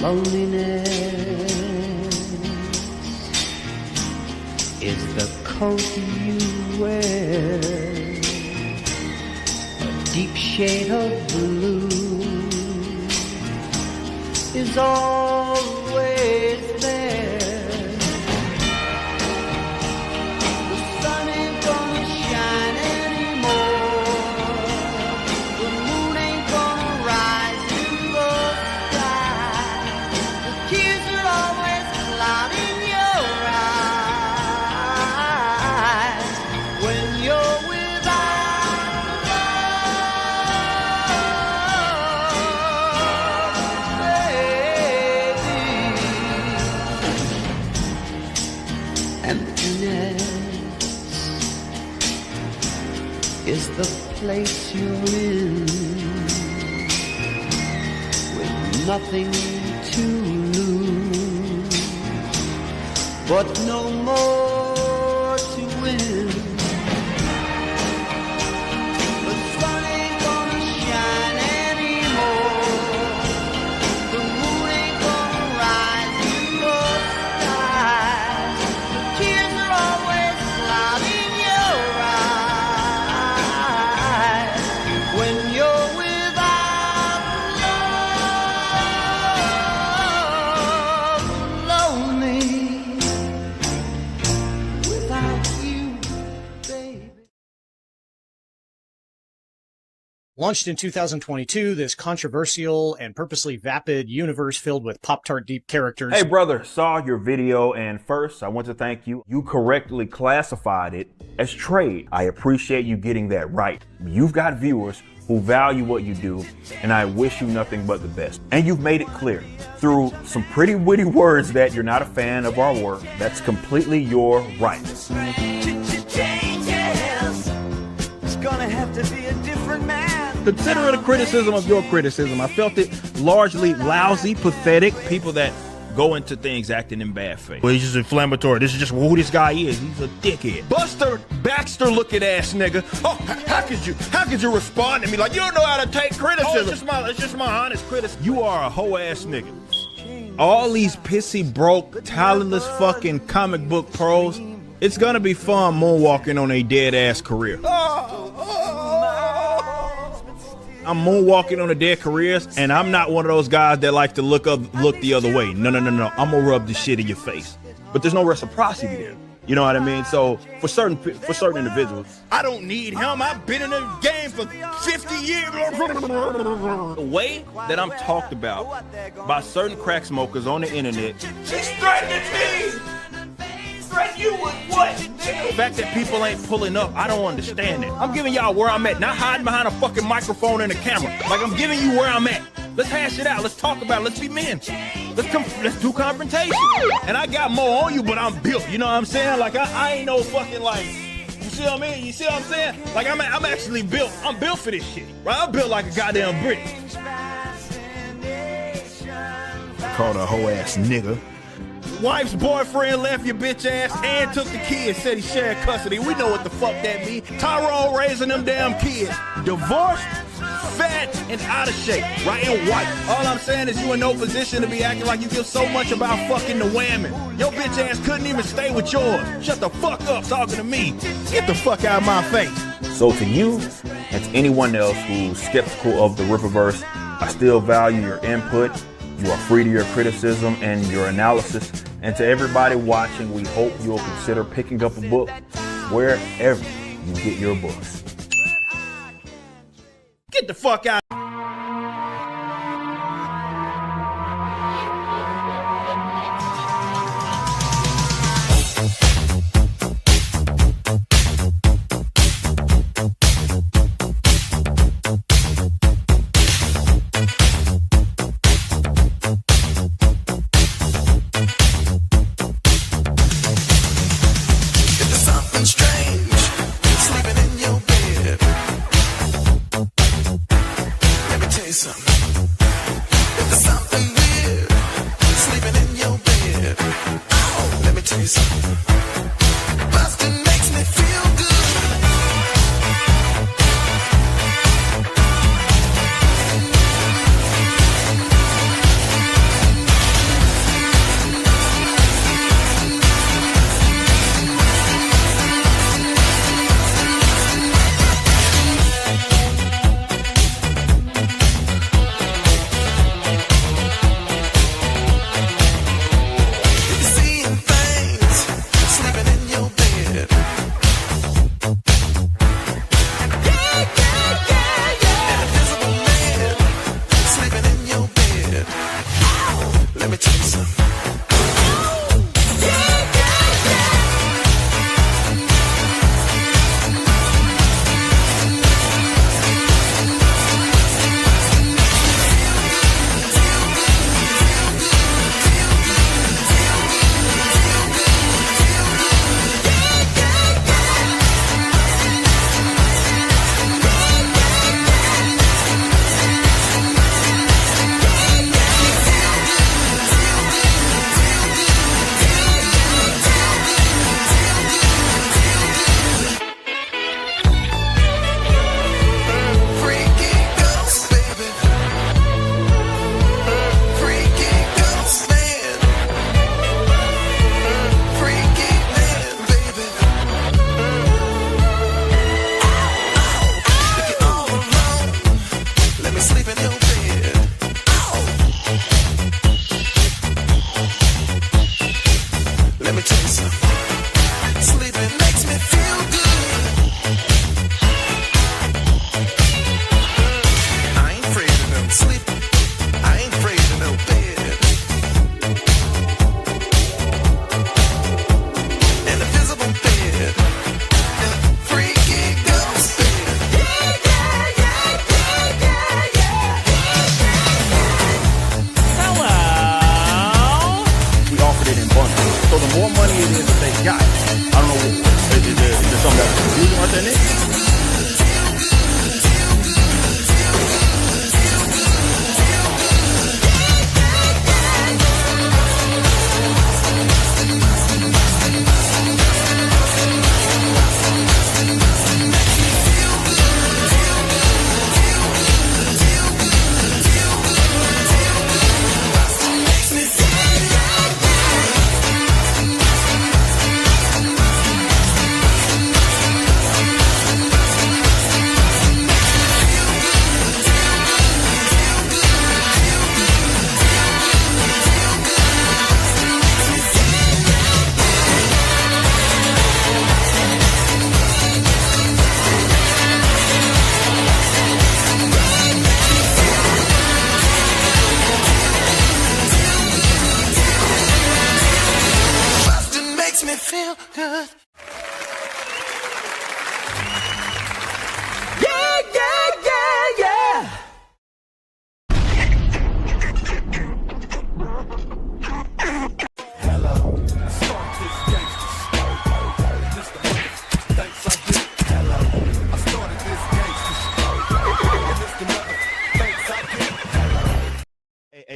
Loneliness is the coat you wear, a deep shade of blue is always there. The sun ain't gonna shine anymore, the moon ain't gonna rise in the sky, the tears are always clouding your eyes when you're without love, baby. Emptiness is the place you're in, with nothing to lose, but no more to win. The sun ain't gonna shine anymore, the moon ain't gonna rise in the sky, the tears are always clouding your eyes when you're without love. Lonely without you, baby. Launched in 2022, this controversial and purposely vapid universe filled with Pop-Tart deep characters. Hey brother, saw your video, and first I want to thank you. You correctly classified it as trade. I appreciate you getting that right. You've got viewers who value what you do, and I wish you nothing but the best. And you've made it clear through some pretty witty words that you're not a fan of our work. That's completely your right. It's gonna have to be a different man. Considering the criticism of your criticism, I felt it largely lousy, pathetic, people that go into things acting in bad faith. Well, he's just inflammatory. This is just who this guy is. He's a dickhead. Buster Baxter looking ass nigga. Oh, how could you respond to me like you don't know how to take criticism? It's just my honest criticism. You are a hoe ass nigga. All these pissy, broke, talentless fucking comic book pros, it's gonna be fun moonwalking on a dead ass career. I'm moonwalking on a dead careers, and I'm not one of those guys that like to look the other way. No. I'm gonna rub the shit in your face. But there's no reciprocity there. You know what I mean? So for certain individuals, I don't need him. I've been in the game for 50 years. The way that I'm talked about by certain crack smokers on the internet, she's threatening me. Threaten you with what? The fact that people ain't pulling up, I don't understand it. I'm giving y'all where I'm at, not hiding behind a fucking microphone and a camera. Like, I'm giving you where I'm at. Let's hash it out. Let's talk about it. Let's be men. Let's do confrontation. And I got more on you, but I'm built. You know what I'm saying? Like, I ain't no fucking like, you see what I mean? You see what I'm saying? Like, I'm actually built. I'm built for this shit, right? I'm built like a goddamn brick. Called a hoe ass nigga. Wife's boyfriend left your bitch ass and took the kids, said he shared custody. We know what the fuck that mean. Tyrone raising them damn kids. Divorced, fat, and out of shape, right, and white. All I'm saying is you in no position to be acting like you give so much about fucking the women. Your bitch ass couldn't even stay with yours. Shut the fuck up talking to me. Get the fuck out of my face. So to you and to anyone else who's skeptical of the Rippaverse, I still value your input. You are free to your criticism and your analysis. And to everybody watching, we hope you'll consider picking up a book wherever you get your books. Get the fuck out.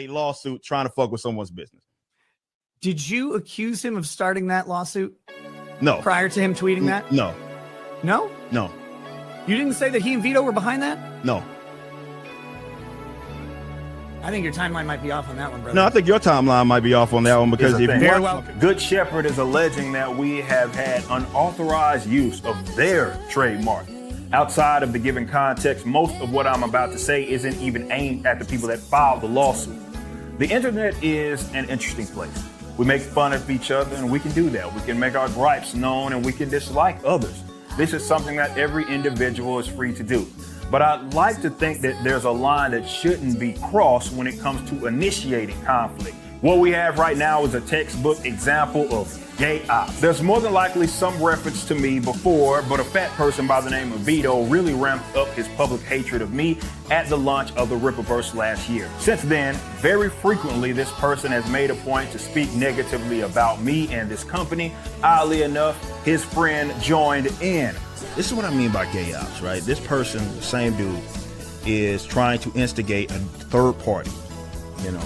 lawsuit trying to fuck with someone's business. Did you accuse him of starting that lawsuit No. prior to him tweeting that? No. No? No. You didn't say that he and Vito were behind that? No. I think your timeline might be off on that one, brother. No, I think your timeline might be off on that one because Here's the if thing. Very well. Good Shepherd is alleging that we have had unauthorized use of their trademark. Outside of the given context, most of what I'm about to say isn't even aimed at the people that filed the lawsuit. The internet is an interesting place. We make fun of each other, and we can do that. We can make our gripes known, and we can dislike others. This is something that every individual is free to do. But I'd like to think that there's a line that shouldn't be crossed when it comes to initiating conflict. What we have right now is a textbook example of gay ops. There's more than likely some reference to me before, but a fat person by the name of Vito really ramped up his public hatred of me at the launch of the Rippaverse last year. Since then, very frequently this person has made a point to speak negatively about me and this company. Oddly enough, his friend joined in. this is what I mean by gay ops, right? This person, the same dude, is trying to instigate a third party, you know,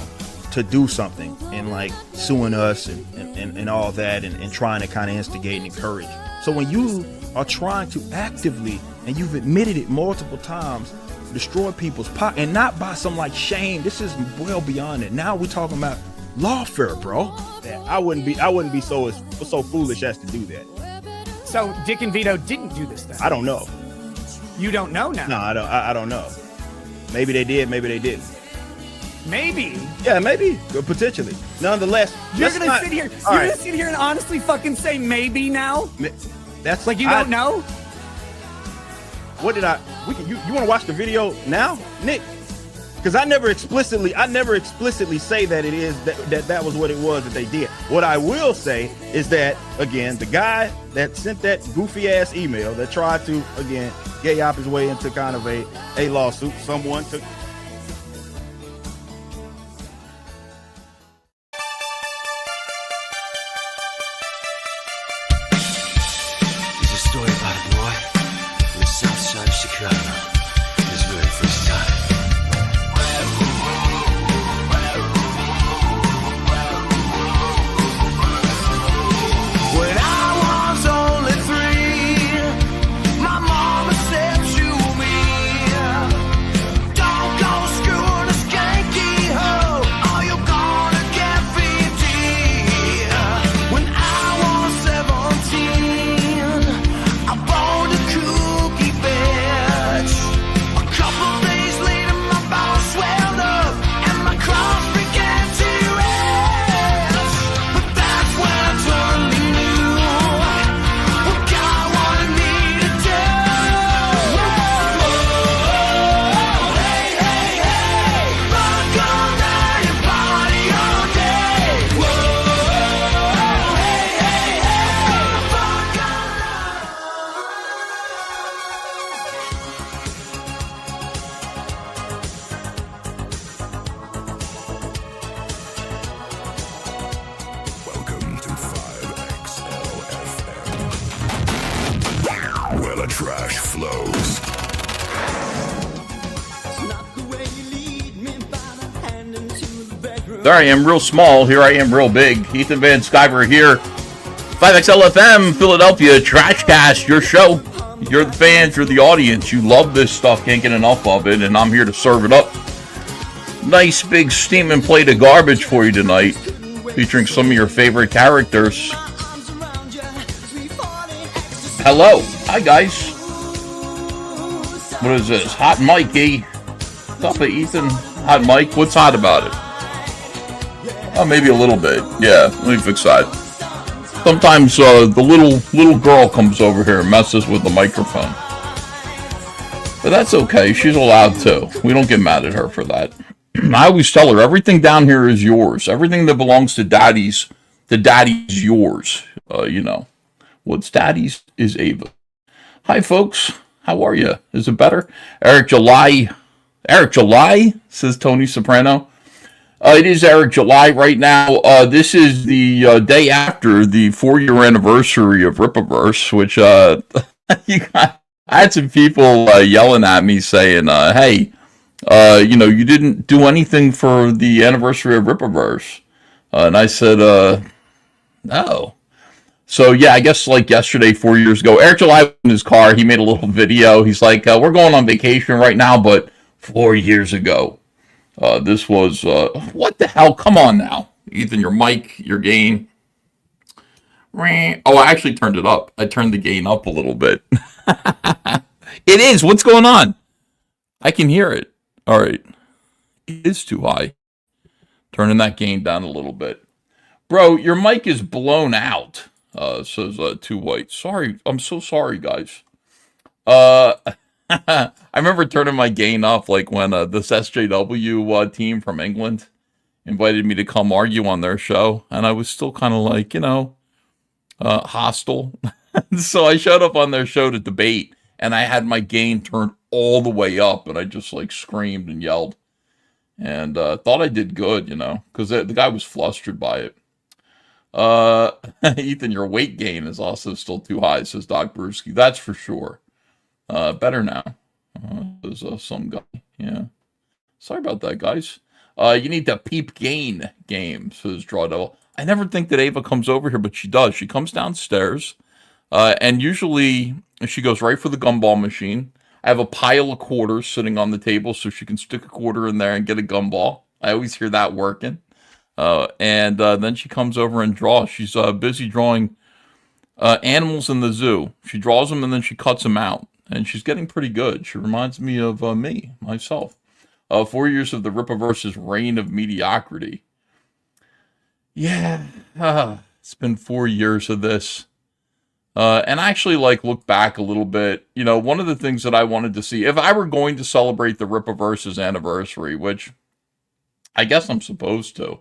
to do something and like suing us and all that and trying to kind of instigate and encourage. So when you are trying to actively, and you've admitted it multiple times, destroy people's pocket, and not by some like shame, this is well beyond it. Now we're talking about lawfare, bro. I wouldn't be so foolish as to do that. So Dick and Vito didn't do this then? I don't know. You don't know now? No, I don't know. Maybe they did, maybe they didn't. Maybe. Yeah, maybe. Potentially. Nonetheless, You're let's gonna not- sit here. All You're right. gonna sit here and honestly fucking say maybe now? That's Like you don't know? What did I? You want to watch the video now, Nick? Because I never explicitly say that it is that was what it was that they did. What I will say is that again, the guy that sent that goofy ass email that tried to again gay op his way into kind of a lawsuit, someone took. There's a story about a boy from the south side of Chicago. His very first time. When I was only 3, my mama said to me, don't go screwing a skanky hoe, or you're gonna get VD. When I was 17, I bought a cookie bitch. A couple days later, my bowels swelled up and my cross began to itch. But that's when I turned me new. What God wanted me to do. Hey, hey, hey, rock all night and party all day. Hey, hey, hey, rock all night. Welcome to 5XLFM, where the trash flows. There I am, real small. Here I am, real big. Ethan Van Sciver here. 5XLFM, Philadelphia, TRASHCAST, your show. You're the fans, you're the audience. You love this stuff, can't get enough of it, and I'm here to serve it up. Nice big steaming plate of garbage for you tonight, featuring some of your favorite characters. Hello. Hi, guys. What is this? Hot Mikey. What's up, Ethan? Hot Mike? What's hot about it? Oh, maybe a little bit. Yeah, let me fix that. Sometimes the little girl comes over here and messes with the microphone. But that's okay. She's allowed to. We don't get mad at her for that. I always tell her, everything down here is yours. Everything that belongs to daddy's yours. You know. What's daddy's is Ava. Hi, folks. How are you? Is it better? Eric July, says Tony Soprano. It is Eric July right now. This is the day after the 4-year anniversary of Rippaverse, which I had some people yelling at me saying, hey, you didn't do anything for the anniversary of Rippaverse. And I said, no. So yeah, I guess like yesterday, 4 years ago, Eric July was in his car. He made a little video. He's like, we're going on vacation right now, but 4 years ago, this was, what the hell? Come on now. Ethan, your mic, your gain. Oh, I actually turned it up. I turned the gain up a little bit. It is. What's going on? I can hear it. All right. It is too high. Turning that gain down a little bit. Bro, your mic is blown out, says Two White. Sorry. I'm so sorry, guys. I remember turning my gain up like when this SJW team from England invited me to come argue on their show. And I was still kind of like, hostile. So I showed up on their show to debate. And I had my gain turned all the way up. And I just like screamed and yelled. And thought I did good, because the guy was flustered by it. Ethan, your weight gain is also still too high, says Doc Brewski. That's for sure. Better now. There's some guy. Yeah. Sorry about that, guys. You need to peep gain game, says Draw Devil. I never think that Ava comes over here, but she does. She comes downstairs, and usually she goes right for the gumball machine. I have a pile of quarters sitting on the table so she can stick a quarter in there and get a gumball. I always hear that working. And then she comes over and draws. She's busy drawing animals in the zoo. She draws them and then she cuts them out. And she's getting pretty good. She reminds me of myself. 4 years of the Rippaverse's reign of mediocrity. Yeah, it's been 4 years of this. And I actually look back a little bit. One of the things that I wanted to see, if I were going to celebrate the Rippaverse's anniversary, which I guess I'm supposed to,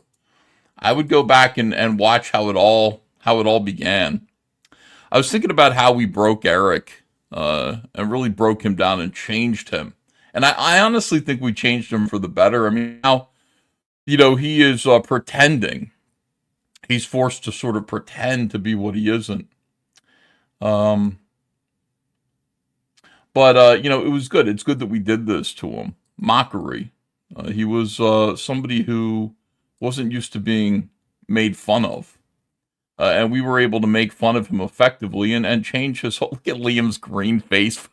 I would go back and watch how it all began. I was thinking about how we broke Eric, and really broke him down and changed him. And I honestly think we changed him for the better. I mean, now, he is pretending. He's forced to sort of pretend to be what he isn't. But it was good. It's good that we did this to him. Mockery. He was somebody who wasn't used to being made fun of. And we were able to make fun of him effectively and change his whole... Look at Liam's green face.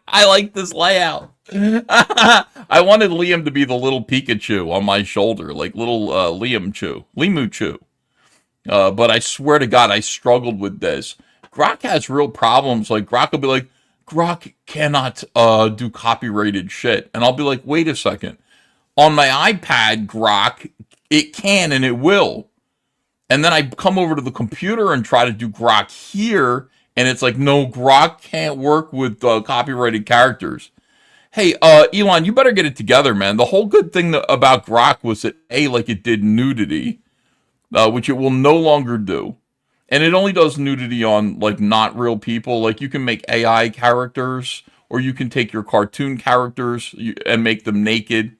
I like this layout. I wanted Liam to be the little Pikachu on my shoulder, like little Limu Chu. But I swear to God, I struggled with this. Grok has real problems. Like, Grok will be like, Grok cannot do copyrighted shit. And I'll be like, wait a second. On my iPad, Grok, it can and it will. And then I come over to the computer and try to do Grok here, and it's like, no, Grok can't work with copyrighted characters. Hey, Elon, you better get it together, man. The whole good thing about Grok was that, it did nudity, which it will no longer do. And it only does nudity on, not real people. You can make AI characters, or you can take your cartoon characters and make them naked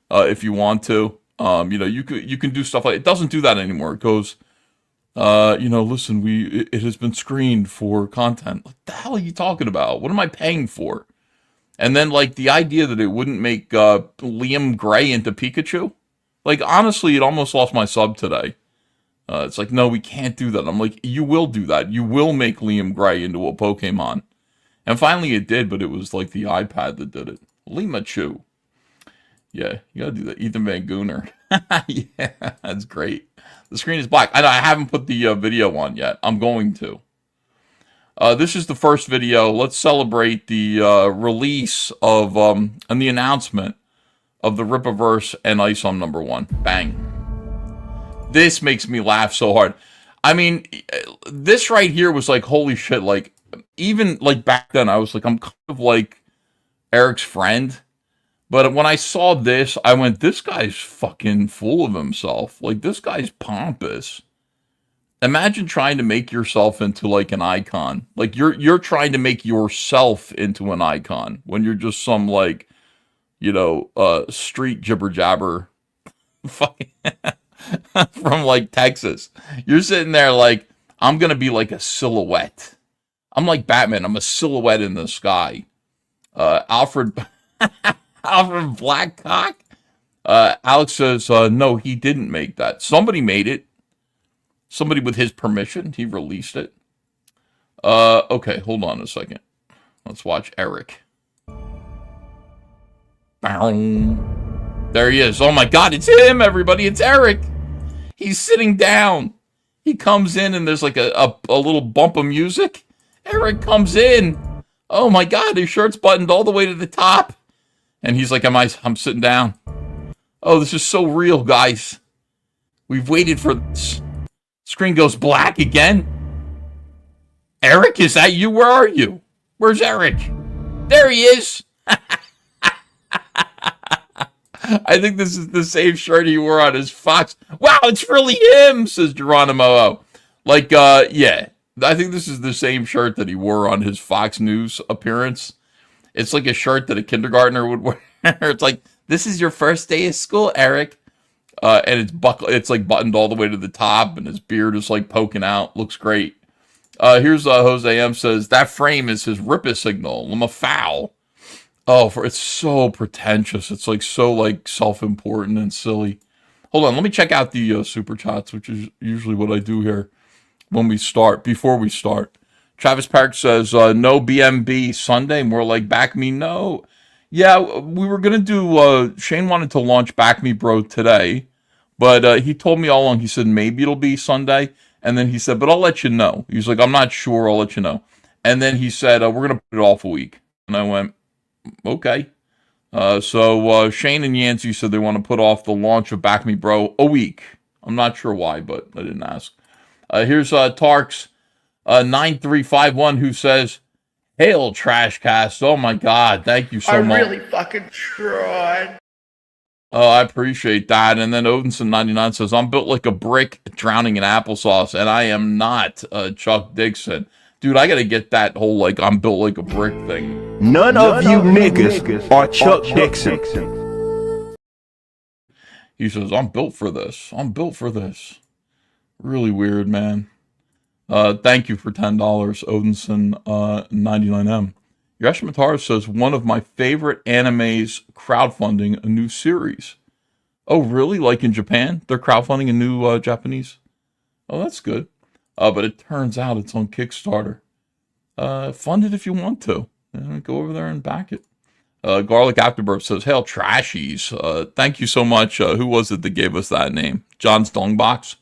if you want to. You can do stuff it doesn't do that anymore. It goes, listen, it has been screened for content. What the hell are you talking about? What am I paying for? And then, the idea that it wouldn't make Liam Gray into Pikachu? Honestly, it almost lost my sub today. It's like, no, we can't do that. I'm like, you will do that. You will make Liam Gray into a Pokemon. And finally it did, but it was the iPad that did it. Lima Chu. Yeah, you gotta do that. Ethan Van Gooner. Yeah, that's great. The screen is black. I haven't put the video on yet. I'm going to. This is the first video. Let's celebrate the release of and the announcement of the Rippaverse and ISOM #1. Bang. This makes me laugh so hard. I mean, this right here was holy shit. Even back then, I was I'm kind of Eric's friend. But when I saw this, I went, this guy's fucking full of himself. This guy's pompous. Imagine trying to make yourself into an icon. You're trying to make yourself into an icon when you're just some street jibber jabber fucking from Texas. You're sitting there I'm gonna be a silhouette. I'm like Batman. I'm a silhouette in the sky. Alfred Alvin Blackcock. Alex says, no, he didn't make that. Somebody made it. Somebody with his permission. He released it. Okay, hold on a second. Let's watch Eric. There he is. Oh my God, it's him, everybody. It's Eric. He's sitting down. He comes in and there's like a little bump of music. Eric comes in. Oh my God, his shirt's buttoned all the way to the top. And he's like, I'm sitting down. Oh, this is so real, guys. We've waited for this. Screen goes black again. Eric, is that you? Where are you? Where's Eric? There he is. I think this is the same shirt he wore on his Fox. Wow, it's really him, says Geronimo. Like, yeah. I think this is the same shirt that he wore on his Fox News appearance. It's like a shirt that a kindergartner would wear. It's like, this is your first day of school, Eric. And it's like buttoned all the way to the top, and his beard is like poking out. Looks great. Here's Jose M says, that frame is his ripper signal. I'm a foul. Oh, it's so pretentious. It's like so like self-important and silly. Hold on, let me check out the super chats, which is usually what I do here before we start. Travis Park says, no BMB Sunday, more like Back Me No. Yeah, we were going to do, Shane wanted to launch Back Me Bro today, but he told me all along, he said, maybe it'll be Sunday. And then he said, but I'll let you know. He's like, I'm not sure, I'll let you know. And then he said, we're going to put it off a week. And I went, okay. So Shane and Yancey said they want to put off the launch of Back Me Bro a week. I'm not sure why, but I didn't ask. Here's Tarks 9351 who says, hail Trashcast. Oh my God, thank you so much. I really fucking tried. Oh, I appreciate that. And then Odinson99 says, I'm built like a brick drowning in applesauce, and I am not Chuck Dixon. Dude, I gotta get that whole, like, I'm built like a brick thing. None of you niggas are Chuck Dixon. He says, I'm built for this. I'm built for this. Really weird, man. Thank you for $10, Odinson 99M. Yash Matar says, one of my favorite animes crowdfunding a new series. Oh, really? Like in Japan? They're crowdfunding a new Japanese? Oh, that's good. But it turns out it's on Kickstarter. Fund it if you want to. Go over there and back it. Garlic Afterburst says, hail Trashies. Thank you so much. Who was it that gave us that name? John's Dongbox.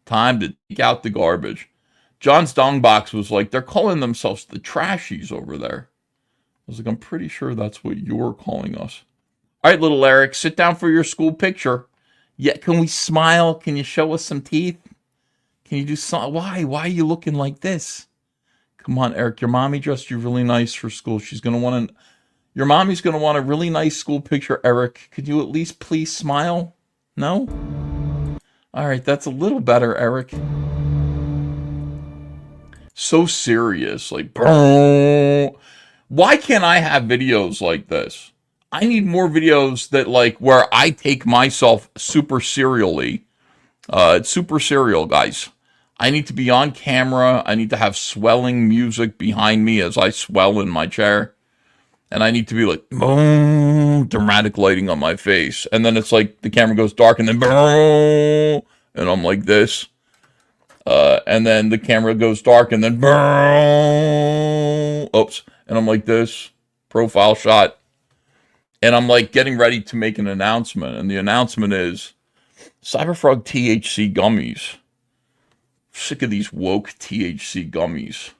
Time to take out the garbage. John's Dongbox was like, they're calling themselves the Trashies over there. I was like, I'm pretty sure that's what you're calling us. All right, little Eric, sit down for your school picture. Yeah, can we smile? Can you show us some teeth? Can you do something? Why? Why are you looking like this? Come on, Eric. Your mommy dressed you really nice for school. She's going to want your mommy's going to want a really nice school picture, Eric. Could you at least please smile? No? All right, that's a little better, Eric. So serious. Like, why can't I have videos like this? I need more videos that, like, where I take myself super serially. It's super serial, guys. I need to be on camera. I need to have swelling music behind me as I swell in my chair. And I need to be like, boom, dramatic lighting on my face. And then it's like the camera goes dark and then boom, and I'm like this. And then the camera goes dark and then boom, oops, and I'm like this, profile shot. And I'm like getting ready to make an announcement. And the announcement is Cyberfrog THC gummies. Sick of these woke THC gummies.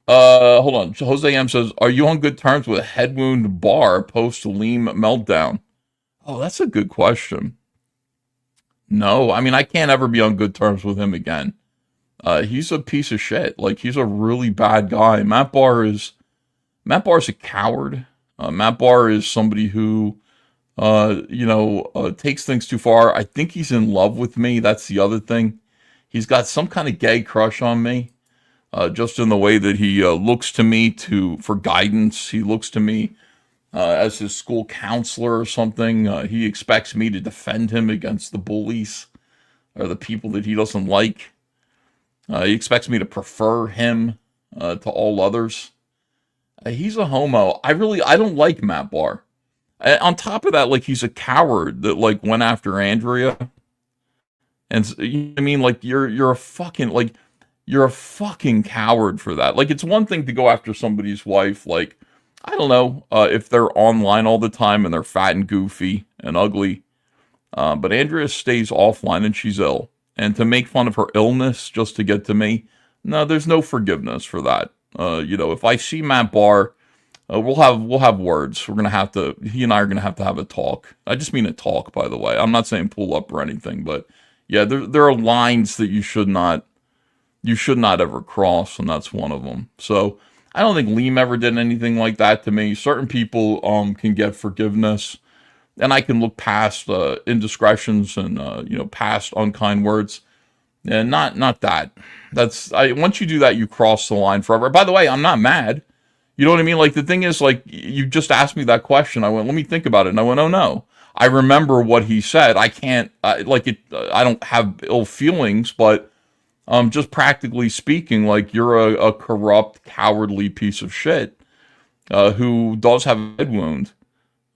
Hold on. Jose M says, are you on good terms with Headwound Bar post-Leam meltdown? Oh, that's a good question. No, I mean, I can't ever be on good terms with him again. He's a piece of shit. Like, he's a really bad guy. Matt Barr is a coward. Matt Barr is somebody who, takes things too far. I think he's in love with me. That's the other thing. He's got some kind of gay crush on me. Just in the way that he looks to me for guidance. He looks to me as his school counselor or something. He expects me to defend him against the bullies or the people that he doesn't like. He expects me to prefer him to all others. He's a homo. I don't like Matt Barr. On top of that, like, he's a coward that, like, went after Andrea. And you know what I mean, like, you're a fucking, like, you're a fucking coward for that. Like, it's one thing to go after somebody's wife, like, I don't know, if they're online all the time and they're fat and goofy and ugly. But Andrea stays offline and she's ill. And to make fun of her illness just to get to me, no, there's no forgiveness for that. You know, if I see Matt Barr, we'll have words. We're gonna have to. He and I are gonna have to have a talk. I just mean a talk, by the way. I'm not saying pull up or anything, but yeah, there are lines that you should not ever cross, and that's one of them. So I don't think Liam ever did anything like that to me. Certain people can get forgiveness, and I can look past indiscretions and you know, past unkind words. And not that. Once you do that, you cross the line forever. By the way, I'm not mad. You know what I mean? Like, the thing is, like, you just asked me that question. I went, let me think about it. And I went, oh no. I remember what he said. I can't, I don't have ill feelings, but just practically speaking, like, you're a corrupt, cowardly piece of shit who does have a head wound.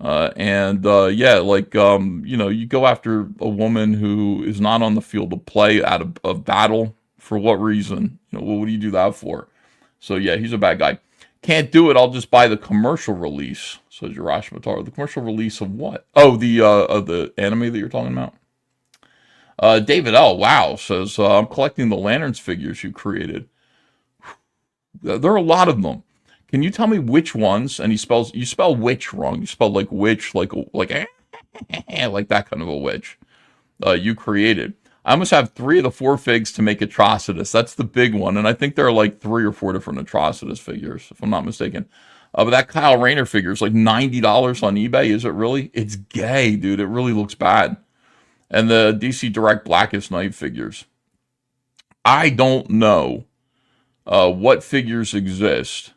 Yeah, like, you know, you go after a woman who is not on the field of play out of battle. For what reason? You know, what do you do that for? So yeah, he's a bad guy. Can't do it. I'll just buy the commercial release, says Jirash Matar. The commercial release of what? Oh, the anime that you're talking about. David L. Wow says, I'm collecting the Lanterns figures you created. There are a lot of them. Can you tell me which ones? And you spell witch wrong. You spell like witch, like like that kind of a witch. You created. I must have 3 of the 4 figs to make Atrocitus. That's the big one, and I think there are like 3 or 4 different Atrocitus figures, if I'm not mistaken. But that Kyle Rayner figure is like $90 on eBay. Is it really? It's gay, dude. It really looks bad. And the DC Direct Blackest Night figures. I don't know what figures exist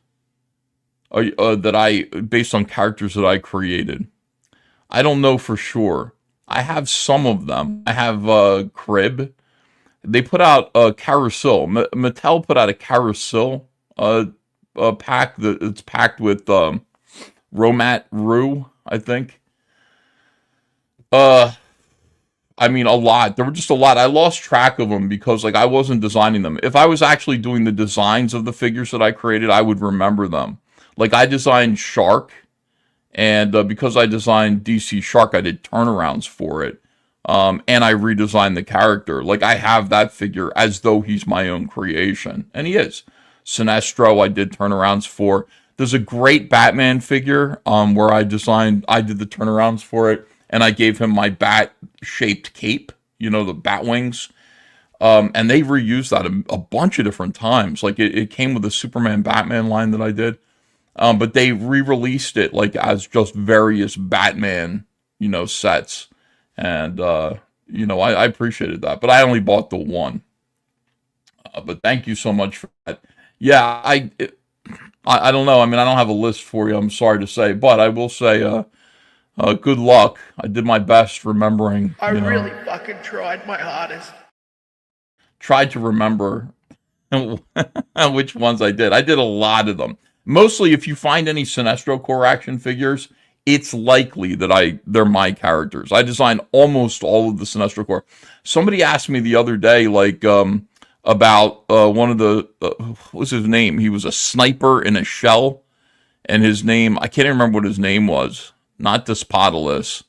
that based on characters that I created. I don't know for sure. I have some of them. I have Crib. They put out a Carousel. Mattel put out a Carousel pack that's packed with Romat Rue, I think. I mean, a lot. There were just a lot. I lost track of them because, like, I wasn't designing them. If I was actually doing the designs of the figures that I created, I would remember them. Like, I designed Shark, and because I designed DC Shark, I did turnarounds for it. And I redesigned the character. Like, I have that figure as though he's my own creation. And he is. Sinestro, I did turnarounds for. There's a great Batman figure where I did the turnarounds for it. And I gave him my bat-shaped cape, you know, the bat wings. And they reused that a bunch of different times. Like, it came with a Superman Batman line that I did. But they re-released it, like, as just various Batman, you know, sets. And, you know, I appreciated that. But I only bought the one. But thank you so much for that. Yeah, I don't know. I mean, I don't have a list for you, I'm sorry to say. But I will say, good luck. I did my best remembering. I really fucking tried my hardest. Tried to remember which ones I did. I did a lot of them. Mostly, if you find any Sinestro Corps action figures, it's likely that they're my characters. I designed almost all of the Sinestro Corps. Somebody asked me the other day, like, about one of the, what was his name? He was a sniper in a shell, and his name, I can't remember what his name was. Not Despotulus.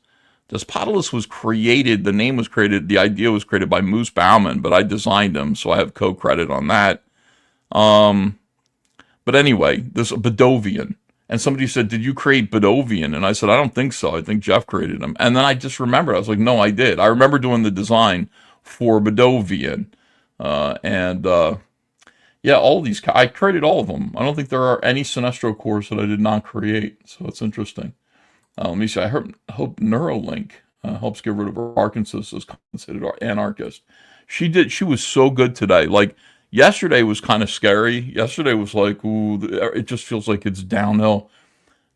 Despotulus was created, the name was created, the idea was created by Moose Bauman, but I designed him, so I have co-credit on that. But anyway, this Bedovian. And somebody said, did you create Bedovian? And I said, I don't think so. I think Jeff created him. And then I just remembered. I was like, no, I did. I remember doing the design for Bedovian. Yeah, all these, I created all of them. I don't think there are any Sinestro Corps that I did not create. So it's interesting. Let me see. I hope Neuralink helps get rid of her Parkinson's as considered anarchist. She was so good today. Like, yesterday was kind of scary. Yesterday was like, ooh, it just feels like it's downhill.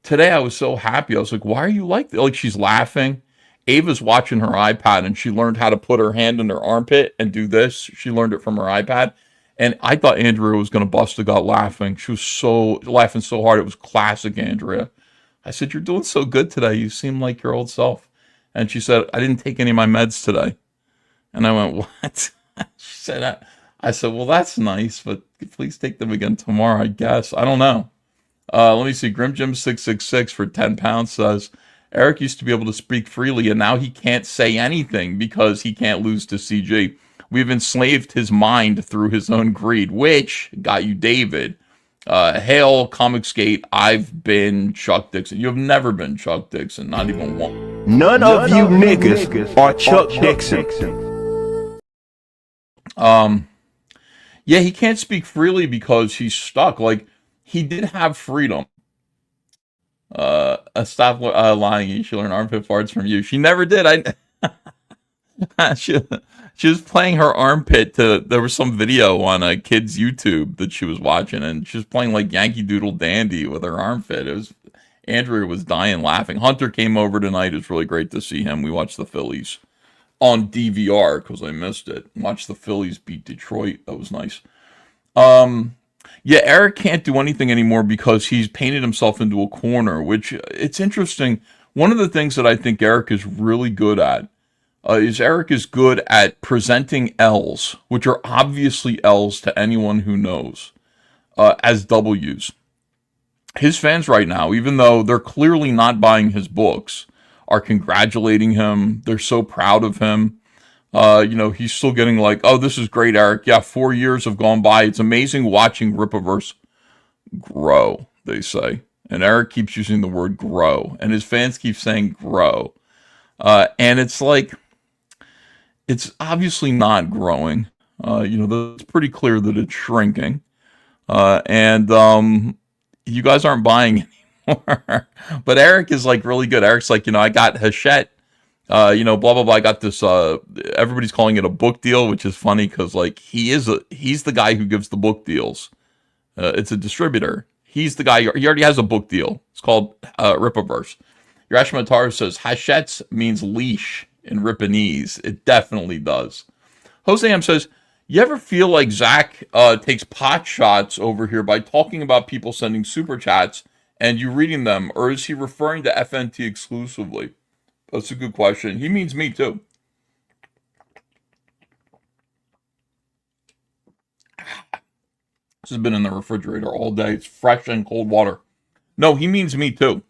Today I was so happy. I was like, why are you like that? Like, she's laughing. Ava's watching her iPad, and she learned how to put her hand in her armpit and do this. She learned it from her iPad. And I thought Andrea was going to bust a gut laughing. She was laughing so hard. It was classic Andrea. I said, "You're doing so good today. You seem like your old self." And she said, "I didn't take any of my meds today." And I went, "What?" She said, I said, "Well, that's nice, but please take them again tomorrow, I guess." I don't know. Let me see. Grim Jim 666 for 10 pounds says, Eric used to be able to speak freely, and now he can't say anything because he can't lose to CG. We've enslaved his mind through his own greed, which got you David. Hail, Comicsgate, I've been Chuck Dixon. You have never been Chuck Dixon, not even one. None of you niggas are Chuck Dixon. Yeah, he can't speak freely because he's stuck. Like, he did have freedom. Stop lying. You should learn armpit farts from you. She never did. She was playing her armpit there was some video on a kid's YouTube that she was watching, and she was playing like Yankee Doodle Dandy with her armpit. Andrea was dying laughing. Hunter came over tonight. It was really great to see him. We watched the Phillies on DVR because I missed it. Watched the Phillies beat Detroit. That was nice. Yeah, Eric can't do anything anymore because he's painted himself into a corner, which it's interesting. One of the things that I think Eric is really good at is Eric is good at presenting L's, which are obviously L's to anyone who knows, as W's. His fans right now, even though they're clearly not buying his books, are congratulating him. They're so proud of him. He's still getting like, "Oh, this is great, Eric. Yeah, 4 years have gone by. It's amazing watching Rippaverse grow," they say. And Eric keeps using the word grow. And his fans keep saying grow. And it's like, it's obviously not growing. It's pretty clear that it's shrinking. You guys aren't buying anymore. But Eric is like really good. Eric's like, I got Hachette. Blah, blah, blah. I got this, everybody's calling it a book deal, which is funny because, like, he's the guy who gives the book deals. It's a distributor. He's the guy, he already has a book deal. It's called Rippaverse. Yurashima says, Hachette means leash in Rippanese. It definitely does. Jose M says, you ever feel like Zach takes pot shots over here by talking about people sending super chats and you reading them, or is he referring to FNT exclusively? That's a good question. He means me too. This has been in the refrigerator all day. It's fresh and cold water. No, he means me too.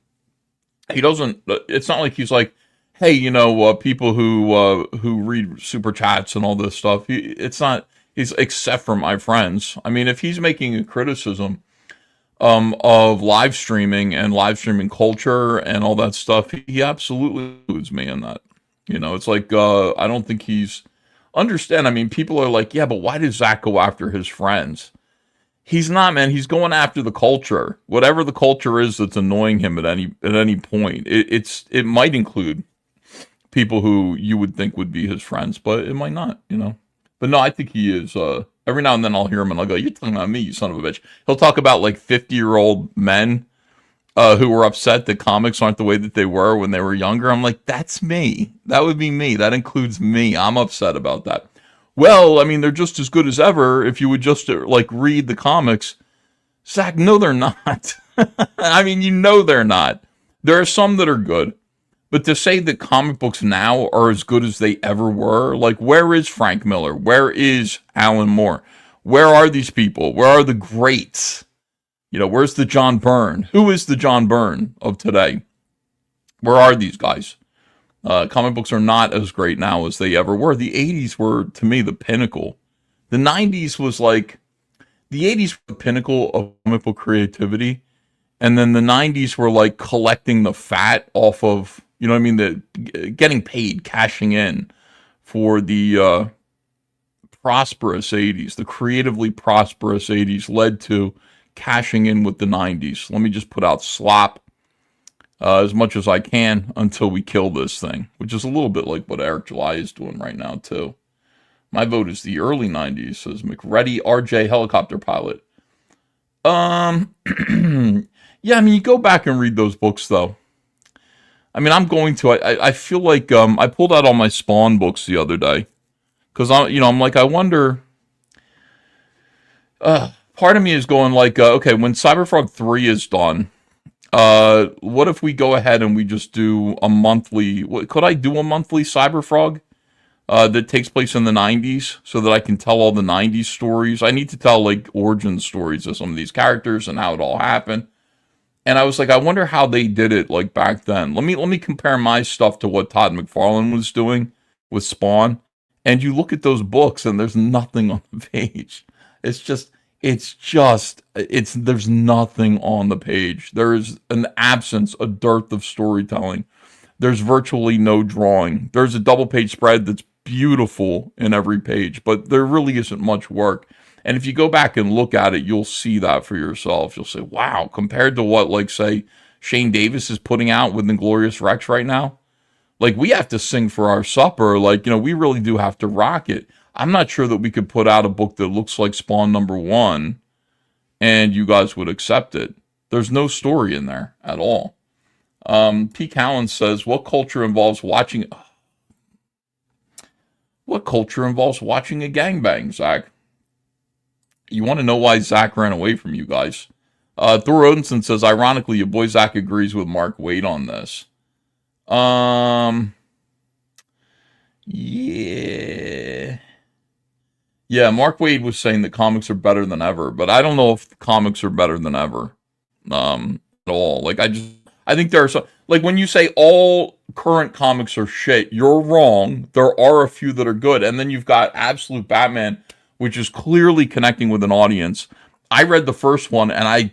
He doesn't. It's not like he's like, hey, people who read super chats and all this stuff. It's not. He's except for my friends. I mean, if he's making a criticism of live streaming and live streaming culture and all that stuff, he absolutely includes me in that. It's like, I don't think he's understand. I mean, people are like, yeah, but why does Zach go after his friends? He's not, man. He's going after the culture, whatever the culture is that's annoying him at any point. It might include people who you would think would be his friends, but it might not, But no, I think he is. Every now and then I'll hear him and I'll go, "You're talking about me, you son of a bitch." He'll talk about like 50-year-old men who were upset that comics aren't the way that they were when they were younger. I'm like, that's me. That would be me. That includes me. I'm upset about that. Well, I mean, they're just as good as ever if you would just like read the comics. Zach, no, they're not. I mean, they're not. There are some that are good. But to say that comic books now are as good as they ever were, like, where is Frank Miller? Where is Alan Moore? Where are these people? Where are the greats? Where's the John Byrne? Who is the John Byrne of today? Where are these guys? Comic books are not as great now as they ever were. The 80s were, to me, the pinnacle. The 90s was like, the 80s were the pinnacle of comic book creativity. And then the 90s were like collecting the fat off of, the getting paid, cashing in for the prosperous 80s. The creatively prosperous 80s led to cashing in with the 90s. Let me just put out slop as much as I can until we kill this thing, which is a little bit like what Eric July is doing right now, too. My vote is the early 90s, says McReady RJ helicopter pilot. Yeah, I mean, you go back and read those books, though. I mean, I'm going to. I feel like I pulled out all my Spawn books the other day because I'm like, I wonder. Part of me is going like, okay, when Cyberfrog 3 is done, What if we go ahead and we just do a monthly? Could I do a monthly Cyberfrog that takes place in the 90s so that I can tell all the 90s stories? I need to tell like origin stories of some of these characters and how it all happened. And I was like, I wonder how they did it like back then. Let me compare my stuff to what Todd McFarlane was doing with Spawn. And you look at those books and there's nothing on the page. There's nothing on the page. There is an absence, a dearth of storytelling. There's virtually no drawing. There's a double page spread that's beautiful in every page, but there really isn't much work. And if you go back and look at it, you'll see that for yourself. You'll say, wow, compared to what, like, say, Shane Davis is putting out with Inglorious Rex right now, like, we have to sing for our supper. Like, we really do have to rock it. I'm not sure that we could put out a book that looks like Spawn #1 and you guys would accept it. There's no story in there at all. P. Cowan says, what culture involves watching a gangbang, Zach? You want to know why Zach ran away from you guys? Thor Odinson says, ironically, your boy Zach agrees with Mark Waid on this. Yeah, Mark Waid was saying that comics are better than ever, but I don't know if comics are better than ever. At all. Like, I think there are some, like, when you say all current comics are shit, you're wrong. There are a few that are good. And then you've got Absolute Batman, which is clearly connecting with an audience. I read the first one and I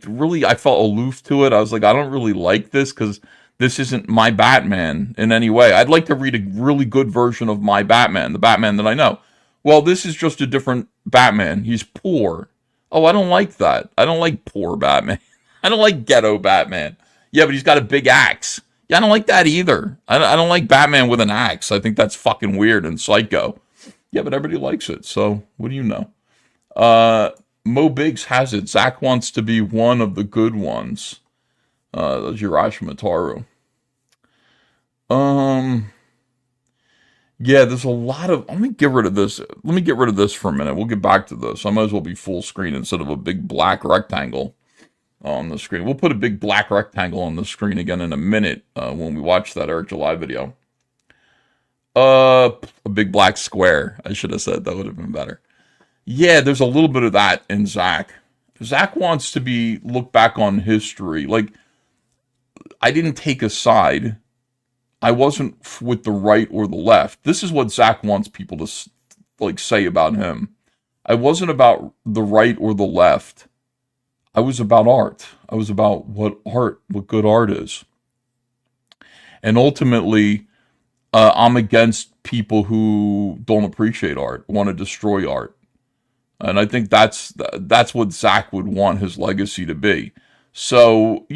felt aloof to it. I was like, I don't really like this because this isn't my Batman in any way. I'd like to read a really good version of my Batman, the Batman that I know. Well, this is just a different Batman. He's poor. Oh, I don't like that. I don't like poor Batman. I don't like ghetto Batman. Yeah, but he's got a big axe. Yeah, I don't like that either. I don't like Batman with an axe. I think that's fucking weird and psycho. Yeah, but everybody likes it, so what do you know? Mo Biggs has it. Zach wants to be one of the good ones. That's Urashi Mataru. Yeah, there's a lot of... Let me get rid of this. Let me get rid of this for a minute. We'll get back to this. I might as well be full screen instead of a big black rectangle on the screen. We'll put a big black rectangle on the screen again in a minute when we watch that Eric July video. A big black square, I should have said. That would have been better. Yeah, there's a little bit of that in Zach. Zach wants to look back on history. Like, I didn't take a side. I wasn't with the right or the left. This is what Zach wants people to say about him. I wasn't about the right or the left. I was about art. I was about what good art is. And ultimately, I'm against people who don't appreciate art, want to destroy art. And I think that's what Zach would want his legacy to be. So,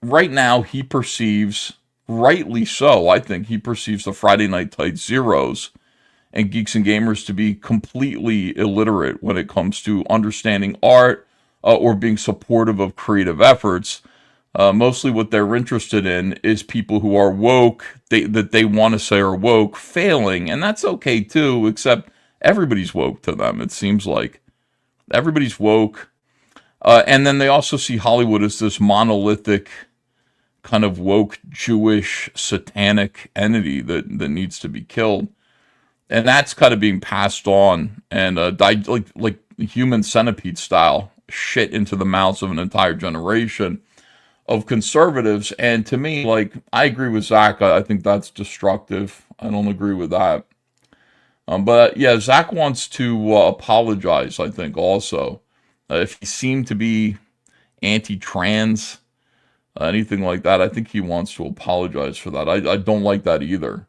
right now he perceives, rightly so, I think he perceives the Friday Night Tight Zeros and Geeks and Gamers to be completely illiterate when it comes to understanding art or being supportive of creative efforts. Mostly what they're interested in is people who are woke, that they want to say are woke, failing. And that's okay too, except everybody's woke to them, it seems like. Everybody's woke. And then they also see Hollywood as this monolithic, kind of woke, Jewish, satanic entity that needs to be killed. And that's kind of being passed on and like human centipede style shit into the mouths of an entire generation of conservatives. And to me, like, I agree with Zach. I think that's destructive. I don't agree with that. But yeah, Zach wants to apologize, I think, also. If he seemed to be anti-trans, anything like that, I think he wants to apologize for that. I don't like that either.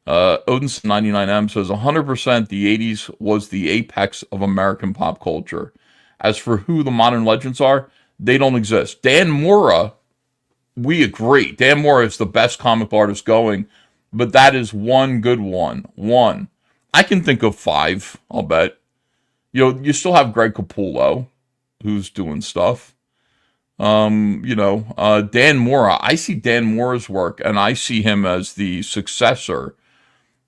Odinson99M says, 100% the 80s was the apex of American pop culture. As for who the modern legends are, they don't exist. Dan Mora, we agree. Dan Mora is the best comic artist going, but that is one good one. One. I can think of 5, I'll bet. You still have Greg Capullo, who's doing stuff. Dan Mora, I see Dan Mora's work, and I see him as the successor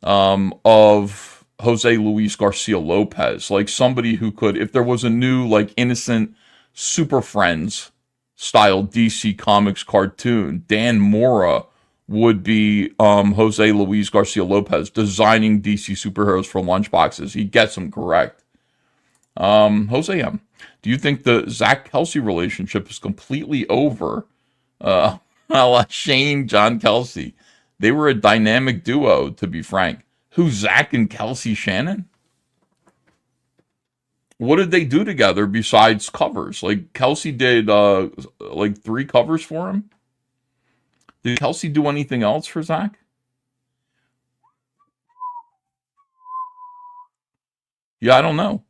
of Jose Luis Garcia Lopez, like somebody who could, if there was a new, like, innocent Super Friends style DC Comics cartoon. Dan Mora would be Jose Luis Garcia Lopez designing DC superheroes for lunchboxes. He gets them correct. Jose M., do you think the Zach Kelsey relationship is completely over? Shane, John Kelsey. They were a dynamic duo, to be frank. Who's Zach and Kelsey Shannon? What did they do together besides covers? Like, Kelsey did, like 3 covers for him? Did Kelsey do anything else for Zach? Yeah, I don't know.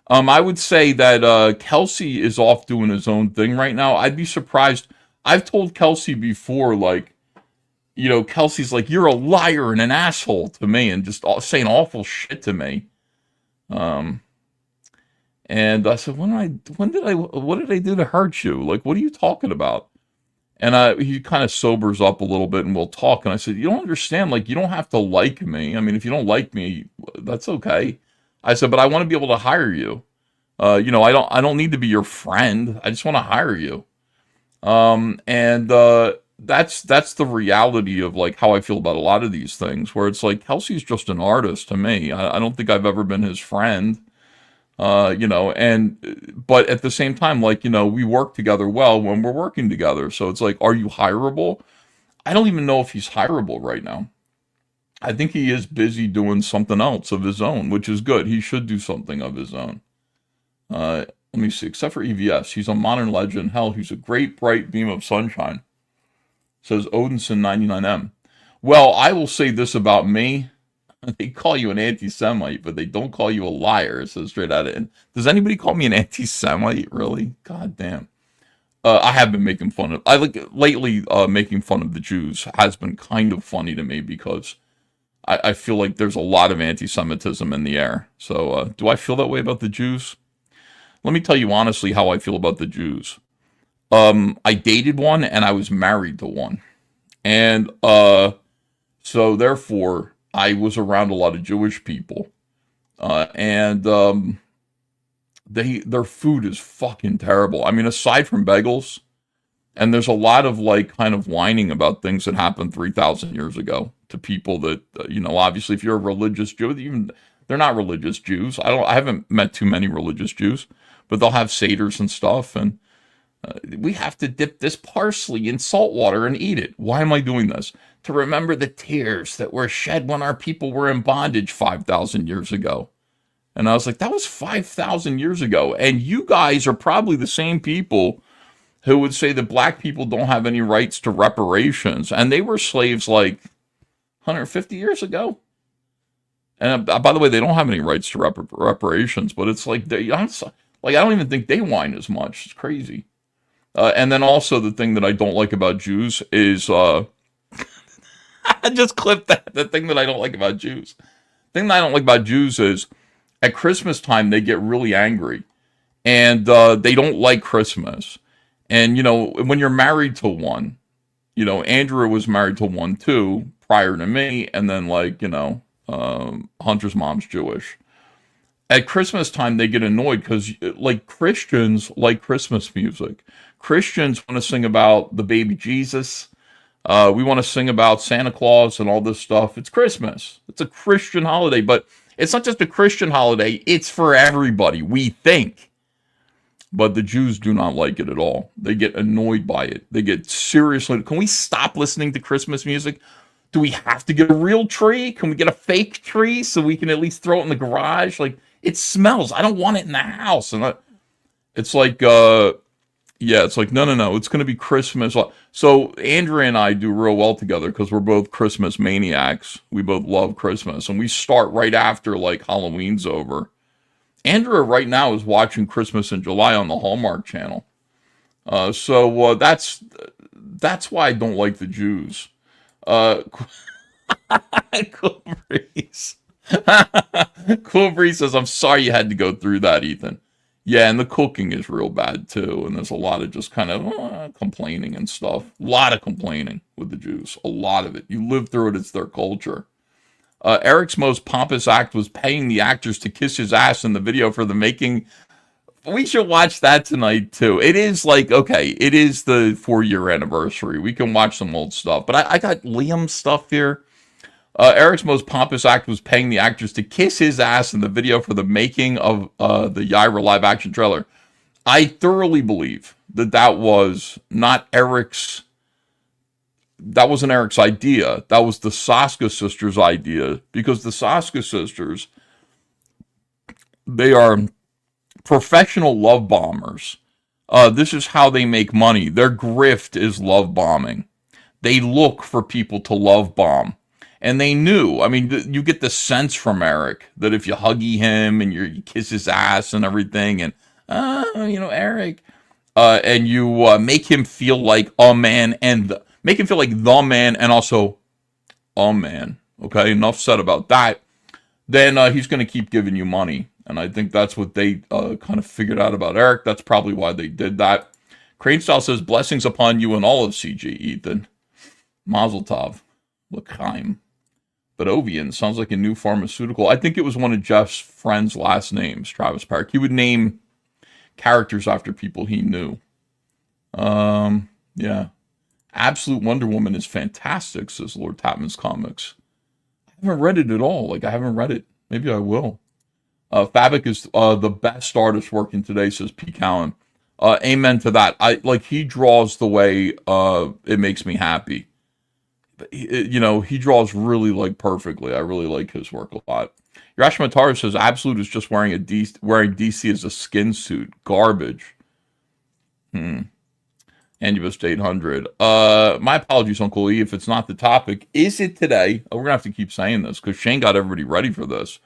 I would say that Kelsey is off doing his own thing right now. I'd be surprised. I've told Kelsey before, like, you know, Kelsey's like, you're a liar and an asshole to me and just saying awful shit to me. And I said, what did I do to hurt you? Like, what are you talking about? And he kind of sobers up a little bit and we'll talk. And I said, you don't understand. Like, you don't have to like me. I mean, if you don't like me, that's okay. I said, but I want to be able to hire you. You know, I don't need to be your friend. I just want to hire you. That's the reality of like how I feel about a lot of these things, where it's like Kelsey's just an artist to me. I don't think I've ever been his friend. You know, but at the same time, like, you know, we work together well when we're working together. So it's like, are you hireable? I don't even know if he's hireable right now. I think he is busy doing something else of his own, which is good. He should do something of his own. Let me see, except for EVS, he's a modern legend. Hell, he's a great bright beam of sunshine. Says Odinson 99M. Well, I will say this about me. They call you an anti-Semite, but they don't call you a liar. It says straight out of it. Does anybody call me an anti-Semite? Really? God damn. I have been making fun of. Lately, making fun of the Jews has been kind of funny to me because I feel like there's a lot of anti-Semitism in the air. So, do I feel that way about the Jews? Let me tell you honestly how I feel about the Jews. I dated one and I was married to one, and so therefore. I was around a lot of Jewish people, and their food is fucking terrible. I mean, aside from bagels, and there's a lot of like kind of whining about things that happened 3,000 years ago to people that you know. Obviously, if you're a religious Jew, even they're not religious Jews. I haven't met too many religious Jews, but they'll have seders and stuff, and we have to dip this parsley in salt water and eat it. Why am I doing this? To remember the tears that were shed when our people were in bondage 5,000 years ago. And I was like, that was 5,000 years ago. And you guys are probably the same people who would say that black people don't have any rights to reparations. And they were slaves like 150 years ago. And by the way, they don't have any rights to reparations, but it's like, I don't even think they whine as much. It's crazy. And then also the thing that I don't like about Jews is, I just clipped that. The thing that I don't like about Jews. The thing that I don't like about Jews is at Christmas time, they get really angry and they don't like Christmas. And, you know, when you're married to one, you know, Andrew was married to one too prior to me. And then like, you know, Hunter's mom's Jewish. At Christmas time, they get annoyed because like Christians like Christmas music. Christians want to sing about the baby Jesus. We want to sing about Santa Claus and all this stuff. It's Christmas. It's a Christian holiday, but it's not just a Christian holiday. It's for everybody, we think. But the Jews do not like it at all. They get annoyed by it. They get seriously. Can we stop listening to Christmas music? Do we have to get a real tree? Can we get a fake tree so we can at least throw it in the garage? Like, it smells. I don't want it in the house. And it's like, yeah, it's like, no, it's going to be Christmas. So Andrea and I do real well together because we're both Christmas maniacs. We both love Christmas. And we start right after, like, Halloween's over. Andrea right now is watching Christmas in July on the Hallmark Channel. So that's why I don't like the Jews. Cool Breeze. Cool Breeze says, I'm sorry you had to go through that, Ethan. Yeah, and the cooking is real bad too, and there's a lot of just kind of complaining and stuff. A lot of complaining with the Jews. A lot of it. You live through it, it's their culture. Eric's most pompous act was paying the actors to kiss his ass in the video for the making We should watch that tonight too. It is like, okay, it is the 4-year anniversary. We can watch some old stuff. But I got Liam's stuff here. Eric's most pompous act was paying the actors to kiss his ass in the video for the making of the Yaira live action trailer. I thoroughly believe that was not Eric's. That wasn't Eric's idea. That was the Saska sisters' idea, because the Saska sisters, they are professional love bombers. This is how they make money. Their grift is love bombing. They look for people to love bomb. And they knew, I mean, you get the sense from Eric that if you huggy him and you kiss his ass and everything, and, Eric, and you make him feel like a man, and make him feel like the man and also a man. Okay, enough said about that. Then he's going to keep giving you money. And I think that's what they kind of figured out about Eric. That's probably why they did that. Crane Style says, blessings upon you and all of CG, Ethan. Mazel tov. L'chaim. But Ovian sounds like a new pharmaceutical. I think it was one of Jeff's friends' last names, Travis Park. He would name characters after people he knew. Yeah. Absolute Wonder Woman is fantastic, says Lord Tapman's Comics. I haven't read it at all. I haven't read it. Maybe I will. Fabik is the best artist working today, says P. Cowan. Amen to that. He draws the way it makes me happy. He draws really perfectly. I really like his work a lot. Yurash Mataru says Absolute is just wearing DC as a skin suit. Garbage. Anubis 800. My apologies, Uncle E, if it's not the topic. Is it today? We're gonna have to keep saying this because Shane got everybody ready for this.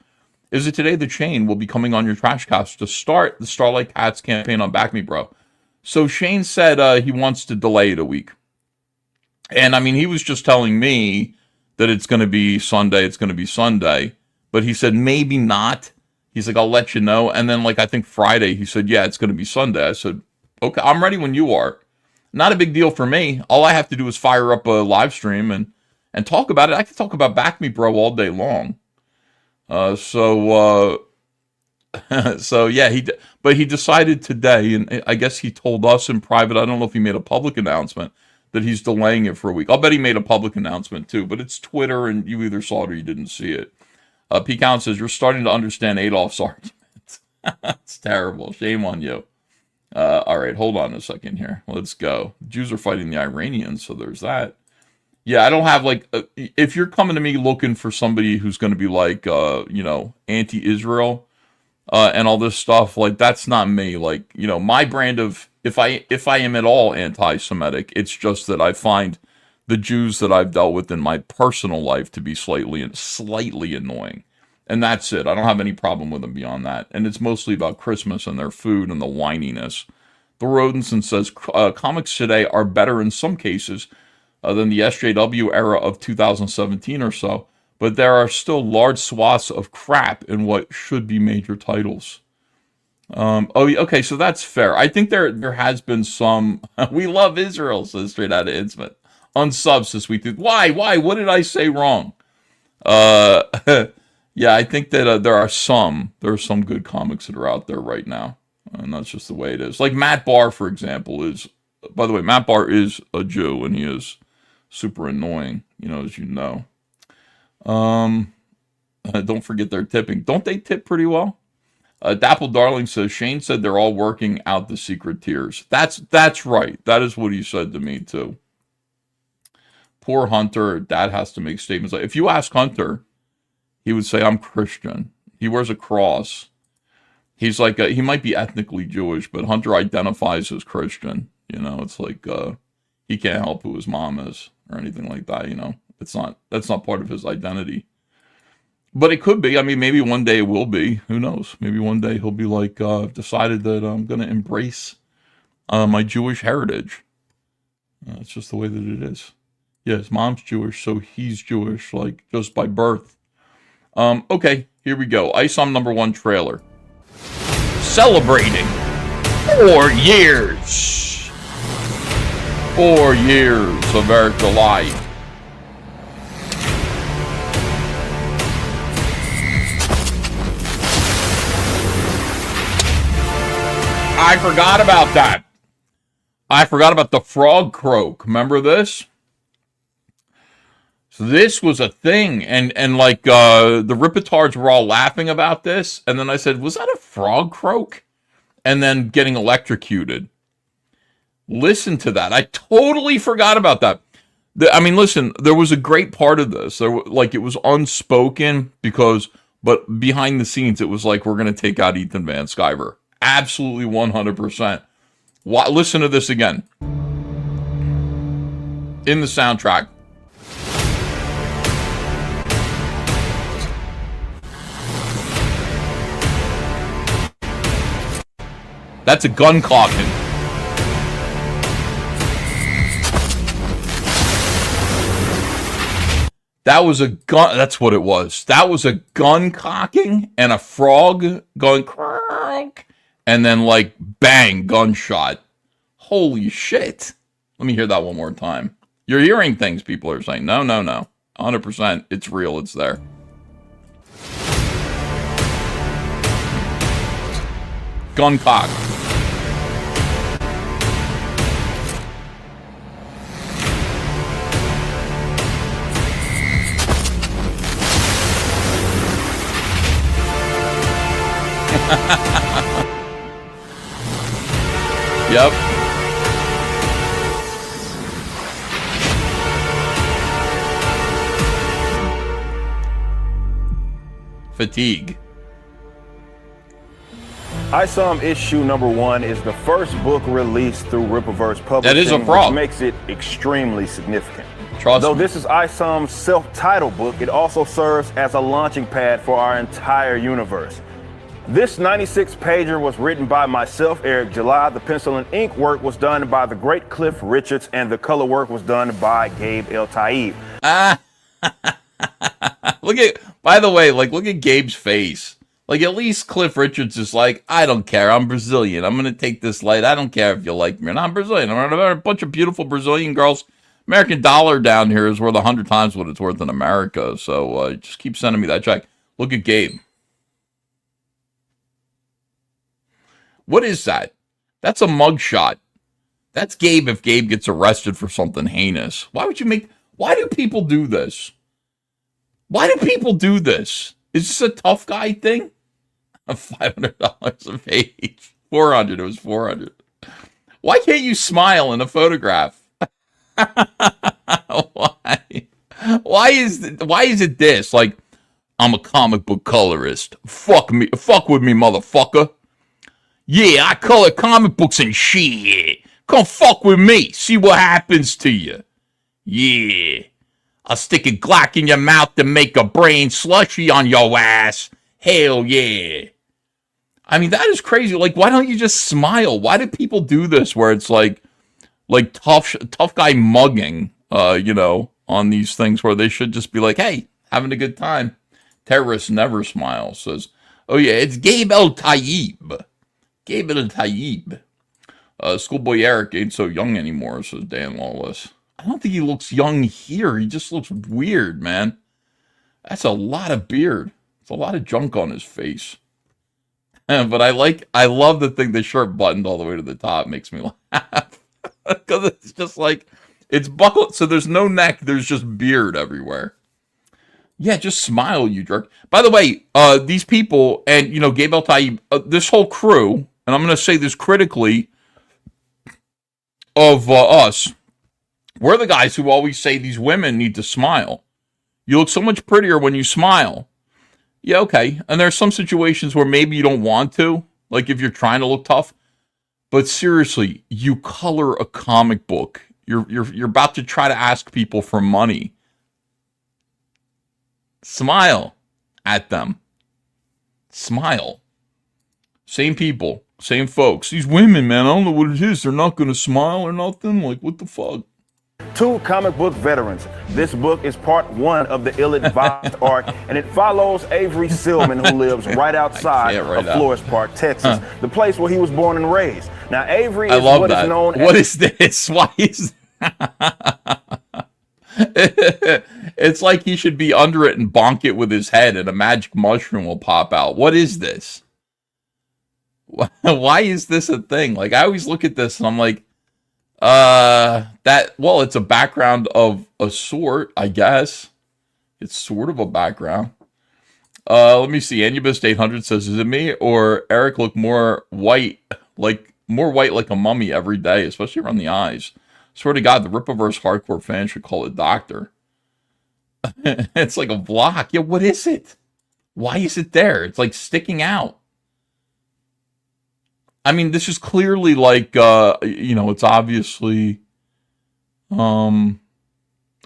Is it today the chain will be coming on your Trashcast to start the Starlight Cats campaign on Back Me Bro? So Shane said he wants to delay it a week. And I mean, he was just telling me that it's going to be Sunday, but he said maybe not. He's like, I'll let you know. And then I think Friday, he said, yeah, it's going to be Sunday. I said, okay, I'm ready when you are. Not a big deal for me. All I have to do is fire up a live stream and talk about it. I can talk about Back Me Bro all day long. So yeah, but he decided today, and I guess he told us in private, I don't know if he made a public announcement, that he's delaying it for a week. I'll bet he made a public announcement too, but it's Twitter and you either saw it or you didn't see it. P. Count says, you're starting to understand Adolf's argument. It's terrible. Shame on you. All right, hold on a second here. Let's go. The Jews are fighting the Iranians, so there's that. Yeah, I don't have if you're coming to me looking for somebody who's going to be anti-Israel and all this stuff, that's not me. My brand of, if I am at all anti-Semitic, it's just that I find the Jews that I've dealt with in my personal life to be slightly annoying. And that's it. I don't have any problem with them beyond that. And it's mostly about Christmas and their food and the whininess. The Rodinson says, comics today are better in some cases than the SJW era of 2017 or so, but there are still large swaths of crap in what should be major titles. Okay, so that's fair. I think there has been some. We love Israel, says Straight Outta Intimate. Unsubs this week. Why? What did I say wrong? Yeah, I think that there are some good comics that are out there right now, and that's just the way it is. Like Matt Barr, for example, is. By the way, Matt Barr is a Jew, and he is super annoying, as you know. Don't forget their tipping. Don't they tip pretty well? Dapple Darling says, Shane said they're all working out the secret tiers. That's right. That is what he said to me, too. Poor Hunter. Dad has to make statements. If you ask Hunter, he would say, I'm Christian. He wears a cross. He's he might be ethnically Jewish, but Hunter identifies as Christian. It's he can't help who his mom is or anything like that, That's not part of his identity. But it could be. I mean, maybe one day it will be. Who knows? Maybe one day he'll be I've decided that I'm going to embrace my Jewish heritage. It's just the way that it is. Yeah, his mom's Jewish, so he's Jewish, just by birth. Okay, here we go. ISOM #1 trailer. Celebrating 4 years. 4 years of Eric life. I forgot about that. I forgot about the frog croak. Remember this? So this was a thing, and like the Ripitards were all laughing about this, and then I said, was that a frog croak? And then getting electrocuted. Listen to that. I totally forgot about that. I mean, listen, there was a great part of this. Like, it was unspoken but behind the scenes, it was like, we're going to take out Ethan Van Sciver. Absolutely 100%. Listen to this again. In the soundtrack. That's a gun cocking. That was a gun. That's what it was. That was a gun cocking and a frog going crank, and then like bang, gunshot. Holy shit! Let me hear that one more time. You're hearing things. People are saying, no, 100%. It's real. It's there. Gun cock. Yep. Fatigue. ISOM issue number 1 is the first book released through Rippaverse Publishing, That is a frog. which makes it extremely significant. Trust Though me. this is ISOM's self-titled book, it also serves as a launching pad for our entire universe. This 96-pager was written by myself, Eric July. The pencil and ink work was done by the great Cliff Richards, and the color work was done by Gabe El Taib. By the way, like, look at Gabe's face. Like, at least Cliff Richards is like, I don't care. I'm Brazilian. I'm going to take this light. I don't care if you like me or not. I'm Brazilian. I'm a bunch of beautiful Brazilian girls. American dollar down here is worth 100 times what it's worth in America. So just keep sending me that check. Look at Gabe. What is that? That's a mugshot. That's Gabe if Gabe gets arrested for something heinous. Why do people do this? Why do people do this? Is this a tough guy thing? $500 a page. 400. It was 400. Why can't you smile in a photograph? Why? Why is it this? Like, I'm a comic book colorist. Fuck with me, motherfucker. Yeah, I color comic books and shit. Come fuck with me. See what happens to you. Yeah. I'll stick a Glock in your mouth to make a brain slushy on your ass. Hell yeah. I mean, that is crazy. Like, why don't you just smile? Why do people do this where it's like tough guy mugging, on these things where they should just be like, hey, having a good time. Terrorists never smile. Says, oh yeah, it's Gabe El Taib. Gabe El Taib. Schoolboy Eric ain't so young anymore, says Dan Lawless. I don't think he looks young here. He just looks weird, man. That's a lot of beard. It's a lot of junk on his face. But I love the shirt buttoned all the way to the top. Makes me laugh. Because it's just like, it's buckled. So there's no neck. There's just beard everywhere. Yeah, just smile, you jerk. By the way, these people, and, Gabe El Taib, this whole crew, and I'm going to say this critically of us, we're the guys who always say these women need to smile. You look so much prettier when you smile. Yeah, okay. And there's some situations where maybe you don't want to, like if you're trying to look tough. But seriously, you color a comic book. You're about to try to ask people for money. Smile at them. Smile. Same people, same folks. These women, man, I don't know what it is. They're not going to smile or nothing. Like, what the fuck? Two comic book veterans. This book is part 1 of the ill-advised arc, and it follows Avery Silman, who lives right outside of Flores Park, Texas, the place where he was born and raised. Now, Avery is what is known as... What is this? Why is... It's like he should be under it and bonk it with his head and a magic mushroom will pop out. What is this? Why is this a thing? Like, I always look at this and I'm like, well, it's a background of a sort, I guess. It's sort of a background. Let me see. Anubis 800 says, is it me or Eric look more white like a mummy every day, especially around the eyes? Swear to God, the Rippaverse hardcore fans should call it doctor. It's like a block. Yeah, what is it? Why is it there? It's like sticking out. I mean, this is clearly like, it's obviously a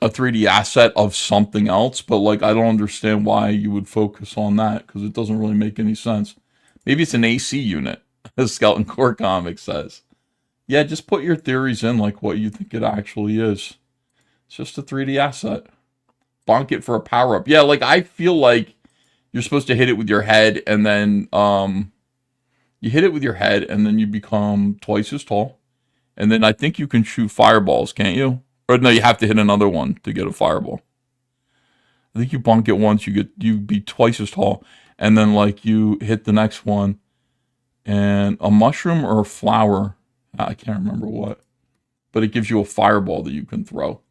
3D asset of something else, but like, I don't understand why you would focus on that because it doesn't really make any sense. Maybe it's an AC unit, as Skeleton Core Comics says. Yeah, just put your theories in like what you think it actually is. It's just a 3D asset. Bonk it for a power-up. Yeah, like, I feel like you're supposed to hit it with your head and then, you hit it with your head and then you become twice as tall. And then I think you can shoot fireballs, can't you? Or no, you have to hit another one to get a fireball. I think you bonk it once, you be twice as tall. And then like you hit the next one and a mushroom or a flower. I can't remember what. But it gives you a fireball that you can throw.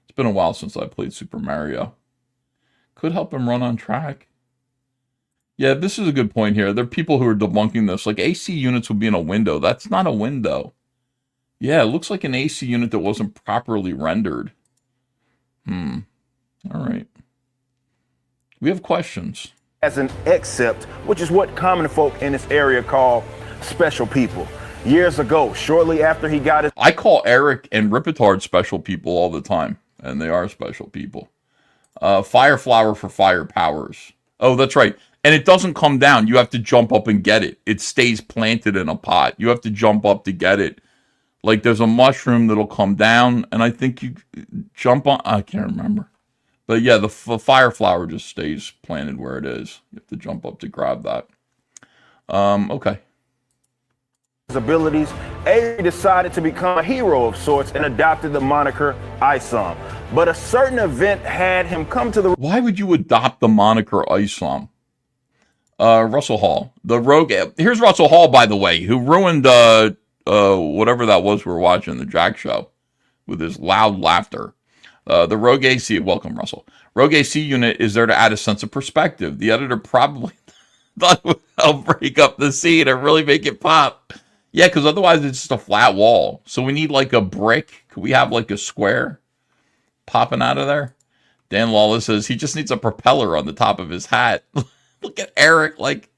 It's been a while since I played Super Mario. Could help him run on track. Yeah, this is a good point here. There are people who are debunking this. Like, AC units would be in a window. That's not a window. Yeah, it looks like an AC unit that wasn't properly rendered. All right. We have questions. As an accept, which is what common folk in this area call special people. Years ago, shortly after he got his... I call Eric and Ripetard special people all the time, and they are special people. Fire flower for fire powers. Oh, that's right. And it doesn't come down. You have to jump up and get it. It stays planted in a pot. You have to jump up to get it. Like, there's a mushroom that'll come down, and I think you jump on... I can't remember. But yeah, the fire flower just stays planted where it is. You have to jump up to grab that. Okay. His abilities, Avery decided to become a hero of sorts and adopted the moniker Isom. But a certain event had him come to the... Why would you adopt the moniker Isom? Russell Hall. The rogue... Here's Russell Hall, by the way, who ruined whatever that was we were watching, the Jack Show, with his loud laughter. The Rogue AC... Welcome, Russell. Rogue AC unit is there to add a sense of perspective. The editor probably thought it would help break up the scene and really make it pop. Yeah, because otherwise it's just a flat wall. So we need like a brick. Could we have like a square popping out of there? Dan Lawless says he just needs a propeller on the top of his hat. Look at Eric. Like,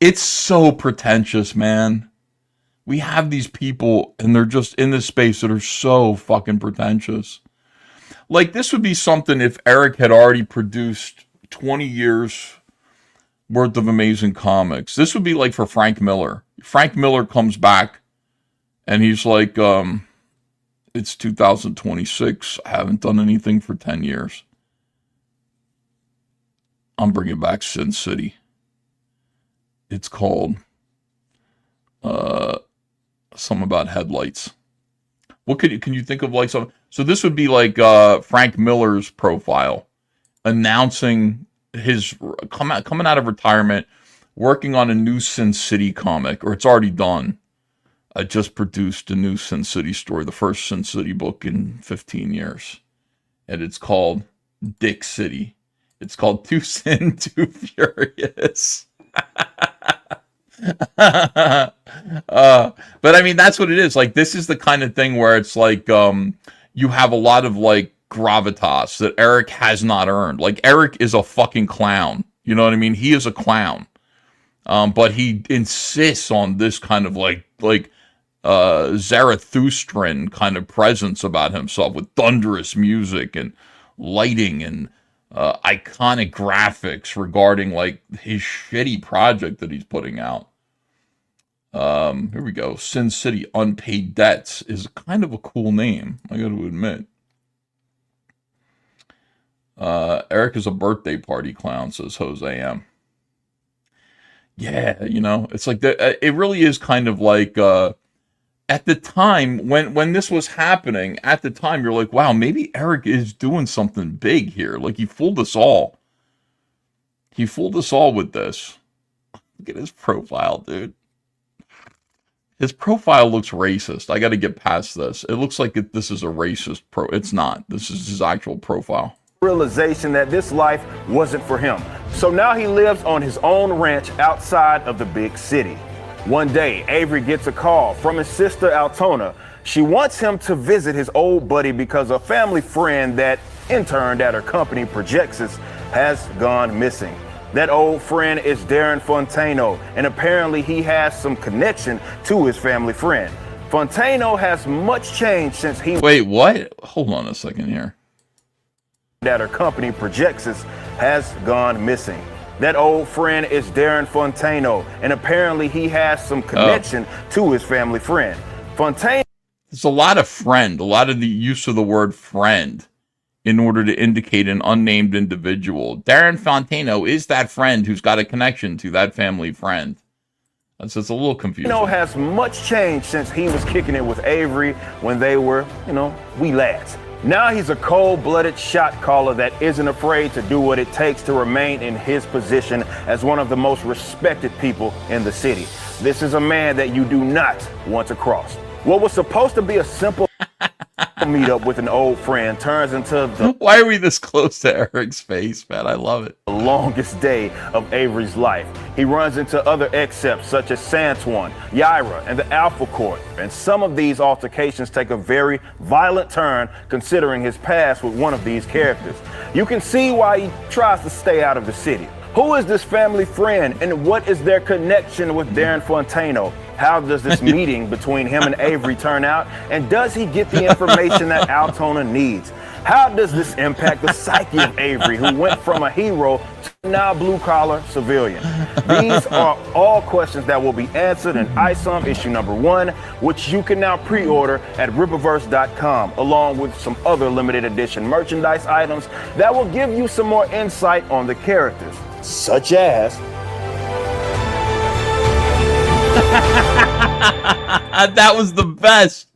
it's so pretentious, man. We have these people and they're just in this space that are so fucking pretentious. Like, this would be something if Eric had already produced 20 years worth of amazing comics. This would be like for Frank Miller. Frank Miller comes back and he's like, it's 2026. I haven't done anything for 10 years. I'm bringing back Sin City. It's called something about headlights. What can you think of like something? So this would be like Frank Miller's profile announcing his coming out of retirement, working on a new Sin City comic, or it's already done. I just produced a new Sin City story, the first Sin City book in 15 years. And it's called Dick City. It's called Too Sin, Too Furious. But I mean, that's what it is. Like, this is the kind of thing where it's like, you have a lot of like gravitas that Eric has not earned. Like, Eric is a fucking clown. You know what I mean? He is a clown. But he insists on this kind of like Zarathustran kind of presence about himself with thunderous music and lighting and iconic graphics regarding like his shitty project that he's putting out. Here we go. Sin City Unpaid Debts is kind of a cool name, I got to admit. Eric is a birthday party clown, says Jose M. Yeah, you know, it's like it really is kind of like at the time when this was happening, at the time you're like, wow, maybe Eric is doing something big here. Like, he fooled us all. He fooled us all with this. Look at his profile, dude. His profile looks racist. I got to get past this. It looks like this is a racist It's not. This is his actual profile. Realization that this life wasn't for him. So now he lives on his own ranch outside of the big city. One day, Avery gets a call from his sister Altona. She wants him to visit his old buddy because a family friend that interned at her company, Projexis, has gone missing. That old friend is Darren Fontano, and apparently he has some connection to his family friend. Fontano has much changed since he... Wait, what? Hold on a second here. ...that her company, Projexis, has gone missing. That old friend is Darren Fontano, and apparently he has some connection to his family friend. Fontano... There's a lot of friend, a lot of the use of the word friend in order to indicate an unnamed individual. Darren Fontano is that friend who's got a connection to that family friend. That's just a little confusing. Has much changed since he was kicking it with Avery when they were, wee lads. Now he's a cold-blooded shot caller that isn't afraid to do what it takes to remain in his position as one of the most respected people in the city. This is a man that you do not want to cross. What was supposed to be a simple meet up with an old friend turns into the... Why are we this close to Eric's face, man? I love it. The longest day of Avery's life. He runs into other excepts such as Santuan, Yaira, and the Alpha Court. And some of these altercations take a very violent turn considering his past with one of these characters. You can see why he tries to stay out of the city. Who is this family friend and what is their connection with Darren Fontano? How does this meeting between him and Avery turn out? And does he get the information that Altona needs? How does this impact the psyche of Avery, who went from a hero to now blue-collar civilian? These are all questions that will be answered in ISOM issue number 1, which you can now pre-order at Rippaverse.com, along with some other limited edition merchandise items that will give you some more insight on the characters, such as... That was the best.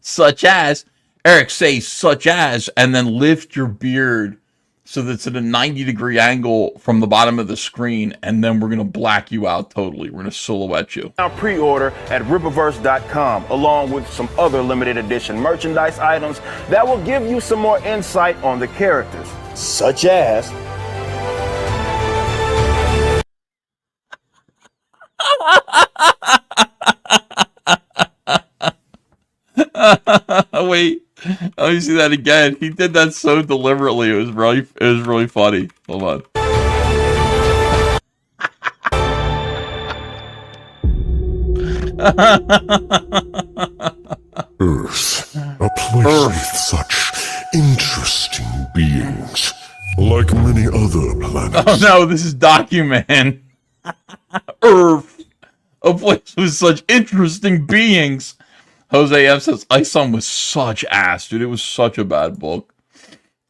Such as, Eric, say such as, and then lift your beard so that's at a 90-degree angle from the bottom of the screen, and then we're going to black you out totally. We're going to silhouette you. Now pre-order at Rippaverse.com, along with some other limited edition merchandise items that will give you some more insight on the characters, such as... Wait, let me see that again. He did that so deliberately. It was really funny. Hold on. Earth, a place with such interesting beings, like many other planets. Oh no, this is Documan. Earth, a place with such interesting beings. Jose F says, Isom was such ass, dude. It was such a bad book.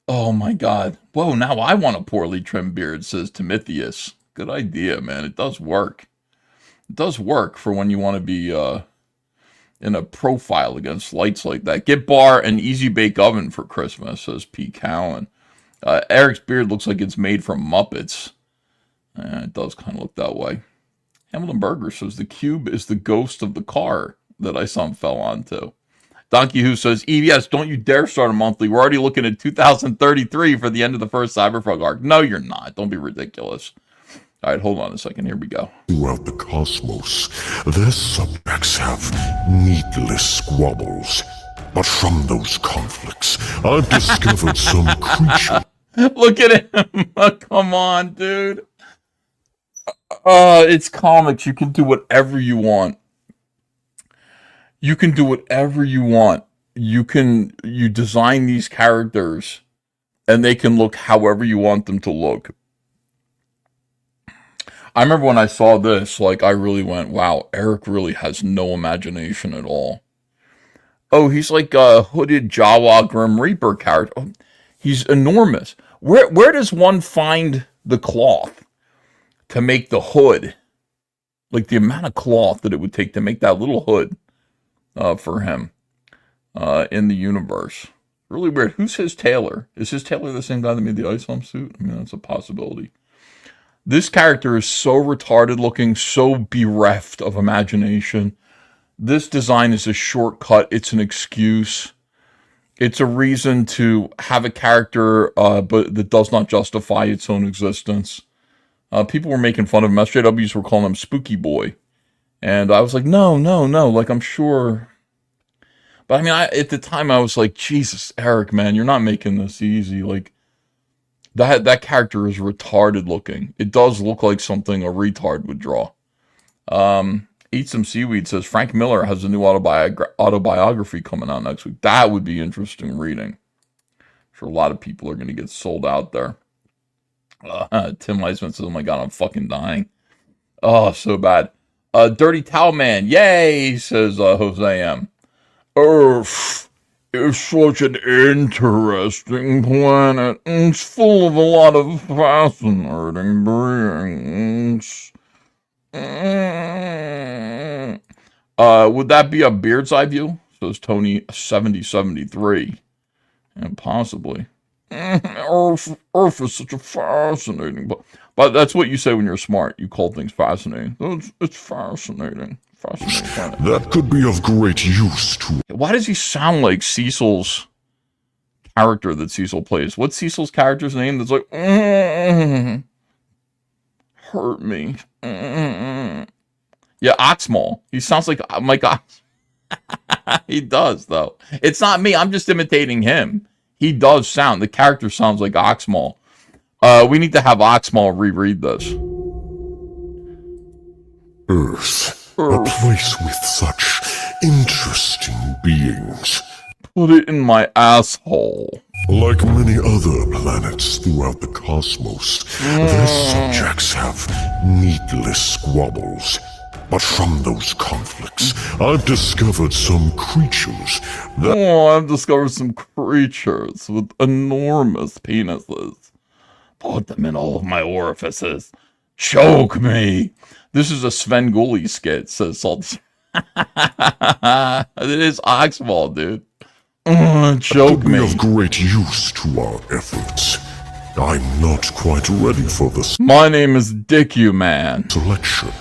Oh my god. Whoa, now I want a poorly trimmed beard, says Timotheus. Good idea, man. It does work. It does work for when you want to be in a profile against lights like that. Get Bar an easy bake oven for Christmas, says P. Cowan. Eric's beard looks like it's made from Muppets. It does kind of look that way. Hamilton Berger says the cube is the ghost of the car that I saw him fell onto. Donkey Who says, EVS, don't you dare start a monthly. We're already looking at 2033 for the end of the first Cyberpunk arc. No, you're not. Don't be ridiculous. All right, hold on a second. Here we go. Throughout the cosmos, their subjects have needless squabbles. But from those conflicts, I've discovered some creature. Look at him. Come on, dude. It's comics. You can do whatever you want. You can do whatever you want. You design these characters and they can look however you want them to look. I remember when I saw this, like, I really went, wow, Eric really has no imagination at all. Oh, he's like a hooded Jawa Grim Reaper character. Oh, he's enormous. Where does one find the cloth to make the hood? Like, the amount of cloth that it would take to make that little hood. For him in the universe. Really weird. Who's his tailor? Is his tailor the same guy that made the Ice Home suit? I mean, that's a possibility. This character is so retarded looking, so bereft of imagination. This design is a shortcut. It's an excuse. It's a reason to have a character, but that does not justify its own existence. People were making fun of him. SJWs were calling him Spooky Boy. And I was like, no. Like, I'm sure. But I mean, at the time, I was like, Jesus, Eric, man, you're not making this easy. Like, that character is retarded looking. It does look like something a retard would draw. Eat Some Seaweed says Frank Miller has a new autobiography coming out next week. That would be interesting reading. I'm sure a lot of people are going to get sold out there. Tim Weisman says, oh my God, I'm fucking dying. Oh, so bad. Dirty Towel Man, yay, says Jose M. Earth is such an interesting planet. It's full of a lot of fascinating beings. Would that be a bird's eye view? Says Tony 7073. And possibly. Earth is such a fascinating, but that's what you say when you're smart. You call things fascinating. It's fascinating. That could be of great use to... Why does he sound like Cecil's character that Cecil plays? What's Cecil's character's name that's like, hurt me. Yeah, Oxmal. He sounds like Mike Ox. He does, though. It's not me. I'm just imitating him. He does sound, the character sounds like Oxmal. We need to have Oxmal reread this. Earth. A place with such interesting beings. Put it in my asshole. Like many other planets throughout the cosmos, their subjects have needless squabbles. But from those conflicts, I've discovered some creatures that... I've discovered some creatures with enormous penises. Put them in all of my orifices. Choke me. This is a Sven Gulli skit, says Salt. It is Oxmal, dude. Choke me. Could be of great use to our efforts. I'm not quite ready for this. My name is Dick, you man. Selection.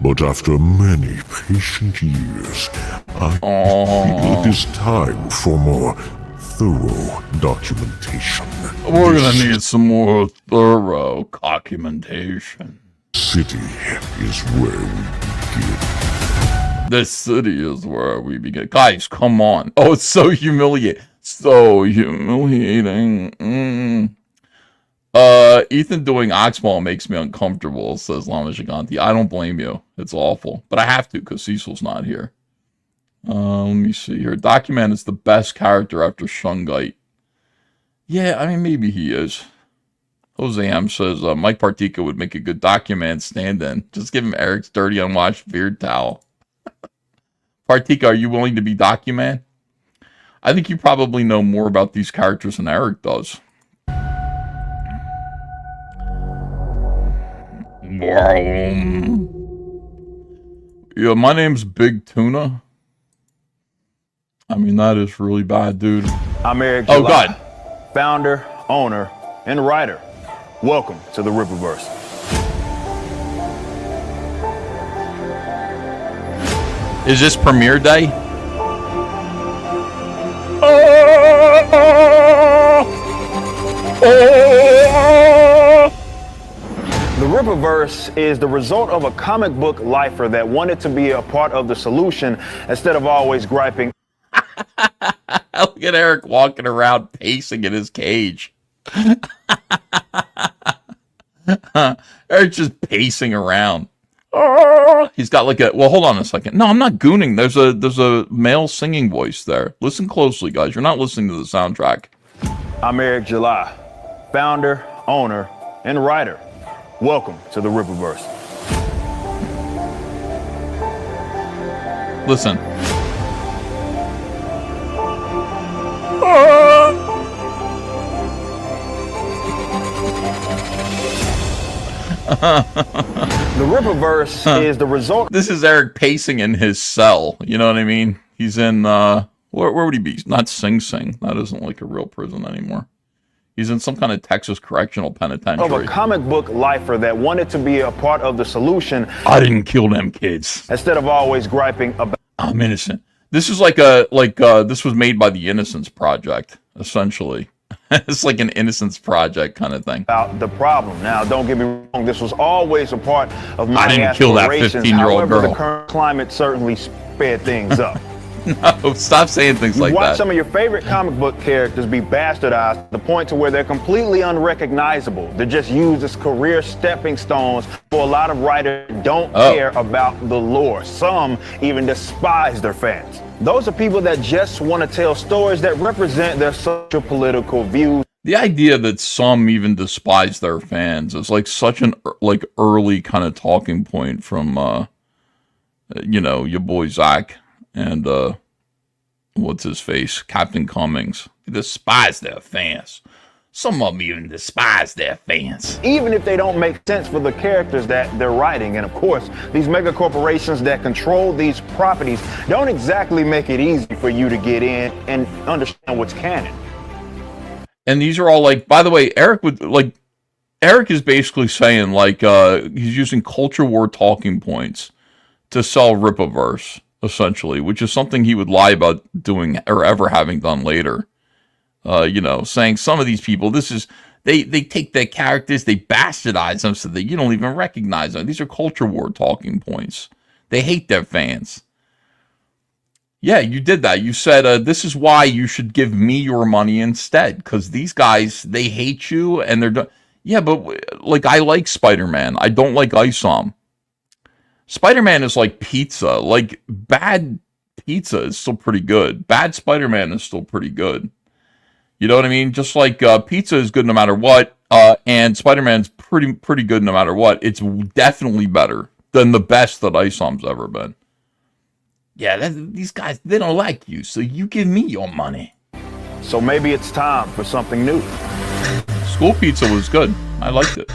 But after many patient years, I feel it is time for more thorough documentation. We're gonna need some more thorough documentation. City is where we begin. This city is where we begin. Guys, come on. Oh, it's so humiliating. So humiliating. Ethan doing Oxmal makes me uncomfortable, says Lama Giganti. I don't blame you. It's awful. But I have to because Cecil's not here. Let me see here. Document is the best character after Shungite. Yeah, I mean, maybe he is. Jose M says, Mike Partika would make a good document stand-in. Just give him Eric's dirty, unwashed beard towel. Partika, are you willing to be document? I think you probably know more about these characters than Eric does. Yeah, my name's Big Tuna. I mean, that is really bad, dude. I'm Eric Oh, July, God. founder, owner, and writer. Welcome to the Rippaverse. Is this premiere day? The Rippaverse is the result of a comic book lifer that wanted to be a part of the solution instead of always griping. Look at Eric walking around pacing in his cage. Eric's just pacing around. He's got like a, well, hold on a second. No, I'm not gooning. There's a male singing voice there. Listen closely, guys. You're not listening to the soundtrack. I'm Eric July, founder, owner, and writer. Welcome to the Rippaverse. Listen. The Rippaverse is the result. This is Eric pacing in his cell. You know what I mean? He's in, where would he be? Not Sing Sing. That isn't like a real prison anymore. He's in some kind of Texas correctional of a penitentiary. comic book lifer that wanted to be a part of the solution I didn't kill them kids. instead of always griping I'm innocent. This is like this was made by the Innocence Project, essentially. It's like an Innocence Project kind of thing. about the problem. Now, don't get me wrong, this was always a part of my I didn't kill that aspirations. 15-year-old However, girl. the current climate certainly sped things up. No, stop saying things like Watch that. some of your favorite comic book characters be bastardized to the point to where they're completely unrecognizable. They're just used as career stepping stones for a lot of writers who don't care about the lore. Some even despise their fans. Those are people that just want to tell stories that represent their social political views. The idea that some even despise their fans is like such an like early kind of talking point from your boy Zach and what's his face, Captain Cummings. They despise their fans. Some of them even despise their fans. Even if they don't make sense for the characters that they're writing. And of course, these mega corporations that control these properties don't exactly make it easy for you to get in and understand what's canon. And these are all like, by the way, Eric is basically saying like he's using culture war talking points to sell Rippaverse, essentially, which is something he would lie about doing or ever having done later. Saying some of these people, they take their characters, they bastardize them so that you don't even recognize them. These are culture war talking points. They hate their fans. Yeah, you did that. You said, this is why you should give me your money instead, because these guys, they hate you, and they're... Yeah, but, like, I like Spider-Man. I don't like Isom. Spider-Man is like pizza. Like, bad pizza is still pretty good. Bad Spider-Man is still pretty good. You know what I mean? Just like pizza is good no matter what, and Spider-Man's pretty good no matter what. It's definitely better than the best that Isom's ever been. Yeah, these guys, they don't like you, so you give me your money. So maybe it's time for something new. School pizza was good. I liked it.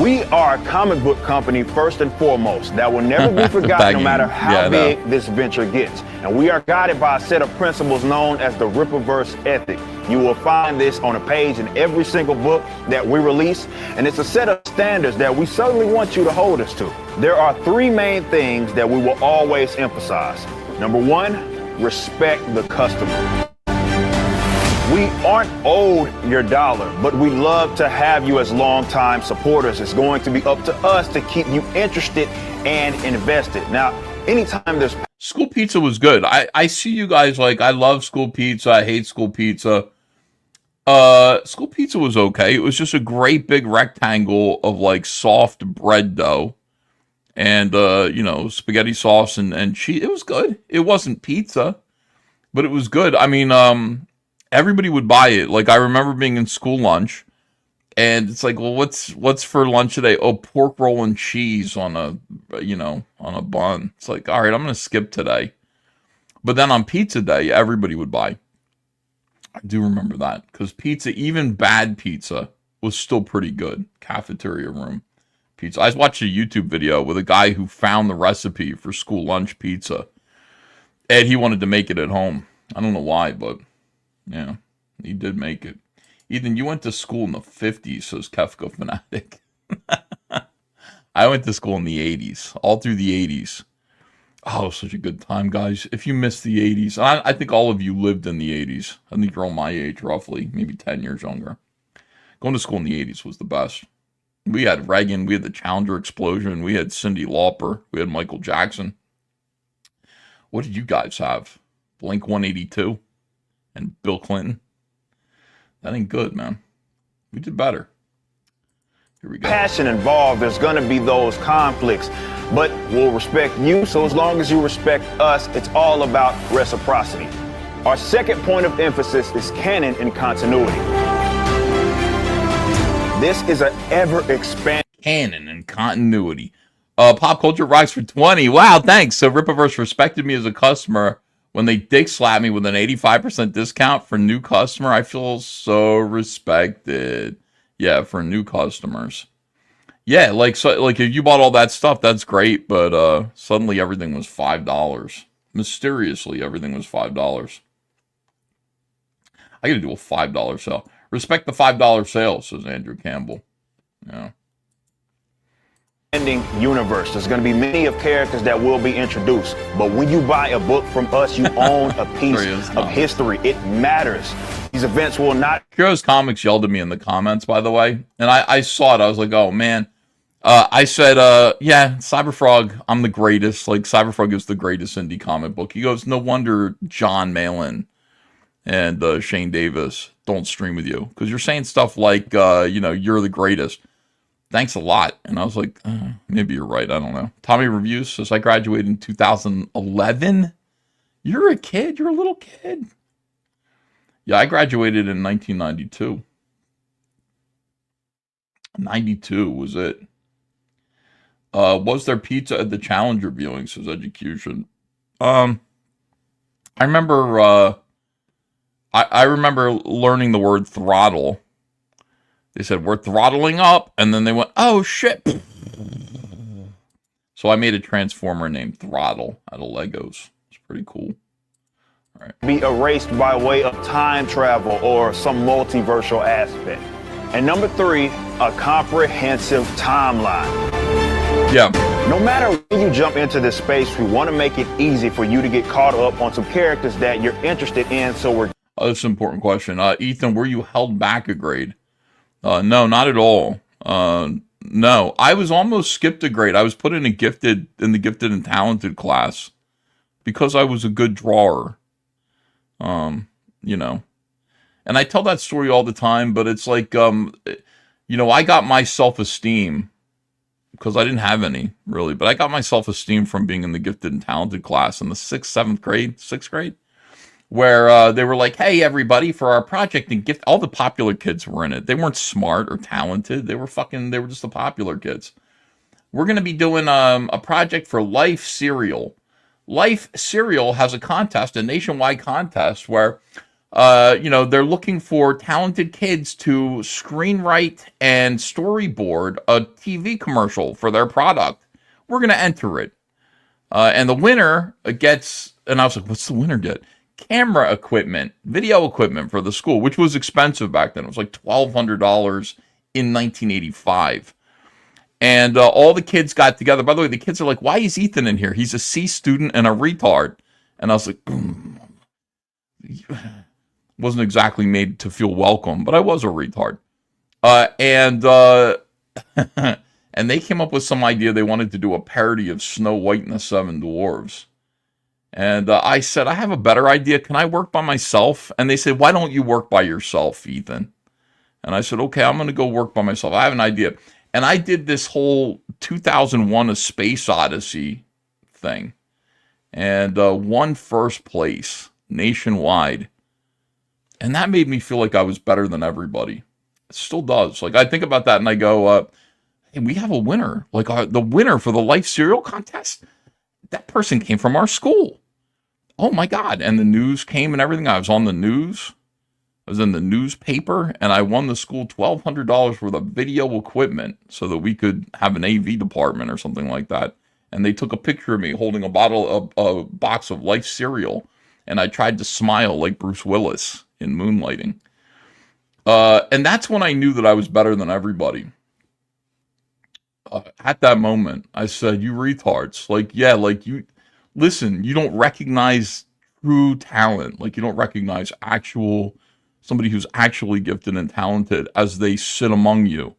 We are a comic book company first and foremost that will never be forgotten no matter how big this venture gets. And we are guided by a set of principles known as the Rippaverse ethic. You will find this on a page in every single book that we release, and it's a set of standards that we certainly want you to hold us to. There are three main things that we will always emphasize. Number one, respect the customer. We aren't owed your dollar, but we love to have you as longtime supporters. It's going to be up to us to keep you interested and invested. Now, anytime there's... School pizza was good. I see you guys like, I love school pizza. I hate school pizza. School pizza was okay. It was just a great big rectangle of like soft bread dough and, spaghetti sauce and cheese. It was good. It wasn't pizza, but it was good. I mean, everybody would buy it. Like, I remember being in school lunch, and it's like, well, what's for lunch today? Oh, pork roll and cheese on a bun. It's like, all right, I'm gonna skip today. But then on pizza day, everybody would buy. I do remember that because pizza, even bad pizza, was still pretty good. Cafeteria room pizza. I watched a YouTube video with a guy who found the recipe for school lunch pizza, and he wanted to make it at home. I don't know why, but. Yeah, he did make it. Ethan, you went to school in the 50s, says Kefka Fanatic. I went to school in the 80s, all through the 80s. Oh, such a good time, guys. If you missed the 80s, I think all of you lived in the 80s. I think you're all my age, roughly, maybe 10 years younger. Going to school in the 80s was the best. We had Reagan, we had the Challenger explosion, we had Cyndi Lauper, we had Michael Jackson. What did you guys have? Blink 182? And Bill Clinton. That ain't good, man. We did better. Here we go. Passion involved, there's going to be those conflicts, but we'll respect you. So as long as you respect us, it's all about reciprocity. Our second point of emphasis is canon and continuity. This is an ever-expanding canon and continuity. Pop Culture Rocks for 20. Wow, thanks. So Rippaverse respected me as a customer. When they dick slap me with an 85% discount for new customer, I feel so respected. Yeah, for new customers. Yeah, like if you bought all that stuff, that's great, but suddenly everything was $5. Mysteriously, everything was $5. I got to do a $5 sale. Respect the $5 sale, says Andrew Campbell. Yeah. Ending universe. There's going to be many of characters that will be introduced, but when you buy a book from us, you own a piece of history. It matters. These events will not. Heroes Comics yelled at me in the comments, by the way, and I saw it. I was like, oh man. I said, yeah, Cyberfrog, I'm the greatest. Like, Cyberfrog is the greatest indie comic book. He goes, no wonder John Malin and Shane Davis don't stream with you, because you're saying stuff like, you know, you're the greatest. Thanks a lot. And I was like, maybe you're right. I don't know. Tommy Reviews says, I graduated in 2011. You're a kid. You're a little kid. Yeah, I graduated in 1992. 92 was it. Was there pizza at the Challenger viewing, says Education. I remember, I remember learning the word throttle. They said, we're throttling up. And then they went, oh, shit. So I made a Transformer named Throttle out of Legos. It's pretty cool. All right. Be erased by way of time travel or some multiversal aspect. And number 3, a comprehensive timeline. Yeah. No matter when you jump into this space, we want to make it easy for you to get caught up on some characters that you're interested in. So we're... Oh, that's an important question. Ethan, were you held back a grade? No, not at all. No, I was almost skipped a grade. I was put in the gifted and talented class because I was a good drawer. You know, and I tell that story all the time, but it's like, you know, I got my self-esteem because I didn't have any really, but I got my self-esteem from being in the gifted and talented class in the 6th grade. Where they were like, hey, everybody, for our project and gift, all the popular kids were in it. They weren't smart or talented. They were just the popular kids. We're going to be doing a project for Life Cereal. Life Cereal has a contest, a nationwide contest, where, you know, they're looking for talented kids to screenwrite and storyboard a TV commercial for their product. We're going to enter it. And the winner gets, and I was like, what's the winner get? Camera equipment, video equipment for the school, which was expensive back then. It was like $1,200 in 1985. And all the kids got together. By the way, the kids are like, why is Ethan in here? He's a C student and a retard. And I was like, wasn't exactly made to feel welcome, but I was a retard. And they came up with some idea. They wanted to do a parody of Snow White and the Seven Dwarves. And I said, I have a better idea. Can I work by myself? And they said, why don't you work by yourself, Ethan? And I said, okay, I'm going to go work by myself. I have an idea. And I did this whole 2001 A Space Odyssey thing. And won first place nationwide. And that made me feel like I was better than everybody. It still does. Like, I think about that and I go, hey, we have a winner. Like, the winner for the Life Cereal contest, that person came from our school. Oh my God. And the news came and everything. I was on the news. I was in the newspaper and I won the school $1,200 worth of video equipment so that we could have an AV department or something like that. And they took a picture of me holding a box of Life Cereal. And I tried to smile like Bruce Willis in Moonlighting. And that's when I knew that I was better than everybody. At that moment, I said, you retards. Like, yeah, like you... Listen, you don't recognize true talent. Like, you don't recognize somebody who's actually gifted and talented as they sit among you.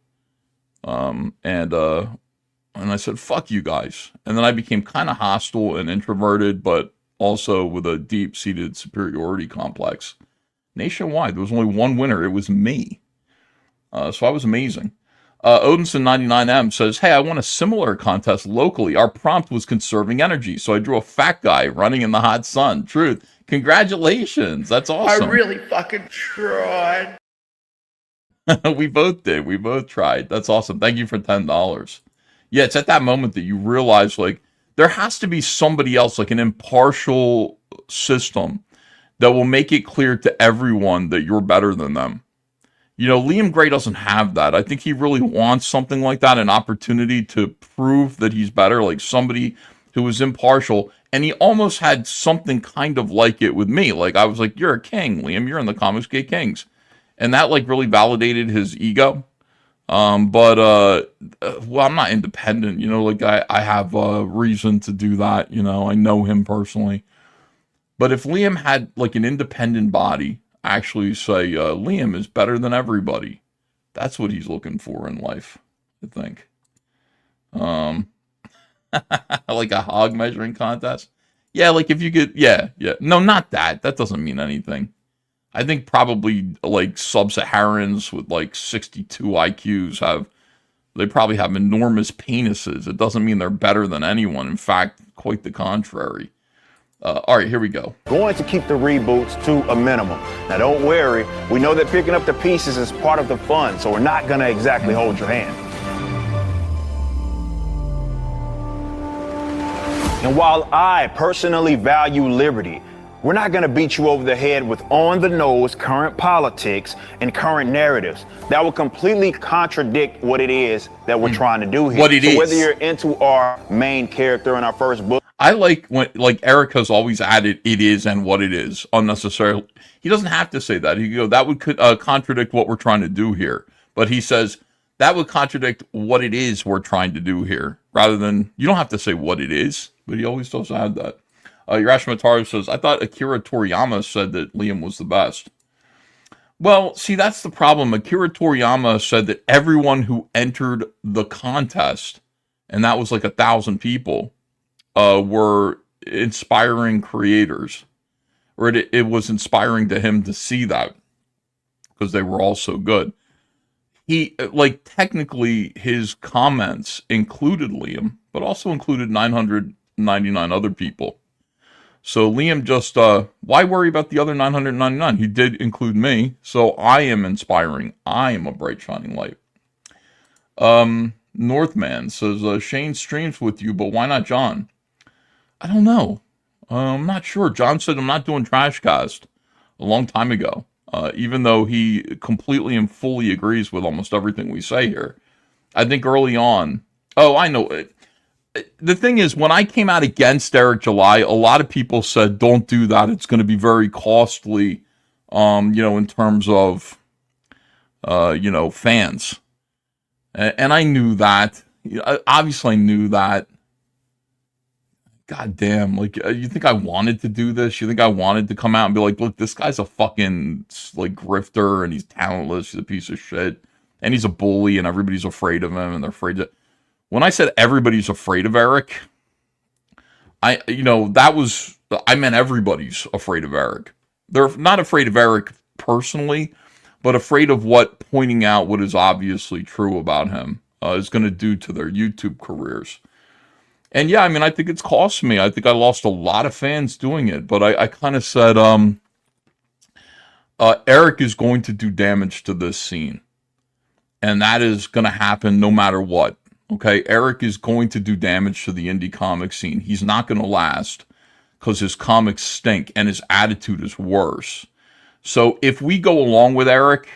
And I said, fuck you guys. And then I became kind of hostile and introverted, but also with a deep-seated superiority complex. Nationwide, there was only one winner. It was me. So I was amazing. Odinson99M says, hey, I won a similar contest locally. Our prompt was conserving energy, so I drew a fat guy running in the hot sun. Truth. Congratulations. That's awesome. I really fucking tried. We both did. We both tried. That's awesome. Thank you for $10. Yeah, it's at that moment that you realize, like, there has to be somebody else, like an impartial system that will make it clear to everyone that you're better than them. You know, Liam Gray doesn't have that. I think he really wants something like that, an opportunity to prove that he's better, like somebody who is impartial And he almost had something kind of like it with me. Like, I was like, you're a king, Liam. You're in the Comics Gay Kings. And that, like, really validated his ego. Well, I'm not independent, you know, like, I have a reason to do that, you know. I know him personally. But if Liam had, like, an independent body, actually say, Liam is better than everybody. That's what he's looking for in life, I think. Like a hog measuring contest. Yeah, like if you could, yeah. No, not that. That doesn't mean anything. I think probably like sub-Saharans with like 62 IQs they probably have enormous penises. It doesn't mean they're better than anyone. In fact, quite the contrary. All right, here we go. Going to keep the reboots to a minimum. Now, don't worry. We know that picking up the pieces is part of the fun, so we're not going to exactly hold your hand. And while I personally value liberty, we're not going to beat you over the head with on-the-nose current politics and current narratives that will completely contradict what it is that we're trying to do here. What it is. Whether you're into our main character in our first book, I like when, like, Eric has always added "it is" and "what it is" unnecessarily. He doesn't have to say that. He could go, that would contradict what we're trying to do here. But he says that would contradict what it is we're trying to do here, rather than, you don't have to say what it is. But he always does add that. Yurashimataru says, I thought Akira Toriyama said that Liam was the best. Well, see, that's the problem. Akira Toriyama said that everyone who entered the contest, and that was like 1,000 people, were inspiring creators. Or it was inspiring to him to see that, because they were all so good. He, like, technically, his comments included Liam, but also included 999 other people. So Liam just, why worry about the other 999? He did include me, so I am inspiring. I am a bright, shining light. Northman says, Shane streams with you, but why not John? I don't know. I'm not sure. John said I'm not doing TRASHCAST a long time ago, even though he completely and fully agrees with almost everything we say here. I think early on, I know it. The thing is, when I came out against Eric July, a lot of people said, don't do that. It's going to be very costly, in terms of, fans. And I knew that. Obviously, I knew that. God damn, like, you think I wanted to do this? You think I wanted to come out and be like, look, this guy's a fucking, like, grifter, and he's talentless, he's a piece of shit, and he's a bully, and everybody's afraid of him, and they're afraid to... When I said everybody's afraid of Eric, I meant everybody's afraid of Eric. They're not afraid of Eric personally, but afraid of what pointing out what is obviously true about him is going to do to their YouTube careers. And yeah, I mean, I think it's cost me. I think I lost a lot of fans doing it, but I kind of said, Eric is going to do damage to this scene. And that is going to happen no matter what. Okay, Eric is going to do damage to the indie comic scene. He's not going to last because his comics stink and his attitude is worse. So if we go along with Eric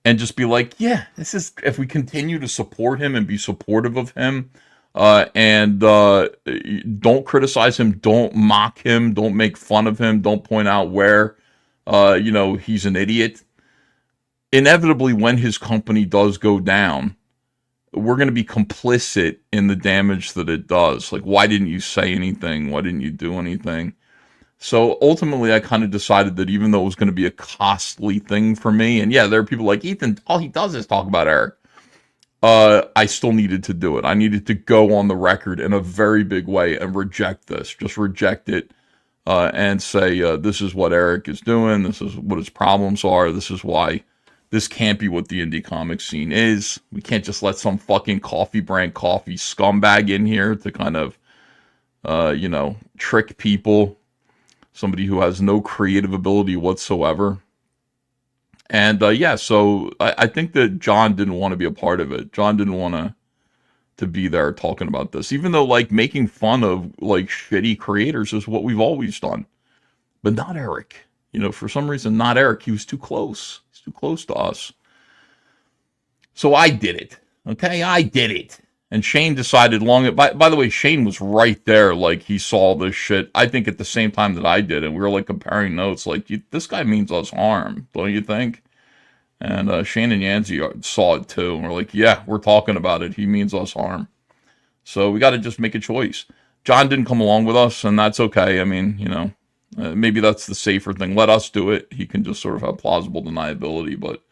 and just be like, yeah, if we continue to support him and be supportive of him, and don't criticize him, don't mock him, don't make fun of him, don't point out where, he's an idiot. Inevitably, when his company does go down, we're going to be complicit in the damage that it does. Like, why didn't you say anything? Why didn't you do anything? So ultimately, I kind of decided that even though it was going to be a costly thing for me, and yeah, there are people like, Ethan, all he does is talk about Eric. I still needed to do it. I needed to go on the record in a very big way and reject this. Just reject it and say, this is what Eric is doing. This is what his problems are. This is why this can't be what the indie comic scene is. We can't just let some fucking coffee brand coffee scumbag in here to kind of, trick people. Somebody who has no creative ability whatsoever. And so I think that John didn't want to be a part of it. John didn't want to be there talking about this, even though, like, making fun of, like, shitty creators is what we've always done. But not Eric. For some reason, not Eric. He was too close. He's too close to us. So I did it. Okay, I did it. And Shane decided by the way, Shane was right there. Like, he saw this shit, I think, at the same time that I did. And we were, like, comparing notes. Like, this guy means us harm, don't you think? And Shane and Yancy saw it, too. And we're like, yeah, we're talking about it. He means us harm. So we got to just make a choice. John didn't come along with us, and that's okay. I mean, you know, maybe that's the safer thing. Let us do it. He can just sort of have plausible deniability. But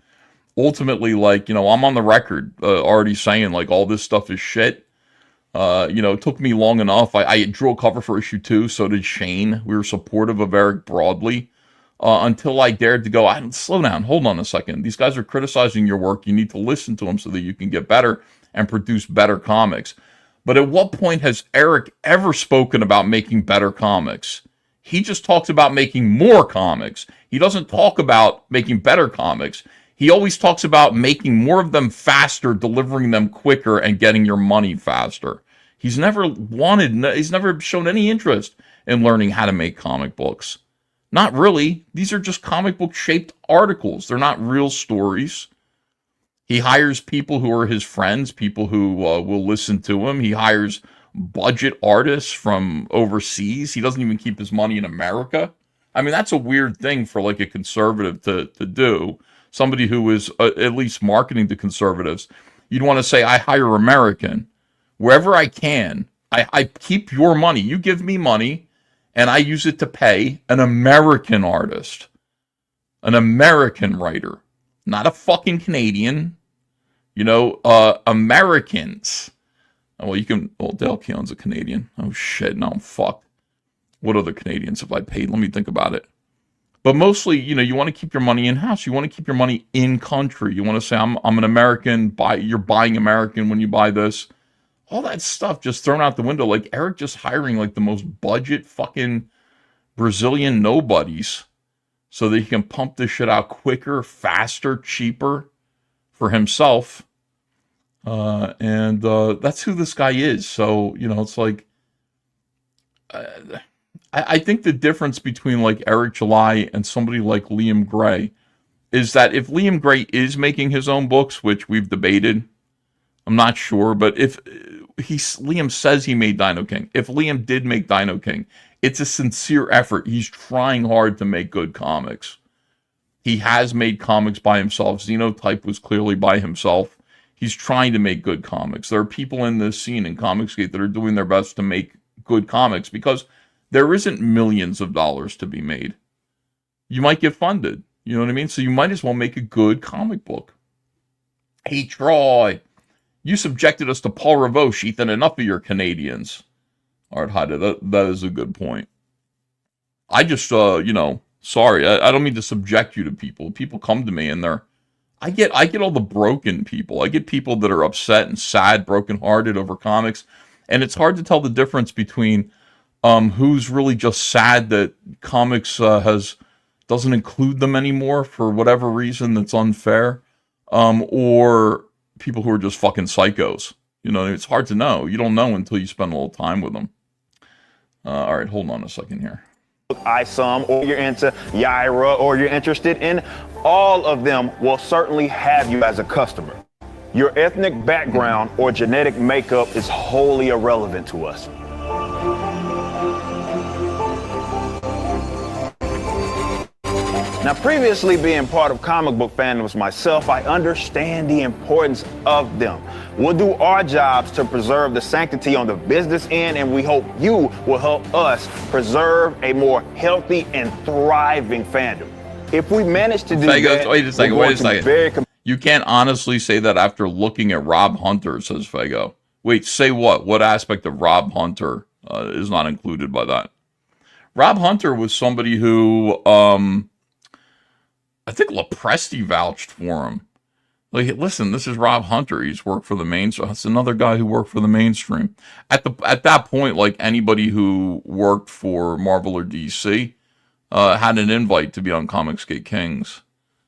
ultimately, like, you know, I'm on the record already saying, like, all this stuff is shit. You know, it took me long enough. I drew a cover for issue 2. So did Shane. We were supportive of Eric broadly until I dared to go, slow down. Hold on a second. These guys are criticizing your work. You need to listen to them so that you can get better and produce better comics. But at what point has Eric ever spoken about making better comics? He just talks about making more comics. He doesn't talk about making better comics. He always talks about making more of them faster, delivering them quicker, and getting your money faster. He's never shown any interest in learning how to make comic books. Not really. These are just comic book shaped articles. They're not real stories. He hires people who are his friends, people who will listen to him. He hires budget artists from overseas. He doesn't even keep his money in America. I mean, that's a weird thing for like a conservative to do. Somebody who is at least marketing to conservatives. You'd want to say, I hire American. Wherever I can, I keep your money. You give me money, and I use it to pay an American artist. An American writer. Not a fucking Canadian. You know, Americans. Oh, well, Dale Keown's a Canadian. Oh, shit, no, I'm fucked. What other Canadians have I paid? Let me think about it. But mostly, you know, you want to keep your money in-house. You want to keep your money in-country. You want to say, I'm an American. You're buying American when you buy this. All that stuff just thrown out the window. Like, Eric just hiring, like, the most budget fucking Brazilian nobodies so that he can pump this shit out quicker, faster, cheaper for himself. And that's who this guy is. So, you know, it's like, I think the difference between like Eric July and somebody like Liam Gray is that if Liam Gray is making his own books, which we've debated, I'm not sure, but if Liam says he made Dino King, if Liam did make Dino King, it's a sincere effort. He's trying hard to make good comics. He has made comics by himself. Xenotype was clearly by himself. He's trying to make good comics. There are people in this scene in Comicsgate that are doing their best to make good comics because there isn't millions of dollars to be made. You might get funded. You know what I mean? So you might as well make a good comic book. Hey, Troy, you subjected us to Paul Revaux, Ethan. Enough of your Canadians. All right, Hyde, that is a good point. I just, you know, sorry, I don't mean to subject you to people. People come to me and I get all the broken people. I get people that are upset and sad, brokenhearted over comics. And it's hard to tell the difference between who's really just sad that comics doesn't include them anymore for whatever reason that's unfair, or people who are just fucking psychos. You know, it's hard to know. You don't know until you spend a little time with them. All right, hold on a second here. ISOM, or you're into Yaira, or you're interested in all of them, will certainly have you as a customer. Your ethnic background or genetic makeup is wholly irrelevant to us. Now, previously being part of comic book fandoms myself, I understand the importance of them. We'll do our jobs to preserve the sanctity on the business end, and we hope you will help us preserve a more healthy and thriving fandom. If we manage to do that, wait a second. You can't honestly say that after looking at Rob Hunter, says Fago. Wait, say what? What aspect of Rob Hunter is not included by that? Rob Hunter was somebody who, I think Lopresti vouched for him. Like, listen, this is Rob Hunter. He's worked for the mainstream. That's another guy who worked for the mainstream. At that point, like anybody who worked for Marvel or DC had an invite to be on Comicsgate Kings.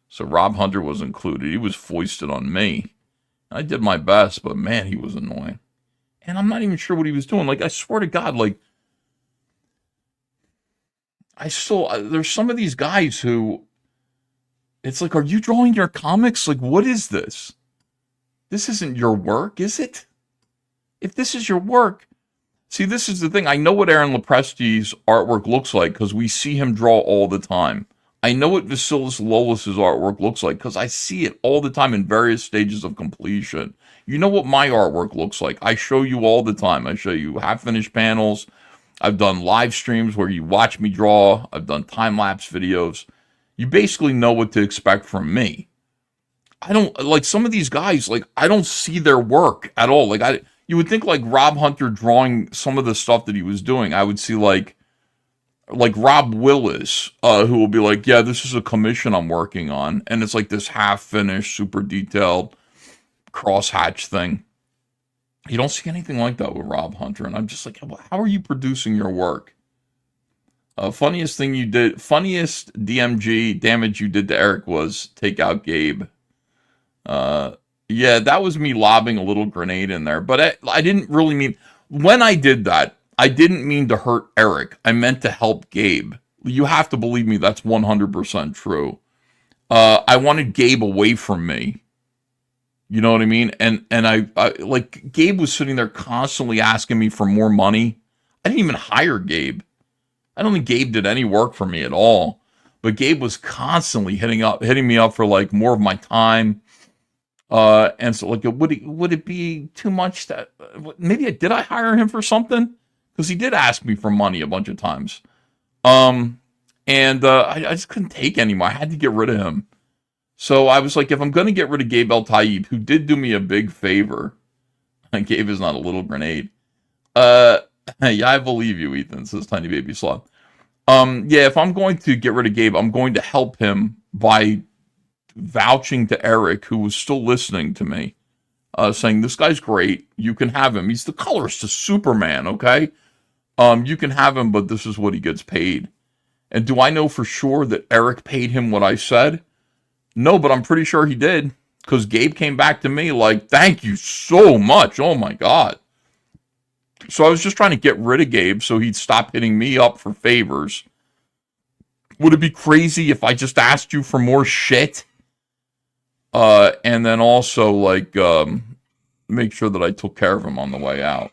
So Rob Hunter was included. He was foisted on me. I did my best, but man, he was annoying. And I'm not even sure what he was doing. Like, I swear to God, like, there's some of these guys who, it's like, are you drawing your comics? Like, what is this? This isn't your work, is it? if this is your work, see, this is the thing. I know what Aaron Lepresti's artwork looks like because we see him draw all the time. I know what Vasilis Lolis's artwork looks like because I see it all the time in various stages of completion. You know what my artwork looks like. I show you all the time. I show you half-finished panels. I've done live streams where you watch me draw. I've done time-lapse videos. You basically know what to expect from me. I don't, like, some of these guys, like, I don't see their work at all. Like, you would think, like, Rob Hunter drawing some of the stuff that he was doing, I would see, like Rob Willis, who will be like, yeah, this is a commission I'm working on. And it's like this half-finished, super detailed crosshatch thing. You don't see anything like that with Rob Hunter. And I'm just like, how are you producing your work? Funniest DMG damage you did to Eric was take out Gabe. Yeah, that was me lobbing a little grenade in there. But I didn't really mean... When I did that, I didn't mean to hurt Eric. I meant to help Gabe. You have to believe me, that's 100% true. I wanted Gabe away from me. You know what I mean? And I like, Gabe was sitting there constantly asking me for more money. I didn't even hire Gabe. I don't think Gabe did any work for me at all. But Gabe was constantly hitting me up for like more of my time. And so like, would it be too much that maybe did I hire him for something? Because he did ask me for money a bunch of times. I just couldn't take anymore. I had to get rid of him. So I was like, if I'm going to get rid of Gabe El Taib, who did do me a big favor. Gabe is not a little grenade. Yeah, I believe you, Ethan, says Tiny Baby Sloth. Yeah, if I'm going to get rid of Gabe, I'm going to help him by vouching to Eric, who was still listening to me, saying, this guy's great. You can have him. He's the colorist to Superman, okay? You can have him, but this is what he gets paid. And do I know for sure that Eric paid him what I said? No, but I'm pretty sure he did. Because Gabe came back to me like, thank you so much. Oh, my God. So I was just trying to get rid of Gabe so he'd stop hitting me up for favors. Would it be crazy if I just asked you for more shit? And then also, like, make sure that I took care of him on the way out.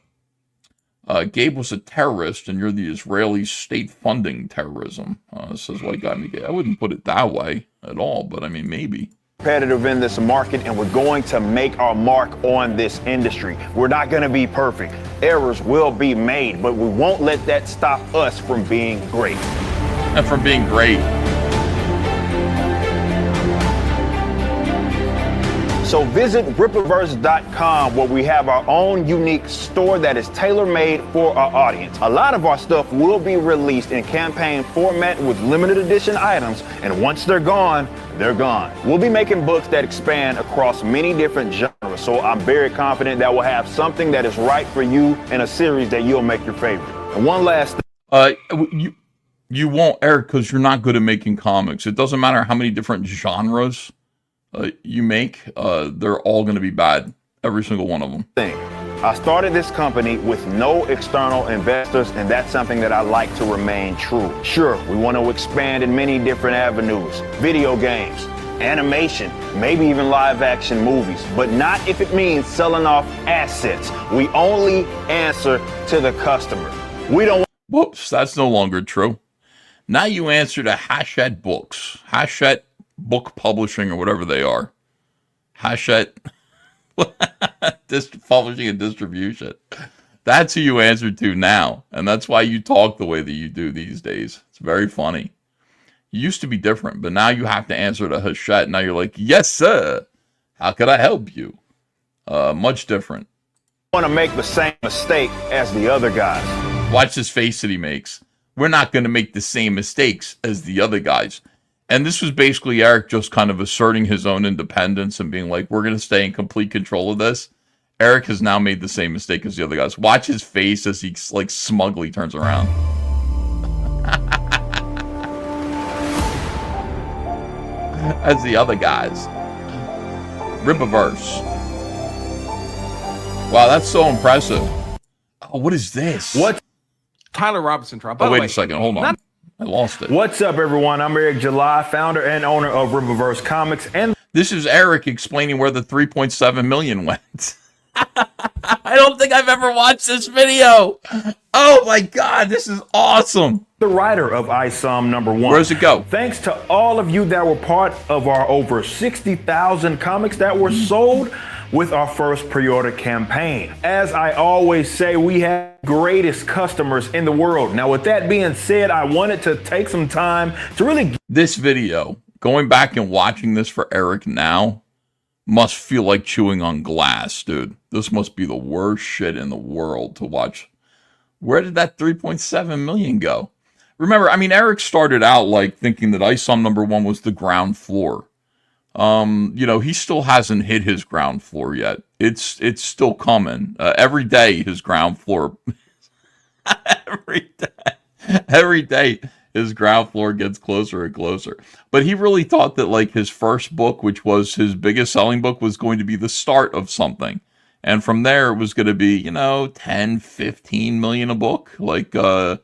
Gabe was a terrorist, and you're the Israeli state funding terrorism, says White Guy McGay. I wouldn't put it that way at all, but I mean, maybe. Competitive in this market, and we're going to make our mark on this industry. We're not going to be perfect. Errors will be made, but we won't let that stop us from being great. And from being great. So visit Rippaverse.com, where we have our own unique store that is tailor-made for our audience. A lot of our stuff will be released in campaign format with limited edition items, and once they're gone, they're gone. We'll be making books that expand across many different genres, so I'm very confident that we'll have something that is right for you in a series that you'll make your favorite. And one last thing. You won't, Eric, because you're not good at making comics. It doesn't matter how many different genres you make, they're all going to be bad. Every single one of them. I started this company with no external investors, and that's something that I like to remain true. Sure, we want to expand in many different avenues, video games, animation, maybe even live action movies, but not if it means selling off assets. We only answer to the customer. We don't. Whoops, that's no longer true. Now you answer to Hachette Books. Hachette Book Publishing, or whatever they are. Hachette Publishing and Distribution. That's who you answer to now. And that's why you talk the way that you do these days. It's very funny. You used to be different, but now you have to answer to Hachette. Now you're like, yes, sir. How could I help you? Much different. Want to make the same mistake as the other guys. Watch this face that he makes. We're not going to make the same mistakes as the other guys. And this was basically Eric just kind of asserting his own independence and being like, we're going to stay in complete control of this. Eric has now made the same mistake as the other guys. Watch his face as he like smugly turns around. As the other guys. Rippaverse. Wow, that's so impressive. Oh, what is this? What? Tyler Robinson drop. Oh, wait a second. Hold on. I lost it. What's up, everyone? I'm Eric July, founder and owner of Rippaverse Comics. And this is Eric explaining where the 3.7 million went. I don't think I've ever watched this video. Oh my God, this is awesome. The writer of ISOM #1. Where does it go? Thanks to all of you that were part of our over 60,000 comics that were sold with our first pre-order campaign. As I always say, we have greatest customers in the world. Now, with that being said, I wanted to take some time to really... This video, going back and watching this for Eric now, must feel like chewing on glass, dude. This must be the worst shit in the world to watch. Where did that 3.7 million go? Remember, I mean, Eric started out like thinking that ISOM #1 was the ground floor. You know, he still hasn't hit his ground floor yet. It's still coming. Every day his ground floor every day his ground floor gets closer and closer. But he really thought that like his first book, which was his biggest selling book, was going to be the start of something. And from there it was going to be, you know, 10, 15 million a book. Like we're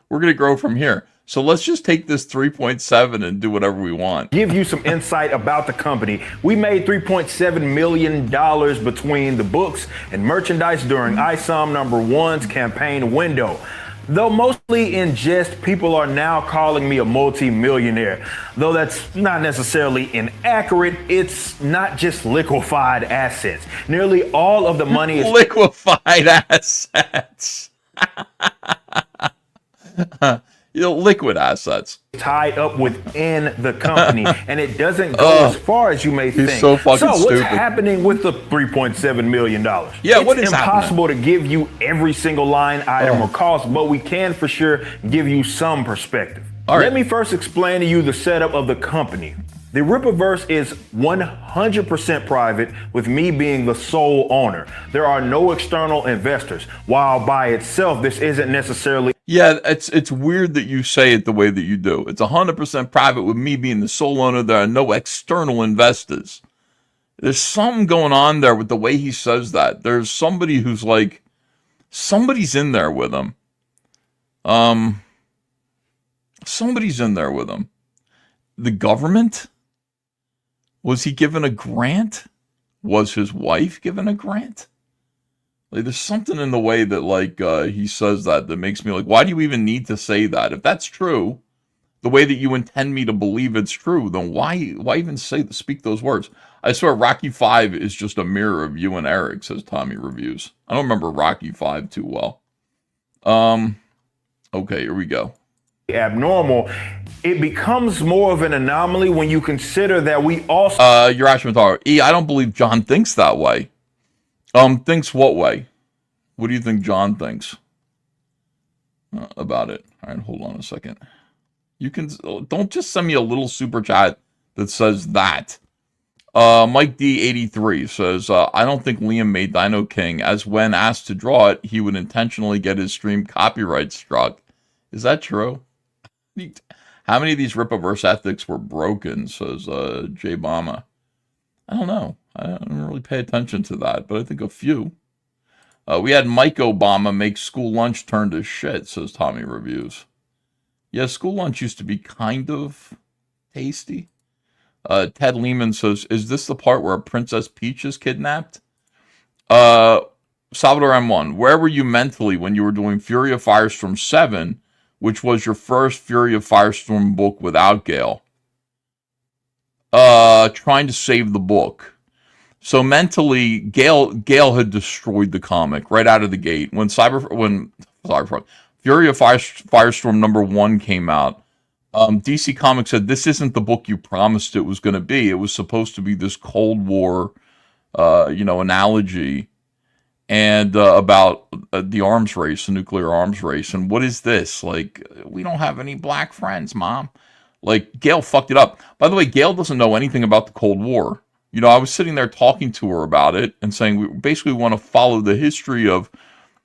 going to grow from here. So let's just take this 3.7 and do whatever we want. Give you some insight about the company. We made $3.7 million between the books and merchandise during ISOM #1's campaign window. Though mostly in jest, people are now calling me a multi-millionaire. Though that's not necessarily inaccurate, it's not just liquefied assets. Nearly all of the money is liquefied assets. You know, liquid assets tied up within the company, and it doesn't go as far as you may think. He's so fucking what's stupid. happening with the $3.7 million? Yeah, what is It's impossible to give you every single line item or cost, but we can for sure give you some perspective. All right. Let me first explain to you the setup of the company. The Rippaverse is 100% private, with me being the sole owner. There are no external investors. While by itself, this isn't necessarily... Yeah, it's weird that you say it the way that you do. It's 100% private with me being the sole owner. There are no external investors. There's something going on there with the way he says that. There's somebody who's like, somebody's in there with him. Somebody's in there with him. The government? Was he given a grant? Was his wife given a grant? Like, there's something in the way that, like, he says that makes me like, why do you even need to say that? If that's true, the way that you intend me to believe it's true, then why even speak those words? I swear Rocky 5 is just a mirror of you and Eric, says Tommy Reviews. I don't remember Rocky 5 too well. Okay, here we go. Abnormal. It becomes more of an anomaly when you consider that we also... Urashi I don't believe John thinks that way. Thinks what way? What do you think John thinks about it? All right, hold on a second. You can... Don't just send me a little super chat that says that. Mike D83 says, I don't think Liam made Dino King, as when asked to draw it, he would intentionally get his stream copyright struck. Is that true? How many of these Rippaverse ethics were broken, says Jay Bama. I don't know. I don't really pay attention to that, but I think a few. We had Mike Obama make school lunch turn to shit, says Tommy Reviews. Yeah, school lunch used to be kind of tasty. Ted Lehman says, is this the part where Princess Peach is kidnapped? Salvador M1, where were you mentally when you were doing Fury of Firestorm 7, which was your first Fury of Firestorm book without Gale? Trying to save the book. So mentally, Gale had destroyed the comic right out of the gate. When Fury of Firestorm #1 came out, DC Comics said, this isn't the book you promised it was going to be. It was supposed to be this Cold War, analogy, and about the arms race, the nuclear arms race. And what is this? Like, we don't have any black friends, Mom. Like, Gale fucked it up. By the way, Gale doesn't know anything about the Cold War. You know, I was sitting there talking to her about it and saying we basically want to follow the history of,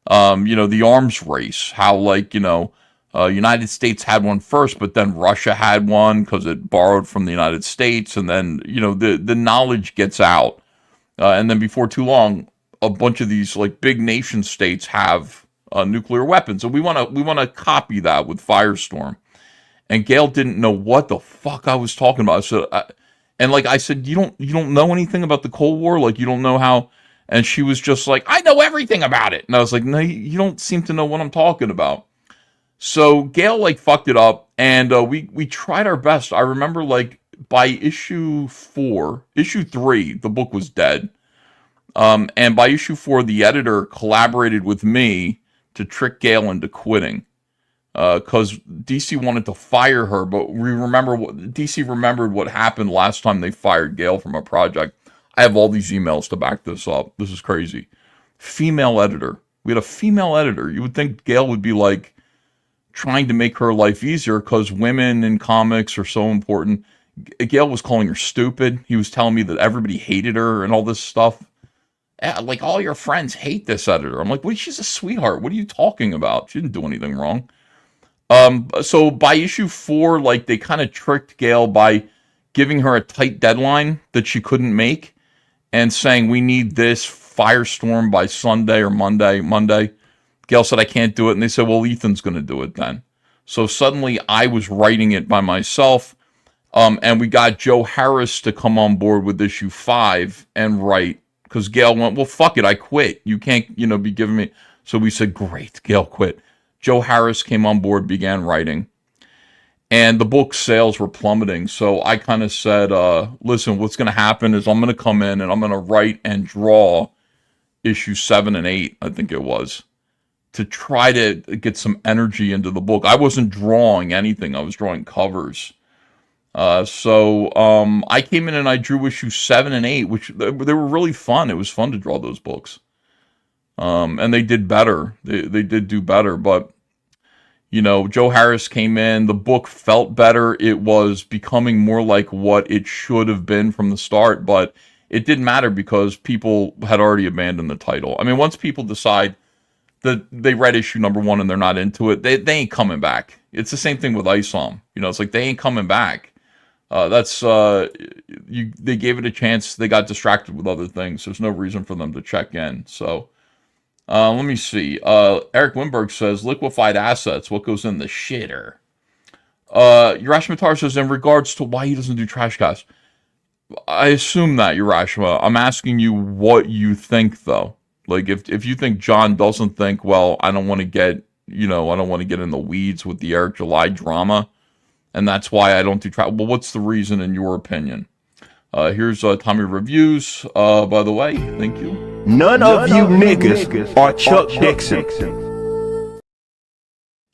the arms race. How, United States had one first, but then Russia had one because it borrowed from the United States. And then, the knowledge gets out. And then before too long, a bunch of these, big nation states have nuclear weapons. And we want to copy that with Firestorm. And Gale didn't know what the fuck I was talking about. I said, you don't know anything about the Cold War? Like, you don't know how And she was just like, I know everything about it. And I was like, no, you don't seem to know what I'm talking about. So Gail like fucked it up, and we tried our best. I remember like by issue 3, the book was dead. And by issue 4, the editor collaborated with me to trick Gail into quitting. Because DC wanted to fire her, but DC remembered what happened last time they fired Gail from a project. I have all these emails to back this up. This is crazy. Female editor. We had a female editor. You would think Gail would be like trying to make her life easier because women in comics are so important. Gail was calling her stupid. He was telling me that everybody hated her and all this stuff. Like, all your friends hate this editor. I'm like, well, she's a sweetheart. What are you talking about? She didn't do anything wrong. So by issue 4, like, they kind of tricked Gail by giving her a tight deadline that she couldn't make and saying, we need this Firestorm by Sunday or Monday. Gail said, I can't do it. And they said, well, Ethan's going to do it then. So suddenly I was writing it by myself. And we got Joe Harris to come on board with issue 5 and write. Because Gail went, well, fuck it, I quit. You can't, be giving me. So we said, great, Gail quit. Joe Harris came on board, began writing. And the book sales were plummeting. So I kind of said, listen, what's going to happen is I'm going to come in and I'm going to write and draw issue 7 and 8, I think it was, to try to get some energy into the book. I wasn't drawing anything. I was drawing covers. So I came in and I drew issue 7 and 8, which they were really fun. It was fun to draw those books. And they did better. They did do better, but Joe Harris came in, the book felt better. It was becoming more like what it should have been from the start, but it didn't matter because people had already abandoned the title. I mean, once people decide that they read issue number 1 and they're not into it, they ain't coming back. It's the same thing with ISOM. It's like they ain't coming back. They gave it a chance. They got distracted with other things. There's no reason for them to check in. So let me see. Eric Winberg says, liquefied assets. What goes in the shitter? Urashima says, in regards to why he doesn't do TRASHCAST. I assume that, Urashima. I'm asking you what you think, though. Like, if you think John doesn't think, well, I don't want to get, I don't want to get in the weeds with the Eric July drama, and that's why I don't do well, what's the reason in your opinion? Here's Tommy Reviews, by the way. Thank you. None of you niggas are Chuck Dixon.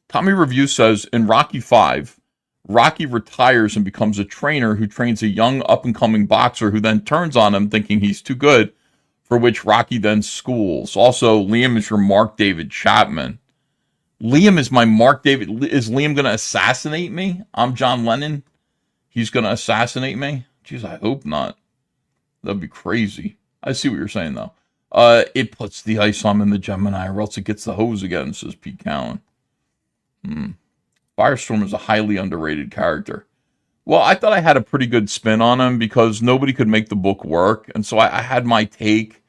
Tommy Reviews says, in Rocky 5, Rocky retires and becomes a trainer who trains a young up-and-coming boxer who then turns on him thinking he's too good, for which Rocky then schools. Also, Liam is your Mark David Chapman. Liam is my Mark David. Is Liam going to assassinate me? I'm John Lennon. He's going to assassinate me? Jeez, I hope not. That'd be crazy. I see what you're saying, though. It puts the ice on in the Gemini, or else it gets the hose again, says Pete Cowan. Firestorm is a highly underrated character. Well, I thought I had a pretty good spin on him because nobody could make the book work. And so I had my take.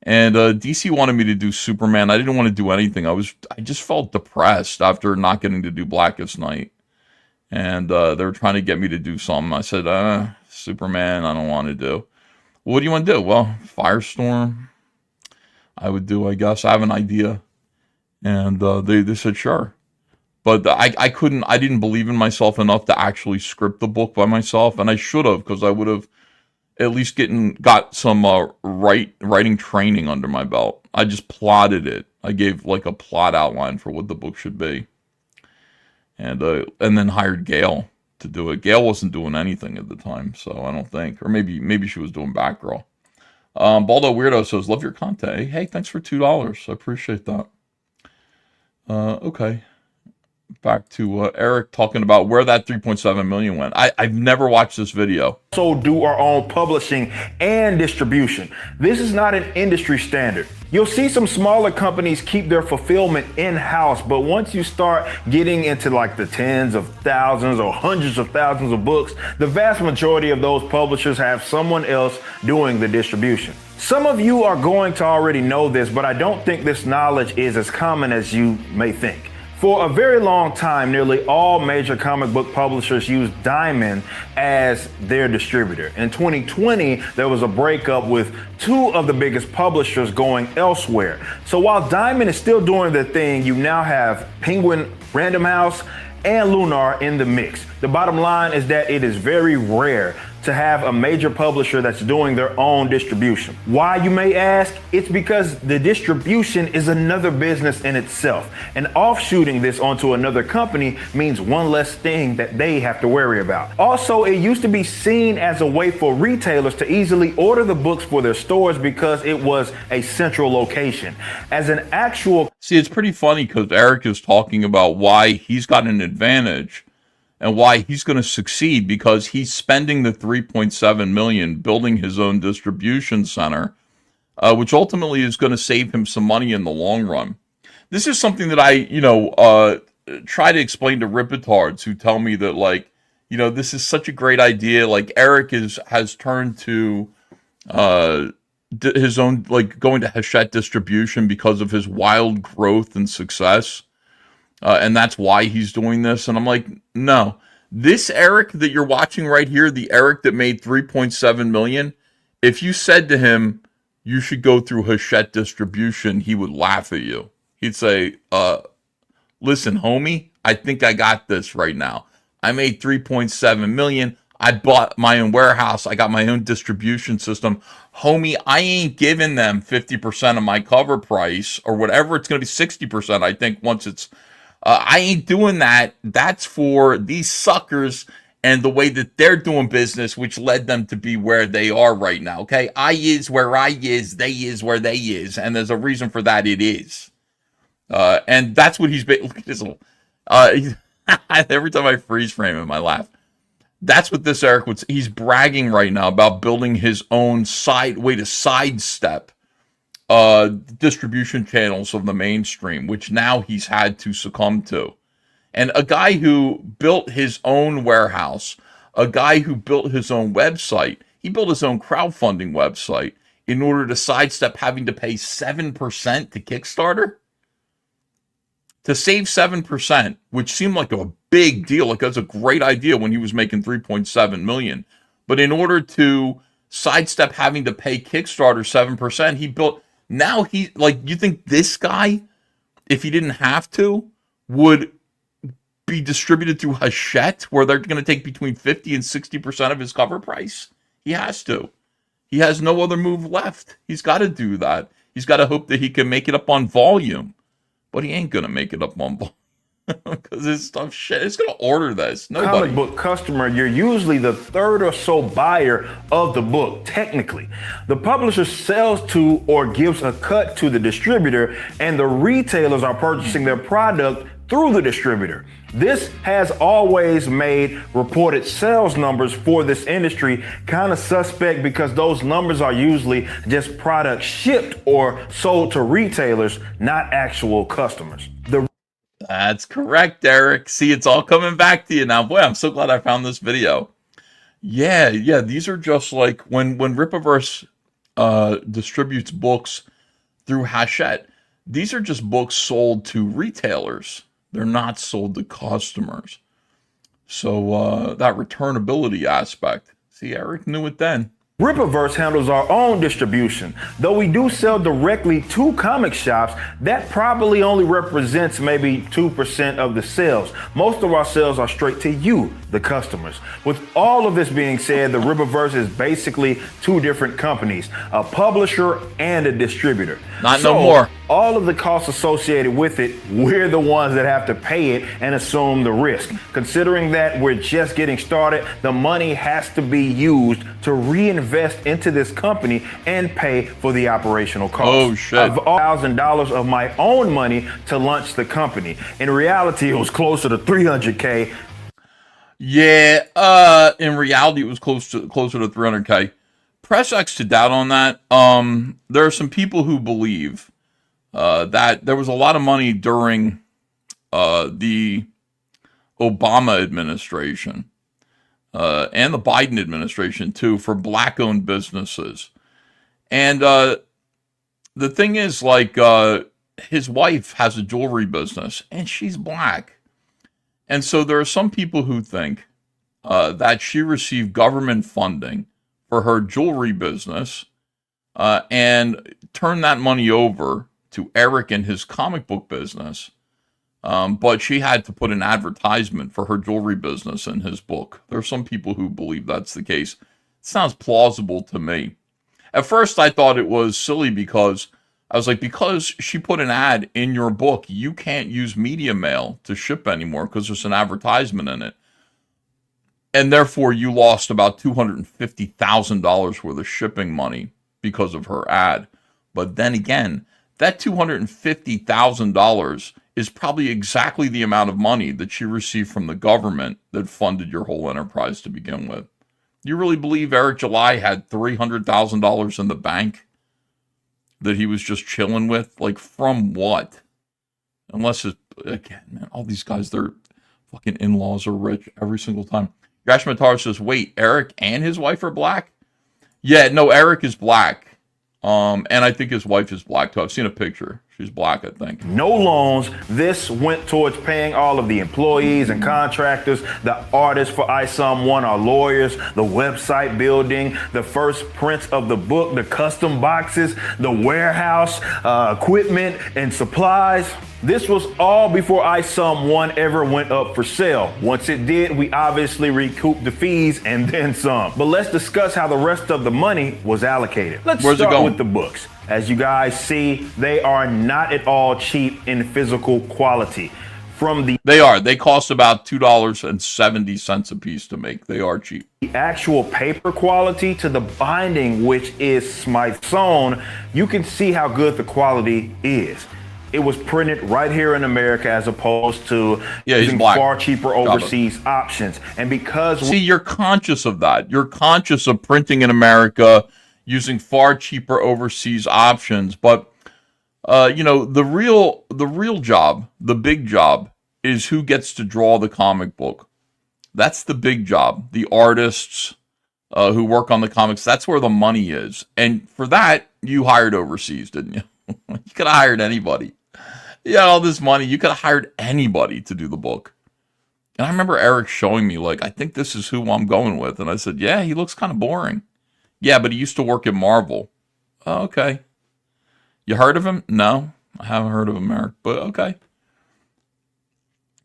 And DC wanted me to do Superman. I didn't want to do anything. I just felt depressed after not getting to do Blackest Night. And they were trying to get me to do something. I said, Superman, I don't want to do. What do you want to do? Well, Firestorm, I would do, I guess. I have an idea. And they said, sure. But I didn't believe in myself enough to actually script the book by myself. And I should have, because I would have at least got some writing training under my belt. I just plotted it. I gave like a plot outline for what the book should be. And then hired Gail to do it. Gail wasn't doing anything at the time, so I don't think. Or maybe she was doing Batgirl. Baldo Weirdo says, love your content. Hey, thanks for $2. I appreciate that. Okay. Back to Eric talking about where that 3.7 million went. I've never watched this video. So do our own publishing and distribution. This is not an industry standard. You'll see some smaller companies keep their fulfillment in-house, but once you start getting into like the tens of thousands or hundreds of thousands of books, the vast majority of those publishers have someone else doing the distribution. Some of you are going to already know this, but I don't think this knowledge is as common as you may think. For a very long time, nearly all major comic book publishers used Diamond as their distributor. In 2020, there was a breakup with two of the biggest publishers going elsewhere. So while Diamond is still doing their thing, you now have Penguin Random House and Lunar in the mix. The bottom line is that it is very rare to have a major publisher that's doing their own distribution. Why, you may ask? It's because the distribution is another business in itself, and offshooting this onto another company means one less thing that they have to worry about. Also, it used to be seen as a way for retailers to easily order the books for their stores because it was a central location. As an actual... See, it's pretty funny because Eric is talking about why he's got an advantage and why he's going to succeed, because he's spending the $3.7 million building his own distribution center, which ultimately is going to save him some money in the long run. This is something that I, try to explain to ripitards who tell me that, like, this is such a great idea. Like, Eric has turned to his own, like, going to Hachette distribution because of his wild growth and success. And that's why he's doing this. And I'm like, no, this Eric that you're watching right here, the Eric that made $3.7 million, if you said to him, you should go through Hachette distribution, he would laugh at you. He'd say, listen, homie, I think I got this right now. I made $3.7 million. I bought my own warehouse. I got my own distribution system. Homie, I ain't giving them 50% of my cover price or whatever. It's going to be 60%, I think, once it's... I ain't doing that. That's for these suckers and the way that they're doing business, which led them to be where they are right now, okay? I is where I is, they is where they is, and there's a reason for that. It is. And that's what he's been... Look at this little... every time I freeze frame him, I laugh. That's what this Eric would say. He's bragging right now about building his own way to sidestep distribution channels of the mainstream, which now he's had to succumb to. And a guy who built his own warehouse, a guy who built his own website, he built his own crowdfunding website in order to sidestep having to pay 7% to Kickstarter. To save 7%, which seemed like a big deal, like that's a great idea when he was making $3.7 million. But in order to sidestep having to pay Kickstarter 7%, he built... Now he, like, you think this guy, if he didn't have to, would be distributed through Hachette, where they're going to take between 50 and 60% of his cover price? He has to. He has no other move left. He's got to do that. He's got to hope that he can make it up on volume. But he ain't going to make it up on volume. Because his stuff shit. It's going to order this. Nobody. Comic book customer, you're usually the third or so buyer of the book, technically. The publisher sells to or gives a cut to the distributor, and the retailers are purchasing their product through the distributor. This has always made reported sales numbers for this industry kind of suspect, because those numbers are usually just products shipped or sold to retailers, not actual customers. That's correct, Eric. See, it's all coming back to you now. Boy, I'm so glad I found this video. Yeah, these are just like when Rippaverse distributes books through Hachette, these are just books sold to retailers. They're not sold to customers. So that returnability aspect. See, Eric knew it then. Rippaverse handles our own distribution. Though we do sell directly to comic shops, that probably only represents maybe 2% of the sales. Most of our sales are straight to you, the customers. With all of this being said, the Rippaverse is basically two different companies, a publisher and a distributor. No more. All of the costs associated with it, we're the ones that have to pay it and assume the risk. Considering that we're just getting started, the money has to be used to reinvest into this company and pay for the operational costs. Oh, shit. I've $1,000 of my own money to launch the company. In reality, it was closer to $300K. Yeah, in reality, it was closer to $300K. Press X to doubt on that. There are some people who believe that there was a lot of money during the Obama administration and the Biden administration too for black-owned businesses. And the thing is, like, his wife has a jewelry business, and she's black. And so there are some people who think that she received government funding for her jewelry business and turned that money over to Eric and his comic book business. But she had to put an advertisement for her jewelry business in his book. There are some people who believe that's the case. It sounds plausible to me. At first, I thought it was silly because I was like, because she put an ad in your book, you can't use media mail to ship anymore because there's an advertisement in it. And therefore, you lost about $250,000 worth of shipping money because of her ad. But then again, that $250,000 is probably exactly the amount of money that she received from the government that funded your whole enterprise to begin with. You really believe Eric July had $300,000 in the bank that he was just chilling with? Like, from what? Unless it's, again, man, all these guys, their fucking in-laws are rich every single time. Gash Matar says, wait, Eric and his wife are black? Yeah, no, Eric is black. And I think his wife is black too. I've seen a picture. She's black, I think. No loans. This went towards paying all of the employees and contractors. The artists for ISOM 1 are lawyers. The website building, the first prints of the book, the custom boxes, the warehouse, equipment and supplies. This was all before ISOM 1 ever went up for sale. Once it did, we obviously recouped the fees and then some. But let's discuss how the rest of the money was allocated. Let's start with the books. As you guys see, they are not at all cheap in physical quality. They cost about $2.70 a piece to make. They are cheap. The actual paper quality to the binding, which is Smythe's own, you can see how good the quality is. It was printed right here in America as opposed to using far cheaper overseas options. And because you're conscious of that. You're conscious of printing in America using far cheaper overseas options. But the real job, the big job, is who gets to draw the comic book. That's the big job. The artists who work on the comics, that's where the money is. And for that, you hired overseas, didn't you? You could have hired anybody. You had all this money. You could have hired anybody to do the book. And I remember Eric showing me, like, I think this is who I'm going with. And I said, yeah, he looks kind of boring. Yeah, but he used to work at Marvel. Oh, okay. You heard of him? No, I haven't heard of him, Eric. But okay.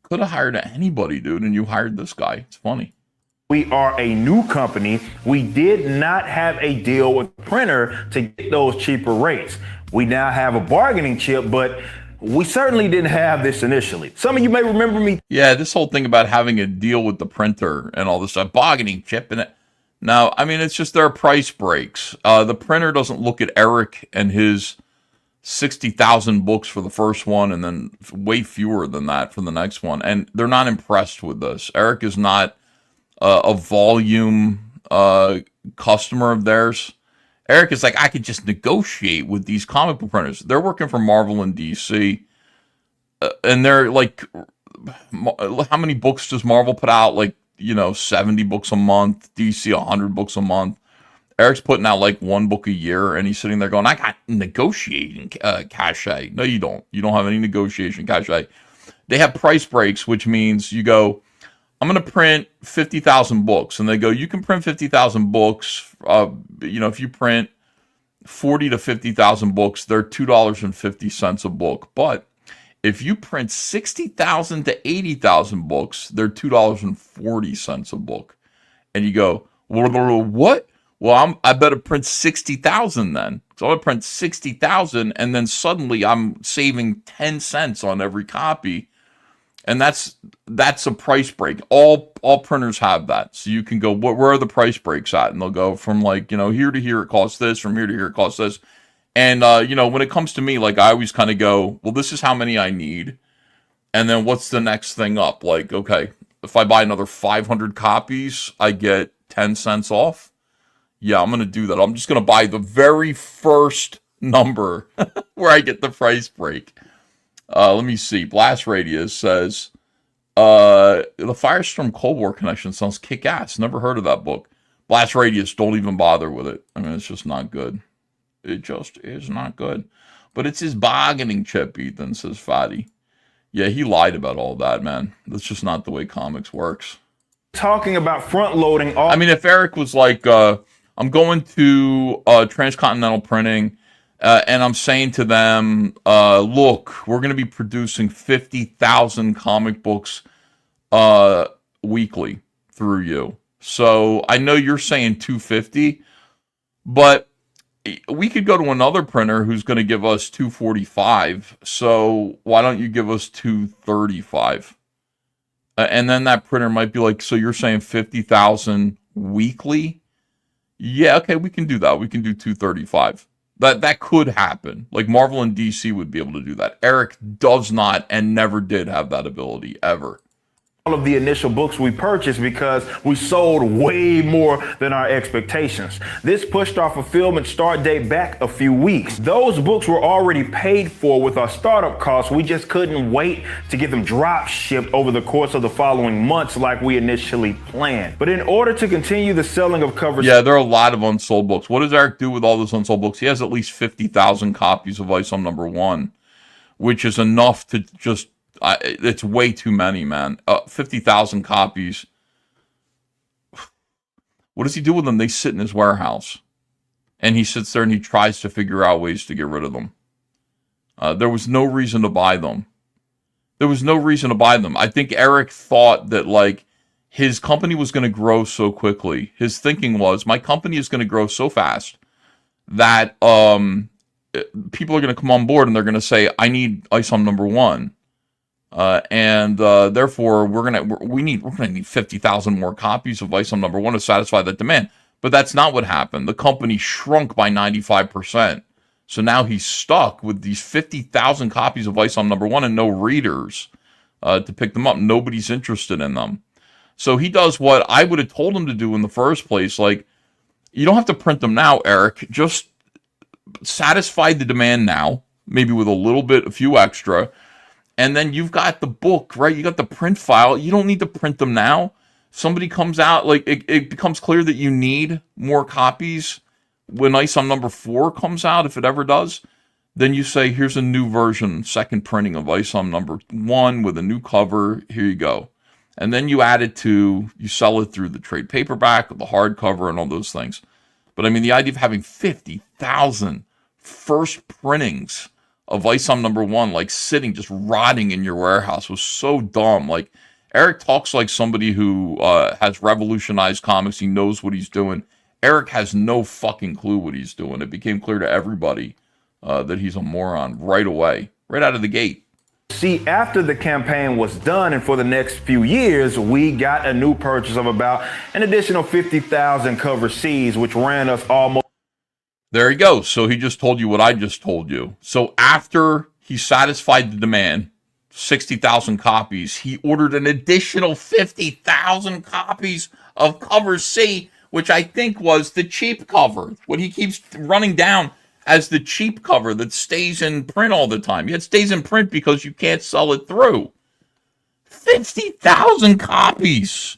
Could have hired anybody, dude, and you hired this guy. It's funny. We are a new company. We did not have a deal with the printer to get those cheaper rates. We now have a bargaining chip, but we certainly didn't have this initially. Some of you may remember me. Yeah, this whole thing about having a deal with the printer and all this stuff, bargaining chip and it. No, I mean, it's just there are price breaks. The printer doesn't look at Eric and his 60,000 books for the first one and then way fewer than that for the next one. And they're not impressed with this. Eric is not a volume customer of theirs. Eric is like, I could just negotiate with these comic book printers. They're working for Marvel and DC. And they're like, how many books does Marvel put out? Like, 70 books a month, DC 100 books a month. Eric's putting out like one book a year, and he's sitting there going, I got negotiating cachet. No, you don't. You don't have any negotiation cachet. They have price breaks, which means you go, I'm going to print 50,000 books. And they go, you can print 50,000 books. If you print 40 to 50,000 books, they're $2.50 a book. But if you print 60,000 to 80,000 books, they're $2.40 a book. And you go, what? Well, I better print 60,000 then. So I'm going to print 60,000, and then suddenly I'm saving 10 cents on every copy. And that's a price break. All printers have that. So you can go, where are the price breaks at? And they'll go from like, here to here it costs this, from here to here it costs this. And, when it comes to me, like I always kind of go, well, this is how many I need. And then what's the next thing up? Like, okay, if I buy another 500 copies, I get 10 cents off. Yeah, I'm going to do that. I'm just going to buy the very first number where I get the price break. Let me see. Blast Radius says, the Firestorm Cold War Connection sounds kick-ass. Never heard of that book. Blast Radius, don't even bother with it. I mean, it's just not good. It just is not good. But it's his bargaining chip, Ethan, says Fatty. Yeah, he lied about all that, man. That's just not the way comics works. Talking about front loading all. I mean, if Eric was like, I'm going to Transcontinental Printing, and I'm saying to them, look, we're going to be producing 50,000 comic books weekly through you. So I know you're saying 250, but we could go to another printer who's going to give us 245. So why don't you give us 235? And then that printer might be like, so you're saying 50,000 weekly? Yeah, okay, we can do that. We can do 235. That could happen. Like Marvel and DC would be able to do that. Eric does not and never did have that ability ever. Of the initial books we purchased because we sold way more than our expectations. This pushed our fulfillment start date back a few weeks. Those books were already paid for with our startup costs. We just couldn't wait to get them drop shipped over the course of the following months like we initially planned. But in order to continue the selling of covers... Yeah, there are a lot of unsold books. What does Eric do with all those unsold books? He has at least 50,000 copies of ISOM #1, which is enough to just... it's way too many, man. 50,000 copies. What does he do with them? They sit in his warehouse. And he sits there and he tries to figure out ways to get rid of them. There was no reason to buy them. There was no reason to buy them. I think Eric thought that, like, his company was going to grow so quickly. His thinking was, my company is going to grow so fast that people are going to come on board and they're going to say, I need ISOM #1. Therefore we're gonna need 50,000 more copies of ISOM #1 to satisfy that demand. But that's not what happened. The company shrunk by 95%. So now he's stuck with these 50,000 copies of ISOM #1 and no readers to pick them up. Nobody's interested in them. So he does what I would have told him to do in the first place. Like, you don't have to print them now, Eric. Just satisfy the demand now, maybe with a few extra. And then you've got the book, right? You got the print file. You don't need to print them now. Somebody comes out, like, it becomes clear that you need more copies when ISOM #4 comes out, if it ever does. Then you say, here's a new version, second printing of ISOM #1 with a new cover. Here you go. And then you sell it through the trade paperback, the hardcover, and all those things. But I mean, the idea of having 50,000 first printings of ISOM #1, like, sitting, just rotting in your warehouse was so dumb. Like, Eric talks like somebody who has revolutionized comics. He knows what he's doing. Eric has no fucking clue what he's doing. It became clear to everybody that he's a moron right away, right out of the gate. See, after the campaign was done and for the next few years, we got a new purchase of about an additional 50,000 cover Cs, which ran us almost... There you go. So he just told you what I just told you. So after he satisfied the demand, 60,000 copies, he ordered an additional 50,000 copies of cover C, which I think was the cheap cover. What he keeps running down as the cheap cover that stays in print all the time. It stays in print because you can't sell it through. 50,000 copies.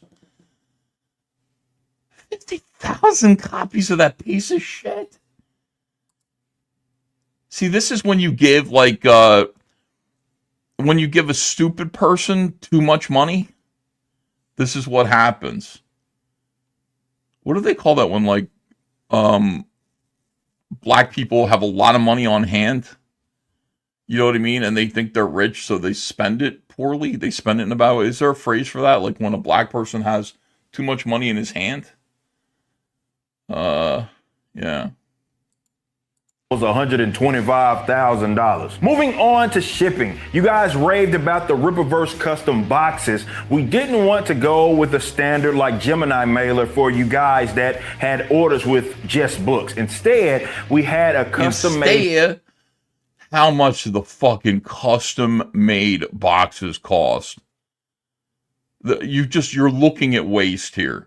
50,000 copies of that piece of shit. See, this is when you give, like, when you give a stupid person too much money. This is what happens. What do they call that when, like, black people have a lot of money on hand? You know what I mean? And they think they're rich, so they spend it poorly. They spend it in about... Is there a phrase for that? Like, when a black person has too much money in his hand? Yeah. Was $125,000. Moving on to shipping. You guys raved about the Rippaverse custom boxes. We didn't want to go with a standard like Gemini mailer for you guys that had orders with just books. Instead, we had a custom made... How much do the fucking custom made boxes cost? You're looking at waste here.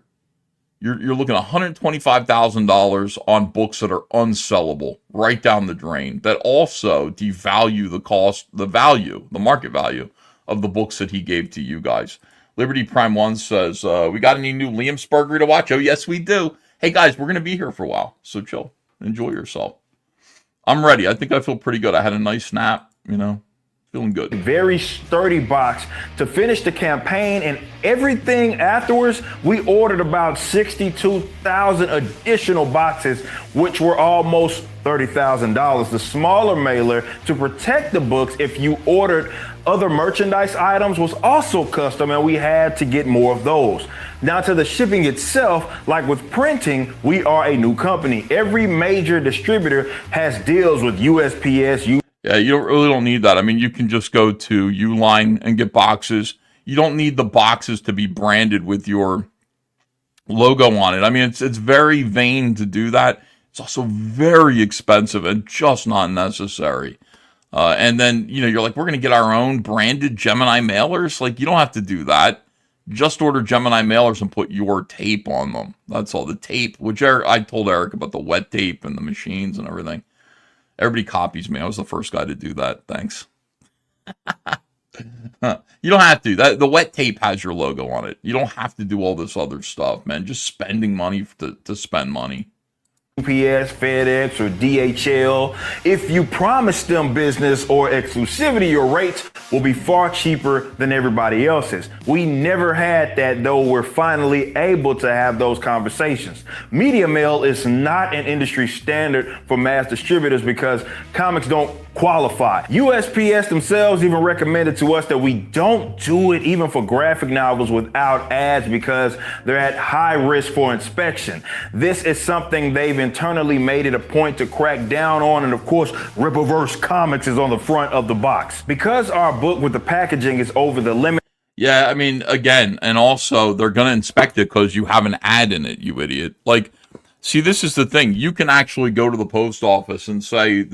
You're looking at $125,000 on books that are unsellable, right down the drain, that also devalue the market value of the books that he gave to you guys. Liberty Prime 1 says, we got any new Liam Spurgery to watch? Oh, yes, we do. Hey, guys, we're going to be here for a while, so chill. Enjoy yourself. I'm ready. I think I feel pretty good. I had a nice nap, you know, feeling good. Very sturdy box to finish the campaign, and everything afterwards, we ordered about 62,000 additional boxes, which were almost $30,000. The smaller mailer to protect the books if you ordered other merchandise items was also custom, and we had to get more of those. Now to the shipping itself, like with printing, we are a new company. Every major distributor has deals with USPS. Yeah, you really don't need that. I mean, you can just go to Uline and get boxes. You don't need the boxes to be branded with your logo on it. I mean, it's very vain to do that. It's also very expensive and just not necessary. And then, you know, you're like, we're going to get our own branded Gemini mailers. Like, you don't have to do that. Just order Gemini mailers and put your tape on them. That's all. The tape, which I told Eric about the wet tape and the machines and everything. Everybody copies me. I was the first guy to do that. Thanks. You don't have to. The wet tape has your logo on it. You don't have to do all this other stuff, man. Just spending money to spend money. UPS, FedEx, or DHL. If you promise them business or exclusivity, your rates will be far cheaper than everybody else's. We never had that, though we're finally able to have those conversations. Media mail is not an industry standard for mass distributors because comics don't qualify. USPS themselves even recommended to us that we don't do it even for graphic novels without ads because they're at high risk for inspection. This is something they've internally made it a point to crack down on, and of course, Rippaverse Comics is on the front of the box. Because our book with the packaging is over the limit. Yeah, I mean, again, and also they're going to inspect it because you have an ad in it, you idiot. Like, see, this is the thing. You can actually go to the post office and say,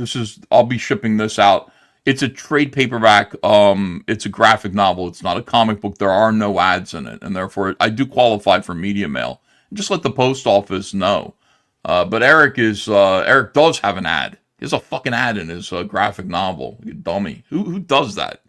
I'll be shipping this out. It's a trade paperback. It's a graphic novel. It's not a comic book. There are no ads in it. And therefore, I do qualify for media mail. Just let the post office know. But Eric does have an ad. He has a fucking ad in his graphic novel. You dummy. Who does that?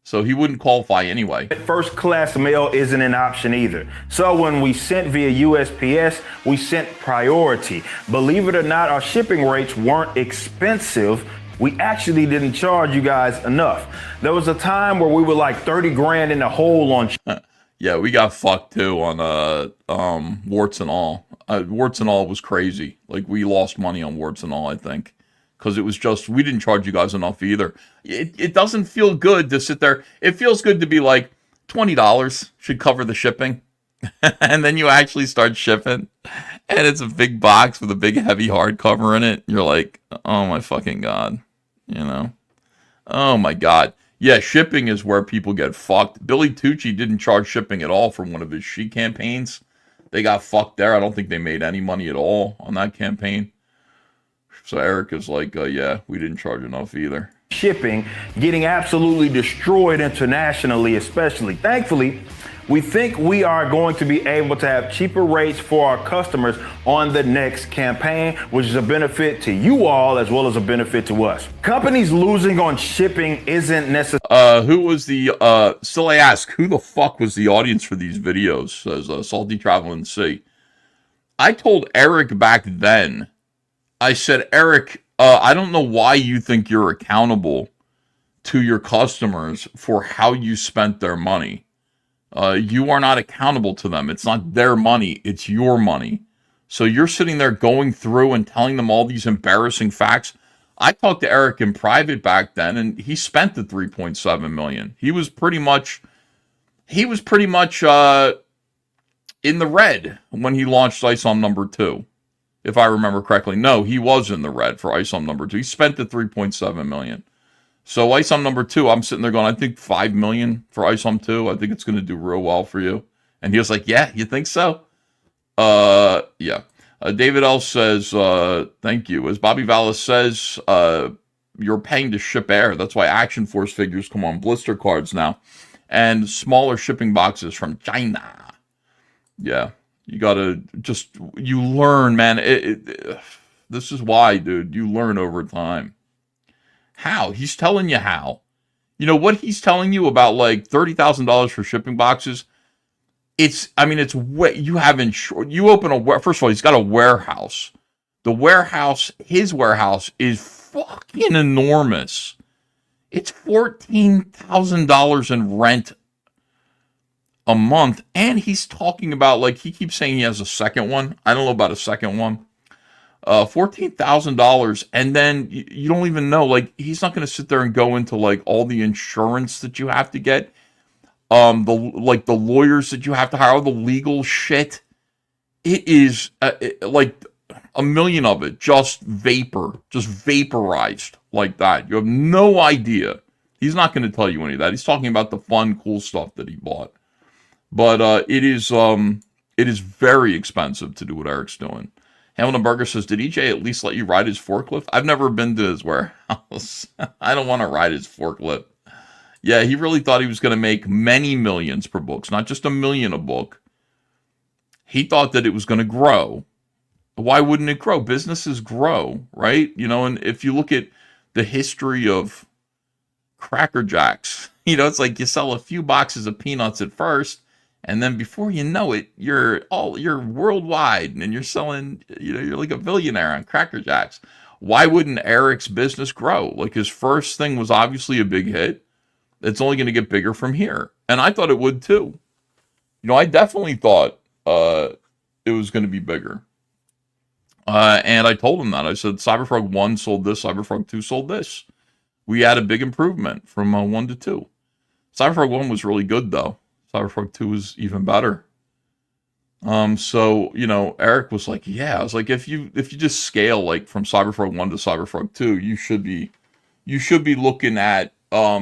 So he wouldn't qualify anyway. First class mail isn't an option either. So when we sent via USPS, we sent priority. Believe it or not, our shipping rates weren't expensive. We actually didn't charge you guys enough. There was a time where we were like 30 grand in the hole on. Yeah, we got fucked too on Warts and All. Warts and All was crazy. Like, we lost money on Warts and All, I think. Because it was just, we didn't charge you guys enough either. It doesn't feel good to sit there. It feels good to be like, $20 should cover the shipping. And then you actually start shipping. And it's a big box with a big heavy hardcover in it. You're like, oh my fucking God. You know? Oh my God. Yeah, shipping is where people get fucked. Billy Tucci didn't charge shipping at all for one of his She campaigns. They got fucked there. I don't think they made any money at all on that campaign. So Eric is like, yeah, we didn't charge enough either. Shipping getting absolutely destroyed internationally, especially. Thankfully, we think we are going to be able to have cheaper rates for our customers on the next campaign, which is a benefit to you all as well as a benefit to us. Companies losing on shipping isn't necessary. Who was still I ask, who the fuck was the audience for these videos? Says Salty Traveling C. I told Eric back then, I said, Eric, I don't know why you think you're accountable to your customers for how you spent their money. You are not accountable to them. It's not their money. It's your money. So you're sitting there going through and telling them all these embarrassing facts. I talked to Eric in private back then, and he spent the $3.7 million. He was pretty much in the red when he launched ISOM number 2. If I remember correctly. No, he was in the red for ISOM number 2. He spent the $3.7 million. So ISOM number 2, I'm sitting there going, I think $5 million for ISOM 2. I think it's going to do real well for you. And he was like, yeah, you think so? Yeah. David L says, thank you. As Bobby Vallis says, you're paying to ship air. That's why Action Force figures come on blister cards now. And smaller shipping boxes from China. Yeah. You gotta you learn, man. This is why, dude. You learn over time. How? He's telling you how. You know what he's telling you about, like, $30,000 for shipping boxes? You have insurance. You open first of all, he's got a warehouse The warehouse, his warehouse, is fucking enormous. It's $14,000 in rent a month, and he's talking about, like, he keeps saying he has a second one. I don't know about a second one. $14,000, and then you don't even know, like, he's not going to sit there and go into, like, all the insurance that you have to get, the lawyers that you have to hire, all the legal shit. It is like a million of it, just vaporized like that. You have no idea. He's not going to tell you any of that. He's talking about the fun, cool stuff that he bought. But it is very expensive to do what Eric's doing. Hamilton Burger says, did EJ at least let you ride his forklift? I've never been to his warehouse. I don't want to ride his forklift. Yeah, he really thought he was going to make many millions per books, not just $1 million a book. He thought that it was going to grow. Why wouldn't it grow? Businesses grow, right? You know, and if you look at the history of Cracker Jacks, you know, it's like you sell a few boxes of peanuts at first, and then before you know it, you're worldwide, and you're selling, you know, you're like a billionaire on Cracker Jacks. Why wouldn't Eric's business grow? Like, his first thing was obviously a big hit. It's only going to get bigger from here. And I thought it would too. You know, I definitely thought it was going to be bigger. And I told him that. I said, Cyberfrog 1 sold this, Cyberfrog 2 sold this. We had a big improvement from 1 to 2. Cyberfrog 1 was really good, though. Cyberfrog 2 was even better. So, you know, Eric was like, yeah. I was like, if you just scale, like, from Cyberfrog 1 to Cyberfrog 2, you should be looking at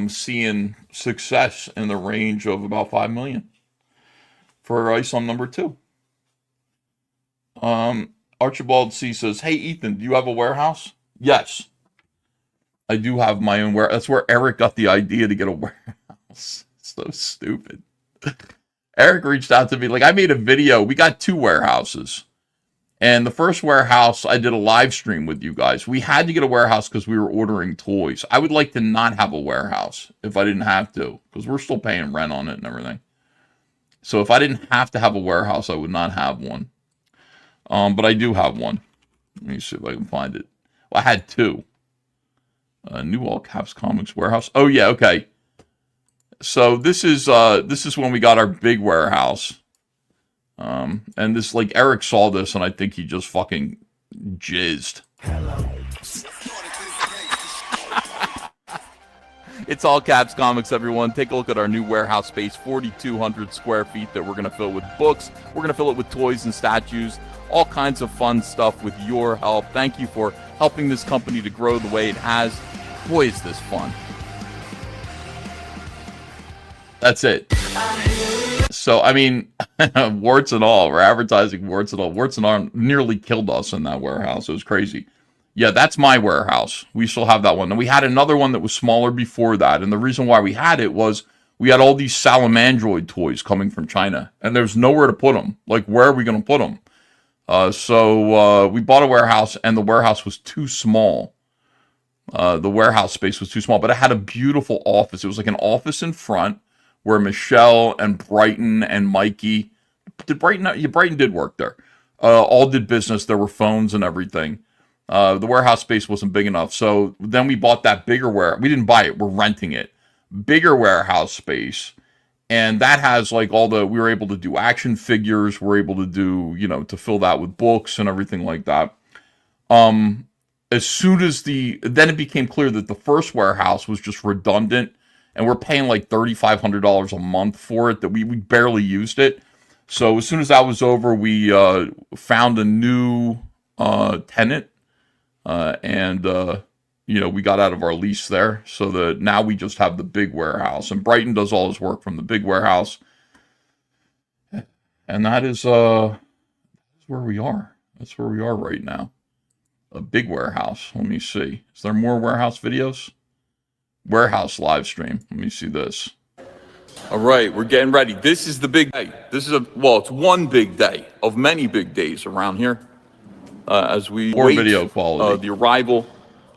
seeing success in the range of about 5 million for ISOM number 2. Archibald C says, hey, Ethan, do you have a warehouse? Yes. I do have my own warehouse. That's where Eric got the idea to get a warehouse. So stupid. Eric reached out to me. Like, I made a video. We got 2 warehouses. And the first warehouse, I did a live stream with you guys. We had to get a warehouse because we were ordering toys. I would like to not have a warehouse if I didn't have to, because we're still paying rent on it and everything. So if I didn't have to have a warehouse, I would not have one. But I do have one. Let me see if I can find it. Well, I had 2. New All Caps Comics warehouse. Oh yeah, okay. So this is when we got our big warehouse. And this, like, Eric saw this, and I think he just fucking jizzed. It's All Caps Comics, everyone. Take a look at our new warehouse space, 4,200 square feet that we're going to fill with books. We're going to fill it with toys and statues, all kinds of fun stuff with your help. Thank you for helping this company to grow the way it has. Boy, is this fun. That's it. So, I mean, warts and all, we're advertising warts and all. Warts and all nearly killed us in that warehouse. It was crazy. Yeah, that's my warehouse. We still have that one. And we had another one that was smaller before that. And the reason why we had it was we had all these Salamandroid toys coming from China. And there's nowhere to put them. Like, where are we going to put them? So we bought a warehouse, and the warehouse was too small. The warehouse space was too small. But it had a beautiful office. It was like an office in front, where Michelle and Brighton and Mikey, Brighton did work there, all did business. There were phones and everything. The warehouse space wasn't big enough. So then we bought that bigger warehouse. We didn't buy it. We're renting it. Bigger warehouse space. And that has, like, we were able to do action figures. We're able to do, you know, to fill that with books and everything like that. As soon as then it became clear that the first warehouse was just redundant. And we're paying like $3,500 a month for it, that we barely used it. So as soon as that was over, we found a new tenant. And you know, we got out of our lease there. So that now we just have the big warehouse. And Brighton does all his work from the big warehouse. And that is where we are. That's where we are right now. A big warehouse. Let me see. Is there more warehouse videos? Warehouse live stream. Let me see this. All right, we're getting ready. This is the big day. This is it's one big day of many big days around here. As we wait video quality. The arrival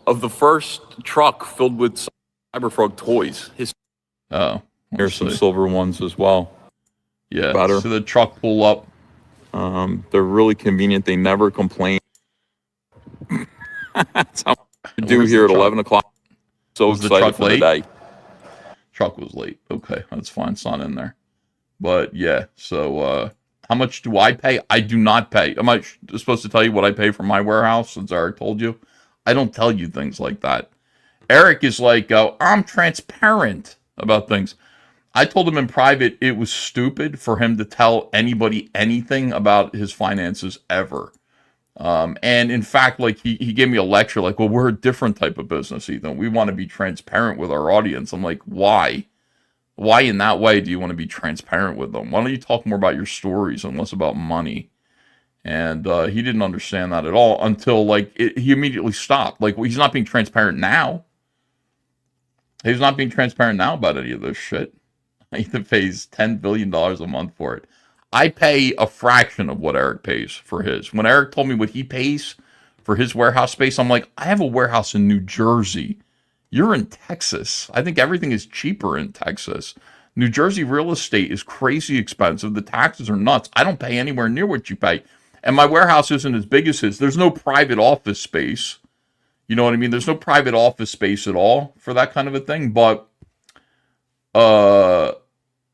of the first truck filled with Cyberfrog toys. Here's some silver ones as well. Yeah, better. So the truck pull up. They're really convenient. They never complain. That's how I do here at 11 o'clock. So Was the excited truck for the late? day. Truck was late. Okay, that's fine. It's not in there. But yeah, so how much do I pay? I do not pay. Am I supposed to tell you what I pay for my warehouse since Eric told you? I don't tell you things like that. Eric is like, I'm transparent about things. I told him in private it was stupid for him to tell anybody anything about his finances ever. And in fact, like he gave me a lecture like, well, we're a different type of business, Ethan. We want to be transparent with our audience. I'm like, why? Why in that way do you want to be transparent with them? Why don't you talk more about your stories and less about money? And he didn't understand that at all until like he immediately stopped. Like, well, he's not being transparent now. He's not being transparent now about any of this shit. Ethan pays $10 billion a month for it. I pay a fraction of what Eric pays for his. When Eric told me what he pays for his warehouse space, I'm like, I have a warehouse in New Jersey. You're in Texas. I think everything is cheaper in Texas. New Jersey real estate is crazy expensive. The taxes are nuts. I don't pay anywhere near what you pay. And my warehouse isn't as big as his. There's no private office space. You know what I mean? There's no private office space at all for that kind of a thing. But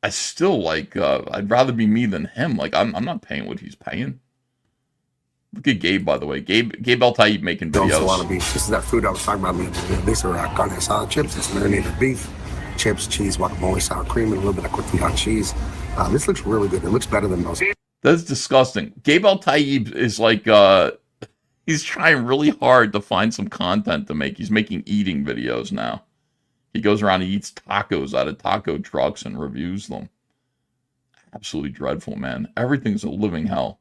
I still like, I'd rather be me than him. Like, I'm not paying what he's paying. Look at Gabe, by the way. Gabe El Taib making videos. Also want to be. This is that food I was talking about. These are carne asada chips. It's marinated beef, chips, cheese, guacamole, sour cream, and a little bit of cotija cheese. This looks really good. It looks better than those. That's disgusting. Gabe El Taib is like, he's trying really hard to find some content to make. He's making eating videos now. He goes around and eats tacos out of taco trucks and reviews them. Absolutely dreadful, man. Everything's a living hell.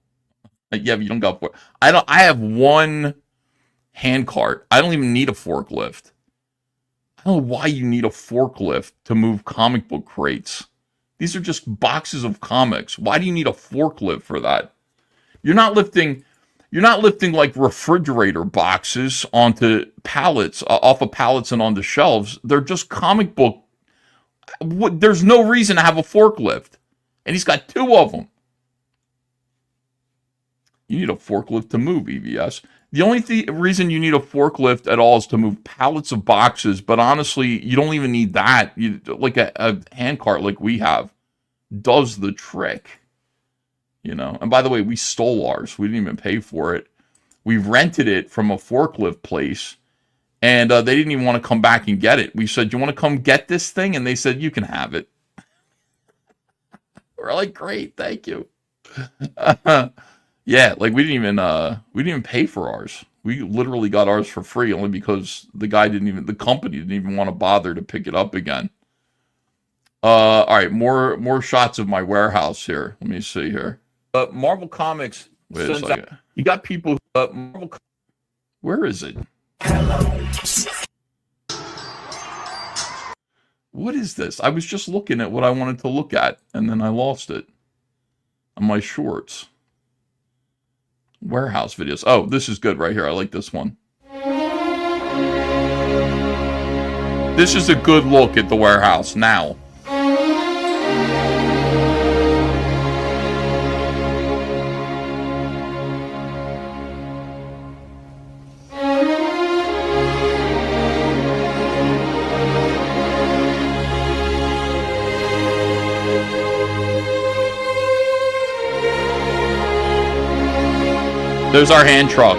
Yeah, but you don't got. I have one hand cart. I don't even need a forklift. I don't know why you need a forklift to move comic book crates. These are just boxes of comics. Why do you need a forklift for that? You're not lifting like refrigerator boxes onto pallets, off of pallets and onto shelves. They're just comic book. There's no reason to have a forklift. And he's got 2 of them. You need a forklift to move, EVS. The only reason you need a forklift at all is to move pallets of boxes. But honestly, you don't even need that. Like a hand cart like we have does the trick. You know, and by the way, we stole ours. We didn't even pay for it. We rented it from a forklift place, and they didn't even want to come back and get it. We said, "You want to come get this thing?" And they said, "You can have it." We're like, "Great, thank you." Yeah, like we didn't even pay for ours. We literally got ours for free only because the company didn't even want to bother to pick it up again. All right, more shots of my warehouse here. Let me see here. Marvel Comics. Wait a second. You got people. Where is it? What is this? I was just looking at what I wanted to look at, and then I lost it. On my shorts. Warehouse videos. Oh, this is good right here. I like this one. This is a good look at the warehouse now. There's our hand truck.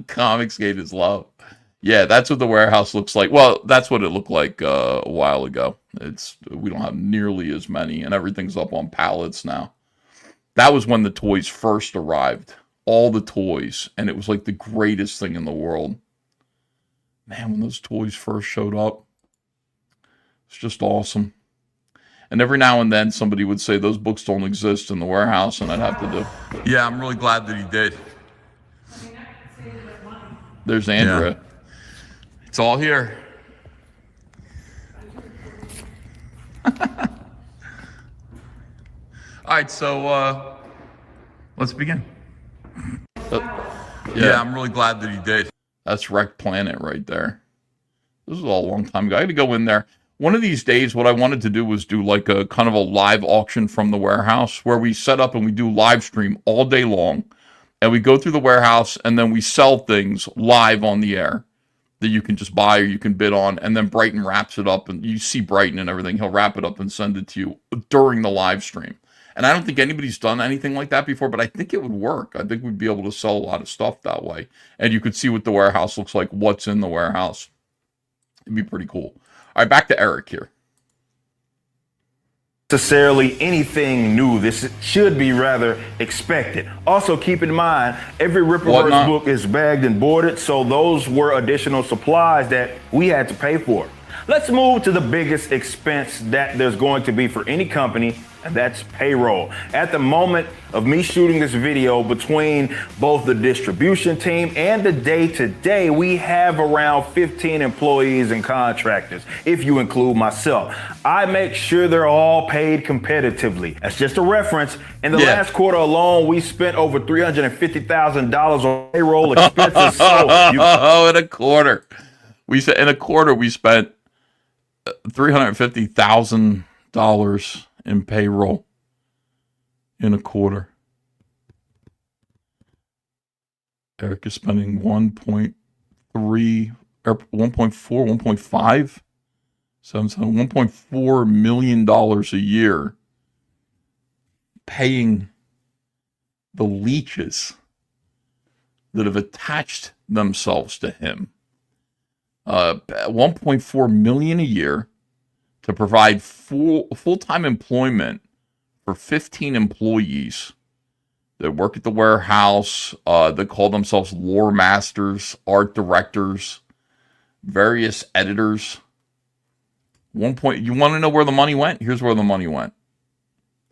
Comicsgate is love. Yeah, that's what the warehouse looks like. Well, that's what it looked like a while ago. We don't have nearly as many, and everything's up on pallets now. That was when the toys first arrived. All the toys, and it was like the greatest thing in the world. Man, when those toys first showed up, it's just awesome. And every now and then somebody would say those books don't exist in the warehouse, and I'd have to do. Yeah, I'm really glad that he did. There's Andrea. Yeah. It's all here. All right, so let's begin. Yeah, I'm really glad that he did. That's Wrecked Planet right there. This was all a long time ago. I had to go in there. One of these days, what I wanted to do was do like a kind of a live auction from the warehouse where we set up and we do live stream all day long. And we go through the warehouse and then we sell things live on the air that you can just buy or you can bid on. And then Brighton wraps it up and you see Brighton and everything. He'll wrap it up and send it to you during the live stream. And I don't think anybody's done anything like that before, but I think it would work. I think we'd be able to sell a lot of stuff that way. And you could see what the warehouse looks like, what's in the warehouse. It'd be pretty cool. All right, back to Eric here. Necessarily anything new. This should be rather expected. Also, keep in mind, every Ripperverse book is bagged and boarded, so those were additional supplies that we had to pay for. Let's move to the biggest expense that there's going to be for any company, and that's payroll. At the moment of me shooting this video, between both the distribution team and the day-to-day, we have around 15 employees and contractors, if you include myself. I make sure they're all paid competitively. That's just a reference. In the last quarter alone, we spent over $350,000 on payroll expenses. In a quarter. In a quarter, we spent $350,000 in payroll in a quarter. Eric is spending 1.3 or 1.4, 1.5, so $1.4 million a year paying the leeches that have attached themselves to him. $1.4 million a year to provide full-time employment for 15 employees that work at the warehouse, that call themselves lore masters, art directors, various editors. You want to know where the money went? Here's where the money went.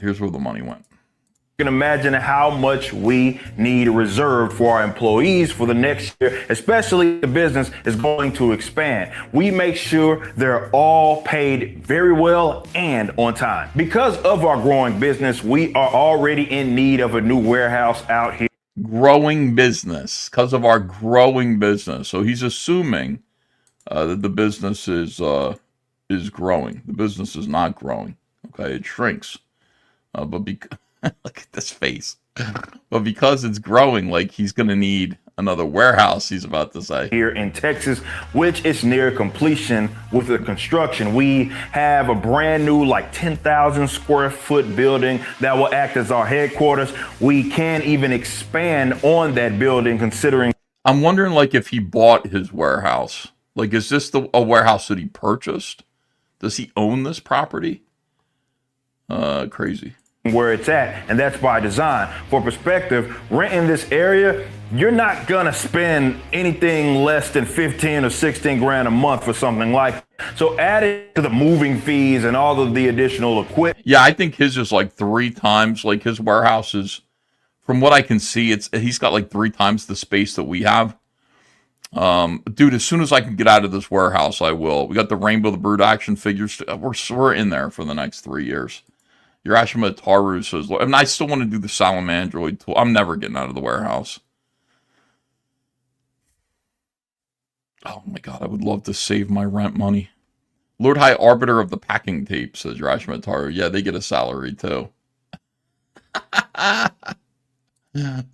You can imagine how much we need reserved for our employees for the next year, especially if the business is going to expand. We make sure they're all paid very well and on time. Because of our growing business, we are already in need of a new warehouse out here. Growing business, because of our growing business. So he's assuming that the business is growing. The business is not growing. Okay, it shrinks. But look at this face. But because it's growing, like he's going to need another warehouse, he's about to say. Here in Texas, which is near completion with the construction. We have a brand new, like 10,000 square foot building that will act as our headquarters. We can even expand on that building considering. I'm wondering, like, if he bought his warehouse. Like, is this a warehouse that he purchased? Does he own this property? Crazy. Where it's at, and that's by design. For perspective, renting this area, you're not gonna spend anything less than 15 or 16 grand a month for something like that. So added to the moving fees and all of the additional equipment. Yeah, I think his is like 3 times, like his warehouse is, from what I can see, he's got like 3 times the space that we have. Dude, as soon as I can get out of this warehouse, I will. We got the Rainbow the Brood action figures. We're in there for the next 3 years. Urashima Taru says, and I still want to do the Salamandroid tool. I'm never getting out of the warehouse. Oh my god, I would love to save my rent money. Lord High Arbiter of the Packing Tape, says Urashima Taru. Yeah, they get a salary too.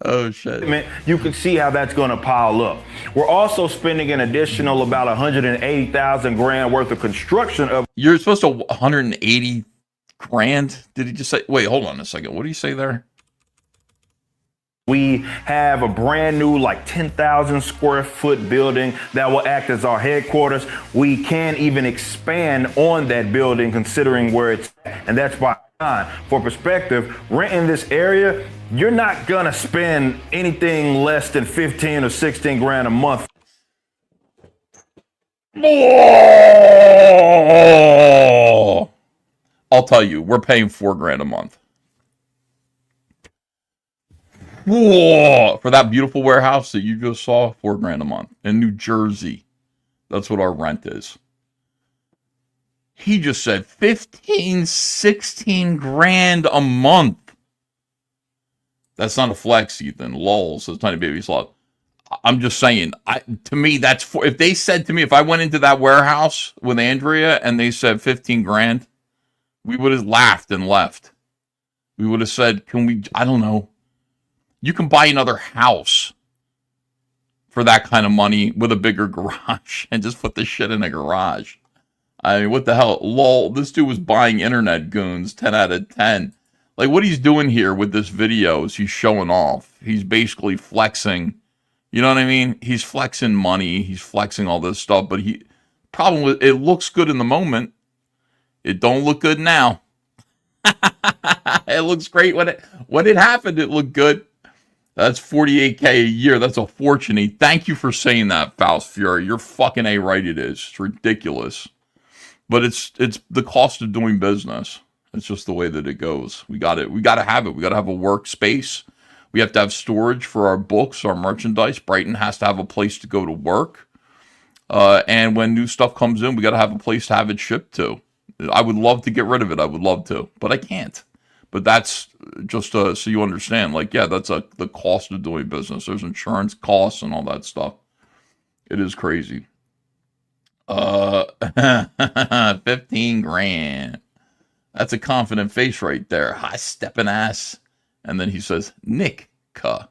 Oh shit. You can see how that's going to pile up. We're also spending an additional about 180,000 grand worth of construction of. You're supposed to 180 grand? Did he just say? Wait, hold on a second. What do you say there? We have a brand new, like 10,000 square foot building that will act as our headquarters. We can even expand on that building considering where it's at, and that's by design. For perspective, renting this area, you're not gonna spend anything less than 15 or 16 grand a month. Oh! I'll tell you, we're paying 4 grand a month. Whoa! For that beautiful warehouse that you just saw, 4 grand a month in New Jersey. That's what our rent is. He just said 15, 16 grand a month. That's not a flex, Ethan. Lol, says Tiny Baby Sloth. I'm just saying, to me, that's for, if they said to me, if I went into that warehouse with Andrea and they said 15 grand, we would have laughed and left. We would have said, can we, I don't know. You can buy another house for that kind of money with a bigger garage and just put the shit in a garage. I mean, what the hell? Lol, this dude was buying internet goons, 10 out of 10. Like, what he's doing here with this video is he's showing off. He's basically flexing. You know what I mean? He's flexing money. He's flexing all this stuff. But problem with it looks good in the moment. It don't look good now. It looks great when it happened. It looked good. That's $48K a year. That's a fortune. Thank you for saying that, Faust Fury. You're fucking A right. It is. It's ridiculous. But it's the cost of doing business. It's just the way that it goes. We got it. We got to have it. We got to have a workspace. We have to have storage for our books, our merchandise. Brighton has to have a place to go to work. And when new stuff comes in, we got to have a place to have it shipped to. I would love to get rid of it. I would love to, but I can't. But that's just so you understand. Like, yeah, that's the cost of doing business. There's insurance costs and all that stuff. It is crazy. 15 grand. That's a confident face right there. High stepping ass. And then he says, Nika.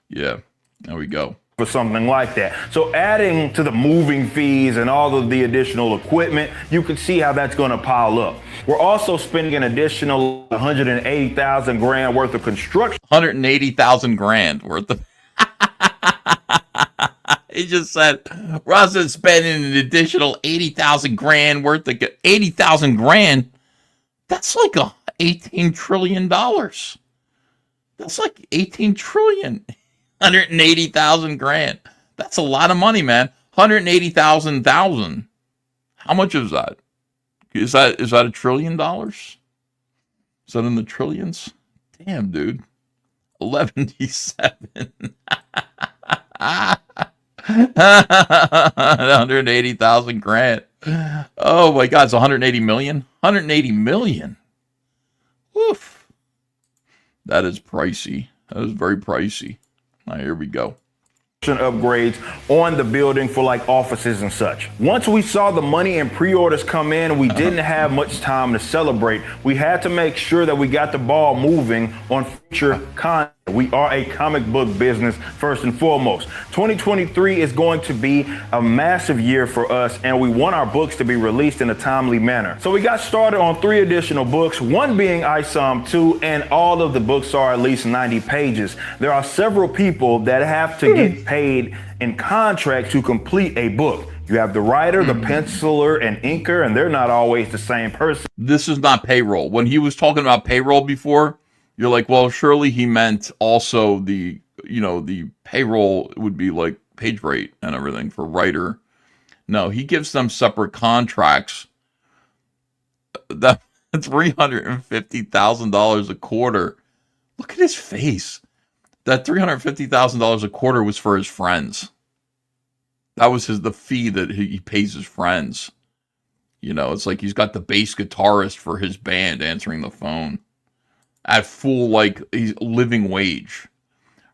Yeah, there we go. For something like that. So adding to the moving fees and all of the additional equipment, you can see how that's going to pile up. We're also spending an additional 180,000 grand worth of construction. 180,000 grand worth of. He just said, Russell's spending an additional 80,000 grand worth of 80,000 grand. That's like $18 trillion. That's like 18 trillion. 180,000 grand. That's a lot of money, man. 180,000. How much is that? Is that $1 trillion? Is that in the trillions? Damn, dude. 117. 180,000 grand. Oh my God, it's 180 million. 180 million. Woof. That is pricey. That is very pricey. Now, here we go. Upgrades on the building for like offices and such. Once we saw the money and pre-orders come in, we didn't have much time to celebrate. We had to make sure that we got the ball moving on future content. We are a comic book business first and foremost. 2023 is going to be a massive year for us, and we want our books to be released in a timely manner. So we got started on 3 additional books, one being ISOM 2, and all of the books are at least 90 pages. There are several people that have to get paid in contract to complete a book. You have the writer, the penciler, and inker, and they're not always the same person. This is not payroll. When he was talking about payroll before, you're like, well, surely he meant also the payroll would be like page rate and everything for writer. No, he gives them separate contracts. That's $350,000 a quarter. Look at his face. That $350,000 a quarter was for his friends. That was the fee that he pays his friends. You know, it's like he's got the bass guitarist for his band answering the phone. At full, like, he's living wage.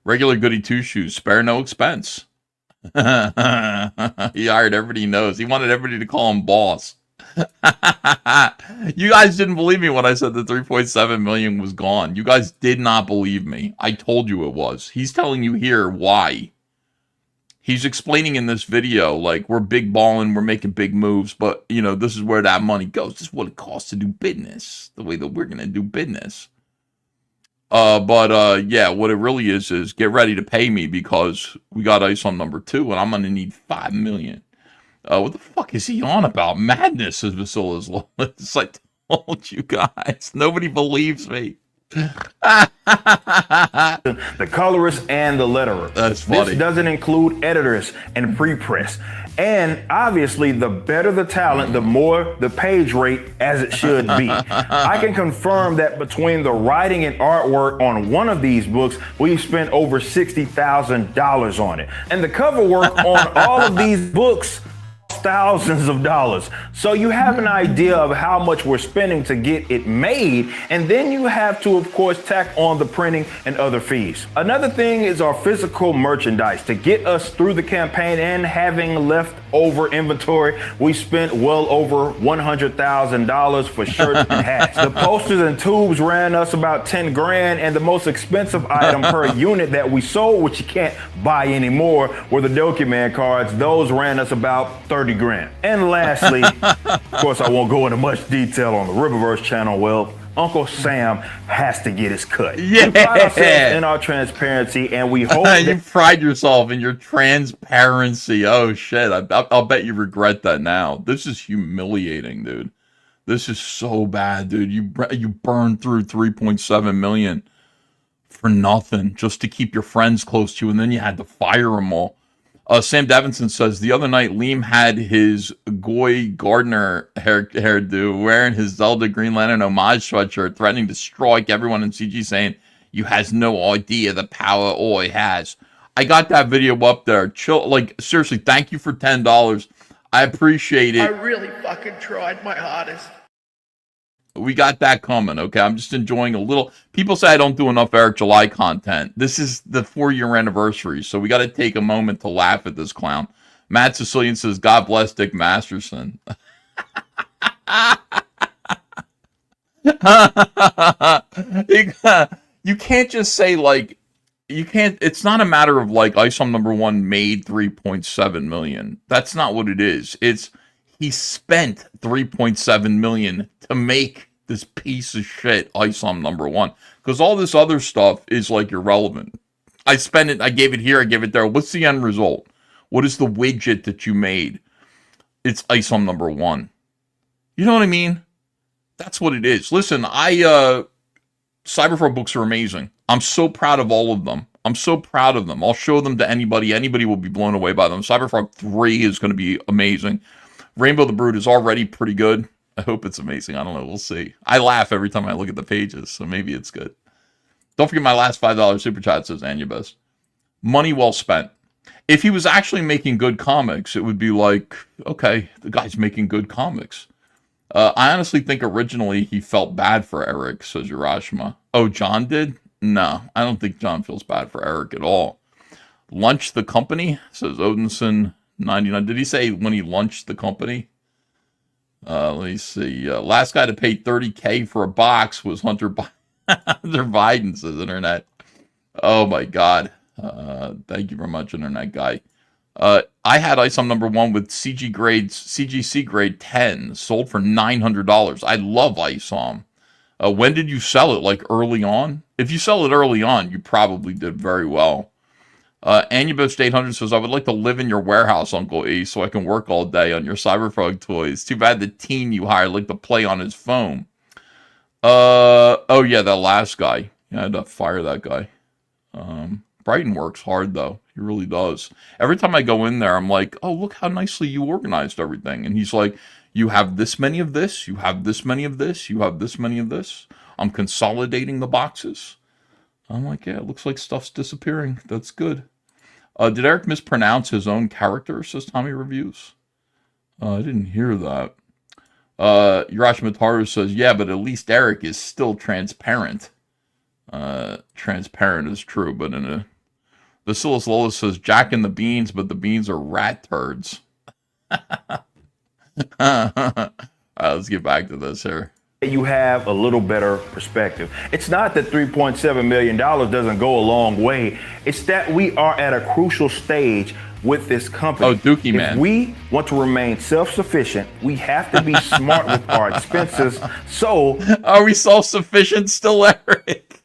Regular goody two-shoes, spare no expense. He hired everybody he knows. He wanted everybody to call him boss. You guys didn't believe me when I said the 3.7 million was gone. You guys did not believe me. I told you it was. He's telling you here why. He's explaining in this video, like, we're big balling, we're making big moves, but, you know, this is where that money goes. This is what it costs to do business, the way that we're going to do business. Yeah, what it really is get ready to pay me because we got ice on number 2 and I'm going to need 5 million. What the fuck is he on about? Madness, as Basila's It's like, I told you guys. Nobody believes me. The colorist and the letterer. That's funny. This doesn't include editors and pre-press. And obviously, the better the talent, the more the page rate, as it should be. I can confirm that between the writing and artwork on one of these books, we've spent over $60,000 on it. And the cover work on all of these books costs thousands of dollars. So you have an idea of how much we're spending to get it made, and then you have to, of course, tack on the printing and other fees. Another thing is our physical merchandise. To get us through the campaign and having leftover inventory, we spent well over $100,000 for shirts and hats. The posters and tubes ran us about 10 grand, and the most expensive item per unit that we sold, which you can't buy anymore, were the document cards. Those ran us about 30 grand. And lastly, of course, I won't go into much detail on the Riververse channel. Well, Uncle Sam has to get his cut. Yeah. We pride ourselves in our transparency, and we hope you pride yourself in your transparency. Oh shit! I'll bet you regret that now. This is humiliating, dude. This is so bad, dude. You burned through 3.7 million for nothing, just to keep your friends close to you, and then you had to fire them all. Sam Davinson says, the other night, Liam had his Goy Gardner hairdo, wearing his Zelda Green Lantern homage sweatshirt, threatening to strike everyone in CG, saying, "You has no idea the power Oi has." I got that video up there. Chill, like, seriously, thank you for $10. I appreciate I it. really fucking tried my hardest. We got that coming, okay? I'm just enjoying a little... People say I don't do enough Eric July content. This is the 4-year anniversary, so we got to take a moment to laugh at this clown. Matt Sicilian says, God bless Dick Masterson. You can't just say, like... You can't... It's not a matter of, like, ISOM #1 made 3.7 million. That's not what it is. It's... He spent 3.7 million to make this piece of shit ISOM #1. Because all this other stuff is like irrelevant. I spent it, I gave it here, I gave it there. What's the end result? What is the widget that you made? It's ISOM #1. You know what I mean? That's what it is. Listen, Cyberfrog books are amazing. I'm so proud of all of them. I'm so proud of them. I'll show them to anybody. Anybody will be blown away by them. Cyberfrog 3 is going to be amazing. Rainbow the Brood is already pretty good. I hope it's amazing. I don't know. We'll see. I laugh every time I look at the pages, so maybe it's good. Don't forget my last $5 super chat, says Anubis. Money well spent. If he was actually making good comics, it would be like, okay, the guy's making good comics. I honestly think originally he felt bad for Eric, says Urashima. Oh, John did? No, I don't think John feels bad for Eric at all. Lunch the company, says Odinson. 99. Did he say when he launched the company? Let me see. Last guy to pay $30K for a box was Hunter Biden, says Internet. Oh my God. Thank you very much, Internet guy. I had ISOM #1 with CGC grade 10, sold for $900. I love ISOM. When did you sell it? Like early on? If you sell it early on, you probably did very well. Anubis 800 says, I would like to live in your warehouse, Uncle E, so I can work all day on your Cyberfrog toys. Too bad the teen you hired like to play on his phone. Oh yeah, that last guy. Yeah, I had to fire that guy. Brighton works hard, though. He really does. Every time I go in there, I'm like, oh, look how nicely you organized everything. And he's like, you have this many of this, you have this many of this, you have this many of this. I'm consolidating the boxes. I'm like, yeah, it looks like stuff's disappearing. That's good. Did Eric mispronounce his own character, says Tommy Reviews? I didn't hear that. Yurash Mataru says, yeah, but at least Eric is still transparent. Transparent is true, but in a... Bacillus Lola says, Jack and the beans, but the beans are rat turds. Alright, let's get back to this here. You have a little better perspective. It's not that $3.7 million doesn't go a long way. It's that we are at a crucial stage with this company. Oh, Dookie Man. If we want to remain self-sufficient, we have to be smart with our expenses. So, are we self-sufficient still, Eric?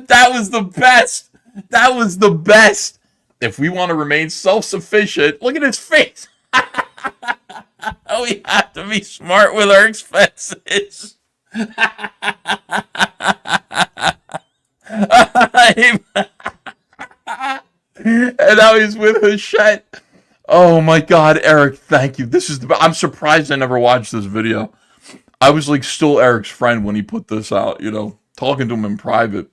That was the best. That was the best. If we want to remain self-sufficient, look at his face. We have to be smart with our expenses. And now he's with Hachette. Oh my God, Eric, thank you. This is I'm surprised I never watched this video. I was like still Eric's friend when he put this out, you know, talking to him in private.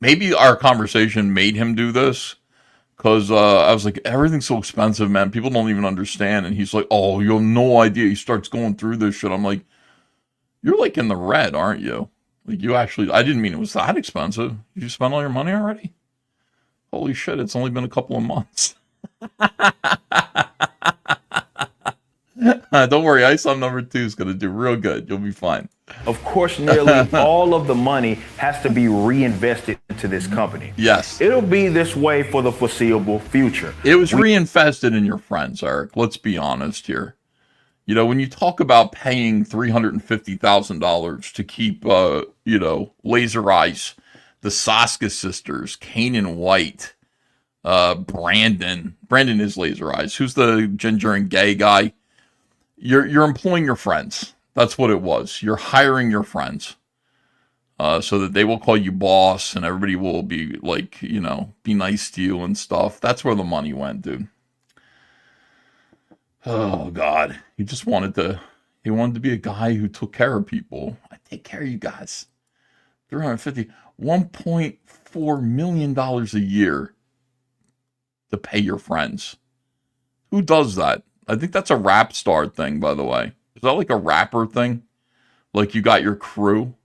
Maybe our conversation made him do this because I was like, everything's so expensive, man. People don't even understand. And he's like, oh, you have no idea. He starts going through this shit. I'm like, you're like in the red, aren't you? Like you actually, I didn't mean it was that expensive. Did you spend all your money already? Holy shit, it's only been a couple of months. Don't worry, ISOM number 2 is going to do real good. You'll be fine. Of course, nearly all of the money has to be reinvested into this company. Yes. It'll be this way for the foreseeable future. It was reinvested in your friends, Eric. Let's be honest here. You know, when you talk about paying $350,000 to keep, you know, Laser Eyes, the Saska sisters, Kanan White, Brandon is Laser Eyes. Who's the ginger and gay guy? You're employing your friends. That's what it was. You're hiring your friends, so that they will call you boss, and everybody will be like, you know, be nice to you and stuff. That's where the money went, dude. Oh God, he wanted to be a guy who took care of people. I take care of you guys. $1.4 million a year to pay your friends. Who does that? I think that's a rap star thing, by the way. Is that like a rapper thing? Like you got your crew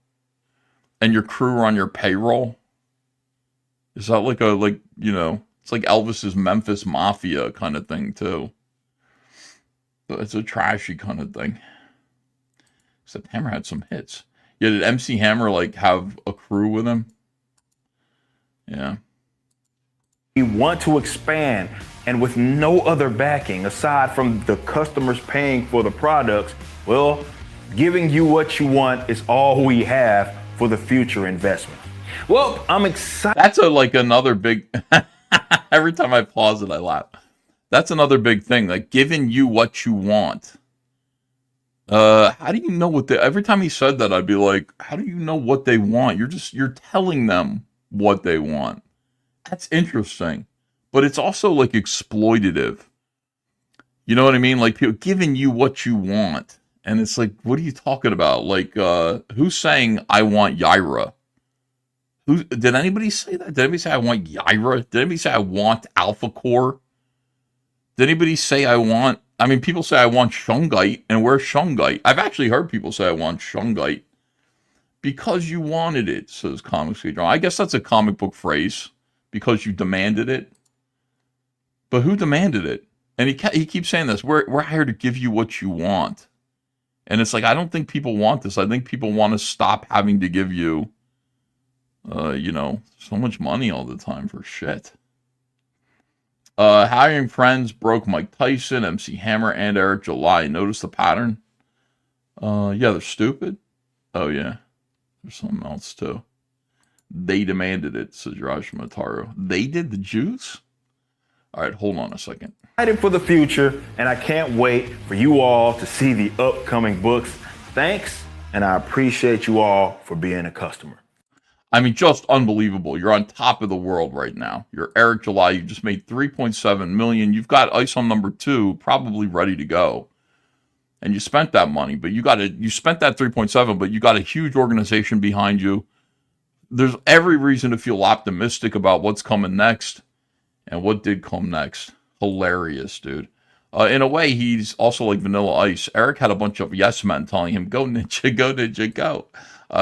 and your crew are on your payroll? Is that like you know, it's like Elvis's Memphis Mafia kind of thing too. It's a trashy kind of thing. Except Hammer had some hits. Yeah, did MC Hammer like have a crew with him? Yeah. We want to expand, and with no other backing aside from the customers paying for the products, well, giving you what you want is all we have for the future investment. Well, I'm excited. That's another big. Every time I pause it, I laugh. That's another big thing, like giving you what you want. How do you know what every time he said that, I'd be like, how do you know what they want? You're telling them what they want. That's interesting. But it's also like exploitative. You know what I mean? Like people giving you what you want. And it's like, what are you talking about? Like, who's saying I want Yaira? Did anybody say that? Did anybody say I want Yaira? Did anybody say I want Alpha Core? Did anybody say people say I want Shungite, and where's Shungite? I've actually heard people say I want Shungite. Because you wanted it, says Comic Street Journal. I guess that's a comic book phrase. Because you demanded it. But who demanded it? And he keeps saying this. We're here to give you what you want. And it's like, I don't think people want this. I think people want to stop having to give you, you know, so much money all the time for shit. Hiring friends broke Mike Tyson, MC Hammer, and Eric July. Notice the pattern? Yeah, they're stupid. Oh, yeah. There's something else, too. They demanded it, says Raj Mataru. They did, the Jews? All right, hold on a second. Excited for the future, and I can't wait for you all to see the upcoming books. Thanks, and I appreciate you all for being a customer. I mean, just unbelievable. You're on top of the world right now. You're Eric July. You just made $3.7 million. You've got ISOM number 2 probably ready to go. And you spent that money, but you spent that 3.7, but you got a huge organization behind you. There's every reason to feel optimistic about what's coming next and what did come next. Hilarious, dude. In a way, he's also like Vanilla Ice. Eric had a bunch of yes men telling him, go Ninja, go Ninja, go.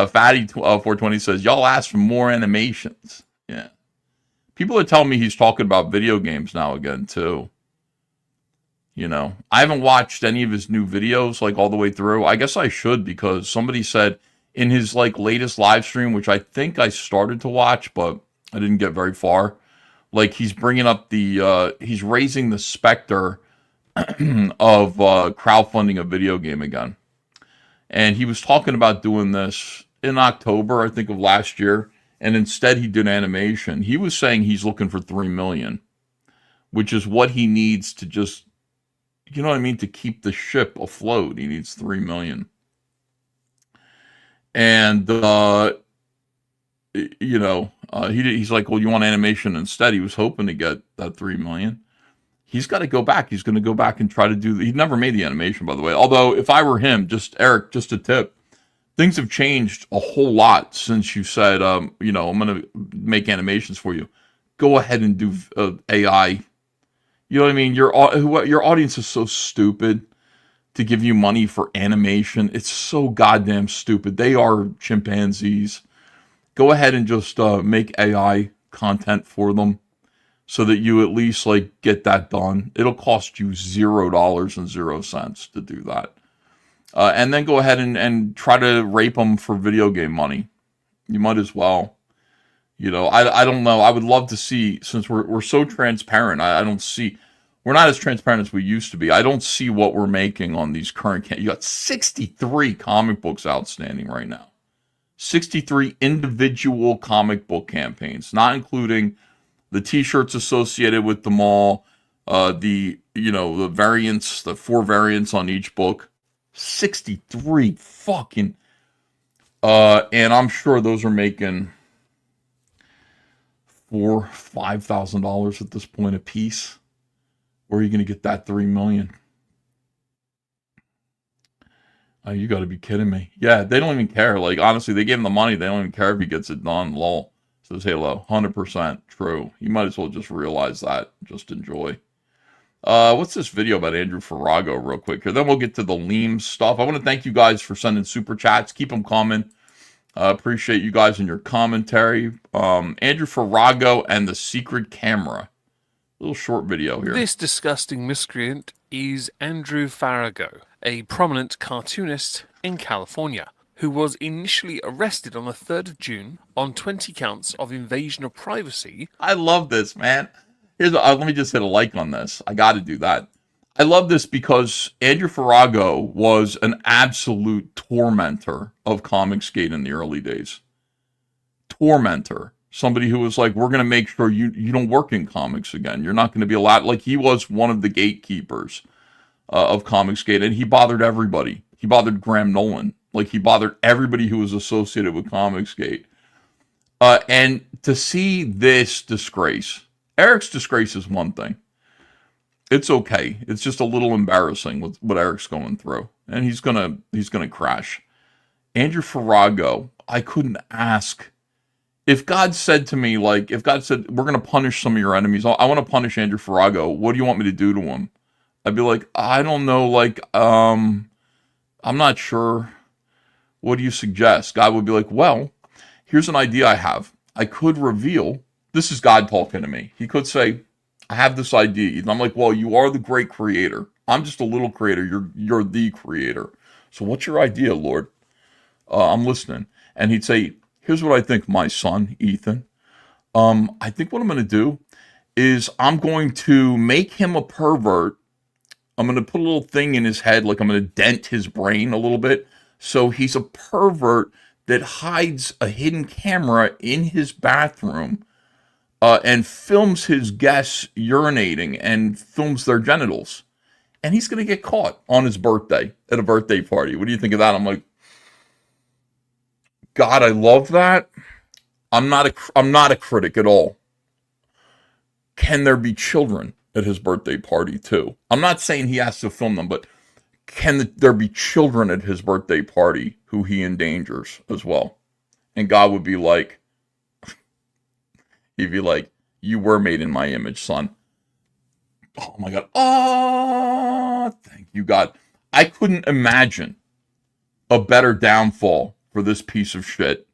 Fatty 420 says, y'all asked for more animations. Yeah. People are telling me he's talking about video games now again, too. You know, I haven't watched any of his new videos, like, all the way through. I guess I should, because somebody said in his, like, latest live stream, which I think I started to watch, but I didn't get very far. Like, he's bringing up he's raising the specter of crowdfunding a video game again. And he was talking about doing this in October, I think, of last year. And instead he did animation. He was saying he's looking for $3 million, which is what he needs to just, you know what I mean, to keep the ship afloat. He needs $3 million. And, you know, he's like, well, you want animation instead? He was hoping to get that $3 million. he's got to go back. He's going to go back and try to do. He never made the animation, by the way. Although, if I were him, Eric, just a tip. Things have changed a whole lot since you said, you know, I'm going to make animations for you. Go ahead and do AI. You know what I mean? Your audience is so stupid to give you money for animation. It's so goddamn stupid. They are chimpanzees. Go ahead and just make AI content for them so that you at least like get that done. It'll cost you $0.00 to do that. And then go ahead and try to rape them for video game money. You might as well. You know, I don't know. I would love to see, since we're so transparent, I don't see, we're not as transparent as we used to be. I don't see what we're making on these current, you got 63 comic books outstanding right now. 63 individual comic book campaigns, not including the t-shirts associated with them all, the variants, the 4 variants on each book. 63 fucking, and I'm sure those are making $4,000-$5,000 at this point a piece. Where are you going to get that $3 million? Oh, you got to be kidding me. Yeah, they don't even care. Like, honestly, they gave him the money. They don't even care if he gets it done. Lol. Says Halo. 100% true. You might as well just realize that. Just enjoy. What's this video about Andrew Farago real quick here? Then we'll get to the Leams stuff. I want to thank you guys for sending super chats. Keep them coming. Appreciate you guys and your commentary. Andrew Farago and the secret camera. Little short video here. This disgusting miscreant is Andrew Farago, a prominent cartoonist in California, who was initially arrested on the 3rd of June on 20 counts of invasion of privacy. I love this, man. Let me just hit a like on this. I got to do that. I love this because Andrew Farago was an absolute tormentor of Comicsgate in the early days. Tormentor. Somebody who was like, we're going to make sure you don't work in comics again. You're not going to be allowed. Like, he was one of the gatekeepers of Comicsgate, and he bothered everybody. He bothered Graham Nolan. Like, he bothered everybody who was associated with Comicsgate. And to see this disgrace, Eric's disgrace is one thing. It's okay. It's just a little embarrassing with what Eric's going through. And he's gonna crash. Andrew Farago, I couldn't ask. If God said to me, like, if God said, we're going to punish some of your enemies, I want to punish Andrew Farago, what do you want me to do to him? I'd be like, I don't know, like, I'm not sure. What do you suggest? God would be like, well, here's an idea I have. I could reveal, this is God talking to me. He could say, I have this idea. And I'm like, well, you are the great creator. I'm just a little creator. You're the creator. So what's your idea, Lord? I'm listening. And he'd say, here's what I think, my son, Ethan. I think what I'm going to do is I'm going to make him a pervert. I'm going to put a little thing in his head, like I'm going to dent his brain a little bit. So he's a pervert that hides a hidden camera in his bathroom and films his guests urinating and films their genitals. And he's going to get caught on his birthday at a birthday party. What do you think of that? I'm like, God, I love that. I'm not a critic at all. Can there be children at his birthday party too? I'm not saying he has to film them, but can there be children at his birthday party who he endangers as well? And God would be like, he'd be like, you were made in my image, son. Oh my God. Oh, thank you, God. I couldn't imagine a better downfall for this piece of shit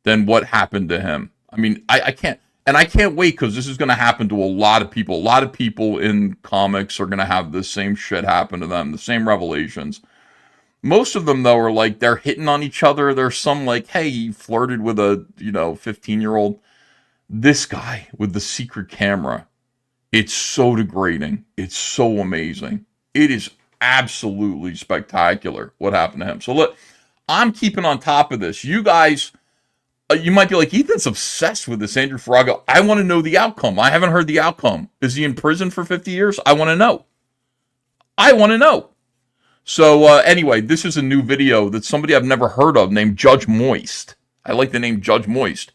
than what happened to him. I mean, I can't, and I can't wait, because this is going to happen to a lot of people. A lot of people in comics are going to have the same shit happen to them, the same revelations. Most of them, though, are like, they're hitting on each other. There's some like, hey, he flirted with a, 15-year-old. This guy with the secret camera, it's so degrading. It's so amazing. It is absolutely spectacular what happened to him. So look, I'm keeping on top of this. You guys, you might be like, Ethan's obsessed with this Andrew Farago. I want to know the outcome. I haven't heard the outcome. Is he in prison for 50 years? I want to know. I want to know. So anyway, this is a new video that somebody I've never heard of named Judge Moist. I like the name Judge Moist.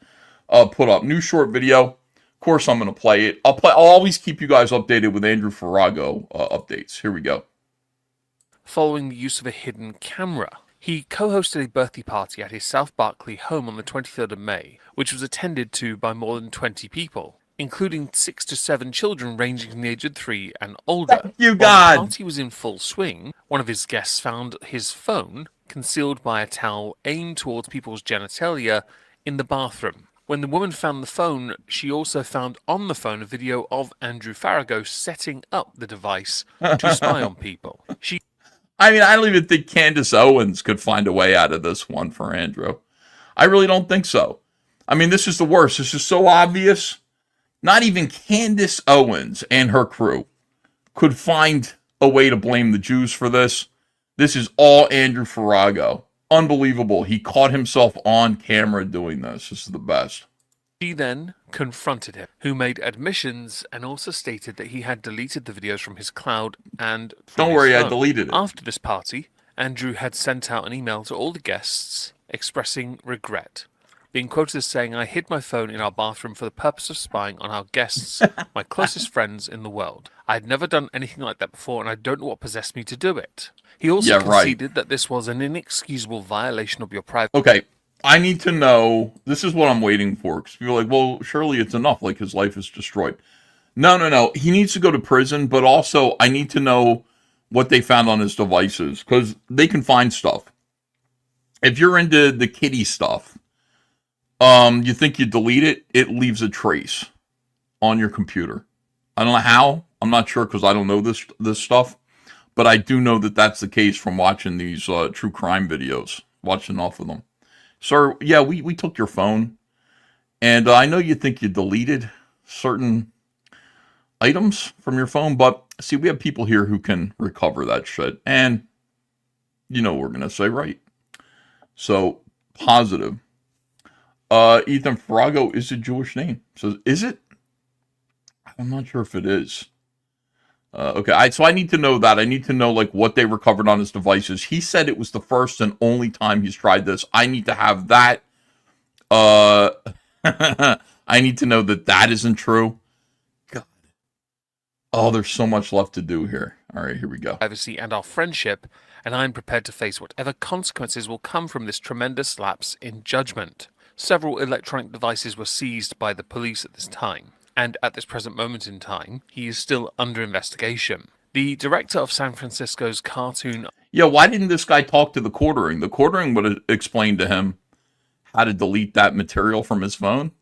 Put up new short video. Of course, I'm going to play it. I'll always keep you guys updated with Andrew Farago updates. Here we go. Following the use of a hidden camera, he co-hosted a birthday party at his South Berkeley home on the 23rd of May, which was attended to by more than 20 people, including 6 to 7 children ranging from the age of 3 and older. Thank you, While God. the party was in full swing, one of his guests found his phone concealed by a towel aimed towards people's genitalia in the bathroom. When the woman found the phone, she also found on the phone a video of Andrew Farago setting up the device to spy on people. I mean, I don't even think Candace Owens could find a way out of this one for Andrew. I really don't think so. I mean, this is the worst. This is so obvious. Not even Candace Owens and her crew could find a way to blame the Jews for this. This is all Andrew Farago. Unbelievable. He caught himself on camera doing this. This is the best. She then confronted him, who made admissions and also stated that he had deleted the videos from his cloud and from Don't his worry, I phone. deleted it. After this party, Andrew had sent out an email to all the guests expressing regret, being quoted as saying, "I hid my phone in our bathroom for the purpose of spying on our guests, my closest friends in the world. I had never done anything like that before, and I don't know what possessed me to do it." He also conceded that this was an inexcusable violation of your privacy. Okay, I need to know. This is what I'm waiting for. Because people are like, well, surely it's enough. Like, his life is destroyed. No. He needs to go to prison, but also I need to know what they found on his devices. Because they can find stuff. If you're into the kitty stuff, you think you delete it, it leaves a trace on your computer. I don't know how. I'm not sure because I don't know this stuff. But I do know that that's the case from watching these true crime videos, watching enough of them. Sir, yeah, we took your phone, and I know you think you deleted certain items from your phone, but see, we have people here who can recover that shit, and you know what we're going to say, right? So, positive. Ethan Farago is a Jewish name. So, is it? I'm not sure if it is. Okay, so I need to know that. I need to know, like, what they recovered on his devices. He said it was the first and only time he's tried this. I need to have that. I need to know that that isn't true. God. Oh, there's so much left to do here. All right, here we go. Privacy and our friendship, and I'm prepared to face whatever consequences will come from this tremendous lapse in judgment. Several electronic devices were seized by the police at this time, and at this present moment in time, he is still under investigation. The director of San Francisco's cartoon... Yeah, why didn't this guy talk to the quartering? The quartering would have explained to him how to delete that material from his phone.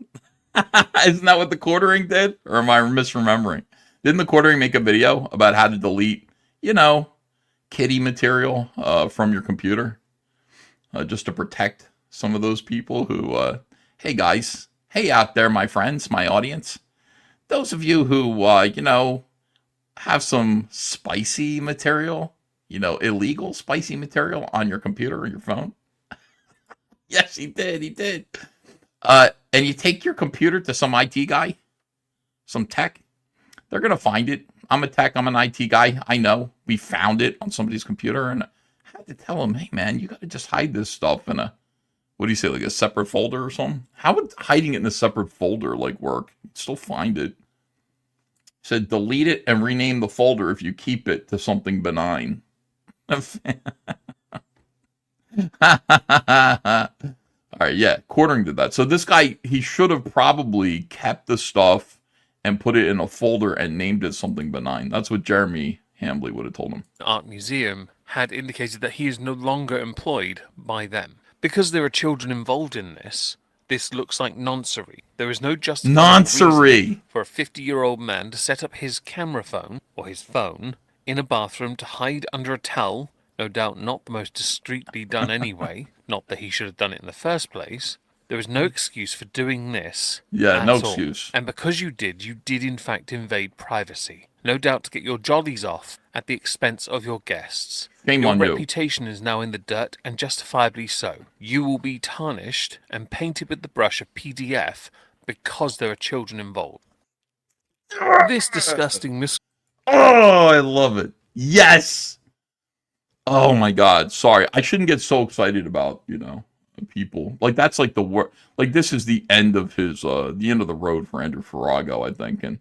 Isn't that what the quartering did? Or am I misremembering? Didn't the quartering make a video about how to delete, kitty material from your computer? Just to protect some of those people who, hey guys, hey out there, my friends, my audience. Those of you who, have some spicy material, illegal spicy material on your computer or your phone. Yes, he did. And you take your computer to some IT guy, some tech, they're going to find it. I'm a tech, I'm an IT guy. I know. We found it on somebody's computer, and I had to tell him, hey, man, you got to just hide this stuff in what do you say, like a separate folder or something? How would hiding it in a separate folder, work? You'd still find it. He said, delete it and rename the folder if you keep it to something benign. All right, yeah, quartering did that. So this guy, he should have probably kept the stuff and put it in a folder and named it something benign. That's what Jeremy Hambley would have told him. Art Museum had indicated that he is no longer employed by them. Because there are children involved in this looks like noncery. There is no justifiable reason for a 50-year-old man to set up his camera phone, or his phone, in a bathroom to hide under a towel, no doubt not the most discreetly done anyway, not that he should have done it in the first place. There is no excuse for doing this. Yeah, no excuse. And because you did in fact invade privacy. No doubt to get your jollies off at the expense of your guests. Shame on your you. reputation is now in the dirt, and justifiably so. You will be tarnished and painted with the brush of PDF because there are children involved. This disgusting Oh, I love it. Yes! Oh my God. Sorry. I shouldn't get so excited about, people. Like, that's like the work. Like, this is the end of his, the end of the road for Andrew Farago, I think. And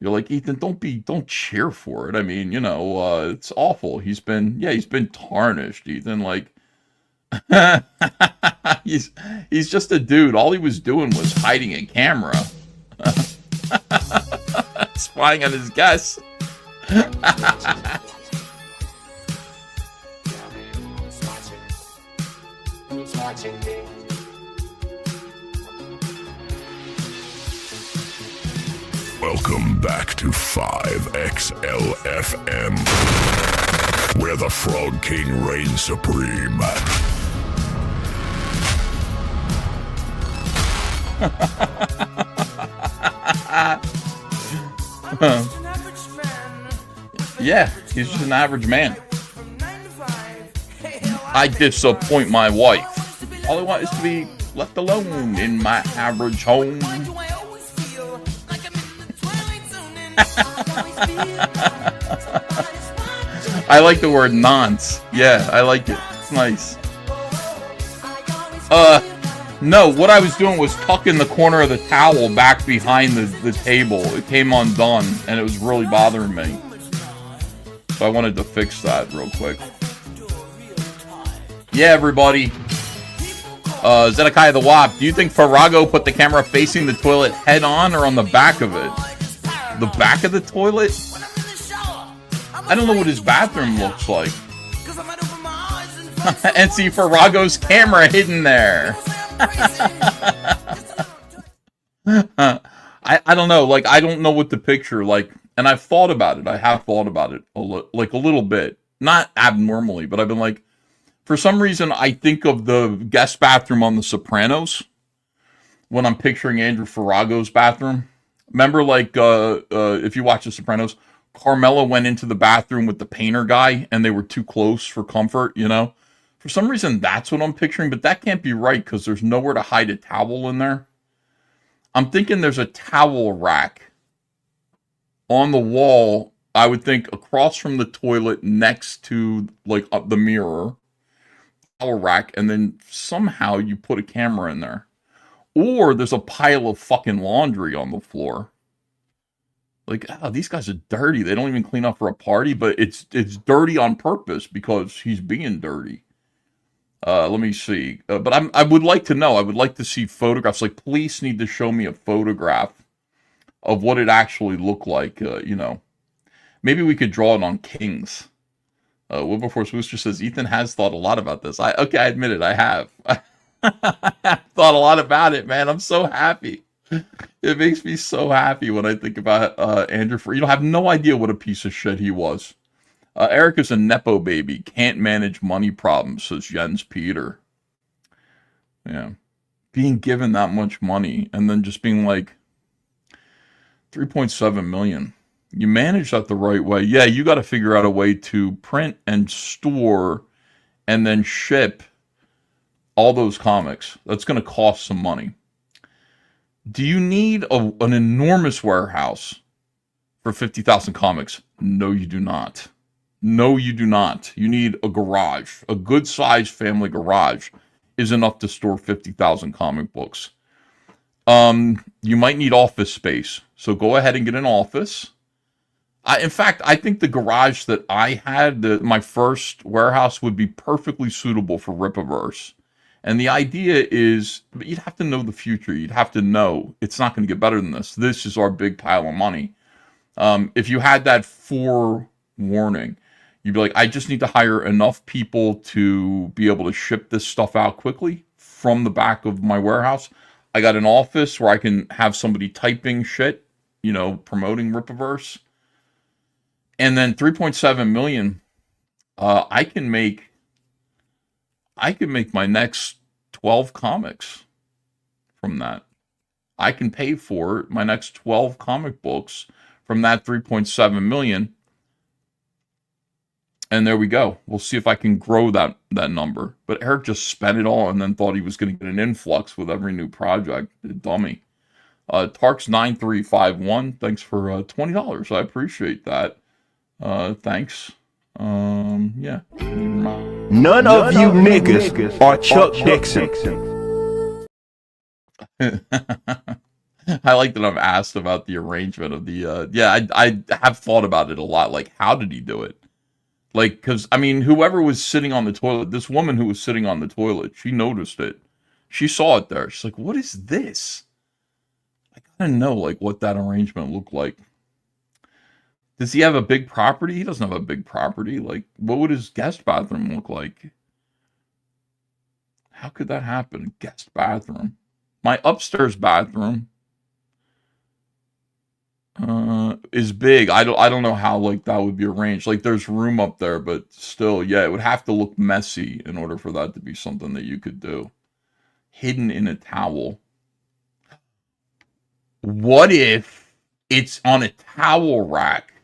you're like, Ethan, don't cheer for it. I mean, you know, it's awful. He's been tarnished, Ethan. Like, he's just a dude. All he was doing was hiding a camera, spying on his guests. Welcome back to 5XLFM, where the Frog King reigns supreme. Yeah, he's just an average man. I disappoint my wife. All I want is to be left alone in my average home. I like the word nonce. Yeah, I like it. It's nice. No, what I was doing was tucking the corner of the towel back behind the table. It came undone, and it was really bothering me. So I wanted to fix that real quick. Yeah, everybody. Zedekiah the Wop, do you think Farago put the camera facing the toilet head on or on the back of it? The back of the toilet? I don't know what his bathroom looks like. And see Farago's camera hidden there. I don't know. Like, I don't know what the picture, like, and I've thought about it. I have thought about it a little bit. Not abnormally, but I've been like, for some reason, I think of the guest bathroom on The Sopranos when I'm picturing Andrew Farago's bathroom. Remember, like, if you watch The Sopranos, Carmela went into the bathroom with the painter guy, and they were too close for comfort, you know? For some reason, that's what I'm picturing, but that can't be right, because there's nowhere to hide a towel in there. I'm thinking there's a towel rack on the wall, I would think, across from the toilet next to, like, the mirror. Towel rack, and then somehow you put a camera in there. Or there's a pile of fucking laundry on the floor. Like, oh, these guys are dirty. They don't even clean up for a party, but it's dirty on purpose because he's being dirty. Let me see. But I would like to know. I would like to see photographs. Like, police need to show me a photograph of what it actually looked like. You know, maybe we could draw it on Kings. Wilberforce Wooster says, Ethan has thought a lot about this. I admit it. I have. I've thought a lot about it, man. I'm so happy. It makes me so happy when I think about Andrew. You know, I have no idea what a piece of shit he was. Eric is a Nepo baby. Can't manage money problems, says Jens Peter. Yeah. Being given that much money and then just being like, 3.7 million. You manage that the right way. Yeah, you got to figure out a way to print and store and then ship all those comics. That's going to cost some money. Do you need an enormous warehouse for 50,000 comics? No, you do not. No, you do not. You need a garage. A good-sized family garage is enough to store 50,000 comic books. You might need office space. So go ahead and get an office. In fact, I think the garage that I had, my first warehouse, would be perfectly suitable for Rippaverse. And the idea is, but you'd have to know the future. You'd have to know it's not going to get better than this. This is our big pile of money. If you had that forewarning, you'd be like, I just need to hire enough people to be able to ship this stuff out quickly from the back of my warehouse. I got an office where I can have somebody typing shit, you know, promoting Rippaverse. And then 3.7 million, I can make my next 12 comics from that. I can pay for my next 12 comic books from that 3.7 million. And there we go. We'll see if I can grow that number. But Eric just spent it all and then thought he was going to get an influx with every new project. Dummy. Tarks9351, thanks for $20. I appreciate that. Thanks. Yeah. None of you niggas are Chuck Dixon. I like that I'm asked about the arrangement of the, yeah, I have thought about it a lot. Like, how did he do it? Like, because, I mean, whoever was sitting on the toilet, this woman who was sitting on the toilet, she noticed it. She saw it there. She's like, what is this? I gotta know, like, what that arrangement looked like. Does he have a big property? He doesn't have a big property. Like, what would his guest bathroom look like? How could that happen? Guest bathroom. My upstairs bathroom is big. I don't know how like that would be arranged. Like there's room up there, but still, yeah, it would have to look messy in order for that to be something that you could do. Hidden in a towel. What if it's on a towel rack?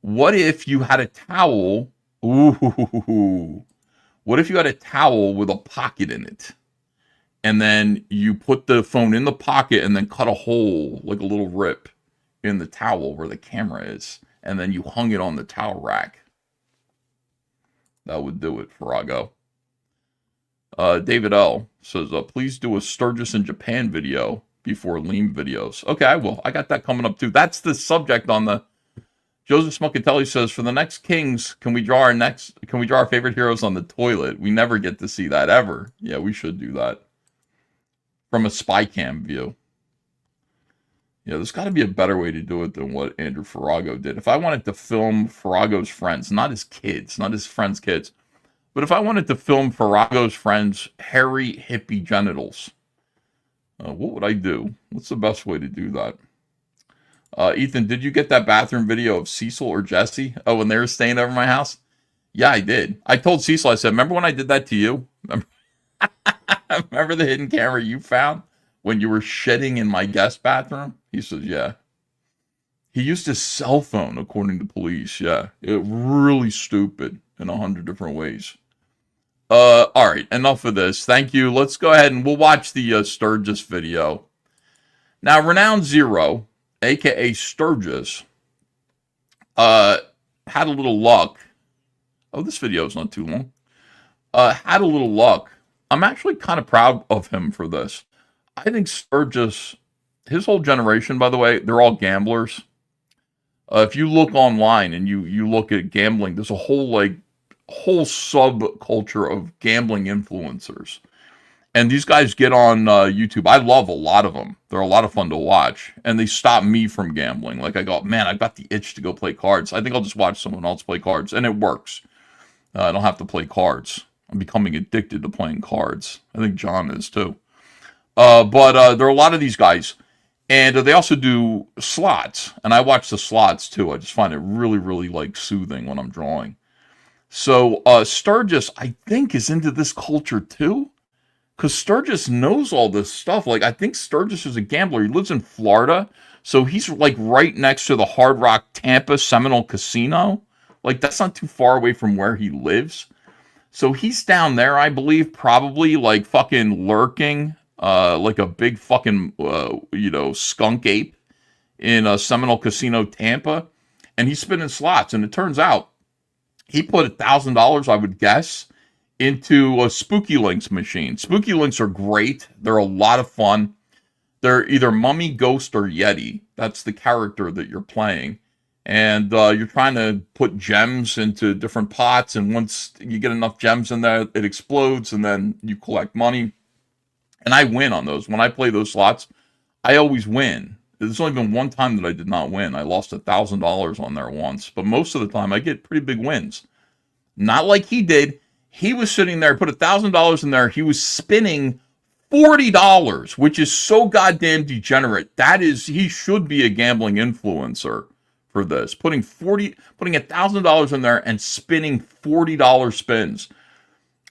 What if you had a towel? Ooh. What if you had a towel with a pocket in it? And then you put the phone in the pocket and then cut a hole, like a little rip in the towel where the camera is, and then you hung it on the towel rack. That would do it, Farago. David L. says, please do a Sturgis in Japan video before Lean videos. Okay, I will. I got that coming up too. That's the subject on the... Joseph Smuckatelli says, for the next Kings, can we draw our favorite heroes on the toilet? We never get to see that ever. Yeah, we should do that. From a spy cam view. Yeah, there's got to be a better way to do it than what Andrew Farago did. If I wanted to film Farago's friends, not his kids, not his friends' kids, but if I wanted to film Farago's friends' hairy hippie genitals, what would I do? What's the best way to do that? Ethan, did you get that bathroom video of Cecil or Jesse? Oh, when they were staying over my house? Yeah, I did. I told Cecil, I said, remember when I did that to you? Remember the hidden camera you found when you were shedding in my guest bathroom? He says, yeah. He used his cell phone, according to police. Yeah, it really stupid in 100 different ways. All right, enough of this. Thank you. Let's go ahead and we'll watch the Sturgis video. Now, Renowned Zero, a.k.a. Sturgis, had a little luck. Oh, this video is not too long. Had a little luck. I'm actually kind of proud of him for this. I think Sturgis, his whole generation, by the way, they're all gamblers. If you look online and you look at gambling, there's a whole subculture of gambling influencers. And these guys get on YouTube. I love a lot of them. They're a lot of fun to watch. And they stop me from gambling. Like I go, man, I've got the itch to go play cards. I think I'll just watch someone else play cards. And it works. I don't have to play cards. I'm becoming addicted to playing cards. I think John is too. But there are a lot of these guys. And they also do slots. And I watch the slots too. I just find it really, really like soothing when I'm drawing. So Sturgis, I think, is into this culture too. Because Sturgis knows all this stuff. Like, I think Sturgis is a gambler. He lives in Florida. So he's like right next to the Hard Rock Tampa Seminole Casino. Like, that's not too far away from where he lives. So he's down there, I believe, probably like fucking lurking, like a big fucking, skunk ape in Seminole Casino, Tampa. And he's spinning slots. And it turns out he put $1,000, I would guess, into a Spooky Links machine. Spooky Links are great. They're a lot of fun. They're either Mummy, Ghost, or Yeti. That's the character that you're playing. And you're trying to put gems into different pots, and once you get enough gems in there, it explodes, and then you collect money. And I win on those. When I play those slots, I always win. There's only been one time that I did not win. I lost $1,000 on there once. But most of the time, I get pretty big wins. Not like he did. He was sitting there, put $1,000 in there. He was spinning $40, which is so goddamn degenerate. He should be a gambling influencer for this. Putting $1,000 in there and spinning $40 spins.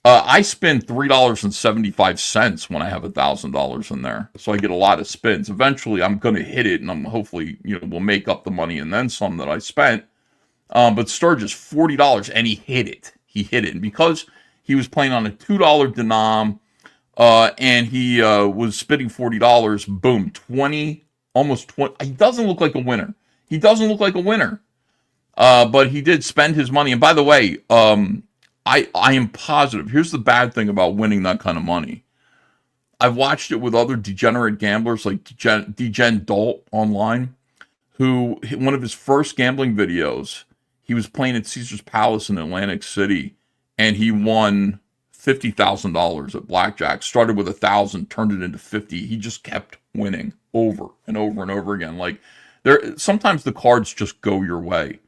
I spend $3.75 when I have $1,000 in there. So I get a lot of spins. Eventually I'm going to hit it, and I'm hopefully, we'll make up the money and then some that I spent. But Sturgis, $40, and he hit it. And because he was playing on a $2 denom, and he was spinning $40, boom, 20, almost 20. He doesn't look like a winner. But he did spend his money. And by the way, I am positive. Here's the bad thing about winning that kind of money. I've watched it with other degenerate gamblers like Degen Dalt online, who, one of his first gambling videos, he was playing at Caesar's Palace in Atlantic City, and he won $50,000 at blackjack. Started with 1,000, turned it into 50. He just kept winning over and over and over again. Like, sometimes the cards just go your way.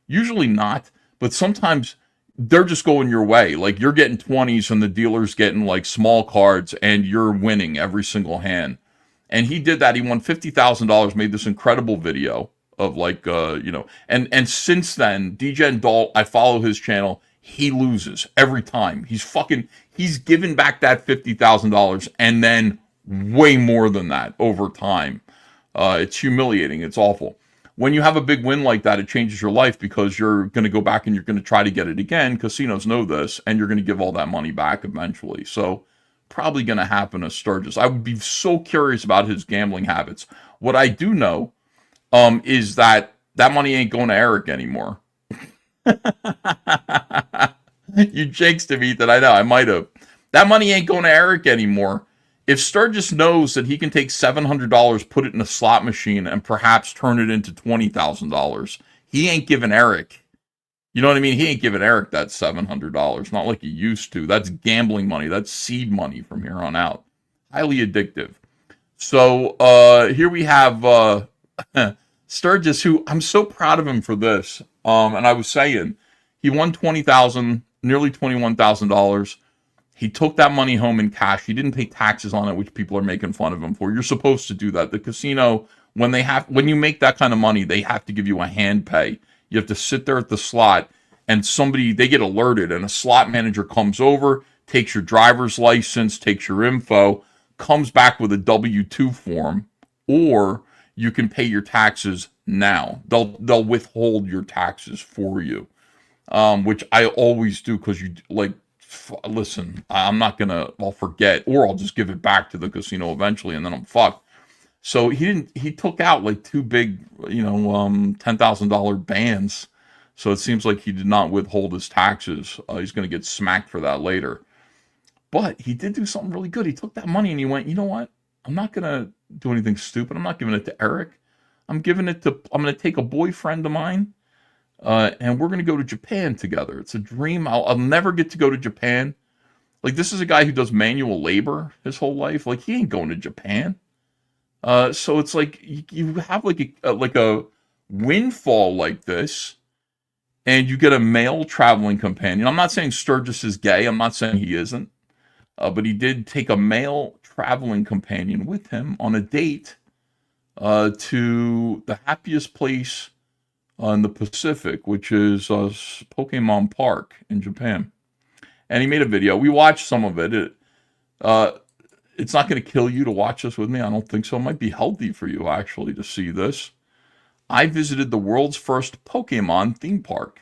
Usually not, but sometimes they're just going your way. Like, you're getting 20s and the dealer's getting like small cards, and you're winning every single hand. And he did that. He won $50,000, made this incredible video of like, and since then, Degen Dalt, I follow his channel. He loses every time. He's given back that $50,000 and then way more than that over time. It's humiliating. It's awful. When you have a big win like that, it changes your life, because you're going to go back and you're going to try to get it again. Casinos know this, and you're going to give all that money back eventually. So probably going to happen to Sturgis. I would be so curious about his gambling habits. What I do know is that money ain't going to Eric anymore. You jinxed him, Ethan. I know, I might have. That money ain't going to Eric anymore. If Sturgis knows that he can take $700, put it in a slot machine, and perhaps turn it into $20,000, he ain't giving Eric. You know what I mean? He ain't giving Eric that $700. Not like he used to. That's gambling money. That's seed money from here on out. Highly addictive. So here we have Sturgis, who I'm so proud of him for this. And I was saying, he won $20,000, nearly $21,000. He took that money home in cash. He didn't pay taxes on it, which people are making fun of him for. You're supposed to do that. The casino, when you make that kind of money, they have to give you a hand pay. You have to sit there at the slot, and they get alerted, and a slot manager comes over, takes your driver's license, takes your info, comes back with a W-2 form, or you can pay your taxes now. They'll withhold your taxes for you, which I always do, because listen, I'll forget, or I'll just give it back to the casino eventually, and then I'm fucked. So he took out like two big, $10,000 bans. So it seems like he did not withhold his taxes. He's going to get smacked for that later. But he did do something really good. He took that money and he went, you know what? I'm not going to do anything stupid. I'm not giving it to Eric. I'm going to take a boyfriend of mine, and we're going to go to Japan together. It's a dream. I'll never get to go to Japan. Like, this is a guy who does manual labor his whole life. Like, he ain't going to Japan. So it's like you have like a windfall like this, and you get a male traveling companion. I'm not saying Sturgis is gay. I'm not saying he isn't. But he did take a male traveling companion with him on a date to the happiest place in the Pacific, which is PokePark in Japan. And he made a video. We watched some of it. It's not going to kill you to watch this with me. I don't think so. It might be healthy for you, actually, to see this. I visited the world's first Pokemon theme park,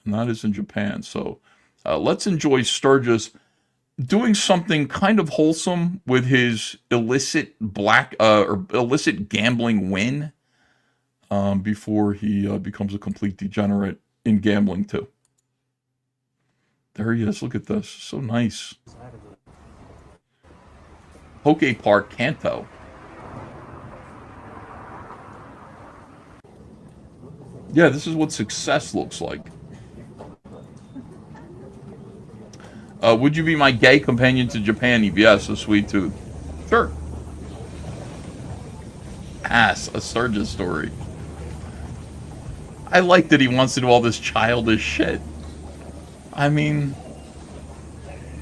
and that is in Japan. So let's enjoy Sturgis doing something kind of wholesome with his illicit gambling win before he becomes a complete degenerate in gambling too. There he is. Look at this. So nice. PokePark Kanto. Yeah, this is what success looks like. Would you be my gay companion to Japan, EBS? A sweet tooth. Sure. A Sturgis story. I like that he wants to do all this childish shit. I mean,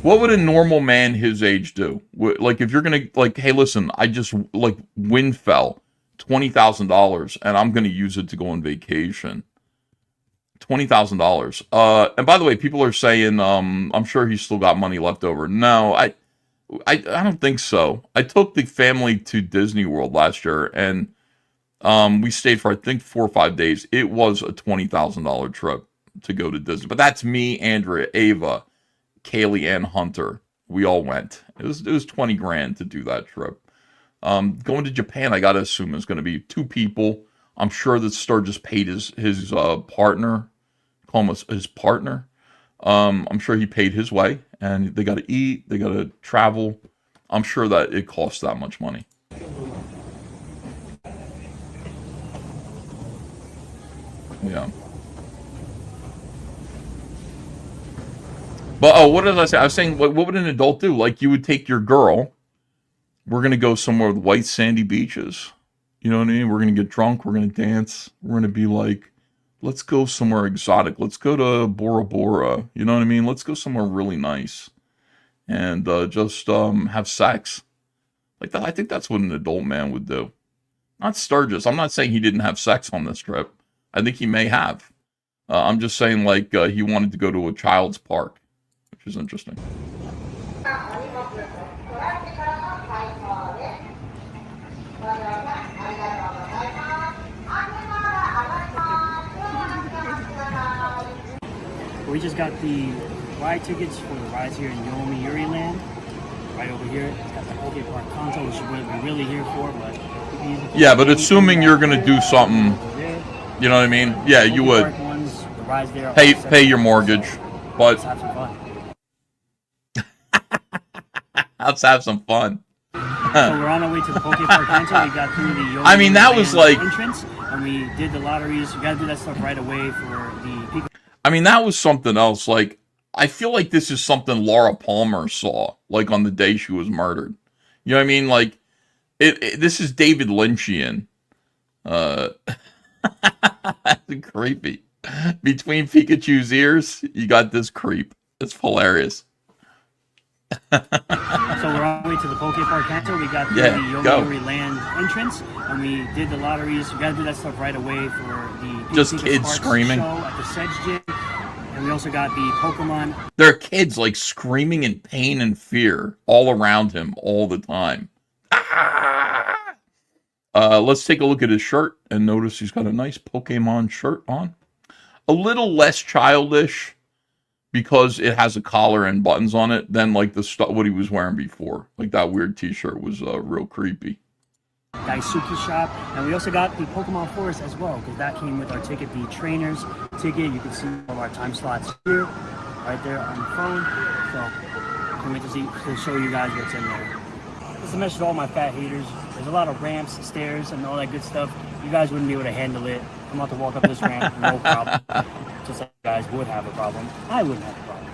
what would a normal man his age do? Like, if you're gonna, like, hey, listen, I just, like, wind fell $20,000, and I'm gonna use it to go on vacation. $20,000. And by the way, people are saying, I'm sure he's still got money left over. No, I don't think so. I took the family to Disney World last year, and we stayed for, I think, 4 or 5 days. It was a $20,000 trip to go to Disney. But that's me, Andrea, Ava, Kaylee, and Hunter. We all went. It was 20 grand to do that trip. Going to Japan, I gotta assume is going to be 2 people. I'm sure that Sturgis paid his partner, call him his partner, I'm sure he paid his way, and they got to eat, they got to travel. I'm sure that it costs that much money. Yeah. But, oh, what did I say? I was saying, what would an adult do? Like, you would take your girl. We're going to go somewhere with white sandy beaches. You know what I mean? We're going to get drunk. We're going to dance. We're going to be like, let's go somewhere exotic. Let's go to Bora Bora. You know what I mean? Let's go somewhere really nice. And just have sex. Like that. I think that's what an adult man would do. Not Sturgis. I'm not saying he didn't have sex on this trip. I think he may have. I'm just saying, like, he wanted to go to a child's park, which is interesting. We just got the ride tickets for the rides here in Yomiuri Land. Right over here. It's got the PokePark Kanto, which we're really here for, but yeah, but assuming you're gonna do something, you know what I mean? Yeah, you would. Pay your mortgage, but let's have some fun. Let's have some fun. So we're on our way to the PokePark Kanto. We got through the Yomiuri I mean, that was like entrance, and we did the lotteries. You gotta do that stuff right away for the people. I mean, that was something else. Like, I feel like this is something Laura Palmer saw, like, on the day she was murdered. You know what I mean? Like, this is David Lynchian. Creepy. Between Pikachu's ears, you got this creep. It's hilarious. So we're on our way to the PokePark Kanto. We got through the Yomiuri Land entrance, and we did the lotteries. You gotta do that stuff right away for the just kids screaming show at the Sedge Gym. And we also got the Pokemon. There are kids like screaming in pain and fear all around him all the time. Ah! Let's take a look at his shirt and notice he's got a nice Pokemon shirt on. A little less childish because it has a collar and buttons on it than like the stuff what he was wearing before. Like that weird t-shirt was real creepy. Daisuke shop, and we also got the Pokemon Forest as well, because that came with our ticket, the trainer's ticket. You can see all our time slots here, right there on the phone. So, can't wait to show you guys what's in there. This is a message to all my fat haters. There's a lot of ramps, stairs, and all that good stuff. You guys wouldn't be able to handle it. I'm about to walk up this ramp, no problem. Just like you guys would have a problem. I wouldn't have a problem.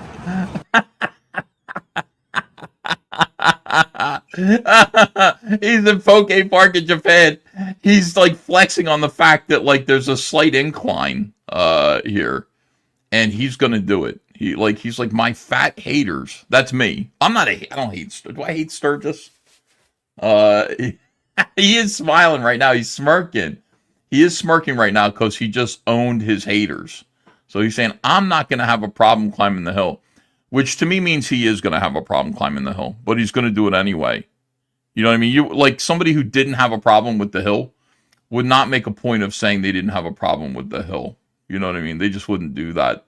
He's in PokePark in Japan. He's like flexing on the fact that like there's a slight incline here, and he's gonna do it. He's like my fat haters. That's me. I don't hate. Do I hate Sturgis? He is smiling right now. He's smirking. He is smirking right now because he just owned his haters. So he's saying I'm not gonna have a problem climbing the hill. Which to me means he is going to have a problem climbing the hill, but he's going to do it anyway. You know what I mean? You like somebody who didn't have a problem with the hill would not make a point of saying they didn't have a problem with the hill. You know what I mean? They just wouldn't do that.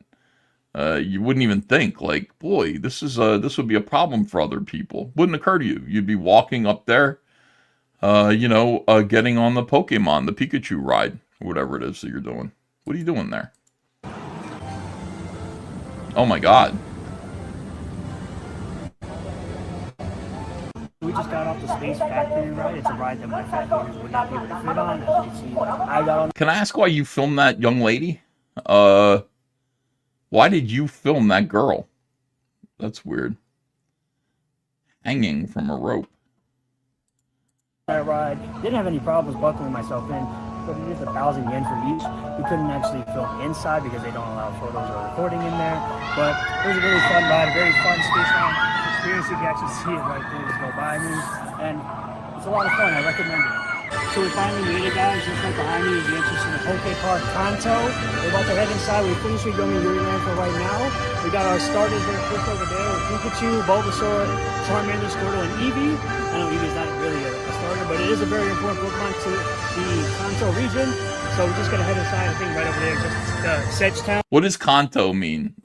You wouldn't even think like, boy, this would be a problem for other people. Wouldn't occur to you. You'd be walking up there, getting on the Pokemon, the Pikachu ride, or whatever it is that you're doing. What are you doing there? Oh my God. We just got off the Space Factory ride. It's a ride that my fat haters would not be able to fit on. As you can see, I got on. Can I ask why you filmed that young lady? Why did you film that girl? That's weird. Hanging from a rope. That ride didn't have any problems buckling myself in, but it is 1,000 yen for each. We couldn't actually film inside because they don't allow photos or recording in there. But it was a really fun ride, a very fun space ride. Experience, you can actually see it right there, just go by me, and it's a lot of fun. I recommend it. So we finally made it, guys. Just right behind me is the entrance to the PokePark Kanto. We're about to head inside. We finished with Yomiuri Land for right now. We got our starters there, pushed over there with Pikachu, Bulbasaur, Charmander, Squirtle, and Eevee. I know Eevee's not really a starter, but it is a very important Pokemon to the Kanto region. So we're just gonna head inside. I think right over there, just Sedge Town. What does Kanto mean?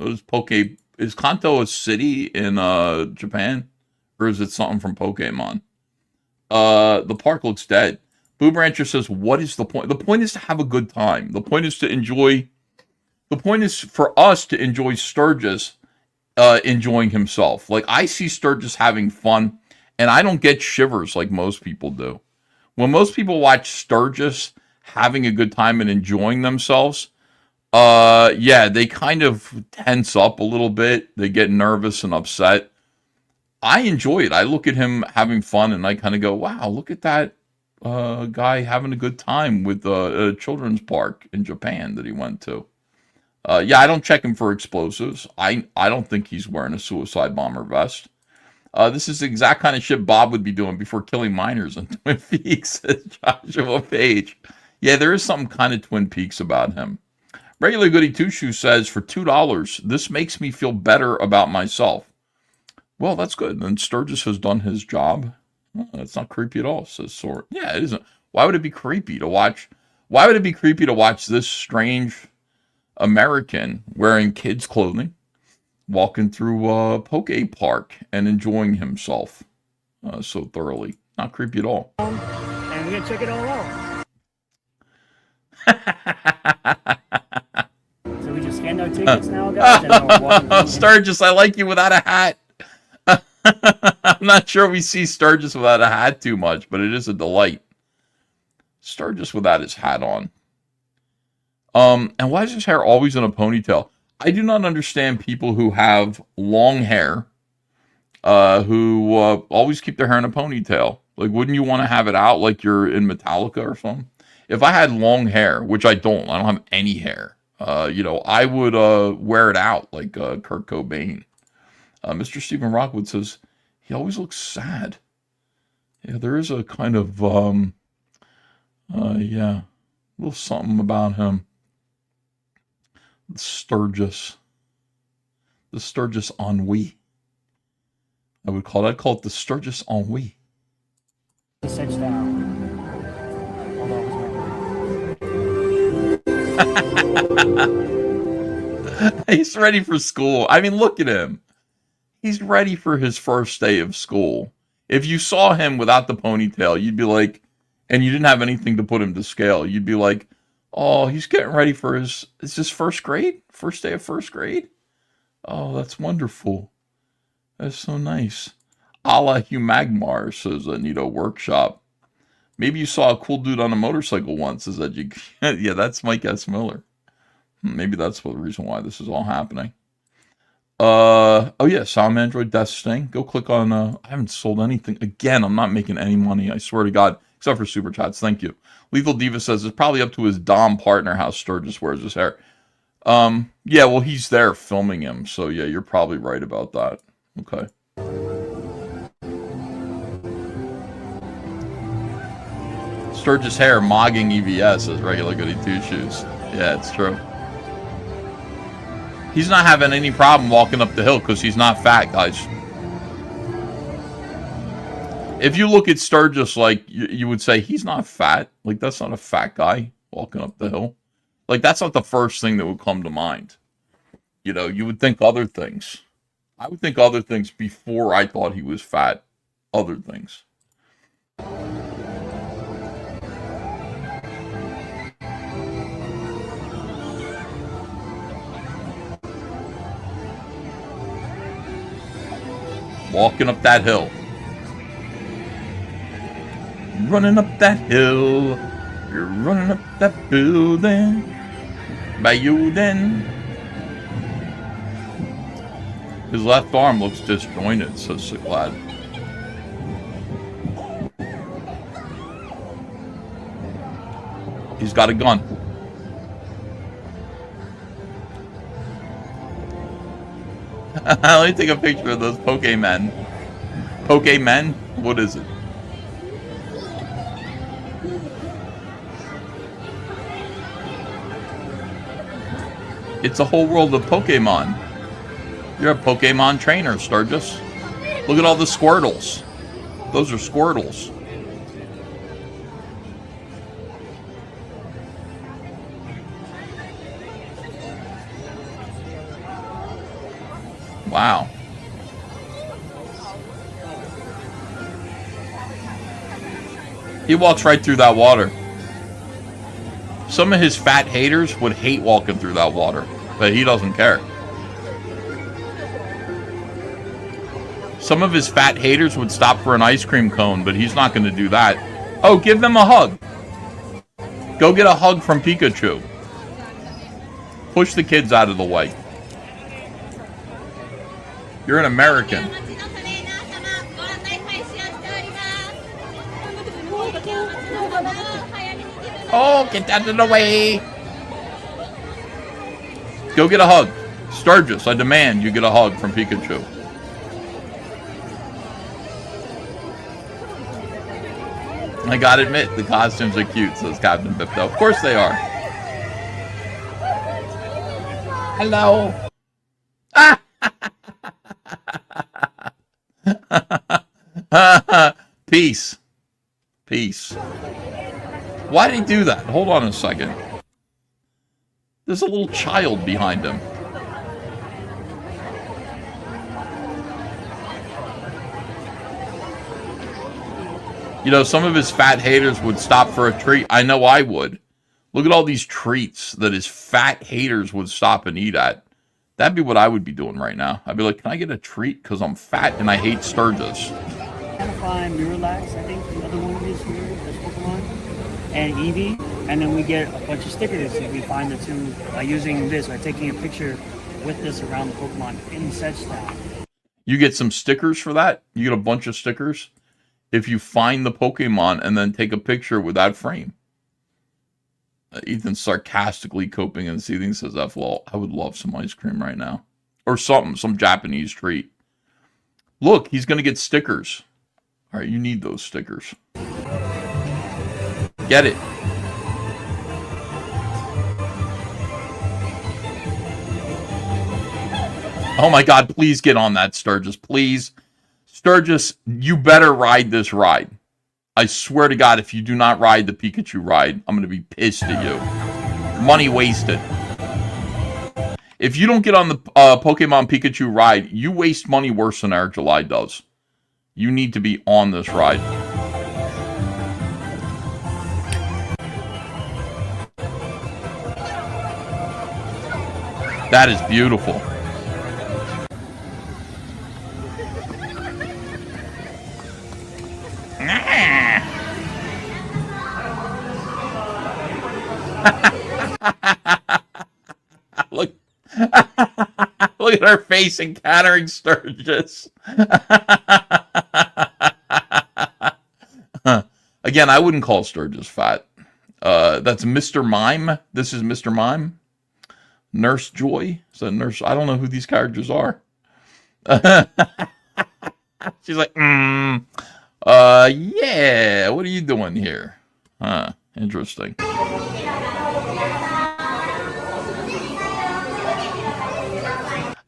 Is Kanto a city in Japan, or is it something from Pokemon? The park looks dead. Boob Rancher says, "What is the point? The point is to have a good time. The point is to enjoy. The point is for us to enjoy Sturgis enjoying himself. Like, I see Sturgis having fun, and I don't get shivers like most people do. When most people watch Sturgis having a good time and enjoying themselves, yeah, they kind of tense up a little bit. They get nervous and upset. I enjoy it. I look at him having fun, and I kind of go, wow, look at that guy having a good time with a children's park in Japan that he went to. Yeah, I don't check him for explosives. I don't think he's wearing a suicide bomber vest. This is the exact kind of shit Bob would be doing before killing miners in Twin Peaks, says Joshua Page. Yeah, there is some kind of Twin Peaks about him. Regular Goody Two Shoes says, for $2, this makes me feel better about myself. Well, that's good. And Sturgis has done his job. Well, that's not creepy at all, says Sort. Yeah, it isn't. Why would it be creepy to watch? Why would it be creepy to watch this strange American wearing kids' clothing, walking through PokePark and enjoying himself so thoroughly? Not creepy at all. And we're gonna check it all out. So we just scanned our tickets now, guys. And we're walking through. Sturgis, I like you without a hat. I'm not sure we see Sturgis without a hat too much, but it is a delight. Sturgis without his hat on. And why is his hair always in a ponytail? I do not understand people who have long hair, who always keep their hair in a ponytail. Like, wouldn't you want to have it out like you're in Metallica or something? If I had long hair, which I don't have any hair, I would wear it out like Kurt Cobain. Mr. Stephen Rockwood says, he always looks sad. Yeah, there is a kind of, a little something about him. Sturgis. The Sturgis ennui. I'd call it the Sturgis ennui. Sit down. He's ready for school. I mean, look at him. He's ready for his first day of school. If you saw him without the ponytail, you'd be like, and you didn't have anything to put him to scale, you'd be like, oh, he's getting ready for is this first grade? First day of first grade? Oh, that's wonderful. That's so nice. A la Hugh Magmar, says Anito Workshop. Maybe you saw a cool dude on a motorcycle once, says that you yeah, that's Mike S. Miller. Maybe that's the reason why this is all happening. Oh yeah, Sound Android Death Sting. Go click on I haven't sold anything. Again, I'm not making any money, I swear to God, except for super chats. Thank you. Lethal Diva says it's probably up to his Dom partner how Sturgis wears his hair. Yeah, well, he's there filming him, so yeah, you're probably right about that. Okay. Sturgis hair mogging EVS, says Regular Goody Two Shoes. Yeah, it's true. He's not having any problem walking up the hill because he's not fat, guys. If you look at Sturgis, like, you would say, he's not fat. Like, that's not a fat guy walking up the hill. Like, that's not the first thing that would come to mind. You know, you would think other things. I would think other things before I thought he was fat. Other things. Walking up that hill. Running up that hill. You're running up that building. By you then. His left arm looks disjointed, says Siglad. He's got a gun. Let me take a picture of those Pokemon. Pokemon? What is it? It's a whole world of Pokemon. You're a Pokemon trainer, Sturgis. Look at all the Squirtles. Those are Squirtles. Wow. He walks right through that water. Some of his fat haters would hate walking through that water, but he doesn't care. Some of his fat haters would stop for an ice cream cone, but he's not going to do that. Oh, give them a hug. Go get a hug from Pikachu. Push the kids out of the way. You're an American. Oh, get out of the way. Go get a hug. Sturgis, I demand you get a hug from Pikachu. I gotta admit, the costumes are cute, says Captain Bipto. Of course they are. Hello. Peace. Peace. Why did he do that? Hold on a second. There's a little child behind him. You know, some of his fat haters would stop for a treat. I know I would. Look at all these treats that his fat haters would stop and eat at. That'd be what I would be doing right now. I'd be like, can I get a treat? Because I'm fat and I hate Sturgis. Find Miralax, I think the other one is here, that's Pokemon, and Eevee, and then we get a bunch of stickers if we find the two by using this, by taking a picture with this around the Pokemon in said style. You get some stickers for that? You get a bunch of stickers? If you find the Pokemon and then take a picture with that frame. Ethan's sarcastically coping and seething, says F-Lol. I would love some ice cream right now. Or something, some Japanese treat. Look, he's going to get stickers. All right, you need those stickers. Get it. Oh my God, please get on that, Sturgis, please. Sturgis, you better ride this ride. I swear to God, if you do not ride the Pikachu ride, I'm going to be pissed at you. Money wasted. If you don't get on the Pokemon Pikachu ride, you waste money worse than Eric July does. You need to be on this ride. That is beautiful. Look, look at her face encountering Sturgis. Again, I wouldn't call Sturgis fat. That's Mr. Mime. This is Mr. Mime. Nurse Joy. Is that Nurse? I don't know who these characters are. She's like, yeah, what are you doing here? Huh, interesting.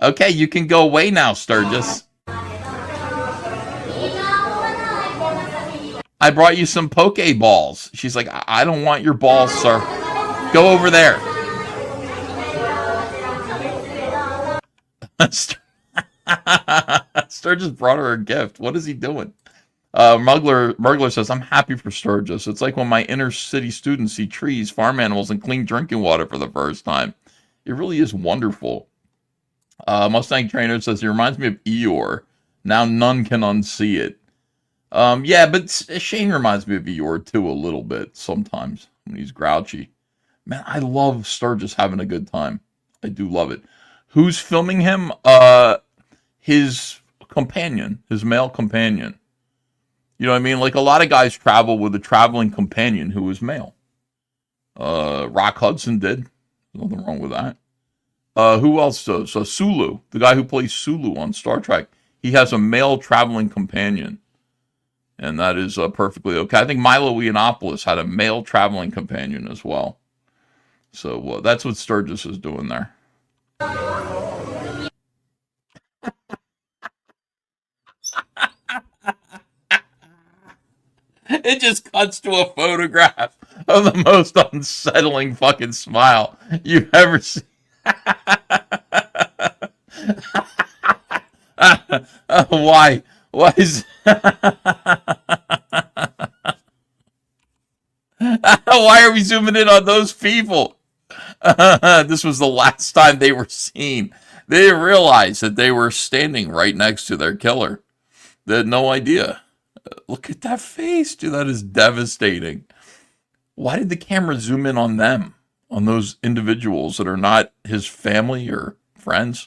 Okay, you can go away now, Sturgis. I brought you some Pokeballs. She's like, I don't want your balls, sir. Go over there. Sturgis brought her a gift. What is he doing? Murgler says, I'm happy for Sturgis. It's like when my inner city students see trees, farm animals, and clean drinking water for the first time. It really is wonderful. Mustang Trainer says, he reminds me of Eeyore. Now none can unsee it. Yeah, but Shane reminds me of Eeyore too a little bit sometimes when he's grouchy. Man, I love Sturgis having a good time. I do love it. Who's filming him? His companion, his male companion. You know what I mean? Like a lot of guys travel with a traveling companion who is male. Rock Hudson did. There's nothing wrong with that. Who else does? Sulu, the guy who plays Sulu on Star Trek. He has a male traveling companion. And that is perfectly okay. I think Milo Yiannopoulos had a male traveling companion as well. So that's what Sturgis is doing there. It just cuts to a photograph of the most unsettling fucking smile you've ever seen. Why? Why is... Why are we zooming in on those people? This was the last time they were seen. They didn't realize that they were standing right next to their killer. They had no idea. Look at that face, dude. That is devastating. Why did the camera zoom in on them? On those individuals that are not his family or friends?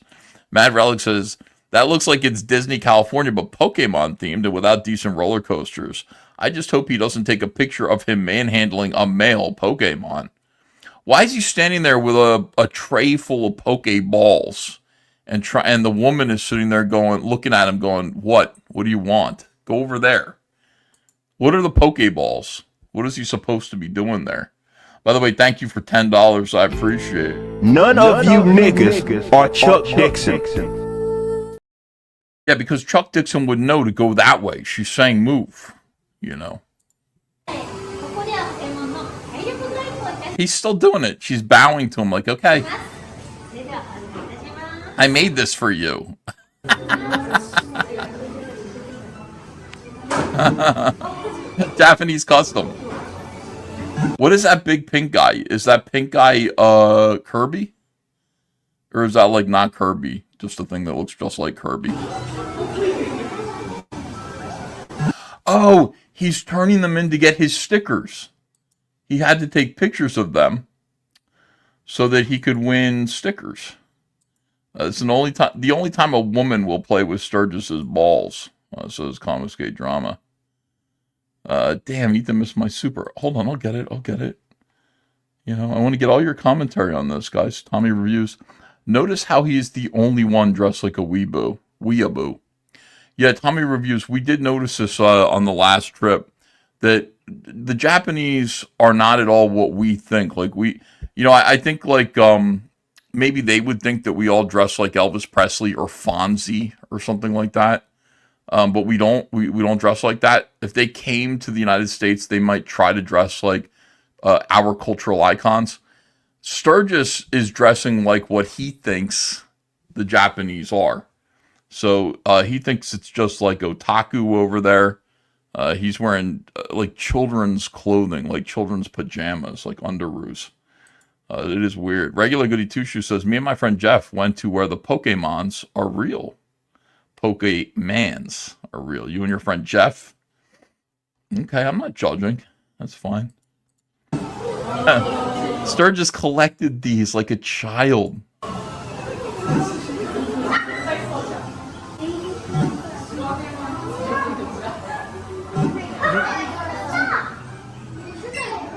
Mad Relic says, that looks like it's Disney California, but Pokemon themed and without decent roller coasters. I just hope he doesn't take a picture of him manhandling a male Pokemon. Why is he standing there with a tray full of Pokeballs? And the woman is sitting there looking at him going, what? What do you want? Go over there. What are the Pokeballs? What is he supposed to be doing there? By the way, thank you for $10. I appreciate it. None of you niggas are Chuck Dixon. Yeah, because Chuck Dixon would know to go that way. She's saying move, you know. He's still doing it. She's bowing to him like, okay. I made this for you. Japanese custom. What is that big pink guy? Is that pink guy Kirby? Or is that like not Kirby? Just a thing that looks just like Kirby. Oh, he's turning them in to get his stickers. He had to take pictures of them so that he could win stickers. It's the only time a woman will play with Sturgis's balls. Says Confiscate Drama. Damn, Ethan missed my super. Hold on, I'll get it. You know, I want to get all your commentary on this, guys. Tommy Reviews. Notice how he is the only one dressed like a weeaboo. Yeah, Tommy Reviews. We did notice this on the last trip, that the Japanese are not at all what we think. Like I think like maybe they would think that we all dress like Elvis Presley or Fonzie or something like that. But we don't. We don't dress like that. If they came to the United States, they might try to dress like our cultural icons. Sturgis is dressing like what he thinks the Japanese are. So he thinks it's just like otaku over there. He's wearing like children's clothing, like children's pajamas, like underoos. It is weird. Regular Goody Two Shoes says, me and my friend Jeff went to where the Pokemons are real. Pokemans are real. You and your friend Jeff? Okay, I'm not judging. That's fine. Sturgis collected these like a child.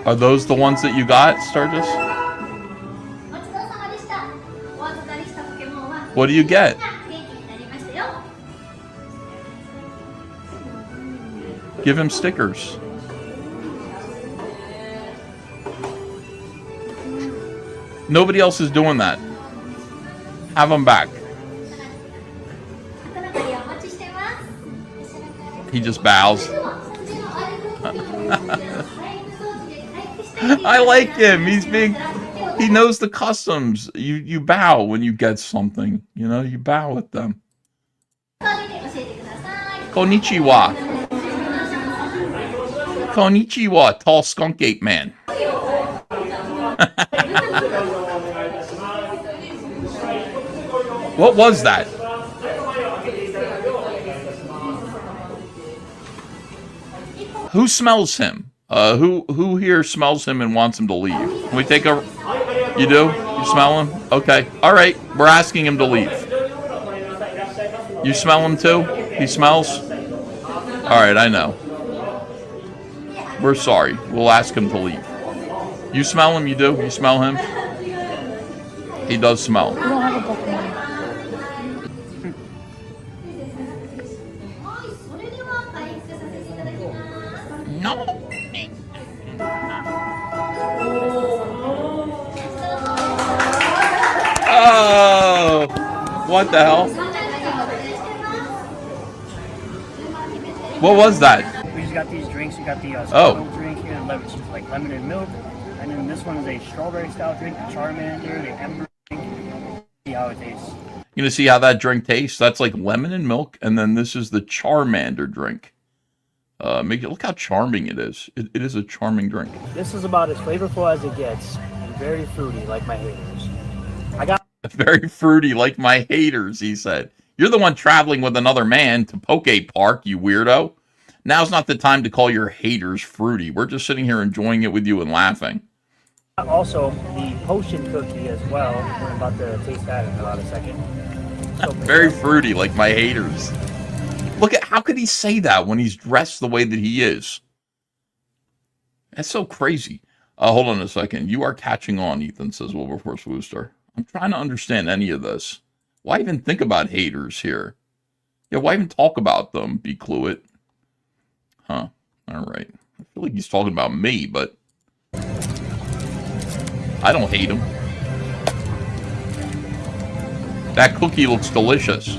Are those the ones that you got, Sturgis? What do you get? Give him stickers. Nobody else is doing that. Have them back. He just bows. I like him. He knows the customs. You bow when you get something. You know, you bow with them. Konnichiwa. Konnichiwa, tall skunk ape man. What was that? Who smells him? Who here smells him and wants him to leave? Can we take a... You do? You smell him? Okay. All right. We're asking him to leave. You smell him too? He smells? All right. I know. We're sorry. We'll ask him to leave. You smell him? You do? You smell him? He does smell. We don't have a Pokemon. No. Oh, what the hell? What was that? We just got these drinks. You got the drink here, which is like lemon and milk, and then this one is a strawberry style drink, the Charmander, the Ember drink. See how it tastes. You gonna see how that drink tastes? That's like lemon and milk, and then this is the Charmander drink. Look how charming it is. It is a charming drink. This is about as flavorful as it gets, and very fruity, like my haters. Very fruity, like my haters, he said. You're the one traveling with another man to PokePark, you weirdo. Now's not the time to call your haters fruity. We're just sitting here enjoying it with you and laughing. Also, the potion cookie as well. We're about to taste that in about a second. Very fruity, like my haters. Look at, how could he say that when he's dressed the way that he is? That's so crazy. Hold on a second. You are catching on, Ethan, says Wilberforce Wooster. I'm trying to understand any of this. Why even think about haters here? Yeah, why even talk about them, Be Cluet? Huh. All right. I feel like he's talking about me, but I don't hate him. That cookie looks delicious.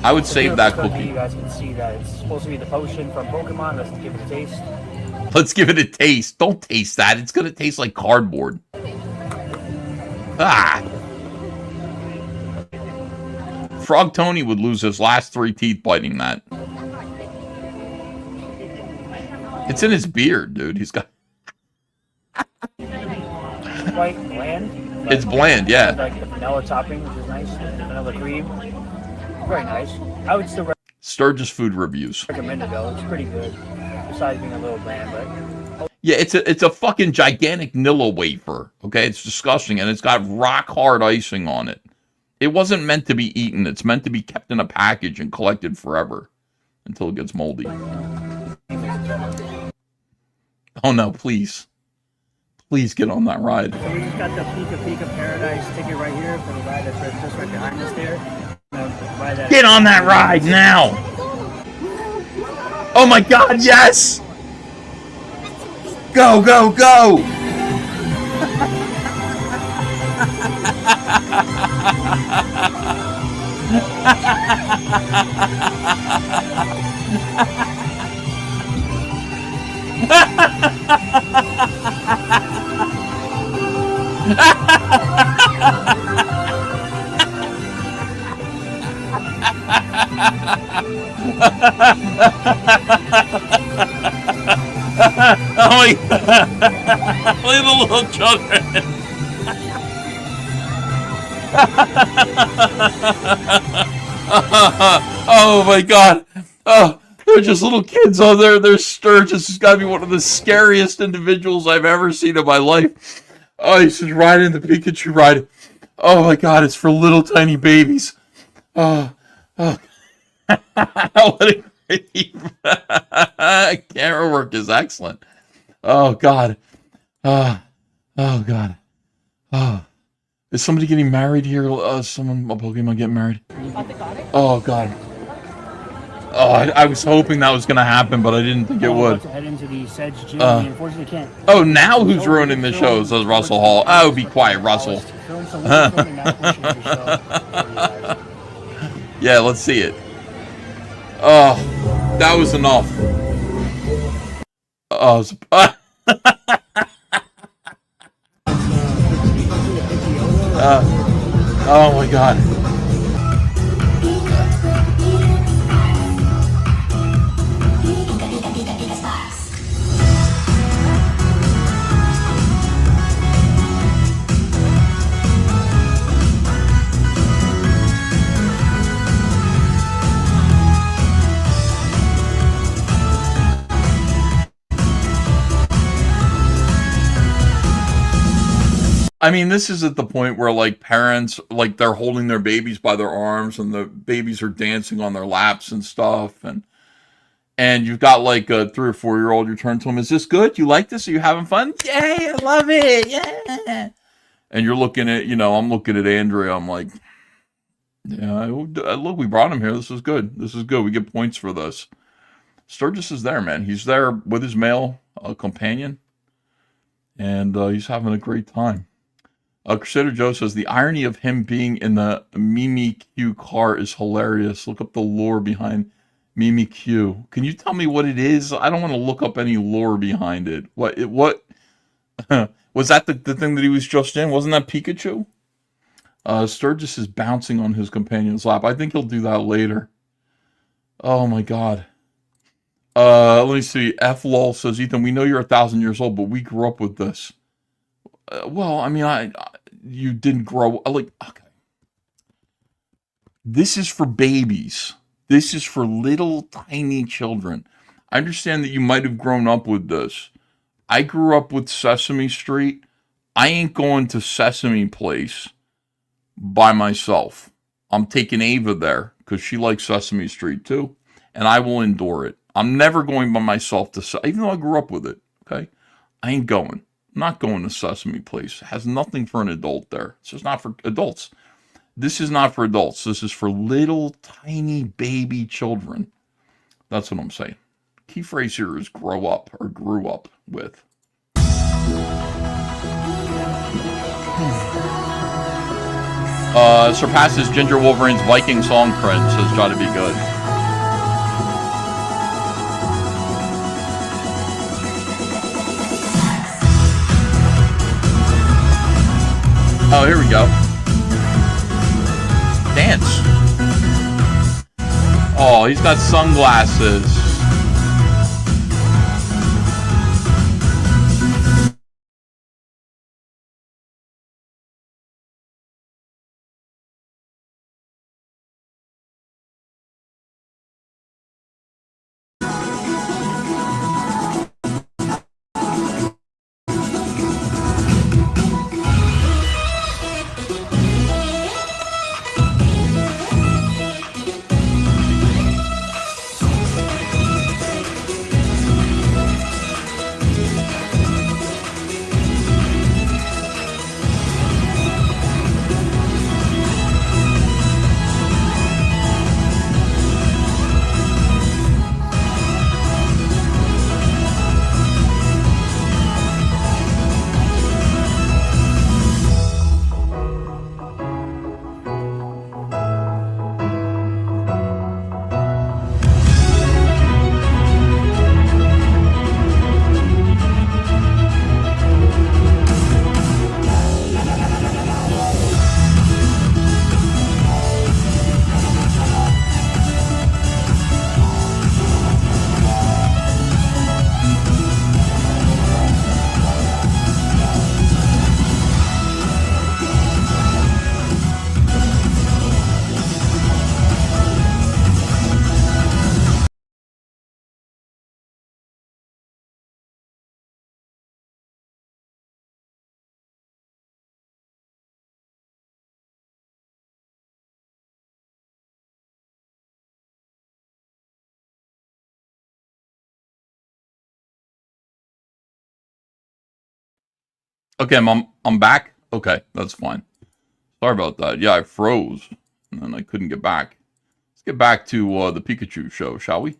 I would save that cookie. You guys can see that it's supposed to be the potion from Pokemon. Let's give it a taste. Let's give it a taste. Don't taste that. It's going to taste like cardboard. Ah! Frog Tony would lose his last 3 teeth biting that. It's in his beard, dude. He's got... Quite bland. It's bland, yeah. Like the vanilla topping, which is nice. The vanilla cream. Very nice. I would still Sturgis food reviews. recommend it though. It's pretty good. Besides being a little bland, but Yeah, it's a fucking gigantic Nilla wafer. Okay, it's disgusting, and it's got rock hard icing on it. It wasn't meant to be eaten. It's meant to be kept in a package and collected forever until it gets moldy. Oh no, please. Please get on that ride. So we just got the Pika Paradise ticket right here for the ride that's just right behind us there. Get on that ride now! Oh my god, yes! Go, go, go! Oh my god! Look at the little children! Oh my god! Oh, they're just little kids on there. They're Sturgis. Has got to be one of the scariest individuals I've ever seen in my life. Oh, he's just riding the Pikachu ride. Oh my god, it's for little tiny babies. Oh, oh. What a camera work is excellent. Oh god. Oh god. Oh. Is somebody getting married here? A Pokemon getting married? Oh god. Oh, I was hoping that was gonna happen, but I didn't think it would. Head into the Sedge Gym. We unfortunately can't. Oh, now who's ruining the show? Says Russell Hall. Oh, be quiet, Russell. Yeah, let's see it. Oh, that was enough. Oh, oh my god. I mean, this is at the point where, like, parents, like, they're holding their babies by their arms and the babies are dancing on their laps and stuff. And you've got, like, a 3 or 4 year old, you turn to them, is this good? You like this? Are you having fun? Yay, I love it. Yeah. And you're looking at, I'm looking at Andrea. I'm like, yeah, look, we brought him here. This is good. This is good. We get points for this. Sturgis is there, man. He's there with his male companion. And he's having a great time. Crusader Joe says, the irony of him being in the Mimikyu car is hilarious. Look up the lore behind Mimikyu. Can you tell me what it is? I don't want to look up any lore behind it. What was that the thing that he was just in? Wasn't that Pikachu? Sturgis is bouncing on his companion's lap. I think he'll do that later. Oh my god. Let me see. F. Lol says, Ethan, we know you're 1,000 years old, but we grew up with this. Well, I mean, you didn't grow like. Okay. This is for babies. This is for little tiny children. I understand that you might have grown up with this. I grew up with Sesame Street. I ain't going to Sesame Place by myself. I'm taking Ava there because she likes Sesame Street too, and I will endure it. I'm never going by myself to, even though I grew up with it. Okay, I ain't going. I'm not going to Sesame Place. It has nothing for an adult there. It's just not for adults. This is not for adults. This is for little tiny baby children. That's what I'm saying. Key phrase here is grow up or grew up with. Surpasses Ginger Wolverine's Viking song print, says try to be good. Oh, here we go. Dance. Oh, he's got sunglasses. Okay, I'm back. Okay, that's fine. Sorry about that. Yeah, I froze, and then I couldn't get back. Let's get back to the Pikachu show, shall we?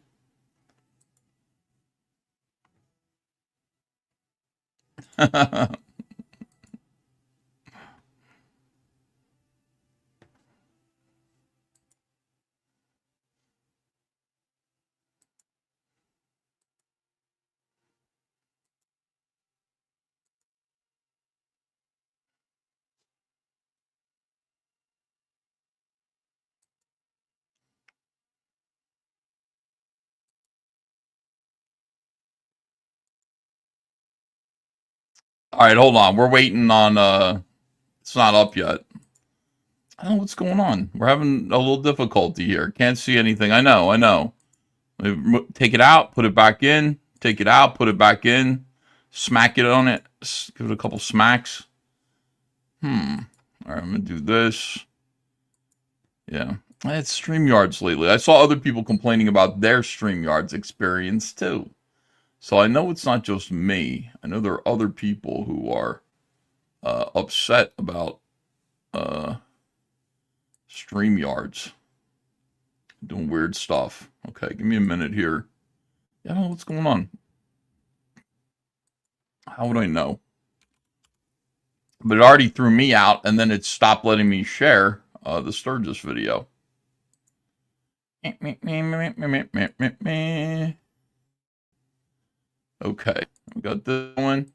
All right, hold on. We're waiting on, it's not up yet. I don't know what's going on. We're having a little difficulty here. Can't see anything. I know. Take it out, put it back in. Take it out, put it back in. Smack it on it. Give it a couple smacks. All right, I'm going to do this. Yeah. I had StreamYards lately. I saw other people complaining about their StreamYards experience too. So I know it's not just me. I know there are other people who are upset about StreamYards doing weird stuff. Okay, give me a minute here. I don't know what's going on. How would I know? But it already threw me out, and then it stopped letting me share the Sturgis video. Okay, we got this one.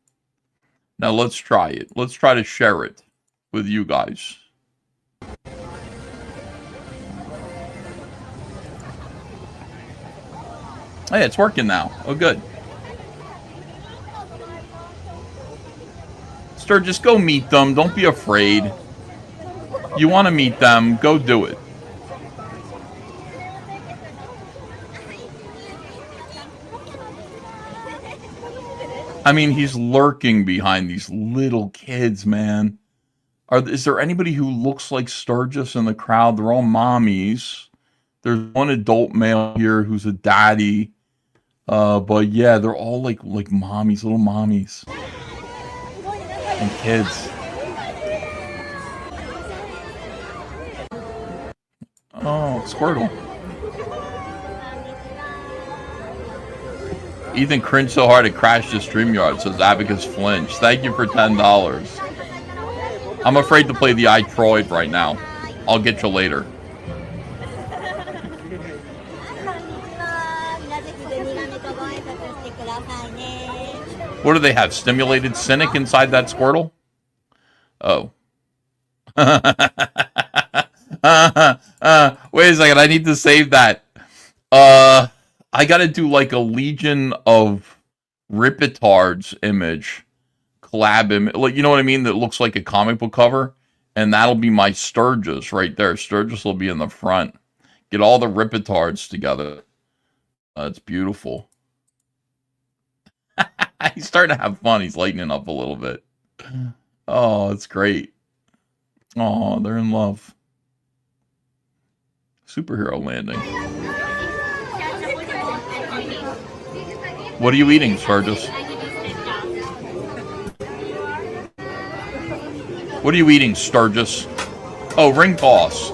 Now let's try it. Let's try to share it with you guys. Hey, it's working now. Oh, good. Sturgis, go meet them. Don't be afraid. You want to meet them, go do it. I mean, he's lurking behind these little kids, man. Is there anybody who looks like Sturgis in the crowd? They're all mommies. There's one adult male here who's a daddy. But yeah, they're all like mommies, little mommies. And kids. Oh, Squirtle. Ethan cringed so hard it crashed his StreamYard, says Abacus Flinch. Thank you for $10. I'm afraid to play the iTroid right now. I'll get you later. What do they have? Stimulated Cynic inside that Squirtle? Oh. Wait a second, I need to save that. I gotta do like a Legion of Ripitards image, collab image, like, you know what I mean? That looks like a comic book cover, and that'll be my Sturgis right there. Sturgis will be in the front. Get all the Ripitards together. It's beautiful. He's starting to have fun. He's lightening up a little bit. Oh, it's great. Oh, they're in love. Superhero landing. What are you eating, Sturgis? What are you eating, Sturgis? Oh, ring toss.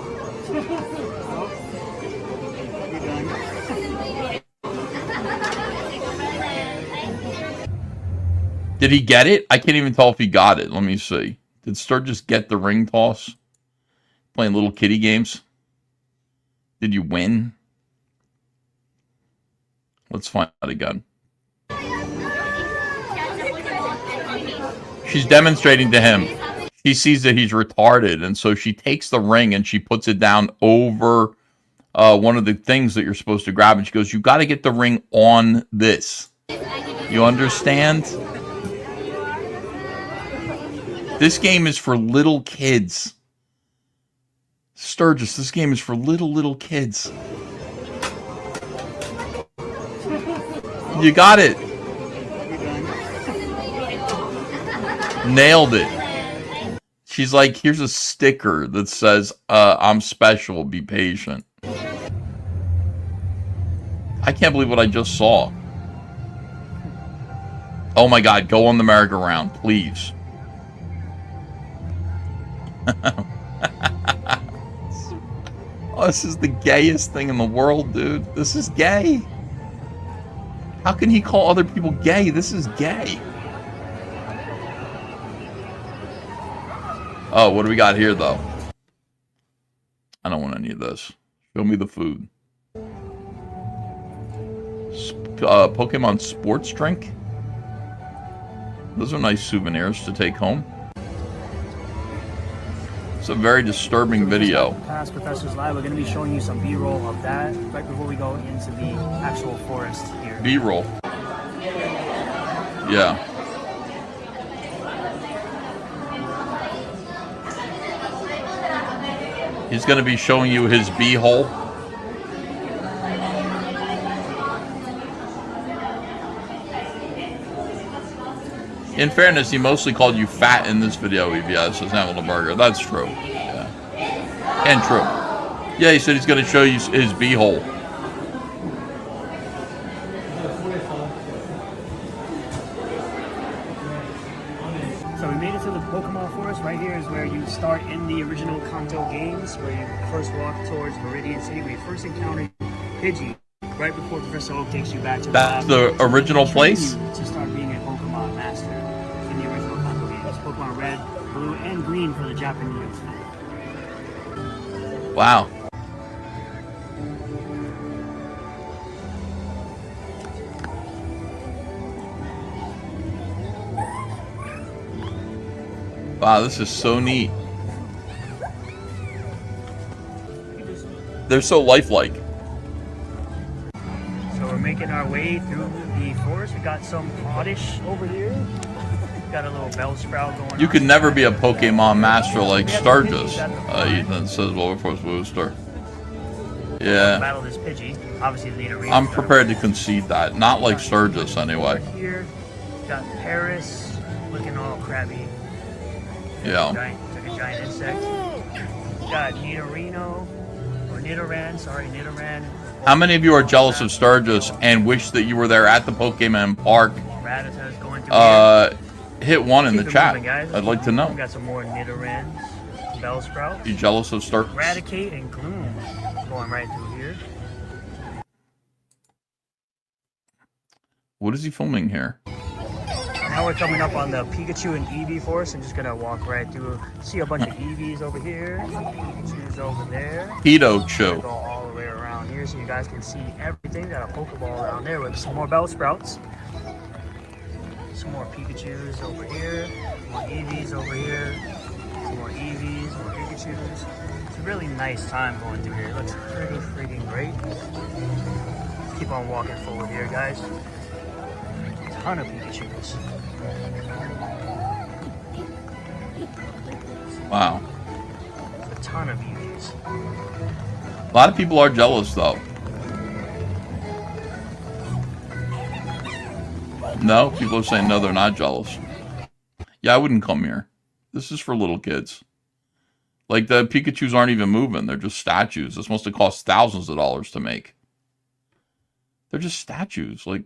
Did he get it? I can't even tell if he got it. Let me see. Did Sturgis get the ring toss? Playing little kitty games? Did you win? Let's find out again. She's demonstrating to him. She sees that he's retarded, and so she takes the ring and she puts it down over one of the things that you're supposed to grab, and she goes, "You got to get the ring on this." You understand? This game is for little kids. Sturgis, this game is for little kids. You got it. Nailed it. She's like, here's a sticker that says, I'm special, be patient. I can't believe what I just saw. Oh my God, go on the merry-go-round, please. Oh, this is the gayest thing in the world, dude. This is gay. How can he call other people gay? This is gay. Oh, what do we got here, though? I don't want any of this. Show me the food. Pokemon sports drink? Those are nice souvenirs to take home. It's a very disturbing video. Past Professor's Live, we're going to be showing you some B-roll of that right before we go into the actual forest here. B-roll. Yeah. He's going to be showing you his bee-hole. In fairness, he mostly called you fat in this video, EBS, as Hamilton Burger. That's true. Yeah. And true. Yeah, he said he's going to show you his bee-hole. So we made it to the Pokemon Forest. Right here is where you start in the original Kanto games, where you first walk towards Meridian City, where you first encountered Pidgey, right before Professor Oak takes you back to the That's the original place? To start being a Pokemon master in the original Kanto games. Pokemon Red, Blue, and Green for the Japanese. Wow. Wow, this is so neat. They're so lifelike. So we're making our way through the forest. We got some oddish over here. Got a little bell sprout going You on. could never be a Pokemon master like Sturgis. Ethan says, Wilberforce Booster. Yeah. Battle this Pidgey. Obviously, the leader. I'm prepared to concede that. Not like Sturgis, anyway. Here, got Paris looking all crabby. Yeah. Took a giant insect. Got Nidorino, or Nidoran, sorry, Nidoran. How many of you are jealous of Sturgis and wish that you were there at the Pokemon Park? Rattata's going through Hit one in the Keep it chat. moving, guys. I'd like to know. We got some more Nidorans, Bellsprout. You jealous of Sturgis? Eradicate and Gloom going right through here. What is he filming here? Now we're coming up on the Pikachu and Eevee forest. I'm just gonna walk right through. See a bunch of Eevees over here, Pikachu's over there. Pedo Cho. Go all the way around here so you guys can see everything. Got a Pokeball around there with some more Bellsprouts. Some more Pikachus over here, more Eevees over here, some more Eevees, more Pikachus. It's a really nice time going through here. It looks pretty freaking great. Keep on walking forward here, guys. A ton of Pikachus. Wow. A ton of Eevees. A lot of people are jealous, though. No, people are saying no, they're not jealous. Yeah, I wouldn't come here. This is for little kids. Like, the Pikachus aren't even moving. They're just statues. This must have cost thousands of dollars to make. They're just statues. Like,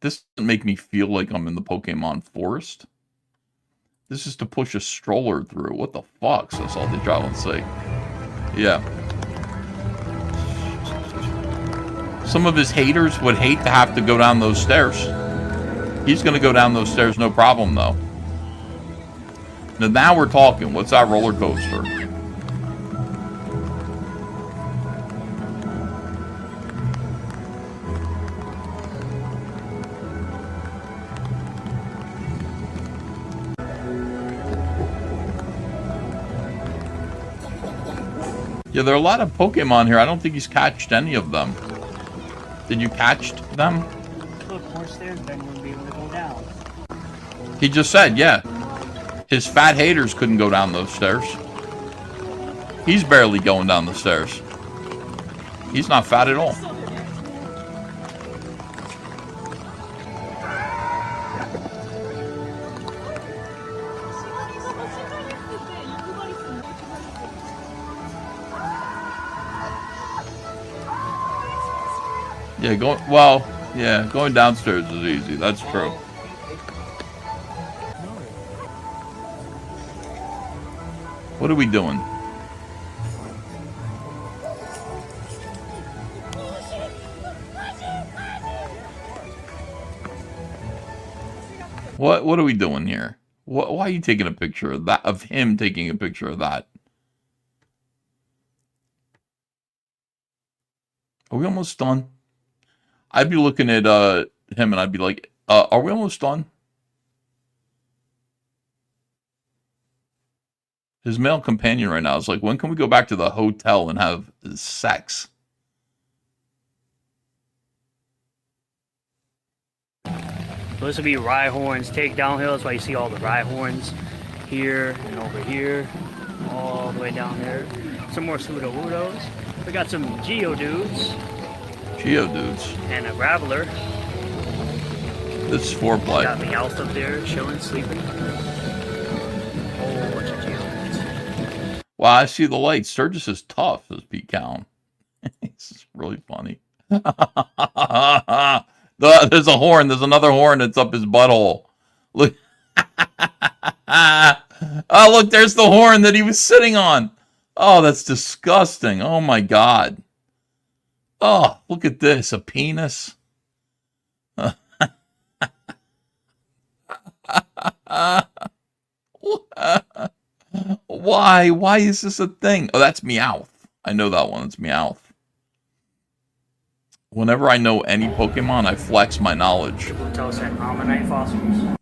this doesn't make me feel like I'm in the Pokemon forest. This is to push a stroller through. What the fuck? That's all they try to say. Yeah. Some of his haters would hate to have to go down those stairs. He's going to go down those stairs, no problem, though. Now we're talking. What's that roller coaster? Yeah, there are a lot of Pokemon here. I don't think he's catched any of them. Did you catch them? Look, more stairs, then we'll be able to go down. He just said, yeah. His fat haters couldn't go down those stairs. He's barely going down the stairs. He's not fat at all. Yeah, going downstairs is easy. That's true. What are we doing? What are we doing here? Why are you taking a picture of that? Of him taking a picture of that? Are we almost done? I'd be looking at him and I'd be like, are we almost done? His male companion right now is like, when can we go back to the hotel and have sex? So this will be Rhyhorn's take downhill. That's why you see all the Rhyhorns here and over here, all the way down there. Some more Sudowoodos. We got some Geodudes. Geodudes. And a Graveler. This is foreplay. Got Meowth up there, chilling, sleeping. Whole bunch of Geodudes. Wow, I see the light. Sturgis is tough, says Pete Cowan. This is really funny. There's a horn. There's another horn that's up his butthole. Look. Oh, look, there's the horn that he was sitting on. Oh, that's disgusting. Oh, my God. Oh, look at this. A penis. Why? Why is this a thing? Oh, that's Meowth. I know that one. It's Meowth. Whenever I know any Pokemon, I flex my knowledge. Tell us that Ammonite fossils.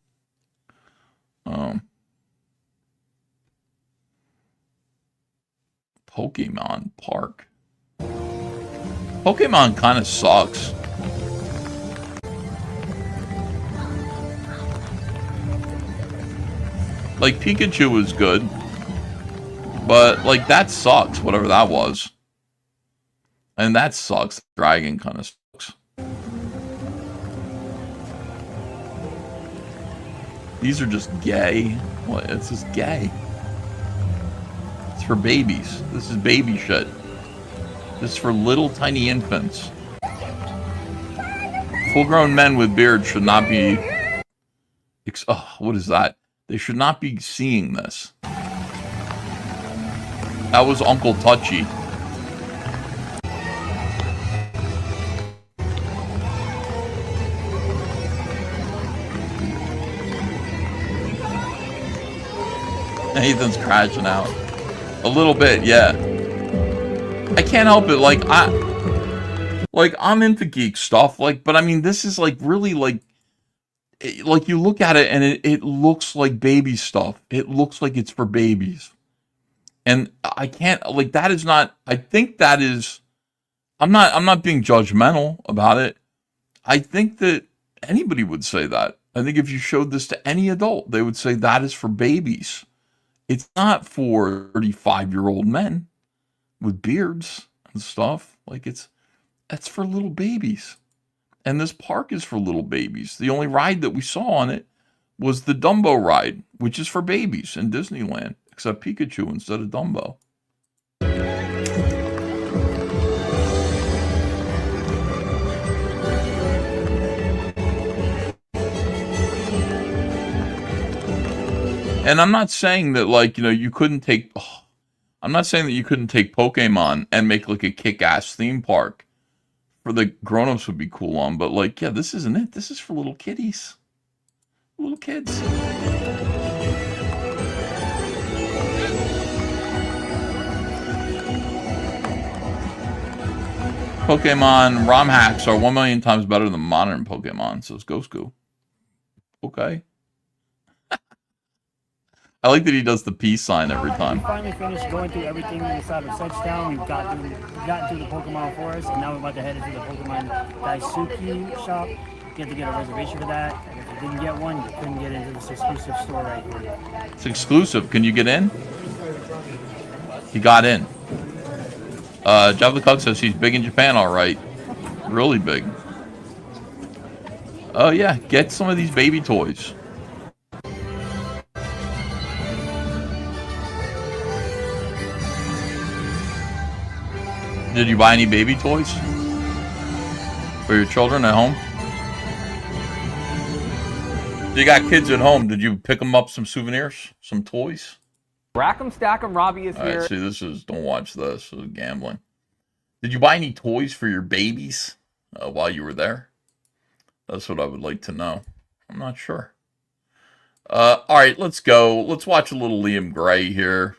Pokemon Park. Pokemon kind of sucks. Like, Pikachu was good. But, like, that sucks, whatever that was. And that sucks. Dragon kind of sucks. These are just gay. What? It's just gay. It's for babies. This is baby shit. This is for little tiny infants. Full-grown men with beards should not be... Oh, what is that? They should not be seeing this. That was Uncle Touchy. Nathan's crashing out. A little bit, yeah. I can't help it. Like, I'm into geek stuff. Like, but I mean, this is like really like you look at it and it looks like baby stuff. It looks like it's for babies. And I can't, like, that is not, I think that is, I'm not being judgmental about it. I think that anybody would say that. I think if you showed this to any adult, they would say that is for babies. It's not for 35-year-old men with beards and stuff. Like, that's for little babies. And this park is for little babies. The only ride that we saw on it was the Dumbo ride, which is for babies in Disneyland, except Pikachu instead of Dumbo. And I'm not saying that, like, you know, you couldn't take... I'm not saying that you couldn't take Pokemon and make, like, a kick-ass theme park for the grown-ups would be cool on. But, like, yeah, this isn't it. This is for little kiddies. Little kids. Pokemon ROM hacks are 1 million times better than modern Pokemon, says Ghost Goo. Okay. I like that he does the peace sign every time. We finally finished going through everything inside of Sedgetown. We've gotten to the Pokemon Forest, and now we're about to head into the Pokemon Daisuke shop. You have to get a reservation for that, and if you didn't get one, you couldn't get into this exclusive store right here. It's exclusive. Can you get in? He got in. Java the Cuck says he's big in Japan, all right. Really big. Oh, yeah. Get some of these baby toys. Did you buy any baby toys for your children at home? You got kids at home. Did you pick them up some souvenirs, some toys? Rack 'em, stack 'em. Robbie is All here. right, see, this is, don't watch this. This is gambling. Did you buy any toys for your babies while you were there? That's what I would like to know. I'm not sure. All right, let's go. Let's watch a little Liam Gray here.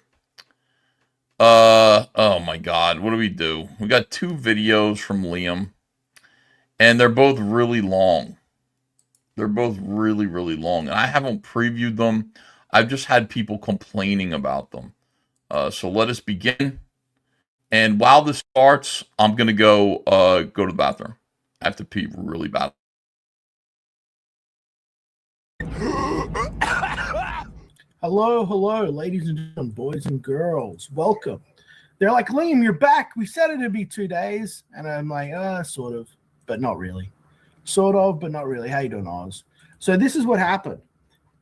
Oh my God, what do? We got 2 videos from Liam, and they're both really long. They're both really, really long, and I haven't previewed them. I've just had people complaining about them. So let us begin. And while this starts, I'm gonna go to the bathroom. I have to pee really bad. Hello, ladies and gentlemen, boys and girls. Welcome. They're like, Liam, you're back. We said it'd be 2 days. And I'm like, sort of, but not really. Sort of, but not really. How you doing, Oz? So this is what happened.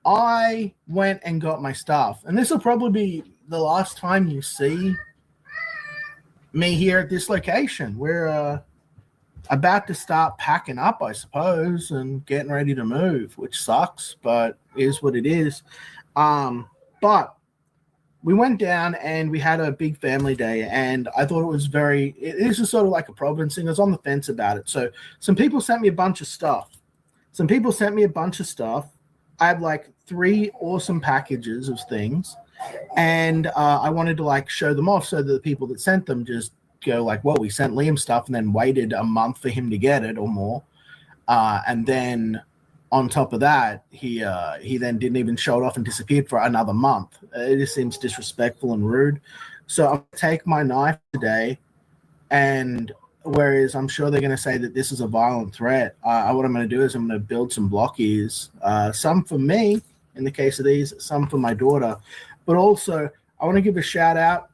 I went and got my stuff. And this will probably be the last time you see me here at this location. We're about to start packing up, I suppose, and getting ready to move, which sucks, but is what it is. But we went down and we had a big family day, and I thought it was this is sort of like a Providence thing. I was on the fence about it. So some people sent me a bunch of stuff. I had like 3 awesome packages of things, and I wanted to like show them off so that the people that sent them just go like, well, we sent Liam stuff and then waited a month for him to get it or more. And then on top of that, he then didn't even show it off and disappeared for another month. It just seems disrespectful and rude. So I'm going to take my knife today, and whereas I'm sure they're going to say that this is a violent threat, what I'm going to do is I'm going to build some blockies, some for me in the case of these, some for my daughter. But also, I want to give a shout out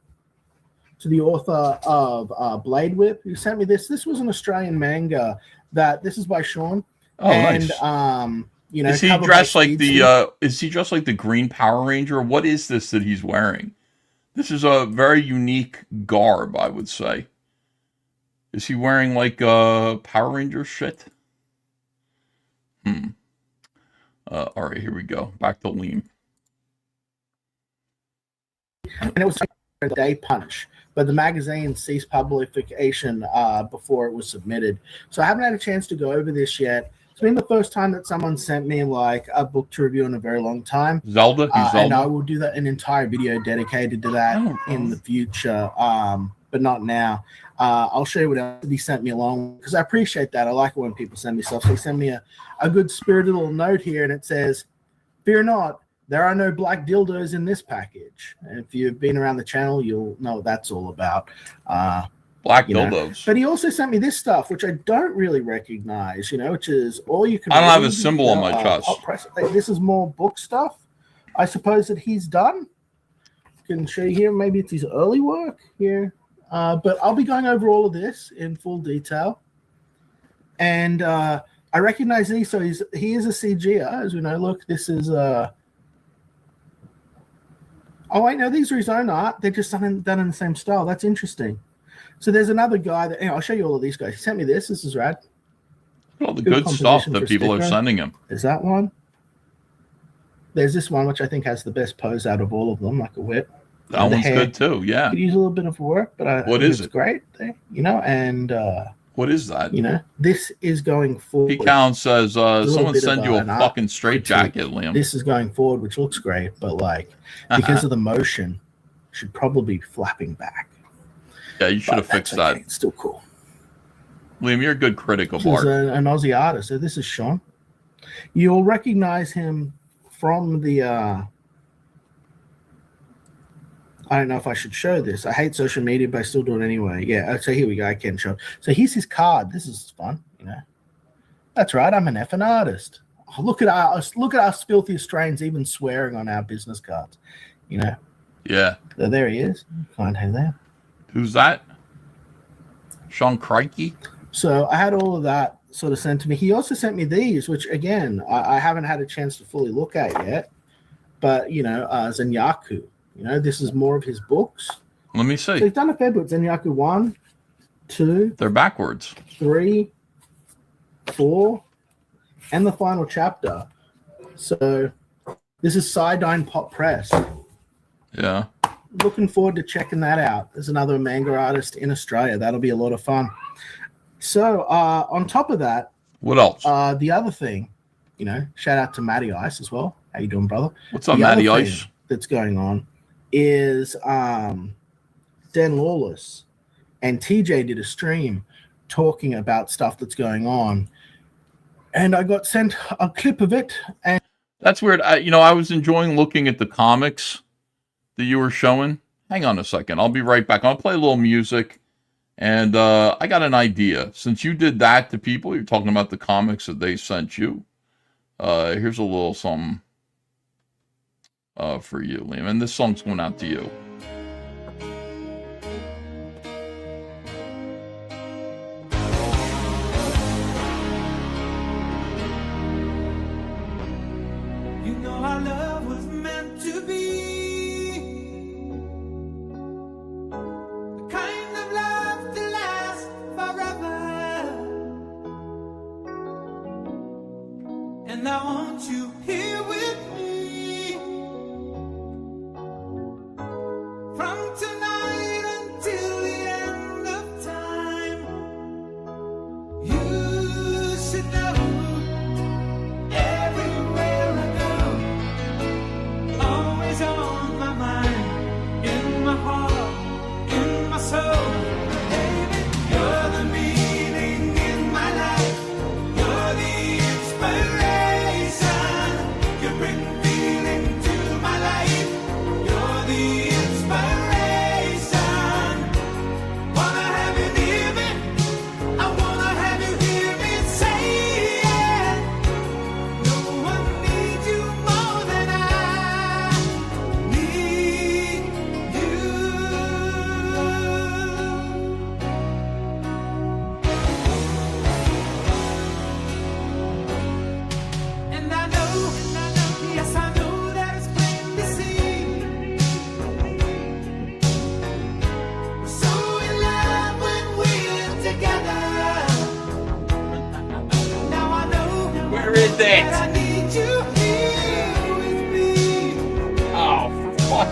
to the author of Blade Whip, who sent me this. This was an Australian manga this is by Sean. Oh, and, nice. You know, is he dressed like the Green Power Ranger? What is this that he's wearing? This is a very unique garb, I would say. Is he wearing like Power Ranger shit? All right, here we go. Back to Liam. And it was a day punch, but the magazine ceased publication before it was submitted. So I haven't had a chance to go over this yet. It's been the first time that someone sent me like a book to review in a very long time. Zelda? And I will do that an entire video dedicated to that in the future, but not now. I'll show you what else he sent me along, because I appreciate that. I like it when people send me stuff. So he sent me a good spirited little note here, and it says, "Fear not, there are no black dildos in this package." And if you've been around the channel, you'll know what that's all about. Black dildos. But he also sent me this stuff, which I don't really recognize, which is all you can. I don't have a symbol on my chest. This is more book stuff, I suppose, that he's done. I can show you here. Maybe it's his early work here. But I'll be going over all of this in full detail. And I recognize these. So he is a CGer, as we know. Look, this is... Oh, wait, no, these are his own art. They're just done in the same style. That's interesting. So there's another guy that... I'll show you all of these guys. He sent me this. This is rad. All the good stuff that people are sending him. There's that one. There's this one, which I think has the best pose out of all of them, like a whip. That one's good too, yeah. Could use a little bit of work, but I think it's great. And what is that? This is going forward. Pete Cowan says, someone send you a fucking straight jacket, Liam. This is going forward, which looks great, but because of the motion, should probably be flapping back. Yeah, you should have fixed that. It's still cool. Liam, you're a good critic of This art. is an Aussie artist. So this is Sean. You'll recognize him from the... I don't know if I should show this. I hate social media, but I still do it anyway. Yeah, so here we go. I can show. So here's his card. This is fun, That's right. I'm an effing artist. Oh, look at us filthy Australians even swearing on our business cards, Yeah. So there he is. Find him there. Who's that? Sean Crikey? So I had all of that sort of sent to me. He also sent me these, which, again, I haven't had a chance to fully look at yet. But, Zenyaku. This is more of his books. Let me see. So he's done a fair bit. Zenyaku 1, 2. They're backwards. 3, 4, and the final chapter. So this is Sidine Pop Press. Yeah. Looking forward to checking that out. There's another manga artist in Australia. That'll be a lot of fun. So on top of that, what else? The other thing, shout out to Matty Ice as well. How you doing, brother? What's up, Matty Ice? That's going on is Dan Lawless and TJ did a stream talking about stuff that's going on, and I got sent a clip of it. And that's weird. I was enjoying looking at the comics that you were showing. Hang on a second. I'll be right back. I'll play a little music, and I got an idea. Since you did that to people, you're talking about the comics that they sent you. Here's a little something for you, Liam. And this song's going out to you. Our love was meant to be the kind of love to last forever, and I want you here with me.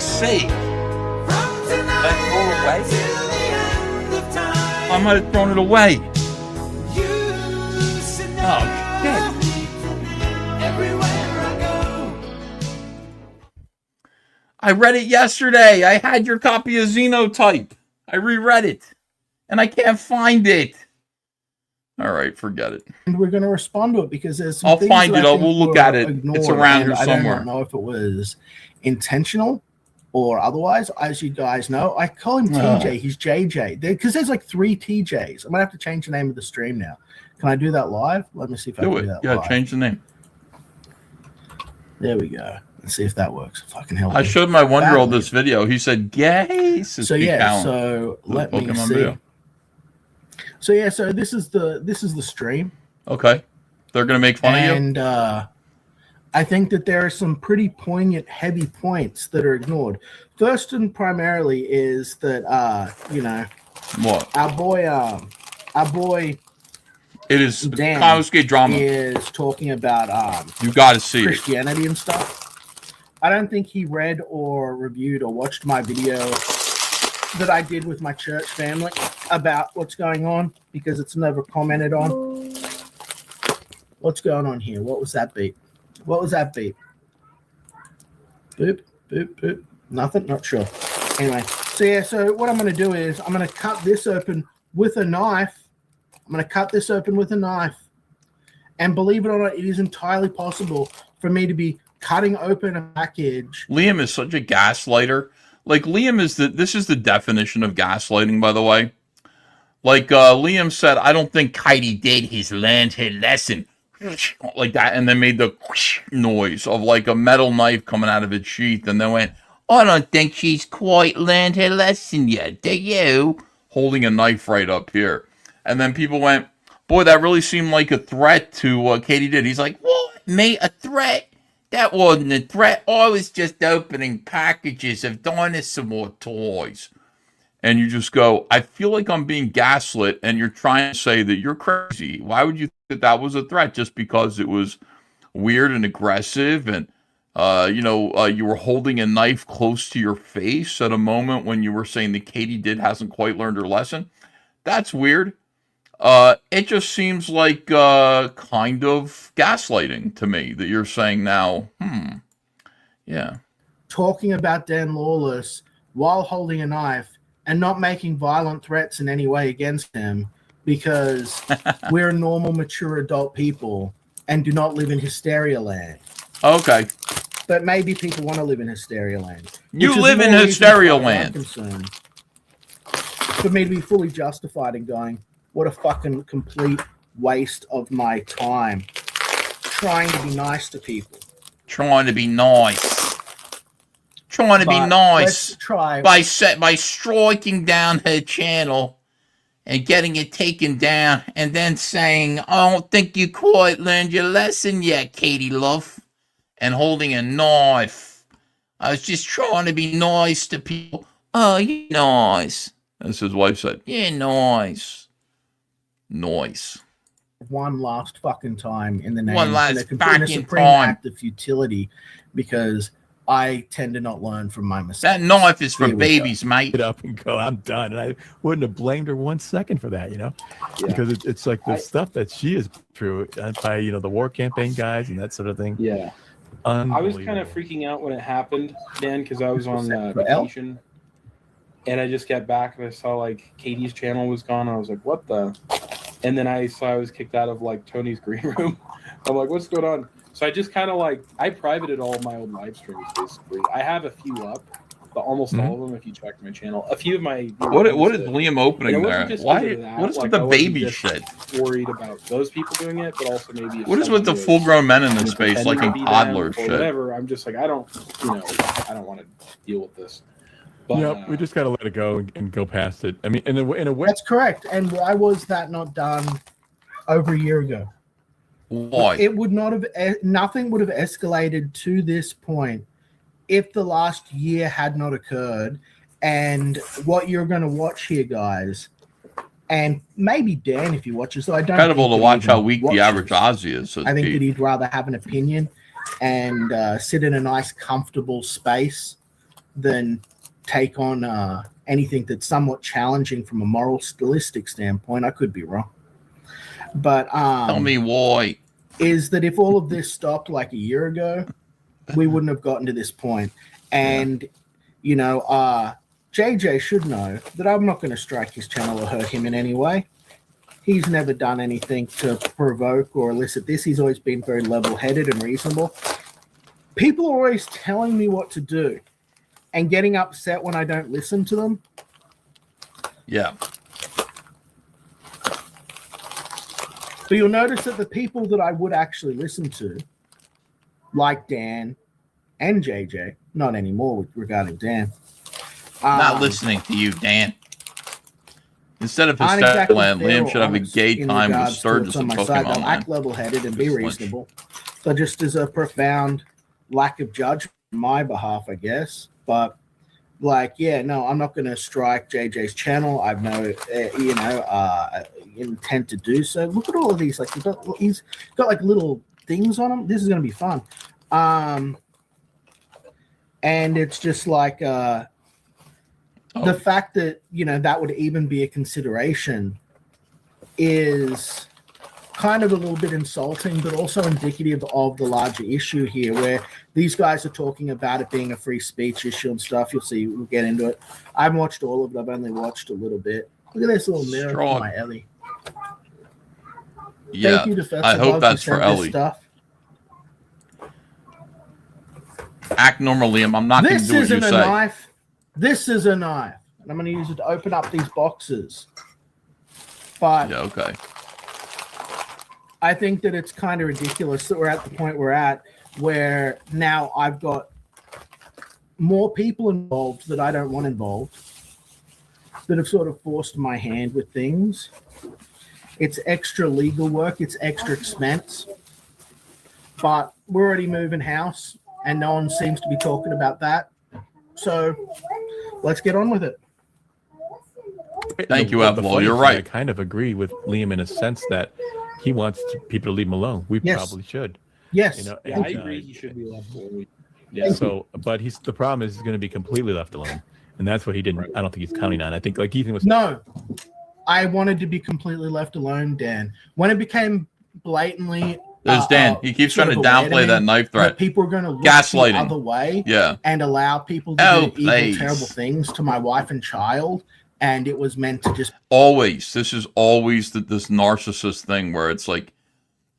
fuck's sake. That throw it away? I might have thrown it away. Oh, shit. I read it yesterday. I had your copy of Xenotype. I reread it. And I can't find it. All right, forget it. And we're going to respond to it because there's some I'll things find that it. I think We'll look were at it. ignored, It's around and here I somewhere. don't know if it was intentional or otherwise. As you guys know, I call him TJ. He's JJ because there's like 3 TJs. I'm going to have to change the name of the stream now. Can I do that live? Let me see if I can do that live. Change the name. There we go. Let's see if that works. Fucking hell. I showed my 1-year-old this video. He said, "Gay." So yeah, so let me see. Video. So yeah, so this is the stream. Okay, they're gonna make fun of you. And I think that there are some pretty poignant, heavy points that are ignored. First and primarily is that what our boy. It is Dan Kowski drama. Is talking about you got to see Christianity and stuff. I don't think he read or reviewed or watched my video that I did with my church family about what's going on because it's never commented on. What's going on here? What was that beep? What was that beep? Boop, boop, boop. Nothing? Not sure. Anyway, so yeah, so what I'm going to do is I'm going to cut this open with a knife. I'm going to cut this open with a knife. And believe it or not, it is entirely possible for me to be cutting open a package. Liam is such a gaslighter. Like Liam is this is the definition of gaslighting, by the way. Like Liam said, I don't think Katie did. He's learned her lesson. Like that, and then made the noise of like a metal knife coming out of its sheath, and then went, I don't think she's quite learned her lesson yet, do you? Holding a knife right up here. And then people went, boy, that really seemed like a threat to what Katie did. He's like, what? Me? A threat? That wasn't a threat. I was just opening packages of dinosaur toys. And you just go, I feel like I'm being gaslit, and you're trying to say that you're crazy. Why would you think that that was a threat? Just because it was weird and aggressive, and you were holding a knife close to your face at a moment when you were saying that Katie did hasn't quite learned her lesson. That's weird. It just seems like kind of gaslighting to me that you're saying now, yeah. Talking about Dan Lawless while holding a knife and not making violent threats in any way against him because we're normal, mature adult people and do not live in hysteria land. Okay. But maybe people want to live in hysteria land. You live in hysteria land. For me to be fully justified in going, what a fucking complete waste of my time trying to be nice to people. Trying to be nice. Trying to be nice. Let's try. By striking down her channel and getting it taken down and then saying, I don't think you quite learned your lesson yet, Katie love. And holding a knife. I was just trying to be nice to people. Oh, you're nice. As his wife said, yeah, nice. Noise. One last fucking time in the name. One last in a supreme act of futility because I tend to not learn from my mistakes. That knife is for babies, mate. Get up and go, I'm done. And I wouldn't have blamed her 1 second for that, because it's like the stuff that she is through by, the war campaign guys and that sort of thing. Yeah. I was kind of freaking out when it happened, Dan, because I was on vacation. And I just got back and I saw like Katie's channel was gone. And I was like, what the? And then I saw I was kicked out of like Tony's green room. I'm like, what's going on? So I just kind of I privated all of my old live streams basically. I have a few up, but almost all of them if you check my channel. A few of my what is Liam opening there? Why? What is with the baby shit? Worried about those people doing it, but also maybe what is with the full-grown men in this space, like in toddler shit? Whatever. I'm just like, I don't want to deal with this. But, we just got to let it go and go past it. I mean, in a way. That's correct. And why was that not done over a year ago? Why? It would not have. Nothing would have escalated to this point if the last year had not occurred. And what you're going to watch here, guys, and maybe Dan, if you watch this, so I don't. Incredible to watch how weak the average Aussie is. I think that he'd rather have an opinion and sit in a nice, comfortable space than take on anything that's somewhat challenging from a moral stylistic standpoint. I could be wrong, but Tell me why. Is that if all of this stopped like a year ago, we wouldn't have gotten to this point. And you know, JJ should know that I'm not going to strike his channel or hurt him in any way. He's never done anything to provoke or elicit this. He's always been very level-headed and reasonable. People are always telling me what to do and getting upset when I don't listen to them. Yeah. But you'll notice that the people that I would actually listen to, like Dan and JJ, not anymore regarding Dan. Not listening to you, Dan. Instead of his aren't step exactly plan, fair Liam or should have a honest gay in time with regards to Sturgis what's on and my Pokemon. side. They'll Man. act level-headed and be Just reasonable. So just as a profound lack of judgment on my behalf, I guess. But like, yeah, no, I'm not going to strike JJ's channel. I've no, intent to do so. Look at all of these. Like, he's got like little things on him. This is going to be fun. And it's just like the fact that, you know, that would even be a consideration is kind of a little bit insulting, but also indicative of the larger issue here, where these guys are talking about it being a free speech issue and stuff. You'll see, we'll get into it. I haven't watched all of it. I've only watched a little bit. Look at this little mirror for my Ellie. Yeah, Thank you to Fetzer I hope Bug that's who for sent this Ellie. stuff. Act normal, Liam. I'm not going to This do what you isn't a say. knife. This is a knife. And I'm going to use it to open up these boxes. But Yeah, okay. I think that it's kind of ridiculous that we're at the point we're at where now I've got more people involved that I don't want involved that have sort of forced my hand with things. It's extra legal work. It's extra expense. But we're already moving house and no one seems to be talking about that. So let's get on with it. Thank you, The Outlaw. funny You're thing, right. I kind of agree with Liam in a sense that he wants people to leave him alone. We Yes. probably should. Yes. You know, Yeah, and, I agree. He should be left alone. Yeah. So, but the problem is he's going to be completely left alone, and that's what he didn't. I don't think he's counting on. I think like Ethan was. No, I wanted to be completely left alone, Dan. When it became blatantly, There's Dan. He keeps trying to downplay that knife threat. People are going to look Gaslighting. the other way, Yeah. and allow people to Oh, do please. evil, terrible things to my wife and child. And it was meant to just Always. This is always this narcissist thing where it's like,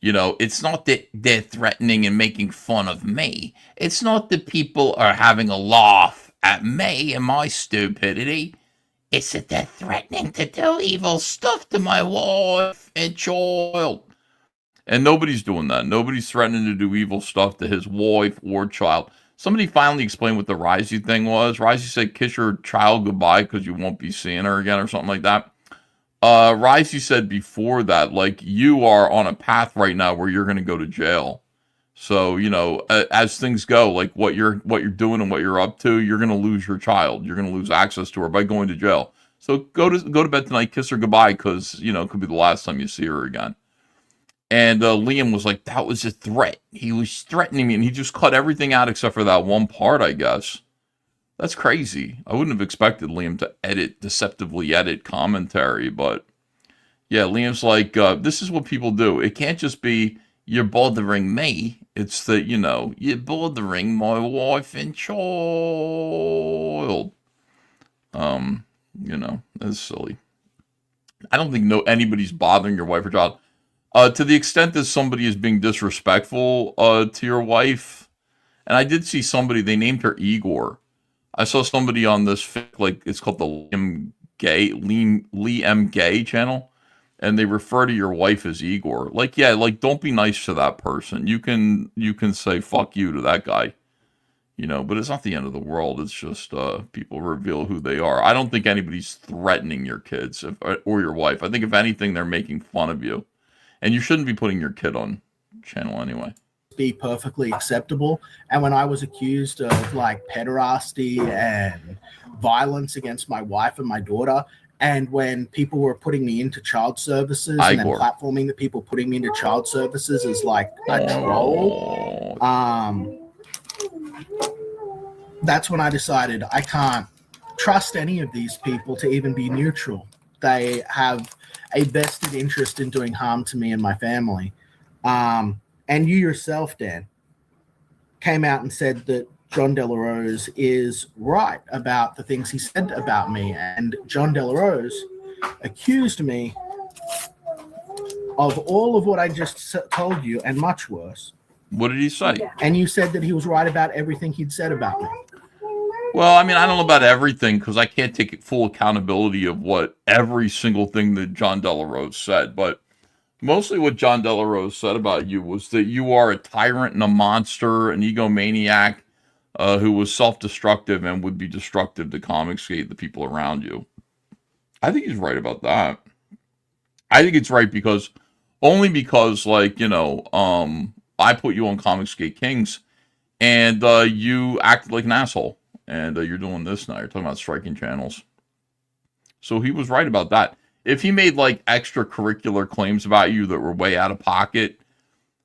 you know, it's not that they're threatening and making fun of me. It's not that people are having a laugh at me and my stupidity. It's that they're threatening to do evil stuff to my wife and child. And nobody's doing that. Nobody's threatening to do evil stuff to his wife or child. Somebody finally explained what the Risey thing was. Risey said, kiss your child goodbye because you won't be seeing her again or something like that. Risey said before that, like, you are on a path right now where you're going to go to jail. So, you know, as things go, like what you're doing and what you're up to, you're going to lose your child. You're going to lose access to her by going to jail. So go to bed tonight, kiss her goodbye because, you know, it could be the last time you see her again. And Liam was like, that was a threat. He was threatening me, and he just cut everything out except for that one part, I guess. That's crazy. I wouldn't have expected Liam to deceptively edit commentary, but yeah, Liam's like, this is what people do. It can't just be, you're bothering me. It's that, you know, you're bothering my wife and child. You know, that's silly. I don't think anybody's bothering your wife or child. To the extent that somebody is being disrespectful to your wife, and I did see somebody, they named her Igor. I saw somebody on this, like, it's called the Lee M. Gay channel, and they refer to your wife as Igor. Like, yeah, like, don't be nice to that person. You can say fuck you to that guy, you know, but it's not the end of the world. It's just people reveal who they are. I don't think anybody's threatening your kids or your wife. I think if anything, they're making fun of you. And you shouldn't be putting your kid on channel anyway. be perfectly acceptable. And when I was accused of like pederasty and violence against my wife and my daughter, and when people were putting me into child services and then platforming the people putting me into child services as like a troll, that's when I decided I can't trust any of these people to even be neutral. They have a vested interest in doing harm to me and my family. And you yourself, Dan, came out and said that John De La Rose is right about the things he said about me. And John De La Rose accused me of all of what I just told you and much worse. What did he say? And you said that he was right about everything he'd said about me. Well, I mean, I don't know about everything because I can't take full accountability of what every single thing that John De La Rose said. But mostly what John De La Rose said about you was that you are a tyrant and a monster, an egomaniac who was self-destructive and would be destructive to Comicsgate, the people around you. I think he's right about that. I think it's right because, like, you know, I put you on Comicsgate Kings and you acted like an asshole. And you're doing this now. You're talking about striking channels. So he was right about that. If he made like extracurricular claims about you that were way out of pocket,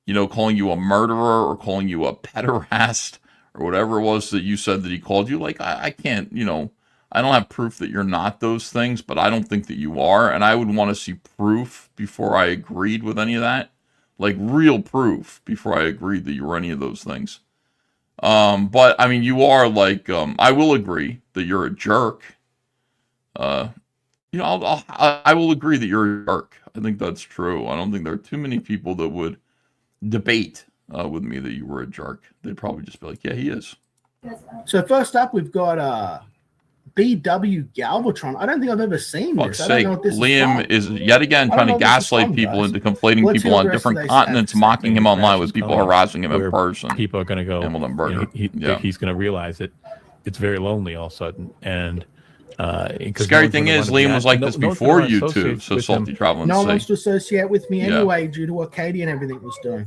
you know, calling you a murderer or calling you a pederast or whatever it was that you said that he called you, like, I can't, you know, I don't have proof that you're not those things, but I don't think that you are. And I would want to see proof before I agreed with any of that. Like real proof before I agreed that you were any of those things. But I mean, you are like, I will agree that you're a jerk. You know, I will agree that you're a jerk. I think that's true. I don't think there are too many people that would debate with me that you were a jerk. They'd probably just be like, yeah, he is. So first up, we've got BW Galvatron. I don't think I've ever seen this. I don't know what this Liam is yet again trying to gaslight people into conflating people on different continents, mocking him online with people harassing him in person. People are going to go, and will then murder. You know, he's going to realize that it's very lonely all of a sudden. And scary thing is, Liam was like this before you two, so Salty Traveling. No one wants to associate with me anyway due to what Katie and everything was doing.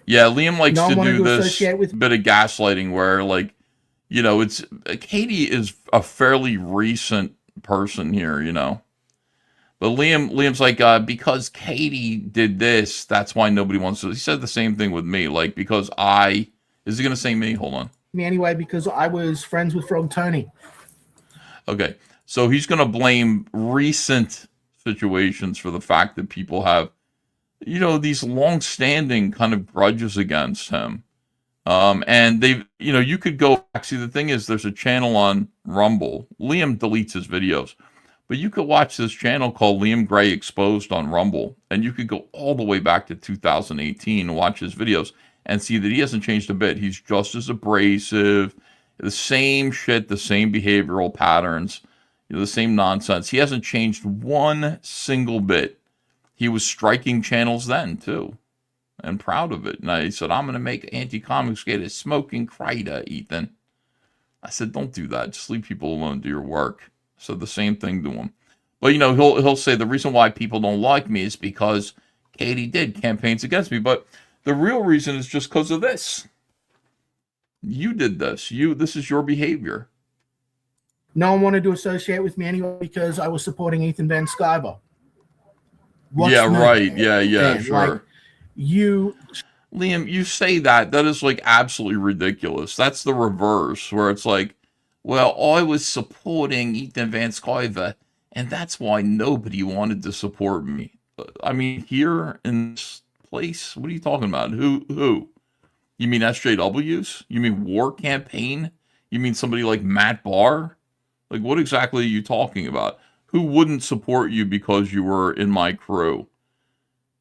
Yeah, Liam likes to do this bit of gaslighting where, like, you know, it's Katie is a fairly recent person here, you know. But Liam's like, because Katie did this, that's why nobody wants to. He said the same thing with me, like, because is he going to say me? Hold on. Me anyway, because I was friends with Frog Tony. Okay, so he's going to blame recent situations for the fact that people have, you know, these long-standing kind of grudges against him. And they've, you know, you could go back. See, the thing is, there's a channel on Rumble. Liam deletes his videos, but you could watch this channel called Liam Gray Exposed on Rumble, and you could go all the way back to 2018 and watch his videos and see that he hasn't changed a bit. He's just as abrasive, the same shit, the same behavioral patterns, you know, the same nonsense. He hasn't changed one single bit. He was striking channels then, too. And proud of it. And I said, I'm going to make Anti-Comicsgate a smoking crater, Ethan. I said, don't do that. Just leave people alone, do your work. I said the same thing to him. But, you know, he'll say the reason why people don't like me is because Katie did campaigns against me. But the real reason is just because of this. You did this. This is your behavior. No one wanted to associate with me anyway because I was supporting Ethan Van Sciver. Right. Yeah, Dan, sure. Like, Liam, you say that is like absolutely ridiculous. That's the reverse, where it's like, well, I was supporting Ethan Van Sciver, and that's why nobody wanted to support me. I mean, here in this place, what are you talking about? Who? You mean SJWs? You mean War Campaign? You mean somebody like Matt Barr? Like, what exactly are you talking about? Who wouldn't support you because you were in my crew?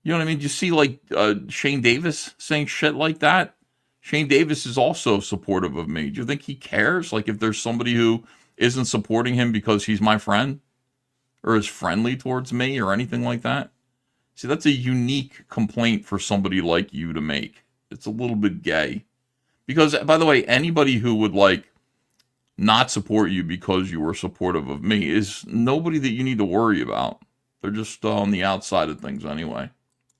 You know what I mean? You see, like, Shane Davis saying shit like that? Shane Davis is also supportive of me. Do you think he cares? Like, if there's somebody who isn't supporting him because he's my friend? Or is friendly towards me or anything like that? See, that's a unique complaint for somebody like you to make. It's a little bit gay. Because, by the way, anybody who would, like, not support you because you were supportive of me is nobody that you need to worry about. They're just on the outside of things anyway.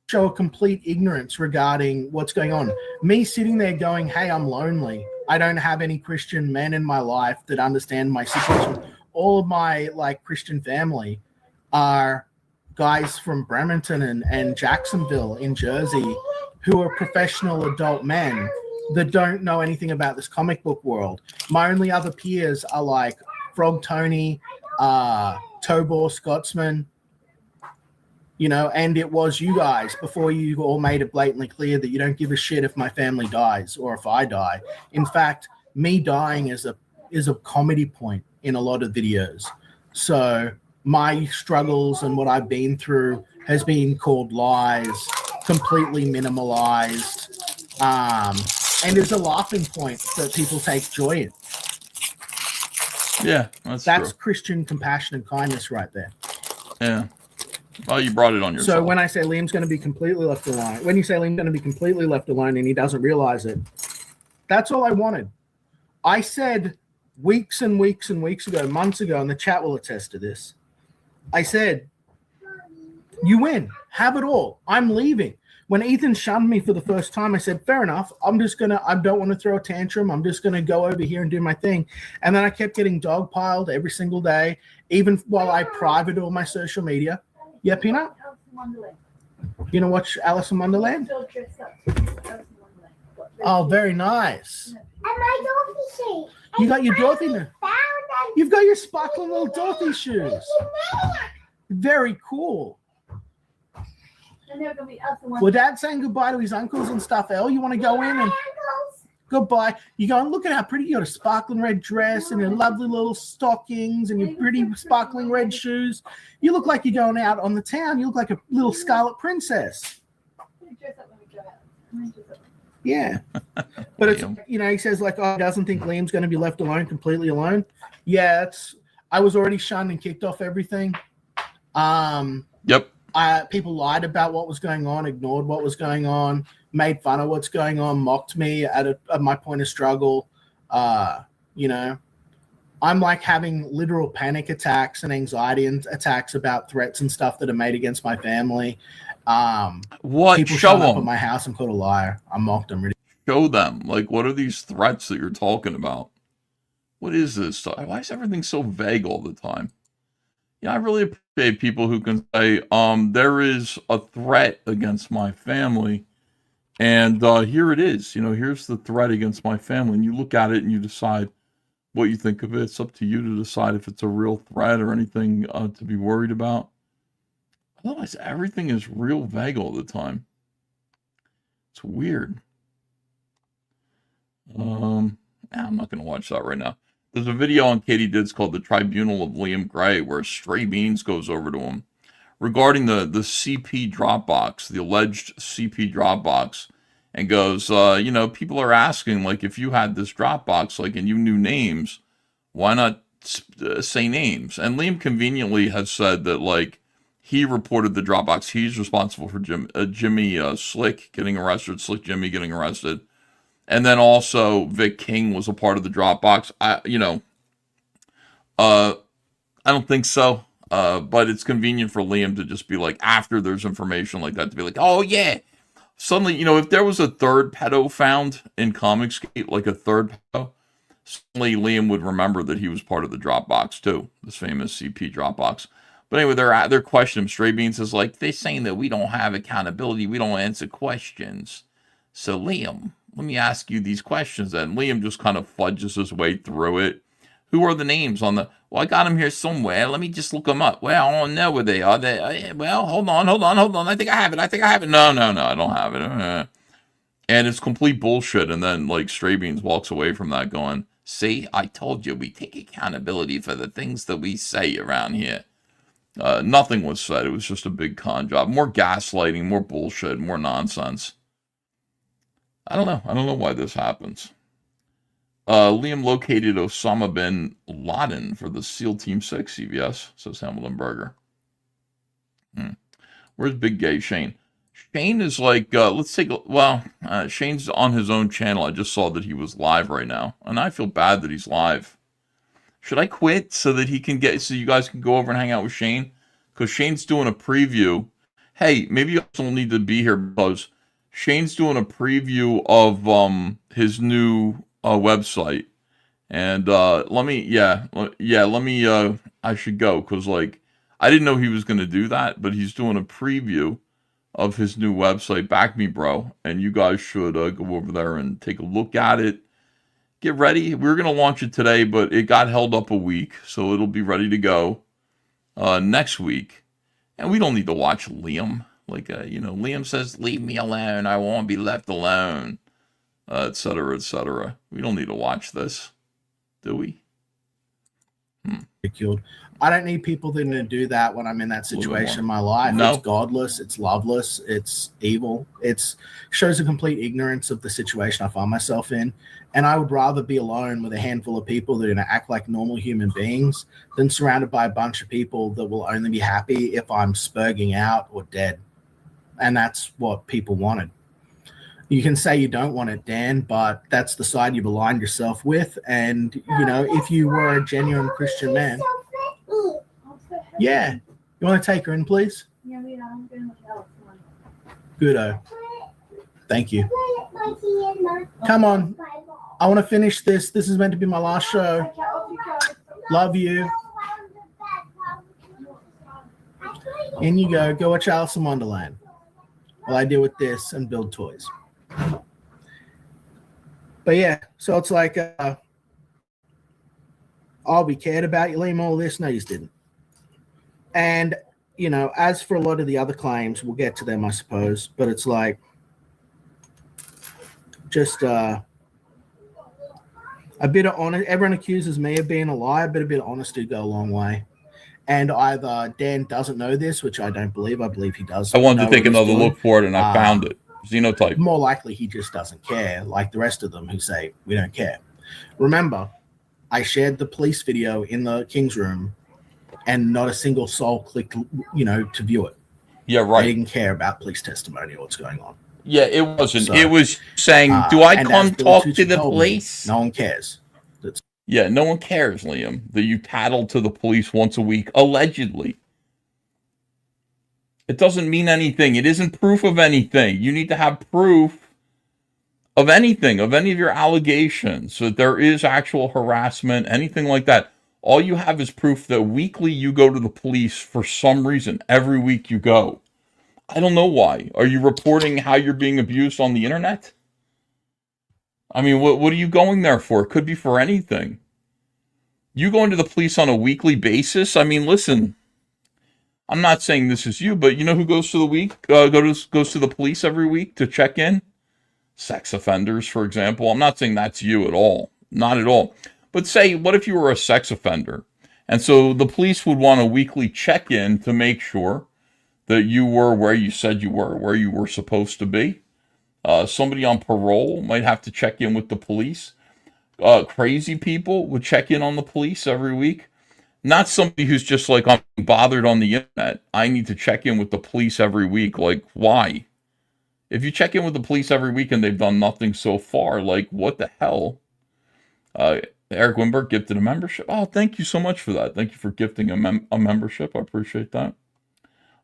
Show a complete ignorance regarding what's going on. Me sitting there going, hey, I'm lonely. I don't have any Christian men in my life that understand my situation. All of my, like, Christian family are guys from Bremerton and Jacksonville in Jersey who are professional adult men that don't know anything about this comic book world. My only other peers are like Frog Tony, Tobor Scotsman, you know, and it was you guys before you all made it blatantly clear that you don't give a shit if my family dies or if I die. In fact, me dying is a comedy point in a lot of videos. So my struggles and what I've been through has been called lies, completely minimalized, and is a laughing point that people take joy in. Yeah, that's true. Christian compassion and kindness right there. Yeah. Well, you brought it on yourself. So when I say Liam's going to be completely left alone, when you say Liam's going to be completely left alone and he doesn't realize it, that's all I wanted. I said weeks and weeks and weeks ago, months ago, and the chat will attest to this. I said, you win. Have it all. I'm leaving. When Ethan shunned me for the first time, I said, fair enough. I don't want to throw a tantrum. I'm just going to go over here and do my thing. And then I kept getting dogpiled every single day, even while I private all my social media. Yeah, Peanut? You know watch Alice in Wonderland? Oh, very nice. And my Dorothy shoes. You got your Dorothy now. You've got your sparkling little Dorothy shoes. Very cool. Well, Dad's saying goodbye to his uncles and stuff. Elle, you want to go in and goodbye? You go and look at how pretty you got a sparkling red dress and your lovely little stockings and your pretty sparkling red shoes. You look like you're going out on the town. You look like a little scarlet princess. Yeah. But it's, you know, he says like, oh, he doesn't think Liam's going to be left alone, completely alone. Yeah, I was already shunned and kicked off everything. Yep. People lied about what was going on, ignored what was going on, made fun of what's going on, mocked me at my point of struggle. You know, I'm like having literal panic attacks and anxiety attacks about threats and stuff that are made against my family. What? People Show showing up them. at my house and called a liar. I'm mocked. I'm ready. Show them. Like, what are these threats that you're talking about? What is this? Why is everything so vague all the time? Yeah, I really appreciate people who can say, there is a threat against my family, and here it is. You know, here's the threat against my family. And you look at it and you decide what you think of it. It's up to you to decide if it's a real threat or anything to be worried about. Otherwise, everything is real vague all the time. It's weird. I'm not going to watch that right now. There's a video on Katie Dids called The Tribunal of Liam Gray, where Stray Beans goes over to him regarding the CP Dropbox, the alleged CP Dropbox, and goes, you know, people are asking, like, if you had this Dropbox, like, and you knew names, why not say names? And Liam conveniently has said that, like, he reported the Dropbox. He's responsible for Jimmy Slick getting arrested, Slick Jimmy getting arrested. And then also Vic King was a part of the Dropbox. I don't think so. But it's convenient for Liam to just be like, after there's information like that, to be like, oh yeah. Suddenly, you know, if there was a third pedo found in Comicsgate, like a third pedo, suddenly Liam would remember that he was part of the Dropbox too, this famous CP Dropbox. But anyway, they're questioning him. Stray Beans is like, they're saying that we don't have accountability, we don't answer questions. So Liam, let me ask you these questions. And Liam just kind of fudges his way through it. Who are the names on the... Well, I got them here somewhere. Let me just look them up. Well, I don't know where they are. Well, hold on. I think I have it. No, I don't have it. And it's complete bullshit. And then, like, Stray Beans walks away from that going, see, I told you, we take accountability for the things that we say around here. Nothing was said. It was just a big con job. More gaslighting, more bullshit, more nonsense. I don't know why this happens. Liam located Osama bin Laden for the SEAL Team 6 CVS, says Hamilton Berger. Where's Big Gay Shane? Shane is like, Shane's on his own channel. I just saw that he was live right now, and I feel bad that he's live. Should I quit so that so you guys can go over and hang out with Shane? Because Shane's doing a preview. Hey, maybe you guys don't need to be here because Shane's doing a preview of his new website, and I should go because like I didn't know he was going to do that, but he's doing a preview of his new website, Back Me Bro, and you guys should go over there and take a look at it. Get ready. We were going to launch it today, but it got held up a week, so it'll be ready to go next week. And we don't need to watch Liam. Like, Liam says, leave me alone. I won't be left alone, et cetera, et cetera. We don't need to watch this, do we? Ridiculed. I don't need people that are going to do that when I'm in that situation in my life. No. It's godless. It's loveless. It's evil. It shows a complete ignorance of the situation I find myself in. And I would rather be alone with a handful of people that are going to act like normal human beings than surrounded by a bunch of people that will only be happy if I'm spurging out or dead. And that's what people wanted. You can say you don't want it, Dan, but that's the side you've aligned yourself with. And, if you were a genuine Christian man. Yeah. You want to take her in, please? Goodo. Thank you. Come on. I want to finish this. This is meant to be my last show. Love you. In you go. Go watch Alice in Wonderland while I deal with this and build toys. But yeah, so it's like, we cared about you, Liam, all this. No, you didn't. And, as for a lot of the other claims, we'll get to them, I suppose. But it's like, just a bit of honesty. Everyone accuses me of being a liar, but a bit of honesty go a long way. And either Dan doesn't know this, which I don't believe. I believe he does. I wanted to take another look for it, and I found it. Xenotype. More likely he just doesn't care, like the rest of them who say, we don't care. Remember, I shared the police video in the King's Room, and not a single soul clicked, to view it. Yeah, right. They didn't care about police testimony or what's going on. Yeah, it wasn't. So, it was saying, do I come talk to the told me, police? No one cares. Yeah, no one cares, Liam, that you tattle to the police once a week, allegedly. It doesn't mean anything. It isn't proof of anything. You need to have proof of anything, of any of your allegations, that there is actual harassment, anything like that. All you have is proof that weekly you go to the police for some reason. Every week you go. I don't know why. Are you reporting how you're being abused on the internet? I mean, what are you going there for? It could be for anything. You going to the police on a weekly basis? I mean, listen, I'm not saying this is you, but you know who goes to the goes to the police every week to check in? Sex offenders, for example. I'm not saying that's you at all. Not at all. But say, what if you were a sex offender? And so the police would want a weekly check-in to make sure that you were where you said you were supposed to be. Somebody on parole might have to check in with the police. Crazy people would check in on the police every week. Not somebody who's just like, I'm bothered on the internet. I need to check in with the police every week. Like, why? If you check in with the police every week and they've done nothing so far, like, what the hell? Eric Wimberg gifted a membership. Oh, thank you so much for that. Thank you for gifting a membership. I appreciate that.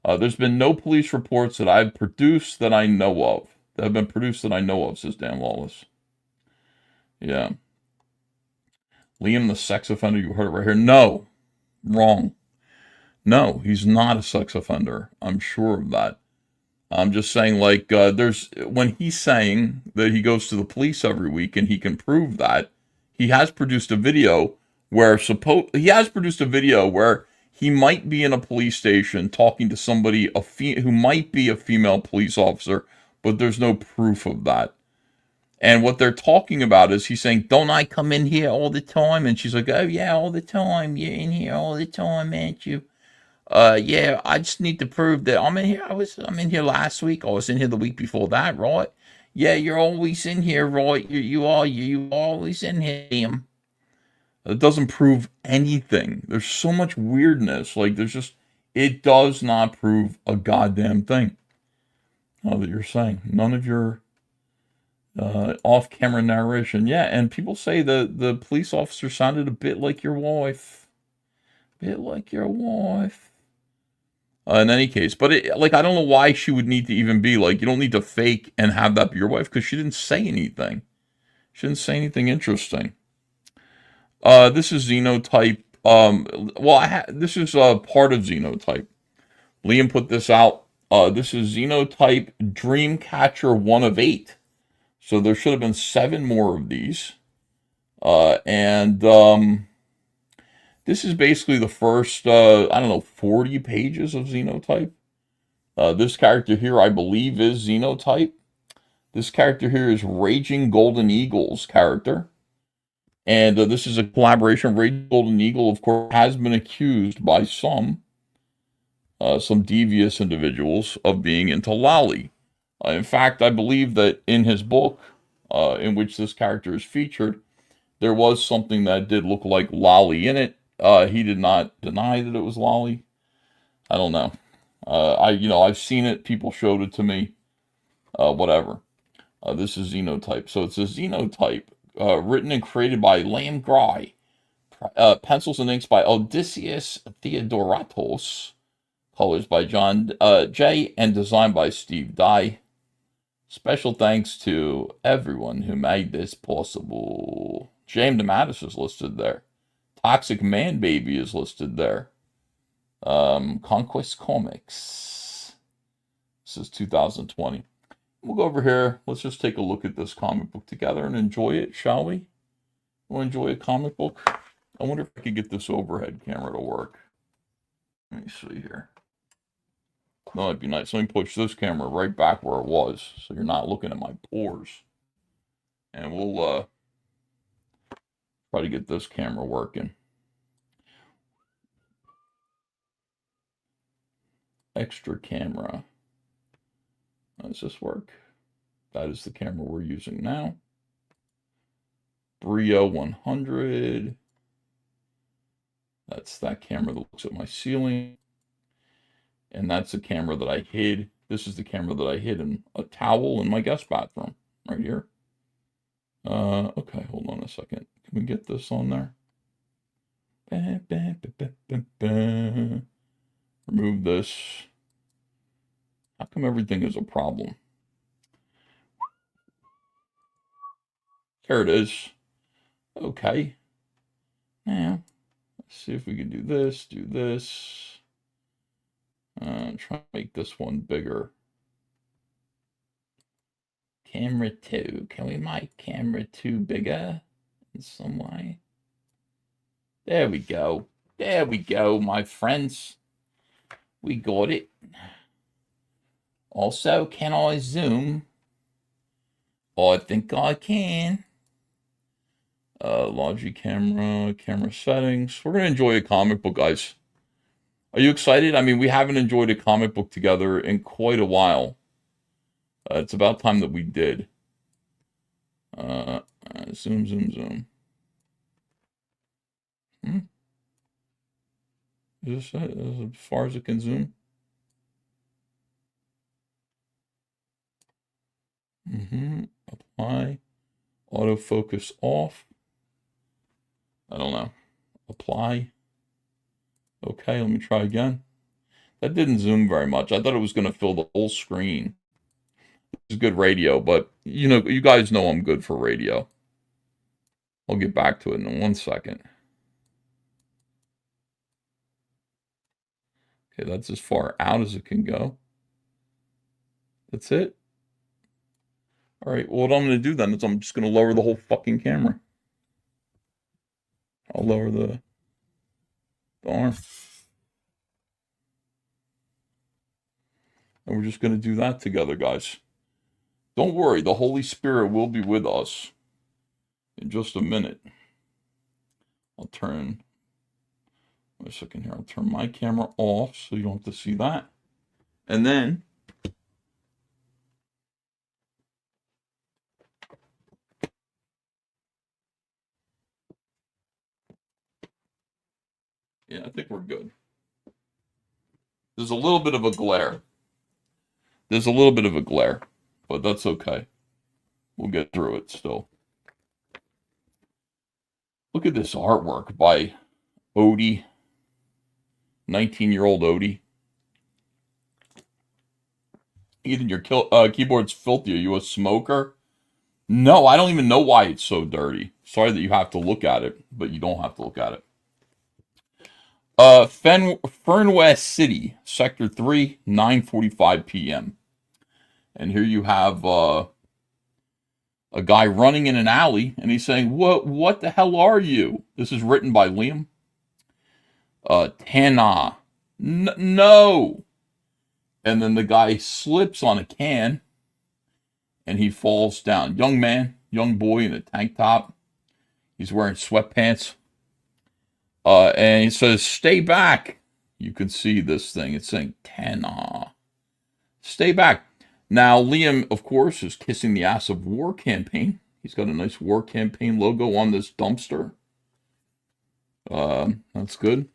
There's been no police reports that I've produced that I know of. That have been produced that I know of, says Dan Lawless. Yeah. Liam, the sex offender, you heard it right here. No. Wrong. No, he's not a sex offender. I'm sure of that. I'm just saying, like, when he's saying that he goes to the police every week and he can prove that, he has produced a video where he might be in a police station talking to somebody who might be a female police officer, but there's no proof of that. And what they're talking about is he's saying, don't I come in here all the time? And she's like, oh, yeah, all the time. You're in here all the time, ain't you? Yeah, I just need to prove that I'm in here. I'm in here last week. I was in here the week before that, right? Yeah, you're always in here, right? You always in here, Liam. It doesn't prove anything. There's so much weirdness. Like, it does not prove a goddamn thing. All that you're saying. None of your off-camera narration. Yeah, and people say the police officer sounded a bit like your wife. In any case, but I don't know why she would need to even be like, you don't need to fake and have that be your wife, because she didn't say anything. She didn't say anything interesting. This is Xenotype. This is part of Xenotype. Liam put this out This is Xenotype Dreamcatcher 1 of 8. So there should have been 7 more of these. This is basically the first, 40 pages of Xenotype. This character here, I believe, is Xenotype. This character here is Raging Golden Eagle's character. And this is a collaboration. Raging Golden Eagle, of course, has been accused by some devious individuals of being into lolly. In fact, I believe that in his book, in which this character is featured, there was something that did look like lolly in it. He did not deny that it was lolly. I don't know. I've seen it. People showed it to me. Whatever. This is Xenotype. So it's a Xenotype, written and created by Lam Gry. Pencils and inks by Odysseus Theodoratos. Colors by John J. And designed by Steve Dye. Special thanks to everyone who made this possible. James DeMatteis is listed there. Toxic Man Baby is listed there. Conquest Comics. This is 2020. We'll go over here. Let's just take a look at this comic book together and enjoy it, shall we? We'll enjoy a comic book. I wonder if I could get this overhead camera to work. Let me see here. That might be nice. Let me push this camera right back where it was, so you're not looking at my pores. And we'll try to get this camera working. Extra camera. How does this work? That is the camera we're using now. Brio 100. That's that camera that looks at my ceiling. And that's the camera that I hid. This is the camera that I hid in a towel in my guest bathroom. Right here. Okay, hold on a second. Can we get this on there? Remove this. How come everything is a problem? There it is. Okay. Now, let's see if we can do this, do this. Try to make this one bigger. Camera 2. Can we make camera 2 bigger in some way? There we go. There we go, my friends. We got it. Also, can I zoom? I think I can. Logi camera, camera settings. We're going to enjoy a comic book, guys. Are you excited? I mean, we haven't enjoyed a comic book together in quite a while. It's about time that we did. Zoom, zoom, zoom. Is this it? As far as it can zoom? Apply. Autofocus off. I don't know. Apply. Okay, let me try again. That didn't zoom very much. I thought it was going to fill the whole screen. It's good radio, but you guys know I'm good for radio. I'll get back to it in 1 second. Okay, that's as far out as it can go. That's it. All right, well, what I'm going to do then is I'm just going to lower the whole fucking camera. I'll lower the arm. And we're just going to do that together, guys. Don't worry, the Holy Spirit will be with us in just a minute. I'll turn, wait a second here, I'll turn my camera off so you don't have to see that. And then, yeah, I think we're good. There's a little bit of a glare. There's a little bit of a glare, but that's okay. We'll get through it still. Look at this artwork by Odie. 19-year-old Odie. Ethan, your keyboard's filthy. Are you a smoker? No, I don't even know why it's so dirty. Sorry that you have to look at it, but you don't have to look at it. Fernwest City, Sector 3, 9:45 p.m. And here you have a guy running in an alley, and he's saying, "What the hell are you?" This is written by Liam. Tana. No. And then the guy slips on a can, and he falls down. Young man, young boy in a tank top. He's wearing sweatpants. And he says, "Stay back." You can see this thing. It's saying, Tana. Stay back. Now, Liam, of course, is kissing the ass of War Campaign. He's got a nice War Campaign logo on this dumpster. That's good.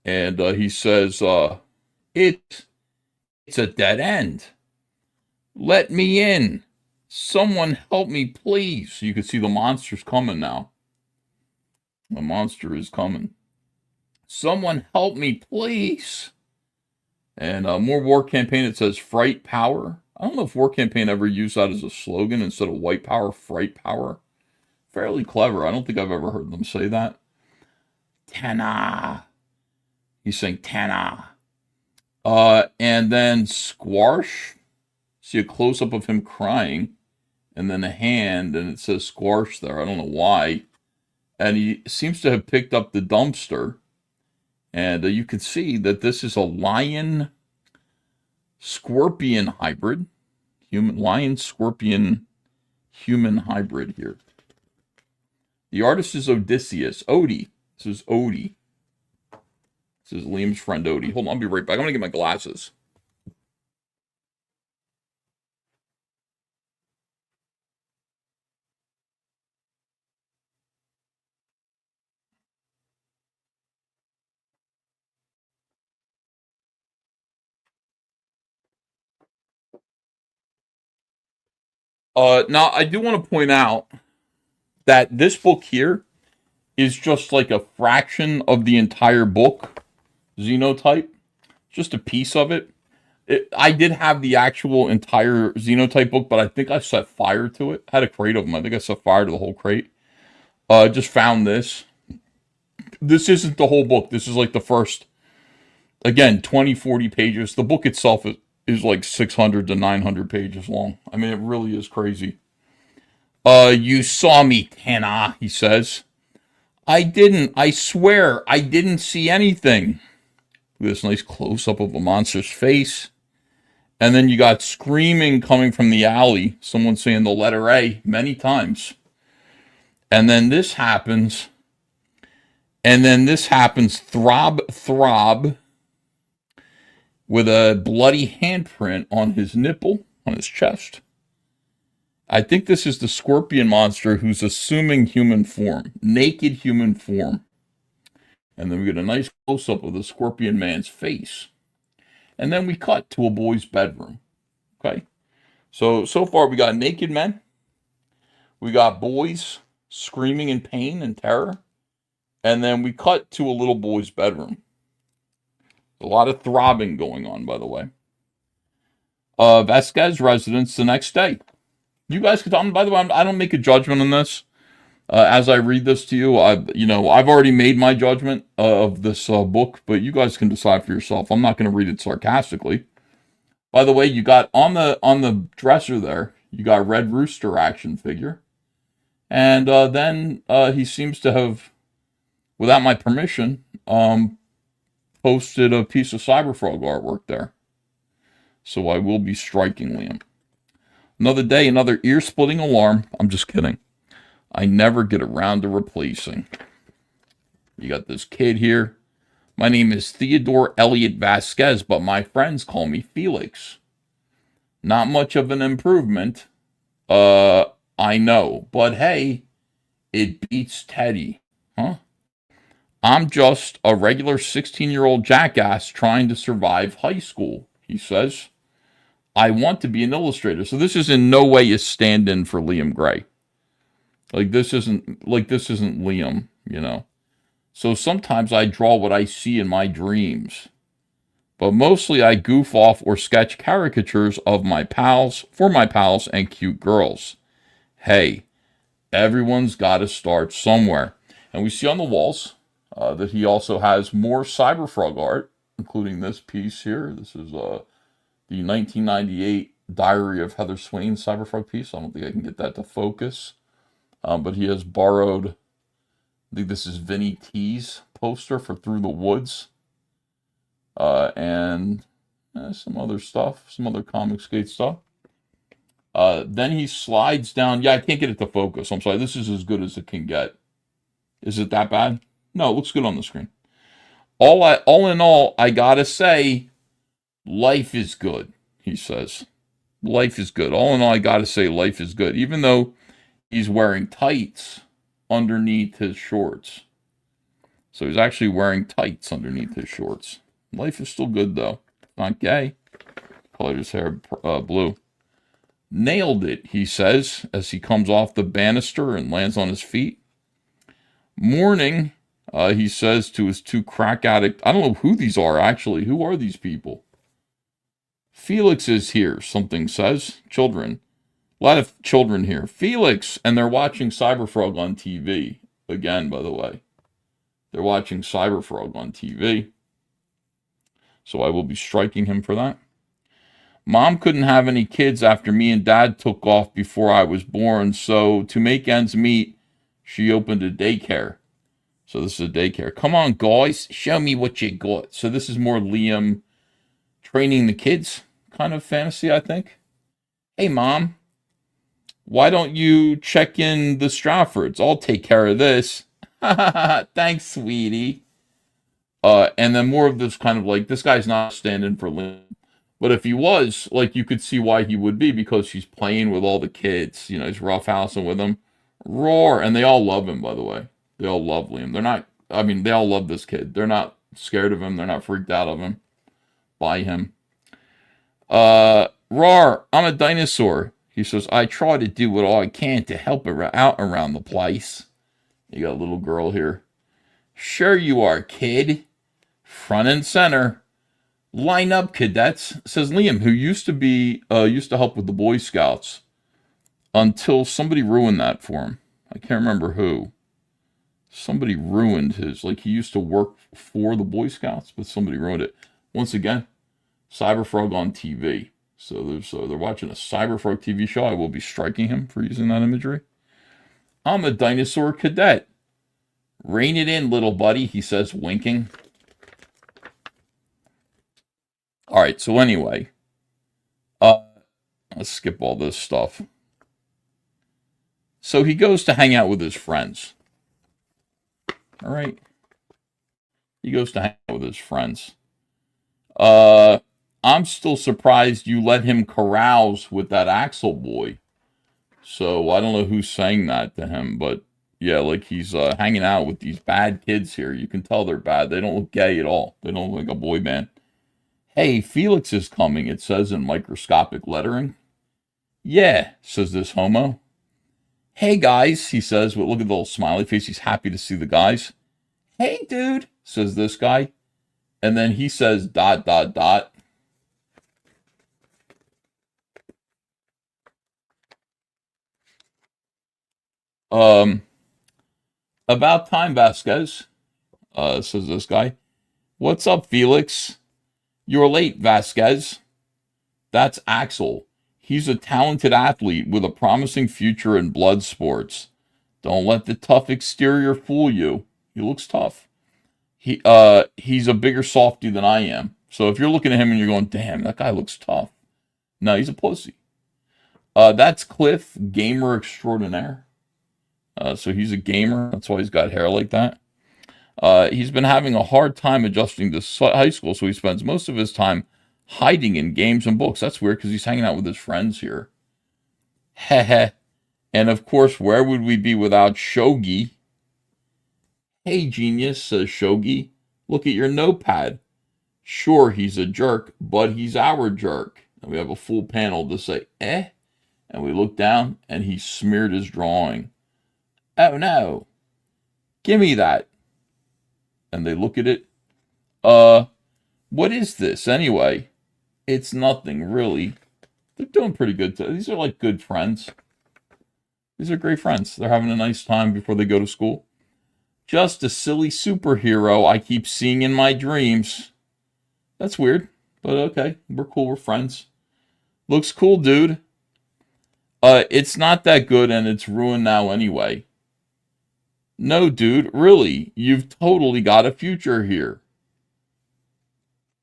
And he says, it's a dead end. Let me in. Someone help me, please. You can see the monster's coming now. The monster is coming. Someone help me, please. And more War Campaign. It says Fright Power. I don't know if War Campaign ever used that as a slogan instead of White Power, Fright Power. Fairly clever. I don't think I've ever heard them say that. Tana. He's saying Tana. And then Squash. See a close-up of him crying. And then a hand, and it says Squash there. I don't know why. And he seems to have picked up the dumpster. And you can see that this is a lion-scorpion hybrid. Lion-scorpion-human hybrid here. The artist is Odysseus. Odie. This is Odie. This is Liam's friend Odie. Hold on, I'll be right back. I'm going to get my glasses. Now, I do want to point out that this book here is just like a fraction of the entire book, Xenotype. Just a piece of it. I did have the actual entire Xenotype book, but I think I set fire to it. I had a crate of them. I think I set fire to the whole crate. Just found this. This isn't the whole book. This is like the first, again, 20, 40 pages. The book itself is like 600 to 900 pages long. I mean, it really is crazy. You saw me, Tana, he says. I didn't. I swear, I didn't see anything. This nice close-up of a monster's face. And then you got screaming coming from the alley. Someone saying the letter A many times. And then this happens. And then this happens, throb, throb, with a bloody handprint on his nipple, on his chest. I think this is the scorpion monster who's assuming human form, naked human form. And then we get a nice close-up of the scorpion man's face. And then we cut to a boy's bedroom. Okay? So far we got naked men. We got boys screaming in pain and terror. And then we cut to a little boy's bedroom. A lot of throbbing going on, by the way. Vasquez residence the next day. You guys can tell me, by the way, I don't make a judgment on this. As I read this to you, I've already made my judgment of this book, but you guys can decide for yourself. I'm not going to read it sarcastically. By the way, you got on the dresser there, you got Red Rooster action figure. And then he seems to have, without my permission, posted a piece of Cyberfrog artwork there. So I will be striking Liam. Another day, another ear-splitting alarm. I'm just kidding. I never get around to replacing. You got this kid here. My name is Theodore Elliott Vasquez, but my friends call me Felix. Not much of an improvement. I know. But hey, it beats Teddy. Huh? I'm just a regular 16-year-old jackass trying to survive high school, he says. I want to be an illustrator. So this is in no way a stand-in for Liam Gray. This isn't Liam, you know. So sometimes I draw what I see in my dreams. But mostly I goof off or sketch caricatures of my pals, for my pals and cute girls. Hey, everyone's got to start somewhere. And we see on the walls, that he also has more Cyberfrog art, including this piece here. This is the 1998 Diary of Heather Swain Cyberfrog piece. I don't think I can get that to focus. But he has borrowed, I think this is Vinny T's poster for Through the Woods. And some other stuff, some other Comic Skate stuff. Then he slides down. Yeah, I can't get it to focus. I'm sorry. This is as good as it can get. Is it that bad? No, it looks good on the screen. All in all, I gotta say, life is good, he says. Life is good. All in all, I gotta say, life is good. Even though he's wearing tights underneath his shorts. So he's actually wearing tights underneath his shorts. Life is still good, though. Not gay. Colored his hair blue. Nailed it, he says, as he comes off the banister and lands on his feet. Morning, he says to his two crack addict, I don't know who these are, actually. Who are these people? Felix is here, something says. Children. A lot of children here. Felix, and they're watching Cyberfrog on TV. Again, by the way. They're watching Cyberfrog on TV. So I will be striking him for that. Mom couldn't have any kids after me and Dad took off before I was born, so to make ends meet, she opened a daycare. So this is a daycare. Come on, guys, show me what you got. So this is more Liam training the kids kind of fantasy, I think. Hey, Mom, why don't you check in the Stratfords? I'll take care of this. Thanks, sweetie. And then more of this kind of like, this guy's not standing for Liam. But if he was, like, you could see why he would be, because she's playing with all the kids. You know, he's roughhousing with them. Roar. And they all love him, by the way. They all love Liam. They're not, I mean, they all love this kid. They're not scared of him. They're not freaked out of him. By him. Roar, I'm a dinosaur. He says, I try to do what all I can to help out around the place. You got a little girl here. Sure you are, kid. Front and center. Line up, cadets, says Liam, who used to help with the Boy Scouts until somebody ruined that for him. I can't remember who. Somebody ruined his, like, he used to work for the Boy Scouts, but somebody ruined it. Once again, Cyberfrog on TV. So they're watching a Cyberfrog TV show. I will be striking him for using that imagery. I'm a dinosaur cadet. Rein it in, little buddy, he says, winking. All right, so anyway, let's skip all this stuff. So he goes to hang out with his friends. All right. He goes to hang out with his friends. I'm still surprised you let him carouse with that Axel boy. So I don't know who's saying that to him, but yeah, like he's hanging out with these bad kids here. You can tell they're bad. They don't look gay at all. They don't look like a boy band. Hey, Felix is coming, it says in microscopic lettering. Yeah, says this homo. Hey, guys, he says, but look at the little smiley face. He's happy to see the guys. Hey, dude, says this guy. And then he says, ... About time, Vasquez, says this guy. What's up, Felix? You're late, Vasquez. That's Axel. He's a talented athlete with a promising future in blood sports. Don't let the tough exterior fool you. He looks tough. He's a bigger softy than I am. So if you're looking at him and you're going, damn, that guy looks tough. No, he's a pussy. That's Cliff, gamer extraordinaire. So he's a gamer. That's why he's got hair like that. He's been having a hard time adjusting to high school, so he spends most of his time hiding in games and books. That's weird because he's hanging out with his friends here. Heh. And of course, where would we be without Shogi? Hey, genius, says Shogi. Look at your notepad. Sure, he's a jerk, but he's our jerk. And we have a full panel to say, eh? And we look down, and he smeared his drawing. Oh, no. Give me that. And they look at it. What is this, anyway? It's nothing, really. They're doing pretty good. These are like good friends. These are great friends. They're having a nice time before they go to school. Just a silly superhero I keep seeing in my dreams. That's weird, but okay. We're cool. We're friends. Looks cool, dude. It's not that good and it's ruined now anyway. No, dude, really. You've totally got a future here.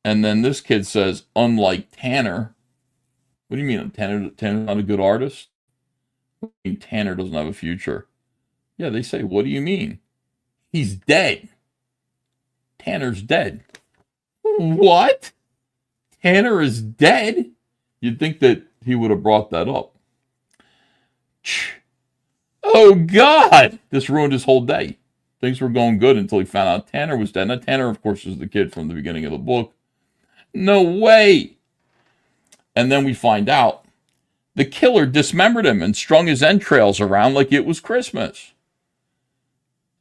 And then this kid says, unlike Tanner. What do you mean? Tanner's not a good artist? What do you mean Tanner doesn't have a future? Yeah, they say, what do you mean? He's dead. Tanner's dead. What? Tanner is dead? You'd think that he would have brought that up. Oh, God! This ruined his whole day. Things were going good until he found out Tanner was dead. Now, Tanner, of course, is the kid from the beginning of the book. No way! And then we find out the killer dismembered him and strung his entrails around like it was Christmas.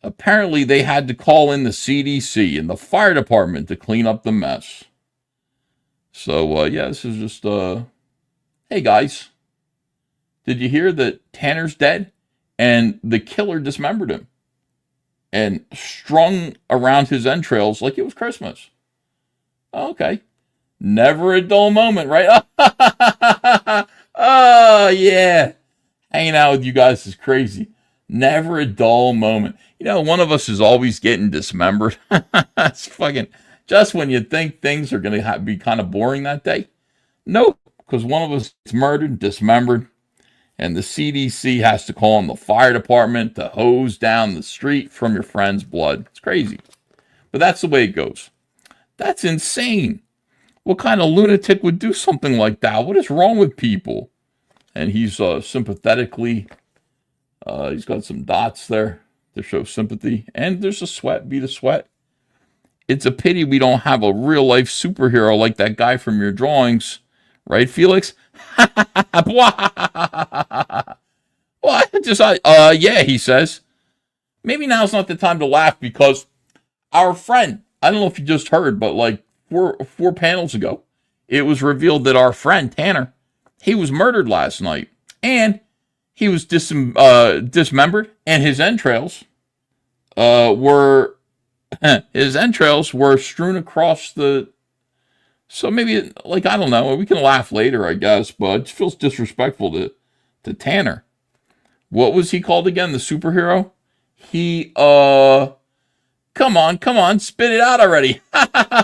Apparently, they had to call in the CDC and the fire department to clean up the mess. So, yeah, this is just, hey, guys. Did you hear that Tanner's dead? And the killer dismembered him and strung around his entrails like it was Christmas. Okay. Never a dull moment, right? Oh, yeah. Hanging out with you guys is crazy. Never a dull moment. You know, one of us is always getting dismembered. It's fucking, just when you think things are going to be kind of boring that day. Nope, because one of us is murdered, dismembered, and the CDC has to call in the fire department to hose down the street from your friend's blood. It's crazy. But that's the way it goes. That's insane. What kind of lunatic would do something like that? What is wrong with people? And he's sympathetically, he's got some dots there to show sympathy. And there's a sweat, bead of sweat. It's a pity we don't have a real life superhero like that guy from your drawings. Right, Felix? What? Just, yeah, he says. Maybe now's not the time to laugh because our friend, I don't know if you just heard, but like four panels ago, it was revealed that our friend Tanner, he was murdered last night, and he was dismembered, and his entrails were strewn across the. So maybe, like, I don't know. We can laugh later, I guess, but it feels disrespectful to Tanner. What was he called again? The superhero? He, come on, spit it out already.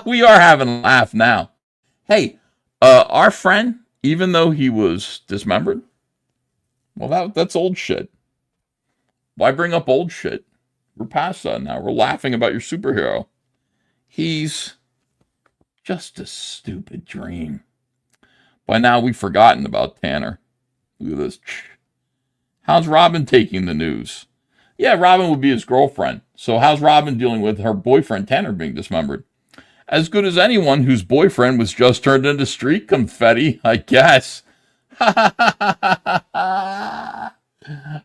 We are having a laugh now. Hey, our friend, even though he was dismembered, well, that's old shit. Why bring up old shit? We're past that now. We're laughing about your superhero. He's just a stupid dream. By now, we've forgotten about Tanner. Look at this. How's Robin taking the news? Yeah, Robin would be his girlfriend. So how's Robin dealing with her boyfriend Tanner being dismembered? As good as anyone whose boyfriend was just turned into street confetti, I guess.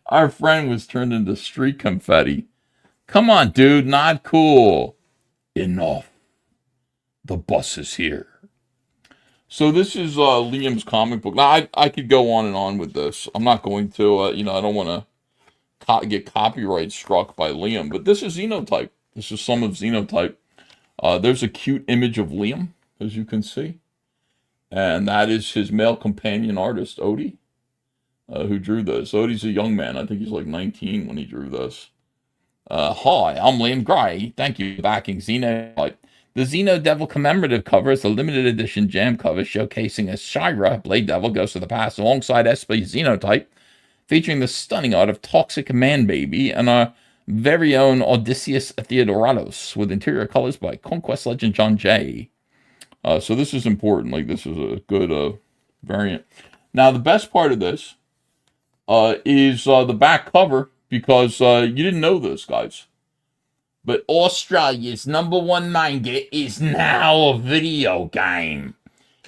Our friend was turned into street confetti. Come on, dude, not cool. Enough. The bus is here. So this is Liam's comic book. Now, I could go on and on with this. I'm not going to, I don't want to get copyright struck by Liam. But this is Xenotype. This is some of Xenotype. There's a cute image of Liam, as you can see. And that is his male companion artist, Odie, who drew this. Odie's a young man. I think he's like 19 when he drew this. Hi, I'm Liam Gray. Thank you for backing Xenotype. The Xeno Devil commemorative cover is a limited edition jam cover showcasing a Shira, Blade Devil, Ghost of the Past, alongside SP Xenotype, featuring the stunning art of Toxic Man Baby and our very own Odysseus Theodoratos, with interior colors by Conquest legend John Jay. So this is important. Like, this is a good variant. Now, the best part of this is the back cover, because you didn't know this, guys. But Australia's #1 manga is now a video game.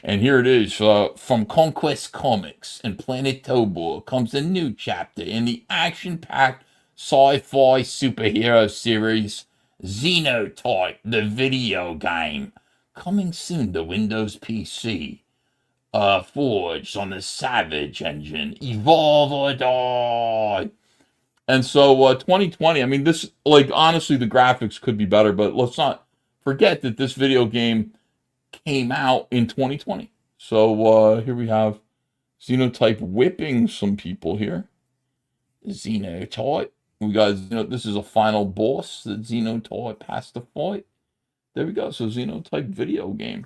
And here it is. From Conquest Comics and Planet Tobor comes a new chapter in the action-packed sci-fi superhero series Xenotype, the video game. Coming soon to Windows PC. Forged on the Savage engine. Evolve or die. And so 2020, I mean, this, like, honestly, the graphics could be better, but let's not forget that this video game came out in 2020. So here we have Xenotype whipping some people here. Xenotype. We got, this is a final boss that Xenotype has to fight. There we go. So Xenotype video game.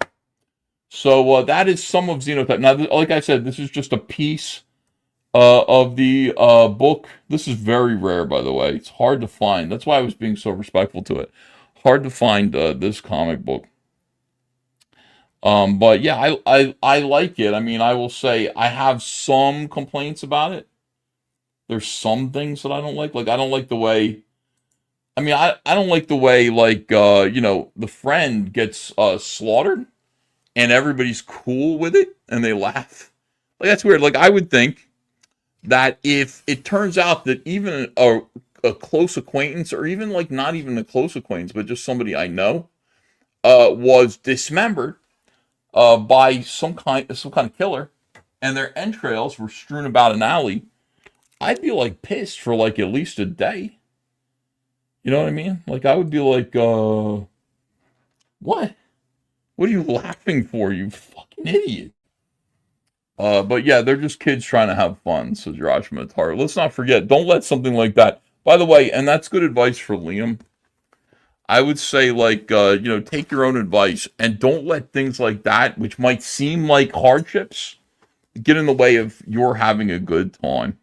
So that is some of Xenotype. Now, like I said, this is just a piece of the book. This is very rare, by the way. It's hard to find. That's why I was being so respectful to it. Hard to find this comic book. But yeah, I like it. I mean, I will say I have some complaints about it. There's some things that I don't like. Like, I don't like the way, I mean, I don't like the way, like, the friend gets slaughtered and everybody's cool with it and they laugh. Like, that's weird. Like, I would think that if it turns out that even a close acquaintance, or even, like, not even a close acquaintance, but just somebody I know, was dismembered by some kind of killer, and their entrails were strewn about an alley, I'd be, like, pissed for, like, at least a day. You know what I mean? Like, I would be like, what? What are you laughing for, you fucking idiot? But yeah, they're just kids trying to have fun, says Josh Matar. Let's not forget, don't let something like that. By the way, and that's good advice for Liam. I would say, like, take your own advice and don't let things like that, which might seem like hardships, get in the way of your having a good time.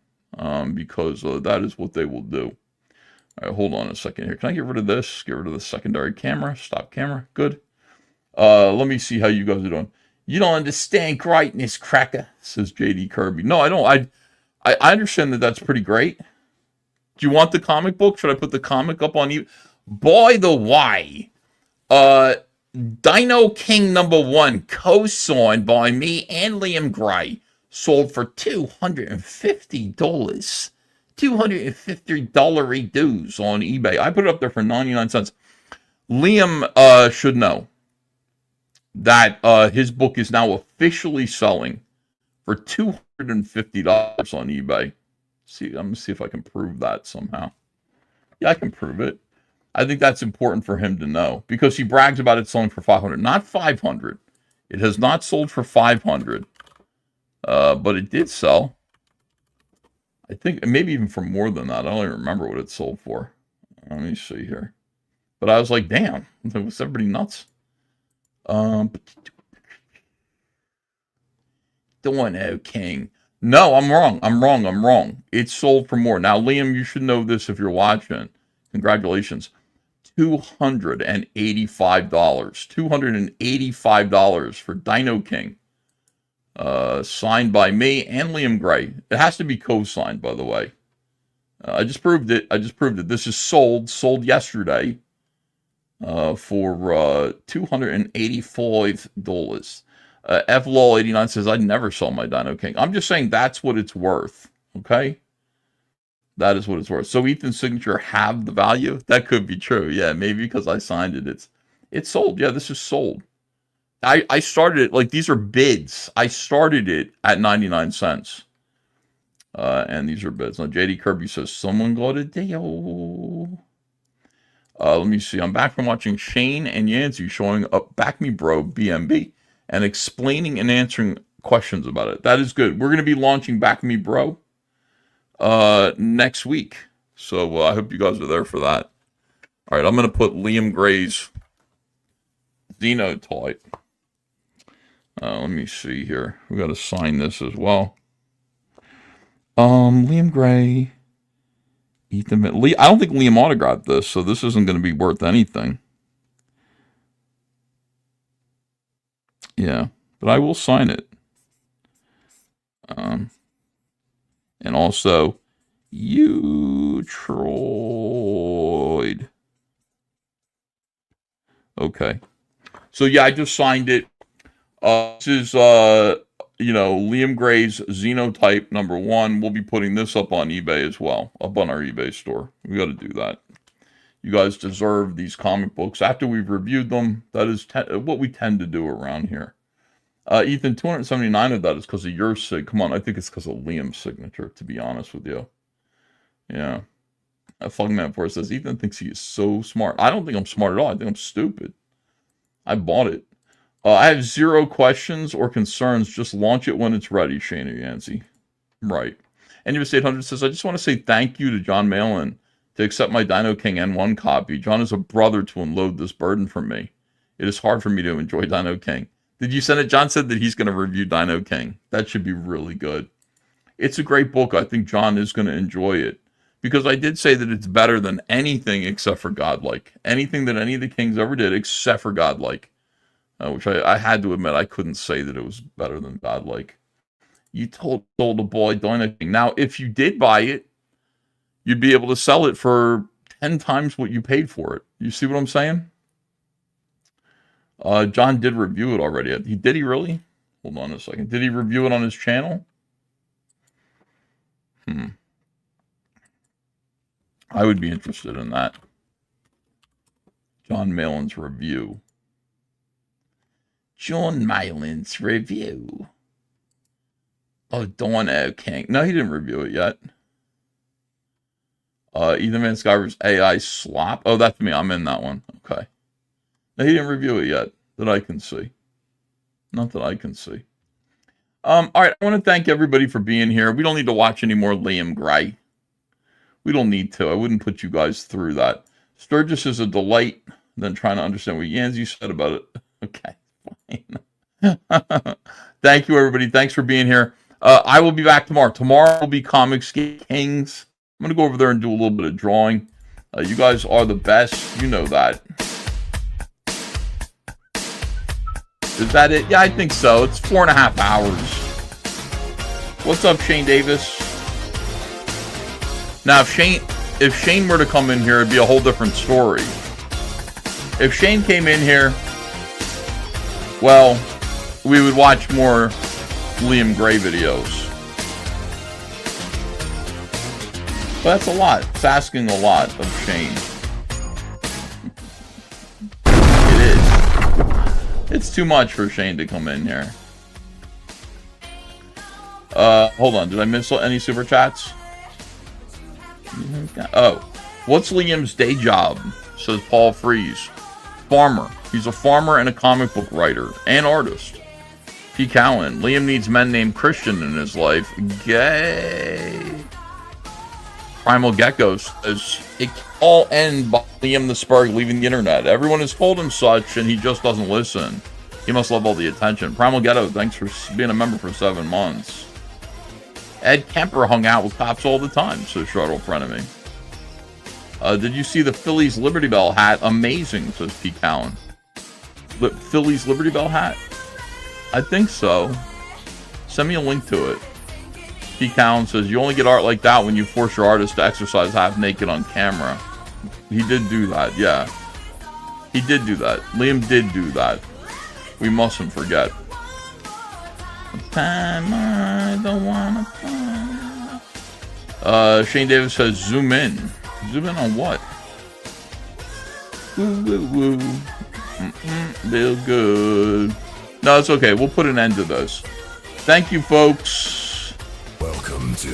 Because that is what they will do. All right, hold on a second here. Can I get rid of this? Get rid of the secondary camera. Stop camera. Good. Let me see how you guys are doing. You don't understand greatness, cracker, says JD Kirby. No, I don't. I understand that that's pretty great. Do you want the comic book? Should I put the comic up on you? By the way, Dino King #1, co-signed by me and Liam Gray, sold for $250. $250 dues on eBay. I put it up there for 99 cents. Liam should know that his book is now officially selling for $250 on eBay. See, I'm going to see if I can prove that somehow. Yeah, I can prove it. I think that's important for him to know because he brags about it selling for $500, not $500. It has not sold for $500, but it did sell. I think maybe even for more than that. I don't even remember what it sold for. Let me see here. But I was like, damn, was everybody nuts? Dino King. No, I'm wrong. It sold for more. Now, Liam, you should know this if you're watching. Congratulations. $285. $285 for Dino King. Signed by me and Liam Gray. It has to be co-signed, by the way. I just proved it. This is sold yesterday for $285. FLAW89 says, I'd never sell my Dino King. I'm just saying that's what it's worth. Okay? That is what it's worth. So Ethan's signature have the value? That could be true. Yeah, maybe because I signed it. It's sold. Yeah, this is sold. I started it, like, these are bids. I started it at 99 cents. And these are bids. Now, JD Kirby says, someone got a deal. Let me see. I'm back from watching Shane and Yancey showing up Back Me Bro BMB and explaining and answering questions about it. That is good. We're going to be launching Back Me Bro next week. So I hope you guys are there for that. All right, I'm going to put Liam Gray's Xenotype. Let me see here. We got to sign this as well. Liam Gray, Ethan. I don't think Liam autographed this, so this isn't going to be worth anything. Yeah, but I will sign it. And also, you Troyd. Okay. So yeah, I just signed it. This is Liam Gray's Xenotype #1. We'll be putting this up on eBay as well, up on our eBay store. We got to do that. You guys deserve these comic books after we've reviewed them. That is what we tend to do around here. Ethan, 279 of that is because of your sig. Come on, I think it's because of Liam's signature, to be honest with you. Yeah. Fugman4 says, Ethan thinks he is so smart. I don't think I'm smart at all. I think I'm stupid. I bought it. I have 0 questions or concerns. Just launch it when it's ready, Shana Yancey. Right. And US 800 says, I just want to say thank you to John Malin to accept my Dino King N1 copy. John is a brother to unload this burden from me. It is hard for me to enjoy Dino King. Did you send it? John said that he's going to review Dino King. That should be really good. It's a great book. I think John is going to enjoy it. Because I did say that it's better than anything except for Godlike. Anything that any of the kings ever did except for Godlike. Which I had to admit, I couldn't say that it was better than Godlike. You told the boy Dino King. Now, if you did buy it, you'd be able to sell it for 10 times what you paid for it. You see what I'm saying? John did review it already. Did he really? Hold on a second. Did he review it on his channel? I would be interested in that. John Malin's review. John Malin's review. Oh, Dino King. No, he didn't review it yet. Ethan Van Skyver's AI slop. Oh, that's me. I'm in that one. Okay. No, he didn't review it yet that I can see. Not that I can see. All right. I want to thank everybody for being here. We don't need to watch any more Liam Gray. We don't need to. I wouldn't put you guys through that. Sturgis is a delight. Then trying to understand what Yanzi said about it. Okay. Fine. Thank you, everybody. Thanks for being here. I will be back tomorrow. Tomorrow will be Comics Kings. I'm going to go over there and do a little bit of drawing. You guys are the best. You know that. Is that it? Yeah, I think so. It's 4.5 hours. What's up, Shane Davis? Now, if Shane were to come in here, it'd be a whole different story. If Shane came in here, well, we would watch more Liam Gray videos. But that's a lot. It's asking a lot of Shane. It is. It's too much for Shane to come in here. Hold on. Did I miss any super chats? Oh. What's Liam's day job? Says Paul Freeze. Farmer. He's a farmer and a comic book writer and artist. P. Cowan. Liam needs men named Christian in his life. Gay. Primal Gecko says, it can all end by Liam the Spurg leaving the internet. Everyone has told him such, and he just doesn't listen. He must love all the attention. Primal Ghetto, thanks for being a member for 7 months. Ed Kemper hung out with cops all the time, says Shuttle Frenemy. Did you see the Phillies Liberty Bell hat? Amazing, says P. Cowan. Phillies Liberty Bell hat? I think so. Send me a link to it. P. Cowan says, you only get art like that when you force your artist to exercise half naked on camera. He did do that, yeah. He did do that. Liam did do that. We mustn't forget. Time I don't wanna find. Shane Davis says, zoom in. Zoom in on what? Woo, woo, woo. Feel good. No, it's okay. We'll put an end to this. Thank you, folks. Welcome to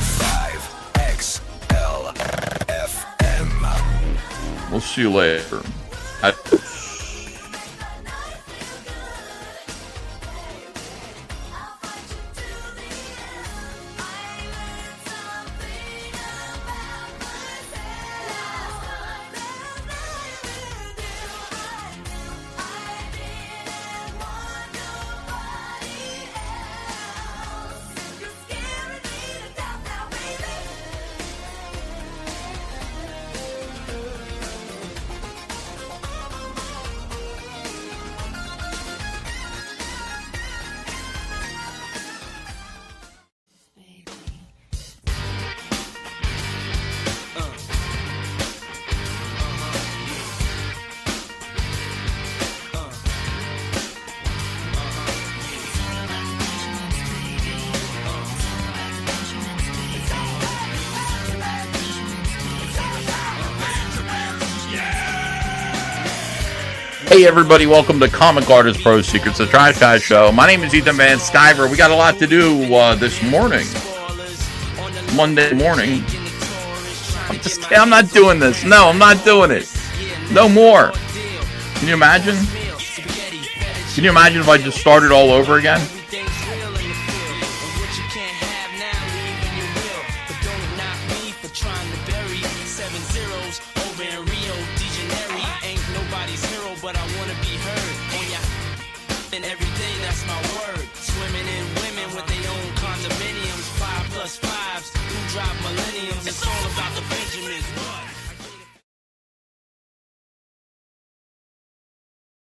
5XLFM. We'll see you later. Hey everybody, welcome to Comic Artist Pro Secrets, the TRASHCAST show. My name is Ethan Van Skyver. We got a lot to do this morning. Monday morning. just can't. I'm not doing this. No, I'm not doing it. No more. Can you imagine? Can you imagine if I just started all over again? And every day, that's my word. Swimming in women with their own condominiums, 5+5s, who drive millenniums. It's all about the Benjamins.